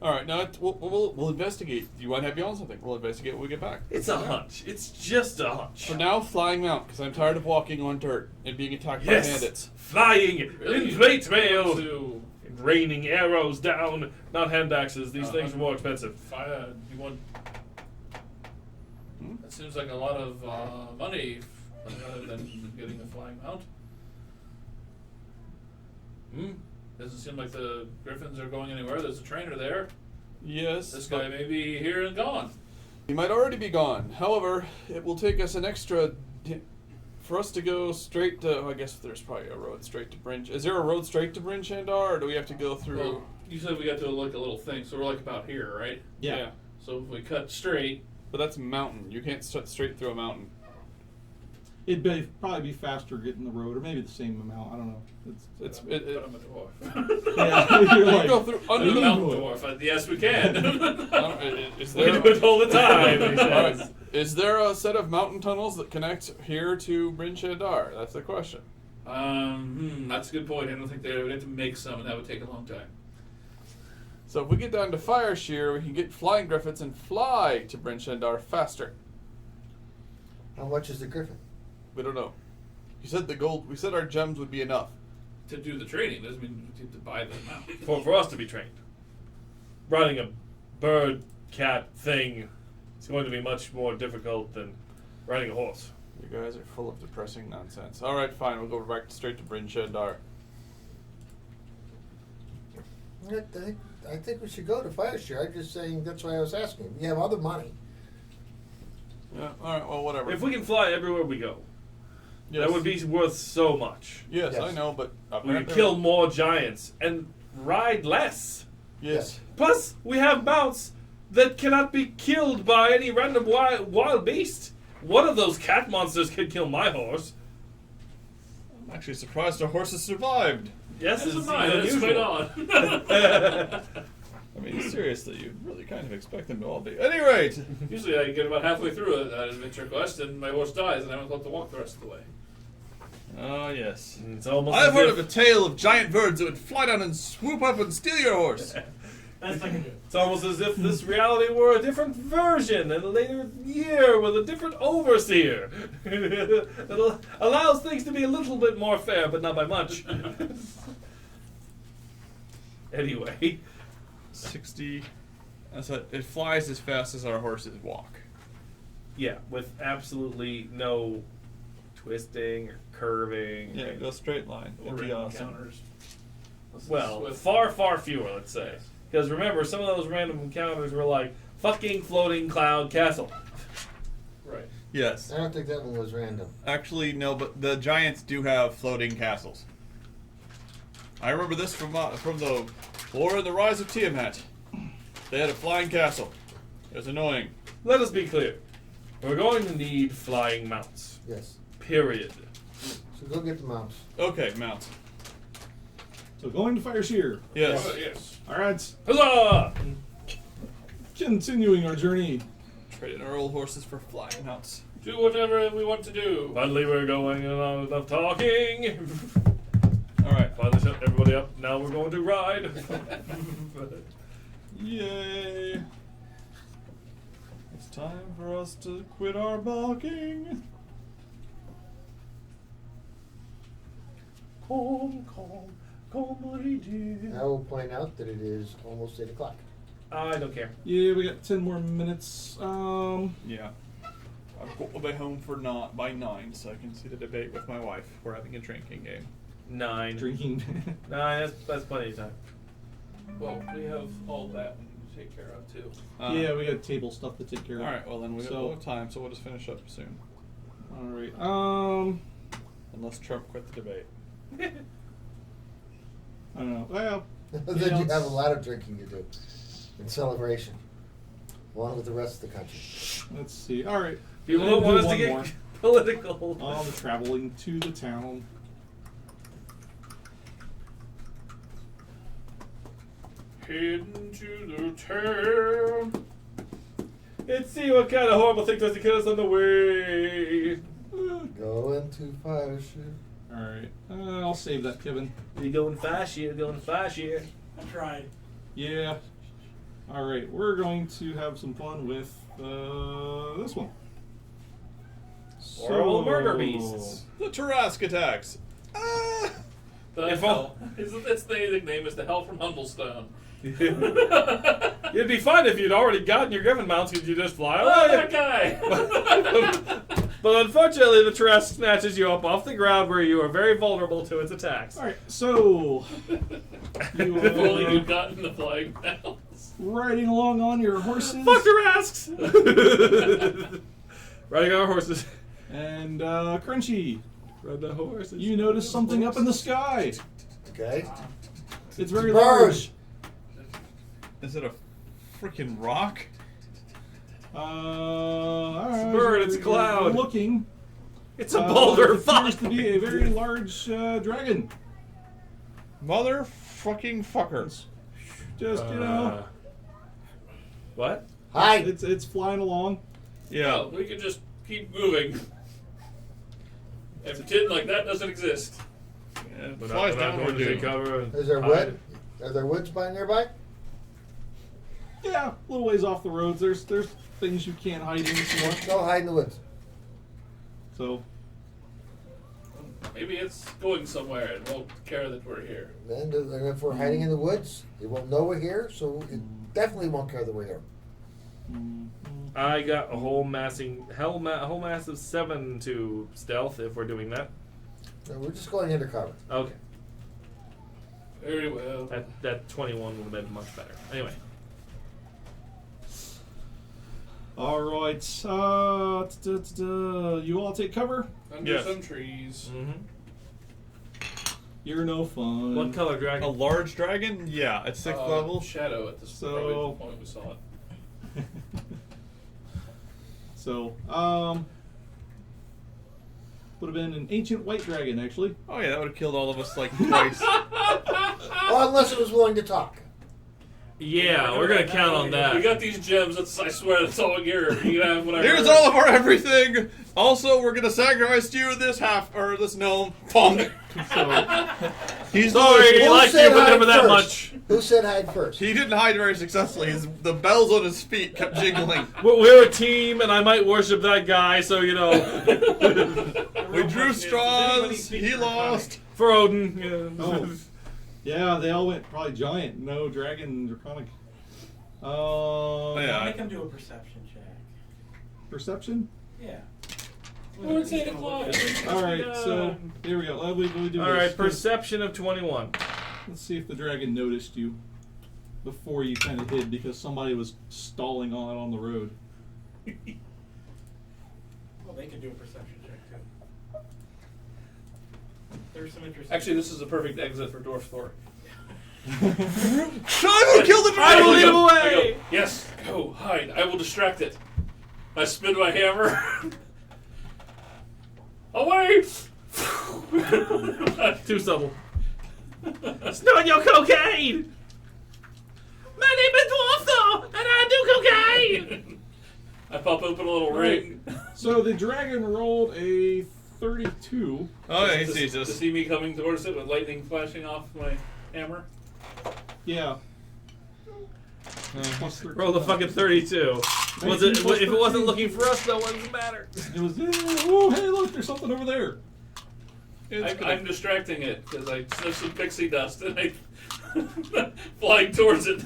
Alright, now we'll investigate. Do you want to have you on something? We'll investigate when we get back. It's a hunch. It's just a hunch. For now, flying mount, because I'm tired of walking on dirt and being attacked by Yes, bandits. flying Really? in plate mail, To and raining arrows down. Not hand axes. These things are more expensive. fire, you want... Hmm? That seems like a lot of money rather than getting a flying mount. Doesn't seem like the griffins are going anywhere. There's a trainer there. Yes. This guy may be here and gone. He might already be gone. However, it will take us an extra... For us to go straight to... I guess there's probably a road straight to Bryn... Is there a road straight to Bryn Shander, or do we have to go through... Well, you said we got to look a little thing, so we're like about here, right? Yeah. So if we cut straight, But that's mountain. You can't cut straight through a mountain. It'd probably be faster getting the road, or maybe the same amount. I don't know. It's... but I'm a dwarf. Yeah, you're You like, go through I'm under a the... mountain dwarf. Yes, we can. Is We there... do it all the time. He Alright. says. Is there a set of mountain tunnels that connect here to Bryn Shander? That's the question. That's a good point. I don't think they would have to make some, and that would take a long time. So if we get down to Fireshear, we can get flying griffins and fly to Bryn Shander faster. how much is the griffin? We don't know. You said the gold. We said our gems would be enough. To do the training doesn't mean you have to buy them out. For us to be trained. Riding a bird cat thing is going to be much more difficult than riding a horse. You guys are full of depressing nonsense. All right, fine. We'll go back straight to Bryn Shander. I think we should go to Fireshare. I'm just saying that's why I was asking. We have other money. Yeah. All right. Well, whatever. If we can fly everywhere we go, Yes. that would be worth so much. Yes, Yes. I know, but We could apparently- kill more giants and ride less. Yes. Plus, we have mounts that cannot be killed by any random wild beast. One of those cat monsters could kill my horse. I'm actually surprised our horses survived. Yes, That's it's fine. That's unusual. quite on. I mean, seriously, you really kind of expect them to all be. At any rate. Usually I get about halfway through an adventure quest and my horse dies and I don't have to walk the rest of the way. Oh yes. It's almost I've as heard if, of a tale of giant birds that would fly down and swoop up and steal your horse. That's not good. It's almost as if this reality were a different version in a later year with a different overseer. It allows things to be a little bit more fair, but not by much. Anyway, 60. So it flies as fast as our horses walk. yeah, with absolutely no twisting or curving. Yeah, go straight line. Or It'd be random awesome. encounters. Well, With- far, far fewer, let's say. Because remember, some of those random encounters were like, fucking floating cloud castle. Right. Yes. I don't think that one was random. Actually, no, but the giants do have floating castles. I remember this from the War and the Rise of Tiamat. They had a flying castle. It was annoying. Let us be clear. We're going to need flying mounts. Yes. Period. So go get the mounts. Okay, mount. So going to Fire Shear. Yes. Yes. All right. Huzzah! Continuing our journey. Trading our old horses for flying mounts. Do whatever we want to do. Finally, we're going on enough talking. All right. Finally, shut everybody up. Now we're going to ride. Yay! It's time for us to quit our balking. I will point out that it is almost 8 o'clock. I don't care. Yeah, we got 10 more minutes. Yeah. I've got to be home by 9, so I can see the debate with my wife. We're having a drinking game. 9. Drinking. 9. That's plenty of time. Well, we have all that to take care of too. Yeah, we got table stuff to take care of. All right. Well, then we So- have time, so we'll just finish up soon. All right. Unless Trump quit the debate. I don't know. Well, Then you have a lot of drinking to do in celebration, along with the rest of the country. let's see. All right. People We'll don't want do us to one get more. political. Traveling to the town. Heading to the town. Let's see what kind of horrible thing does to kill us on the way. Going to Fire Shear. All right. I'll save that, Kevin. You going fast here? Going fast here? I tried. Yeah. All right. We're going to have some fun with this one. Horrible murder beasts. The Tarask attacks. Ah! The If hell. Its nickname is the Hell from Humblestone. It'd be fun if you'd already gotten your Griffin mounts. Could you just fly Oh, away? that guy! But unfortunately, the Tarask snatches you up off the ground where you are very vulnerable to its attacks. All right. So you If only are you'd gotten the flying mounts. riding along on your horses. Fuck Tarasks! Riding our horses. And Crunchy, Ride the horses. you notice something up in the sky. Okay. It's very Bird. large. Is it a freaking rock? It's a bird, it's a cloud. Looking. It's a boulder. It Fuck! appears to be a very large dragon. Mother fucking fuckers. Just What? Hi. it's flying along. Yeah. Well, we could just keep moving. And pretend like that doesn't exist. Yeah, it We're flies not down going to or take cover. Is there wood? Are there woods by nearby? Yeah, a little ways off the roads. There's things you can't hide in if you want. Go hide in the woods. So Maybe it's going somewhere and won't care that we're here. Then if we're hiding in the woods, it won't know we're here, so it definitely won't care that we're here. I got a whole mass of 7 to stealth if we're doing that. So we're just going undercover. Okay. Very well. That 21 would have been much better. Anyway. all right. You all take cover. Under Yes. some trees. Mm-hmm. You're no fun. What color dragon? A large dragon? Yeah, at 6th level. Shadow at the probably the point we saw it. So, would have been an ancient white dragon, actually. Oh yeah, that would have killed all of us like twice. Well, unless it was willing to talk. Yeah, we're gonna count on that. We got these gems. I swear that's all you're. You can have whatever. Here's all of our everything. Also, we're gonna sacrifice you this gnome. Punk. He's Sorry, he Who liked said you, but hide never that first? much. Who said hide first? He didn't hide very successfully. The bells on his feet kept jingling. We're a team, and I might worship that guy, so you know. We drew straws. He lost. For Odin. Yeah. Oh. Yeah, they all went probably giant. No dragon, draconic. Yeah. Make him do a perception check. Perception? Yeah. Oh, it's 8 o'clock. All right, so here we go. Let me do All this. right, perception of 21. Let's see if the dragon noticed you before you kind of hid because somebody was stalling on the road. Well, they can do a perception check too. There's some interest. Actually, this is a perfect exit for Dwarf Thor. I will kill the I dragon! will lead him I away! go, yes, go, hide. I will distract it. I spin my hammer. Away! Too subtle. Snort your cocaine! My name is Dwarf Thor, and I do cocaine! I pop open a little ring. So the dragon rolled a 32. Oh, yeah, he to, sees to us. see me coming towards it with lightning flashing off my hammer. Yeah. Plus 13. Roll the fucking 32. Was it, if it wasn't looking for us, though, what does it matter? It was. Oh, hey, look! There's something over there. I'm distracting it because I sniff some pixie dust and I flying towards it.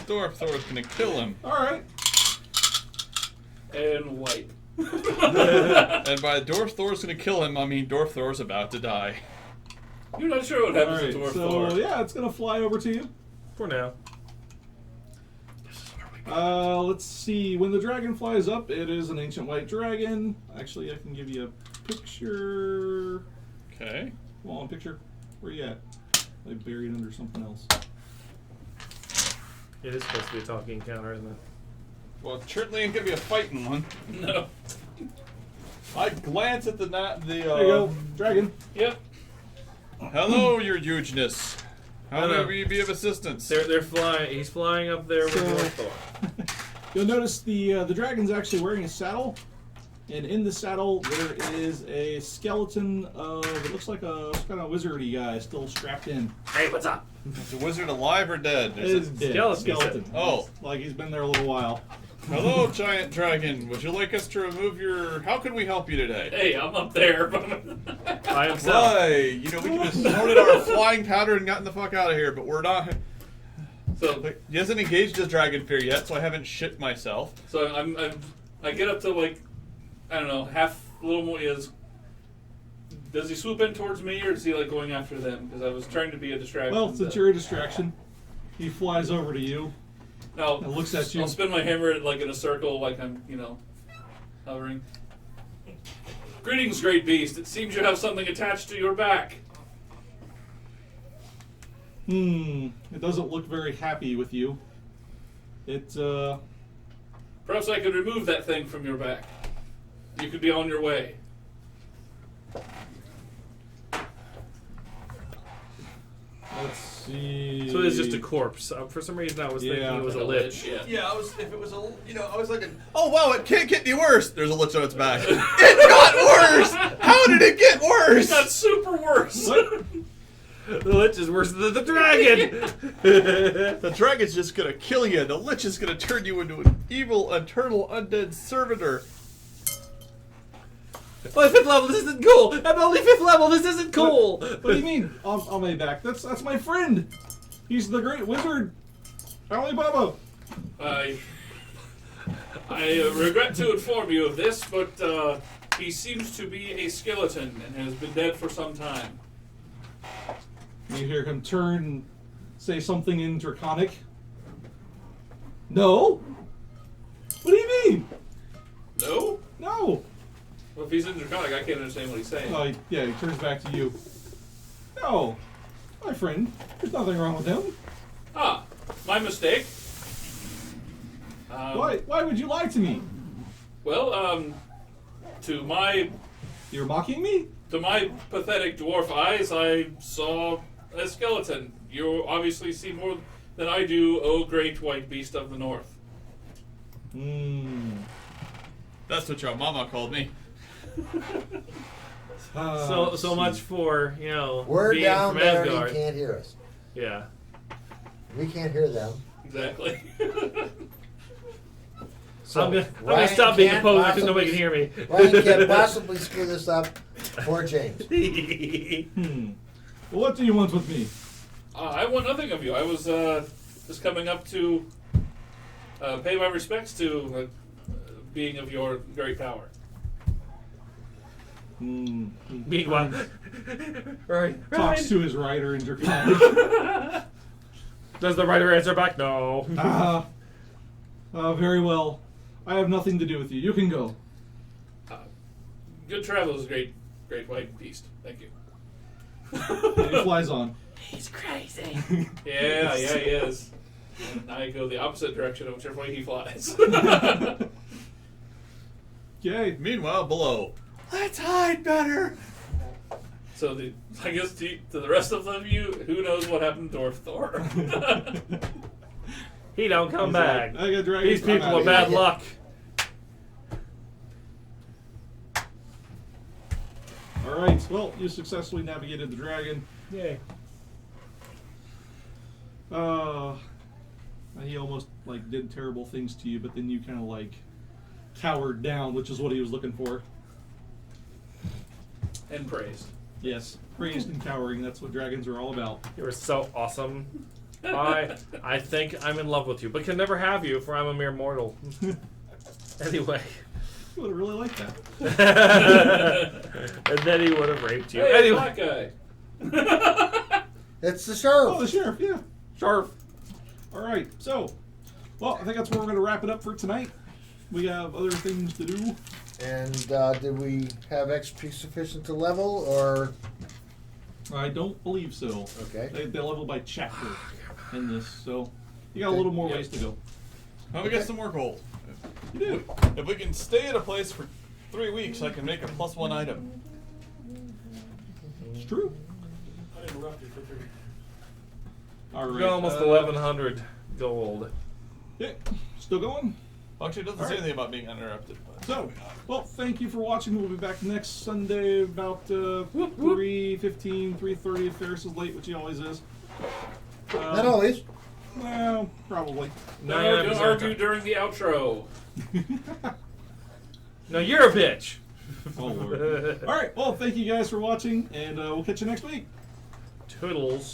Dwarf Thor's gonna kill him. All right. And wipe. And by Dwarf Thor's gonna kill him, I mean Dwarf Thor's about to die. You're not sure what All happens right. to Dwarf So Thor. yeah, it's gonna fly over to you. For now. Let's see. When the dragon flies up, it is an ancient white dragon. Actually, I can give you a picture. Okay. Come on, picture. Where you at? I buried under something else. It is supposed to be a talking encounter, isn't it? Well, it certainly ain't gonna be a fighting one. No. I glance at the There you go, dragon. Yep. Hello, your hugeness. How Hello. may we be of assistance? They're flying. He's flying up there with So- Dwarf Thor. You'll notice the dragon's actually wearing a saddle, and in the saddle there is a skeleton of it looks like a kind of wizardy guy still strapped in. Hey, what's up? Is the wizard alive or dead? It Is is it- dead. Skeleton, you Skeleton. said. Oh. Like he's been there a little while. Hello, giant dragon. Would you like us to remove your... How can we help you today? Hey, I'm up there. By himself. Why? You know, we could have snorted our flying powder and gotten the fuck out of here, but we're not... So He hasn't engaged his dragon fear yet, so I haven't shit myself. So I get up to like, I don't know, half, a little more. Does he swoop in towards me, or is he like going after them? Because I was trying to be a distraction. Well, since you're a distraction, he flies over to you. No, and looks at you. I'll spin my hammer like in a circle, like I'm, hovering. Greetings, great beast. It seems you have something attached to your back. It doesn't look very happy with you. It Perhaps I could remove that thing from your back. You could be on your way. let's see. So it's just a corpse. For some reason, I was thinking Yeah. it was a Like lich. Yeah. Yeah, if it was I was like, oh wow, it can't get any worse. There's a lich on its back. It got worse! How did it get worse? That's super worse. What? The lich is worse than the dragon. The dragon's just gonna kill you. The lich is gonna turn you into an evil, eternal, undead servitor. My 5th level. This isn't cool. I'm only 5th level. This isn't cool. What do you mean? On my back? That's my friend. He's the great wizard, Alibaba. I regret to inform you of this, but he seems to be a skeleton and has been dead for some time. You hear him turn and say something in Draconic. No. What do you mean? No? No. Well, if he's in Draconic, I can't understand what he's saying. Yeah, he turns back to you. No, my friend. There's nothing wrong with him. Ah, my mistake. Why would you lie to me? Well, to my You're mocking me? pathetic dwarf eyes, I saw a skeleton. You obviously see more than I do, oh great white beast of the north. That's what your mama called me. So much for We're being down from there and Asgard. he can't hear us. Yeah. We can't hear them. Exactly. So I'm gonna Ryan stop being a can't poser because possibly- nobody can hear me. Ryan can't possibly screw this up. Poor James. Well, what do you want with me? I want nothing of you. I was just coming up to pay my respects to being of your great power. Being one. Right. Talks to his rider in Draconic. Does the writer answer back? No. Very well. I have nothing to do with you. You can go. Good travels, great Great white beast. Thank you. And he flies on. He's crazy. Yeah, he is. And I go the opposite direction of whichever way he flies. Okay. Meanwhile, below. Let's hide better. So I guess to the rest of you, who knows what happened to Dwarf Thor? He don't come He's back. like, I got dragons. These people I'm are outta bad here. luck. All right. Well, you successfully navigated the dragon. Yay. He almost like did terrible things to you, but then you kind of like cowered down, which is what he was looking for. And praised. Yes, praised and cowering. That's what dragons are all about. You were so awesome. I think I'm in love with you, but can never have you, for I'm a mere mortal. Anyway. You would have really liked that. And then he would have raped you. Hey, Anyway. black guy. It's the sheriff. Oh, the sheriff. Yeah. Sharp. All right. So, well, I think that's where we're going to wrap it up for tonight. We have other things to do. And did we have XP sufficient to level, or? I don't believe so. Okay. They level by chapter in this, so you got a little more ways to go. Now we get some more gold. You do. If we can stay at a place for 3 weeks, I can make a +1 item. It's true. I interrupted for 3. All right. You're almost 1,100 gold. Yeah. Still going? Actually, it doesn't All say right. anything about being uninterrupted. But So, well, thank you for watching. We'll be back next Sunday about 3:15, 3:30 if Ferris is late, which he always is. Not always. Well, probably. No, Don't argue during the outro. No, you're a bitch. Oh, Lord. All right. Well, thank you guys for watching, and we'll catch you next week. Toodles.